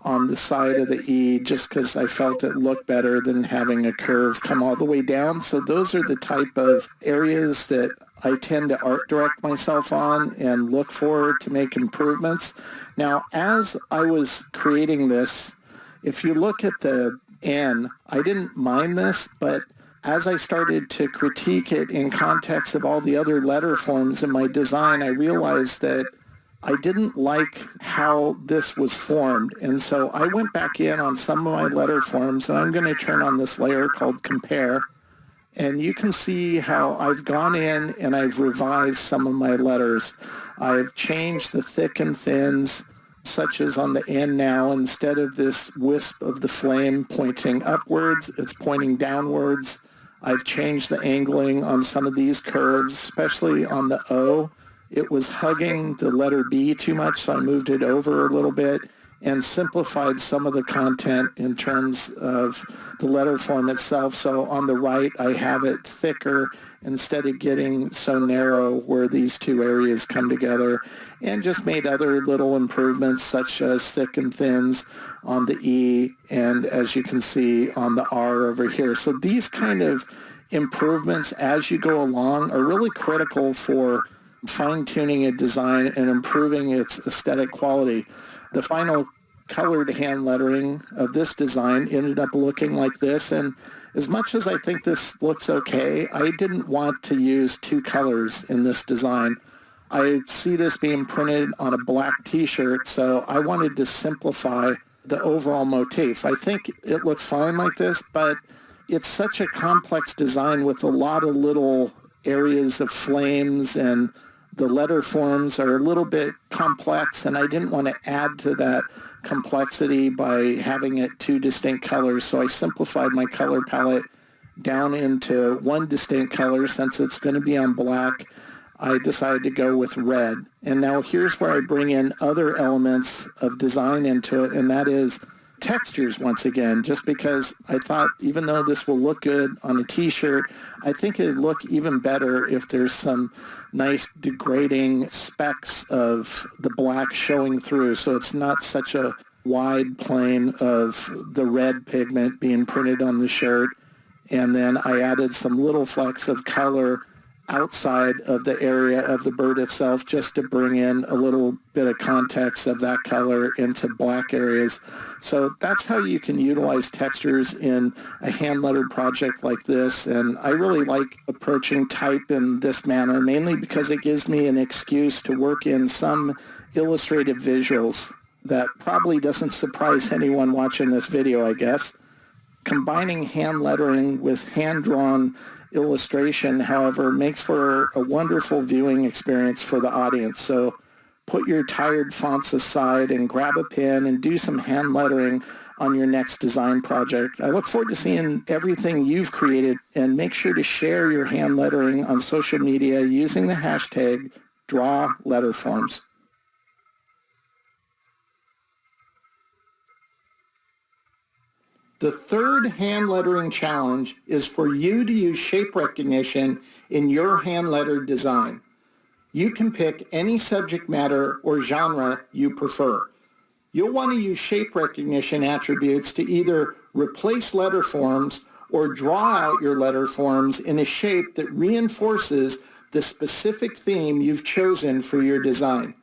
on the side of the E, just because I felt it looked better than having a curve come all the way down. So those are the type of areas that I tend to art direct myself on and look for to make improvements. Now, as I was creating this, if you look at the N, I didn't mind this, but as I started to critique it in context of all the other letter forms in my design, I realized that I didn't like how this was formed. And so I went back in on some of my letter forms, and I'm going to turn on this layer called Compare. And you can see how I've gone in and I've revised some of my letters. I've changed the thick and thins, such as on the N now. Instead of this wisp of the flame pointing upwards, it's pointing downwards. I've changed the angling on some of these curves, especially on the O. It was hugging the letter B too much, so I moved it over a little bit and simplified some of the content in terms of the letter form itself. So on the right, I have it thicker instead of getting so narrow where these two areas come together, and just made other little improvements such as thick and thins on the E, and as you can see on the R over here. So these kind of improvements as you go along are really critical for fine-tuning a design and improving its aesthetic quality. The final colored hand lettering of this design ended up looking like this, and as much as I think this looks okay, I didn't want to use two colors in this design. I see this being printed on a black t-shirt, so I wanted to simplify the overall motif. I think it looks fine like this, but it's such a complex design with a lot of little areas of flames, and the letter forms are a little bit complex, and I didn't want to add to that complexity by having it two distinct colors. So I simplified my color palette down into one distinct color. Since it's going to be on black, I decided to go with red. And now here's where I bring in other elements of design into it, and that is textures once again, just because I thought even though this will look good on a t-shirt, I think it'd look even better if there's some nice degrading specks of the black showing through, so it's not such a wide plane of the red pigment being printed on the shirt. And then I added some little flecks of color outside of the area of the bird itself, just to bring in a little bit of context of that color into black areas. So that's how you can utilize textures in a hand-lettered project like this. And I really like approaching type in this manner, mainly because it gives me an excuse to work in some illustrative visuals that probably doesn't surprise anyone watching this video, I guess. Combining hand lettering with hand-drawn illustration, however, makes for a wonderful viewing experience for the audience. So put your tired fonts aside and grab a pen and do some hand lettering on your next design project. I look forward to seeing everything you've created, and make sure to share your hand lettering on social media using the hashtag #DrawLetterForms. The third hand lettering challenge is for you to use shape recognition in your hand lettered design. You can pick any subject matter or genre you prefer. You'll want to use shape recognition attributes to either replace letter forms or draw out your letter forms in a shape that reinforces the specific theme you've chosen for your design.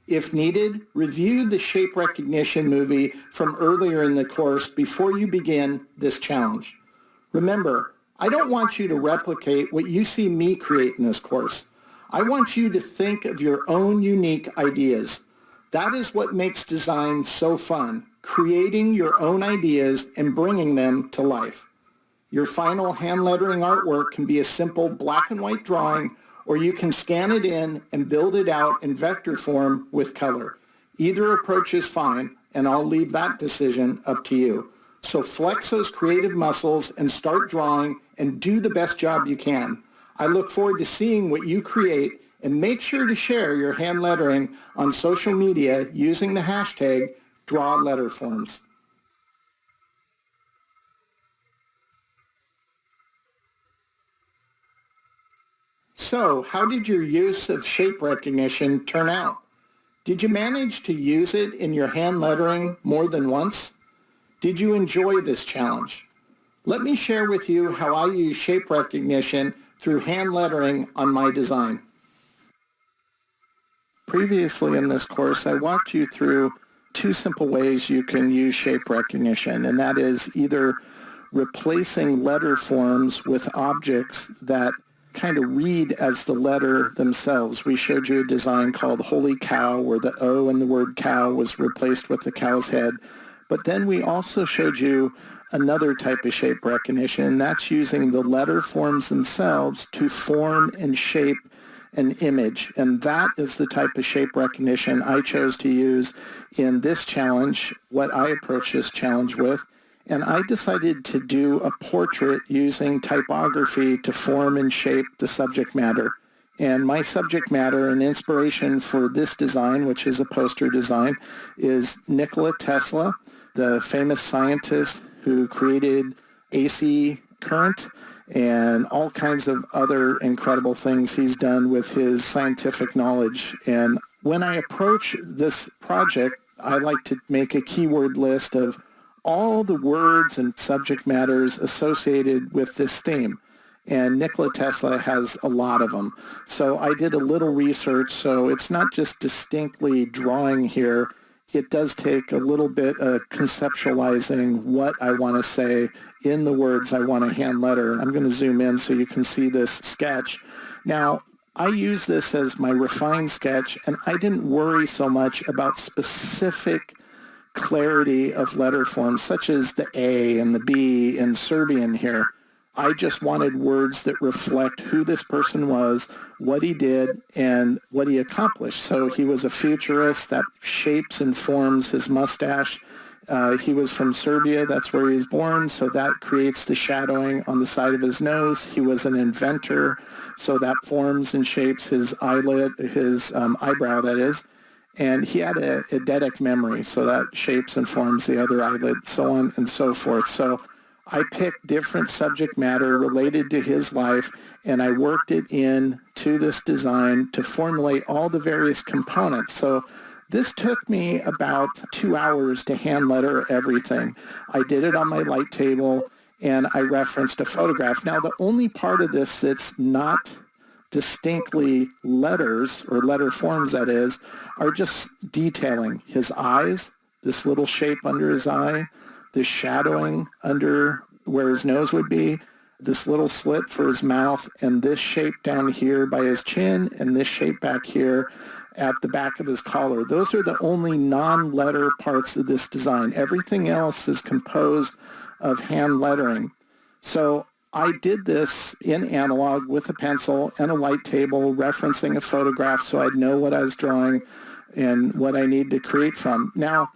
If needed, review the shape recognition movie from earlier in the course before you begin this challenge. Remember, I don't want you to replicate what you see me create in this course. I want you to think of your own unique ideas. That is what makes design so fun, creating your own ideas and bringing them to life. Your final hand lettering artwork can be a simple black and white drawing, or you can scan it in and build it out in vector form with color. Either approach is fine, and I'll leave that decision up to you. So flex those creative muscles and start drawing and do the best job you can. I look forward to seeing what you create, and make sure to share your hand lettering on social media using the hashtag #DrawLetterForms. So, how did your use of shape recognition turn out? Did you manage to use it in your hand lettering more than once? Did you enjoy this challenge? Let me share with you how I use shape recognition through hand lettering on my design. Previously in this course, I walked you through two simple ways you can use shape recognition, and that is either replacing letter forms with objects that kind of read as the letter themselves. We showed you a design called Holy Cow, where the O in the word cow was replaced with the cow's head. But then we also showed you another type of shape recognition, and that's using the letter forms themselves to form and shape an image. And that is the type of shape recognition I chose to use in this challenge, what I approached this challenge with. And I decided to do a portrait using typography to form and shape the subject matter. And my subject matter and inspiration for this design, which is a poster design, is Nikola Tesla, the famous scientist who created AC current and all kinds of other incredible things he's done with his scientific knowledge. And when I approach this project, I like to make a keyword list of all the words and subject matters associated with this theme. And Nikola Tesla has a lot of them. So I did a little research, so it's not just distinctly drawing here. It does take a little bit of conceptualizing what I want to say in the words I want to hand letter. I'm going to zoom in so you can see this sketch. Now, I use this as my refined sketch, and I didn't worry so much about specific clarity of letter forms, such as the A and the B in Serbian here. I just wanted words that reflect who this person was, what he did, and what he accomplished. So he was a futurist that shapes and forms his mustache He was from Serbia. That's where he was born. So that creates the shadowing on the side of his nose. He was an inventor. So that forms and shapes his eyelid, his eyebrow, that is. And he had a eidetic memory. So that shapes and forms the other eyelid, so on and so forth. So I picked different subject matter related to his life, and I worked it in to this design to formulate all the various components. So this took me about 2 hours to hand letter everything. I did it on my light table, and I referenced a photograph. Now, the only part of this that's not distinctly letters, or letter forms that is, are just detailing his eyes, this little shape under his eye, the shadowing under where his nose would be, this little slit for his mouth, and this shape down here by his chin, and this shape back here at the back of his collar. Those are the only non-letter parts of this design. Everything else is composed of hand lettering. So I did this in analog with a pencil and a light table, referencing a photograph so I'd know what I was drawing and what I need to create from. Now,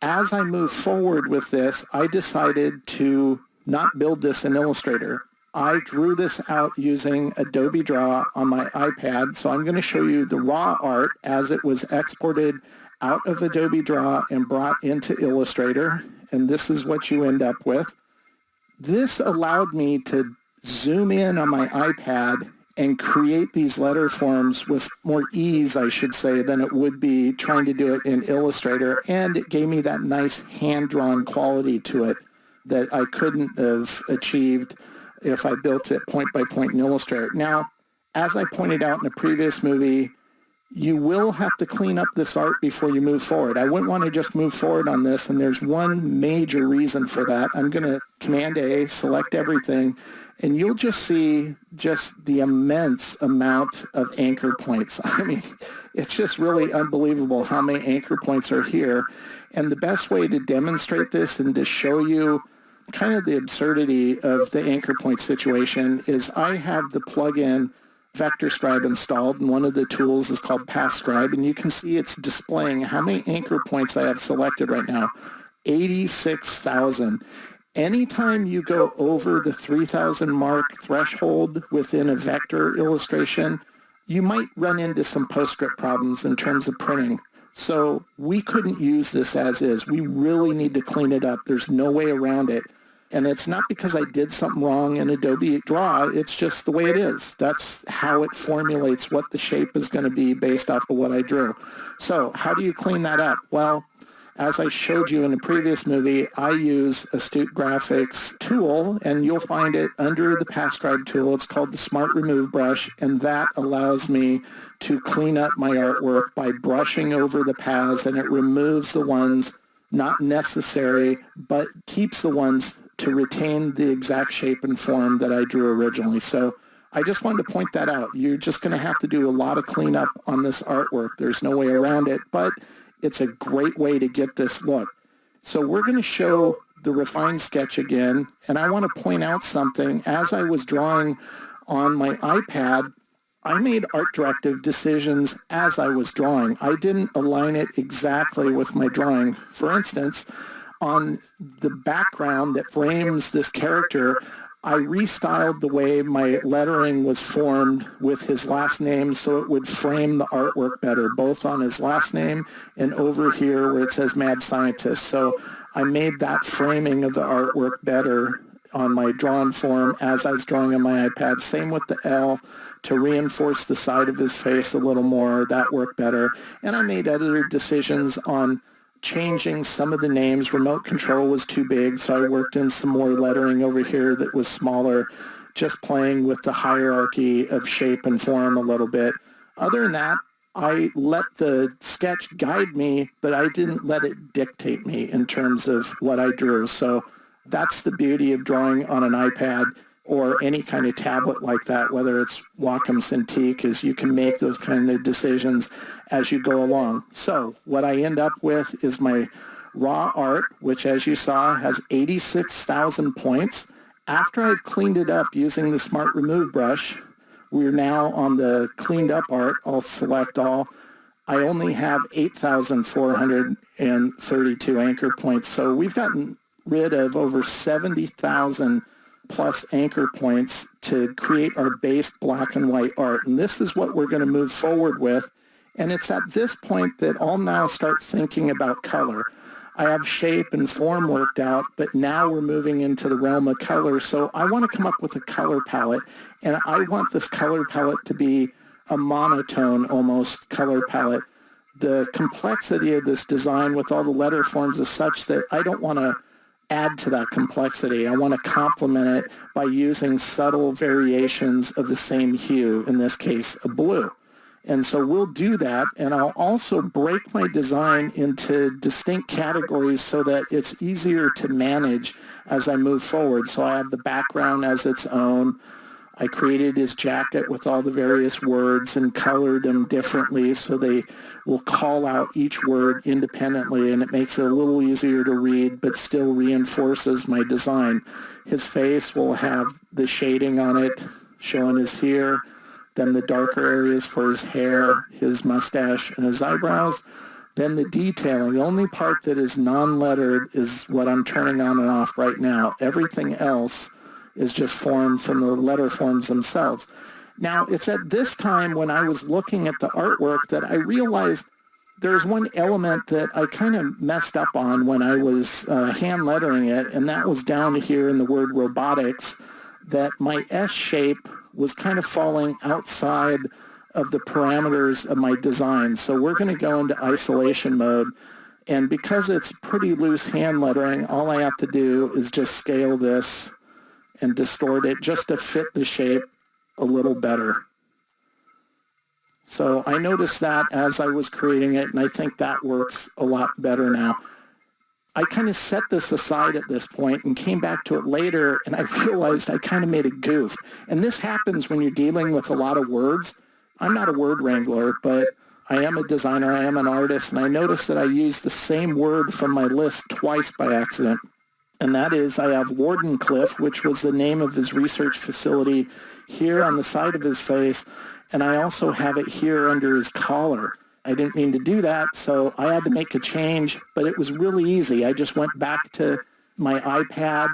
as I move forward with this, I decided to not build this in Illustrator. I drew this out using Adobe Draw on my iPad, so I'm going to show you the raw art as it was exported out of Adobe Draw and brought into Illustrator, and this is what you end up with. This allowed me to zoom in on my iPad and create these letter forms with more ease, I should say, than it would be trying to do it in Illustrator. And it gave me that nice hand-drawn quality to it that I couldn't have achieved if I built it point by point in Illustrator. Now, as I pointed out in a previous movie, you will have to clean up this art before you move forward. I wouldn't want to just move forward on this, and there's one major reason for that. I'm going to Command-A, select everything, and you'll just see just the immense amount of anchor points. I mean, it's just really unbelievable how many anchor points are here. And the best way to demonstrate this and to show you kind of the absurdity of the anchor point situation is I have the plugin Vector Scribe installed, and one of the tools is called Path Scribe, and you can see it's displaying how many anchor points I have selected right now. 86,000. Anytime you go over the 3,000 mark threshold within a vector illustration, you might run into some PostScript problems in terms of printing. So we couldn't use this as is. We really need to clean it up. There's no way around it. And it's not because I did something wrong in Adobe Draw. It's just the way it is. That's how it formulates what the shape is going to be based off of what I drew. So how do you clean that up? Well, as I showed you in the previous movie, I use Astute Graphics tool, and you'll find it under the Path Scribe tool. It's called the Smart Remove Brush, and that allows me to clean up my artwork by brushing over the paths, and it removes the ones not necessary, but keeps the ones to retain the exact shape and form that I drew originally. So I just wanted to point that out. You're just going to have to do a lot of cleanup on this artwork. There's no way around it, but it's a great way to get this look. So we're going to show the refined sketch again, and I want to point out something. As I was drawing on my iPad, I made art directive decisions as I was drawing. I didn't align it exactly with my drawing. For instance, on the background that frames this character, I restyled the way my lettering was formed with his last name so it would frame the artwork better, both on his last name and over here where it says Mad Scientist. So I made that framing of the artwork better on my drawn form as I was drawing on my iPad. Same with the L to reinforce the side of his face a little more. That worked better. And I made other decisions on changing some of the names. Remote control was too big, so I worked in some more lettering over here that was smaller, just playing with the hierarchy of shape and form a little bit. Other than that, I let the sketch guide me, but I didn't let it dictate me in terms of what I drew. So that's the beauty of drawing on an iPad or any kind of tablet like that, whether it's Wacom Cintiq, is you can make those kind of decisions as you go along. So what I end up with is my raw art, which as you saw has 86,000 points. After I've cleaned it up using the Smart Remove Brush, we're now on the cleaned up art. I'll select all. I only have 8,432 anchor points. So we've gotten rid of over 70,000 plus anchor points to create our base black and white art. And this is what we're going to move forward with. And it's at this point that I'll now start thinking about color. I have shape and form worked out, but now we're moving into the realm of color. So I want to come up with a color palette, and I want this color palette to be a monotone almost color palette. The complexity of this design with all the letter forms is such that I don't want to add to that complexity. I want to complement it by using subtle variations of the same hue, in this case, a blue. And so we'll do that, and I'll also break my design into distinct categories so that it's easier to manage as I move forward. So I have the background as its own. I created his jacket with all the various words and colored them differently so they will call out each word independently, and it makes it a little easier to read but still reinforces my design. His face will have the shading on it showing his hair, then the darker areas for his hair, his mustache, and his eyebrows. Then the detailing. The only part that is non-lettered is what I'm turning on and off right now. Everything else is just formed from the letter forms themselves. Now, it's at this time when I was looking at the artwork that I realized there's one element that I kind of messed up on when I was hand lettering it, and that was down here in the word robotics, that my S shape was kind of falling outside of the parameters of my design. So we're going to go into isolation mode. And because it's pretty loose hand lettering, all I have to do is just scale this and distort it just to fit the shape a little better. So I noticed that as I was creating it, and I think that works a lot better now. I kind of set this aside at this point and came back to it later, and I realized I kind of made a goof. And this happens when you're dealing with a lot of words. I'm not a word wrangler, but I am a designer, I am an artist, and I noticed that I used the same word from my list twice by accident. And that is, I have Wardenclyffe, which was the name of his research facility, here on the side of his face, and I also have it here under his collar. I didn't mean to do that, so I had to make a change, but it was really easy. I just went back to my iPad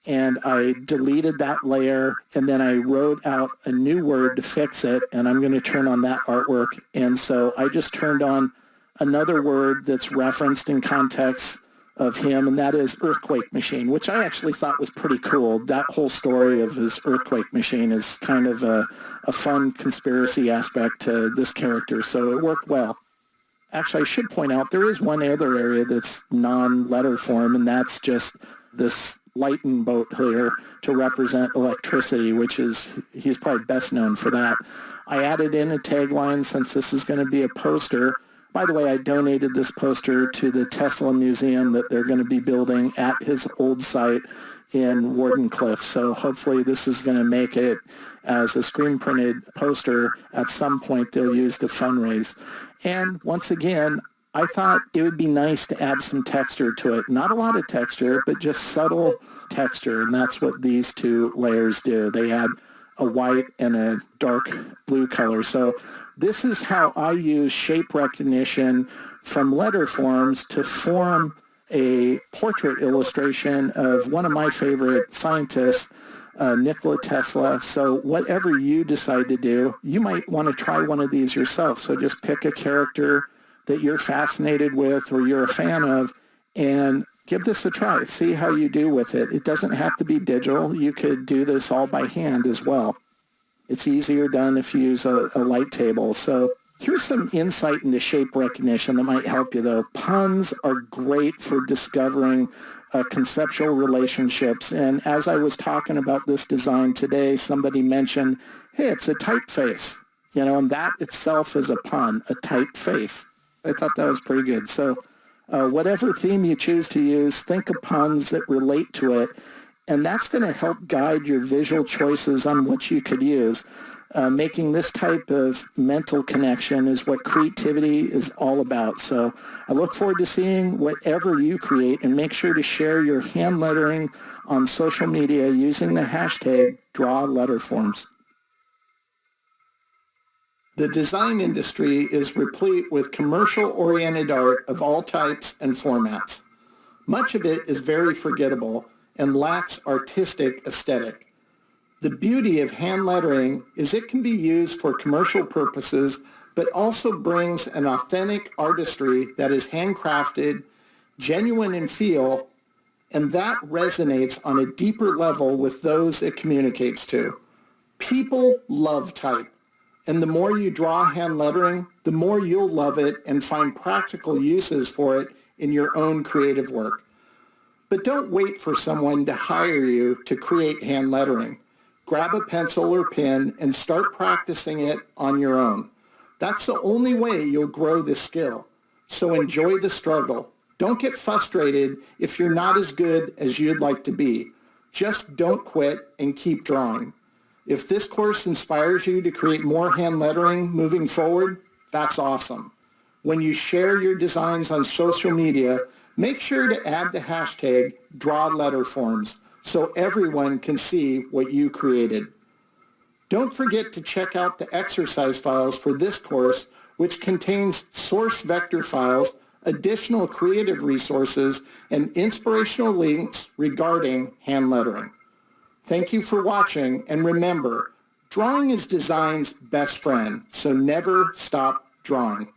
and I deleted that layer, and then I wrote out a new word to fix it, and I'm going to turn on that artwork. And so I just turned on another word that's referenced in context of him, and that is earthquake machine, which I actually thought was pretty cool. That whole story of his earthquake machine is kind of a fun conspiracy aspect to this character, so it worked well. Actually, I should point out there is one other area that's non-letter form, and that's just this lightning bolt here to represent electricity, which is, he's probably best known for that. I added in a tagline since this is going to be a poster. By the way, I donated this poster to the Tesla Museum that they're going to be building at his old site in Wardenclyffe. So hopefully this is going to make it as a screen printed poster at some point they'll use to fundraise. And once again, I thought it would be nice to add some texture to it. Not a lot of texture, but just subtle texture. And that's what these two layers do. They add a white and a dark blue color. So this is how I use shape recognition from letter forms to form a portrait illustration of one of my favorite scientists, Nikola Tesla. So whatever you decide to do, you might want to try one of these yourself. So just pick a character that you're fascinated with or you're a fan of and give this a try. See how you do with it. It doesn't have to be digital. You could do this all by hand as well. It's easier done if you use a light table. So here's some insight into shape recognition that might help you, though. Puns are great for discovering conceptual relationships. And as I was talking about this design today, somebody mentioned, hey, it's a typeface. You know, and that itself is a pun, a typeface. I thought that was pretty good. So whatever theme you choose to use, think of puns that relate to it. And that's going to help guide your visual choices on what you could use. Making this type of mental connection is what creativity is all about. So I look forward to seeing whatever you create, and make sure to share your hand lettering on social media using the hashtag #DrawLetterForms. The design industry is replete with commercial-oriented art of all types and formats. Much of it is very forgettable and lacks artistic aesthetic. The beauty of hand lettering is it can be used for commercial purposes, but also brings an authentic artistry that is handcrafted, genuine in feel, and that resonates on a deeper level with those it communicates to. People love type, and the more you draw hand lettering, the more you'll love it and find practical uses for it in your own creative work. But don't wait for someone to hire you to create hand lettering. Grab a pencil or pen and start practicing it on your own. That's the only way you'll grow this skill. So enjoy the struggle. Don't get frustrated if you're not as good as you'd like to be. Just don't quit and keep drawing. If this course inspires you to create more hand lettering moving forward, that's awesome. When you share your designs on social media, make sure to add the hashtag #DrawLetterForms so everyone can see what you created. Don't forget to check out the exercise files for this course, which contains source vector files, additional creative resources, and inspirational links regarding hand lettering. Thank you for watching, and remember, drawing is design's best friend, so never stop drawing.